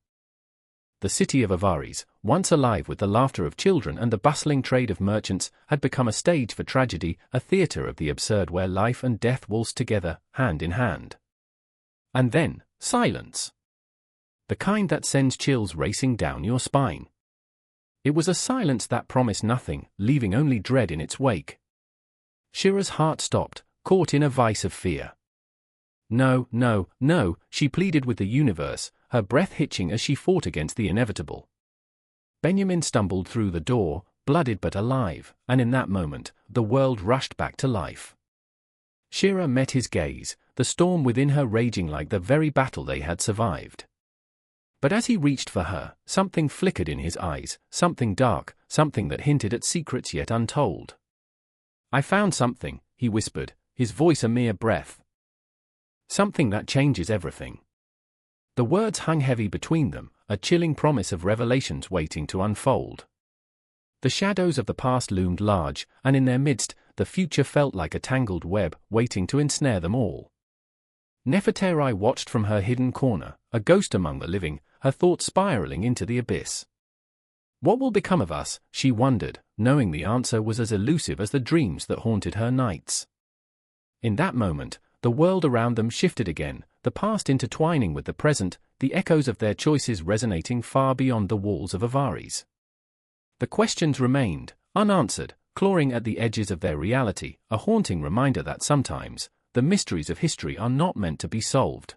The city of Avaris, once alive with the laughter of children and the bustling trade of merchants, had become a stage for tragedy, a theater of the absurd where life and death waltzed together, hand in hand. And then, silence. The kind that sends chills racing down your spine. It was a silence that promised nothing, leaving only dread in its wake. Shira's heart stopped, caught in a vice of fear. No, no, no, she pleaded with the universe, her breath hitching as she fought against the inevitable. Benjamin stumbled through the door, blooded but alive, and in that moment, the world rushed back to life. Shira met his gaze, the storm within her raging like the very battle they had survived. But as he reached for her, something flickered in his eyes, something dark, something that hinted at secrets yet untold. I found something, he whispered, his voice a mere breath. Something that changes everything. The words hung heavy between them, a chilling promise of revelations waiting to unfold. The shadows of the past loomed large, and in their midst, the future felt like a tangled web, waiting to ensnare them all. Nefertari watched from her hidden corner, a ghost among the living, her thoughts spiraling into the abyss. What will become of us, she wondered, knowing the answer was as elusive as the dreams that haunted her nights. In that moment, the world around them shifted again, the past intertwining with the present, the echoes of their choices resonating far beyond the walls of Avaris. The questions remained, unanswered, clawing at the edges of their reality, a haunting reminder that sometimes, the mysteries of history are not meant to be solved.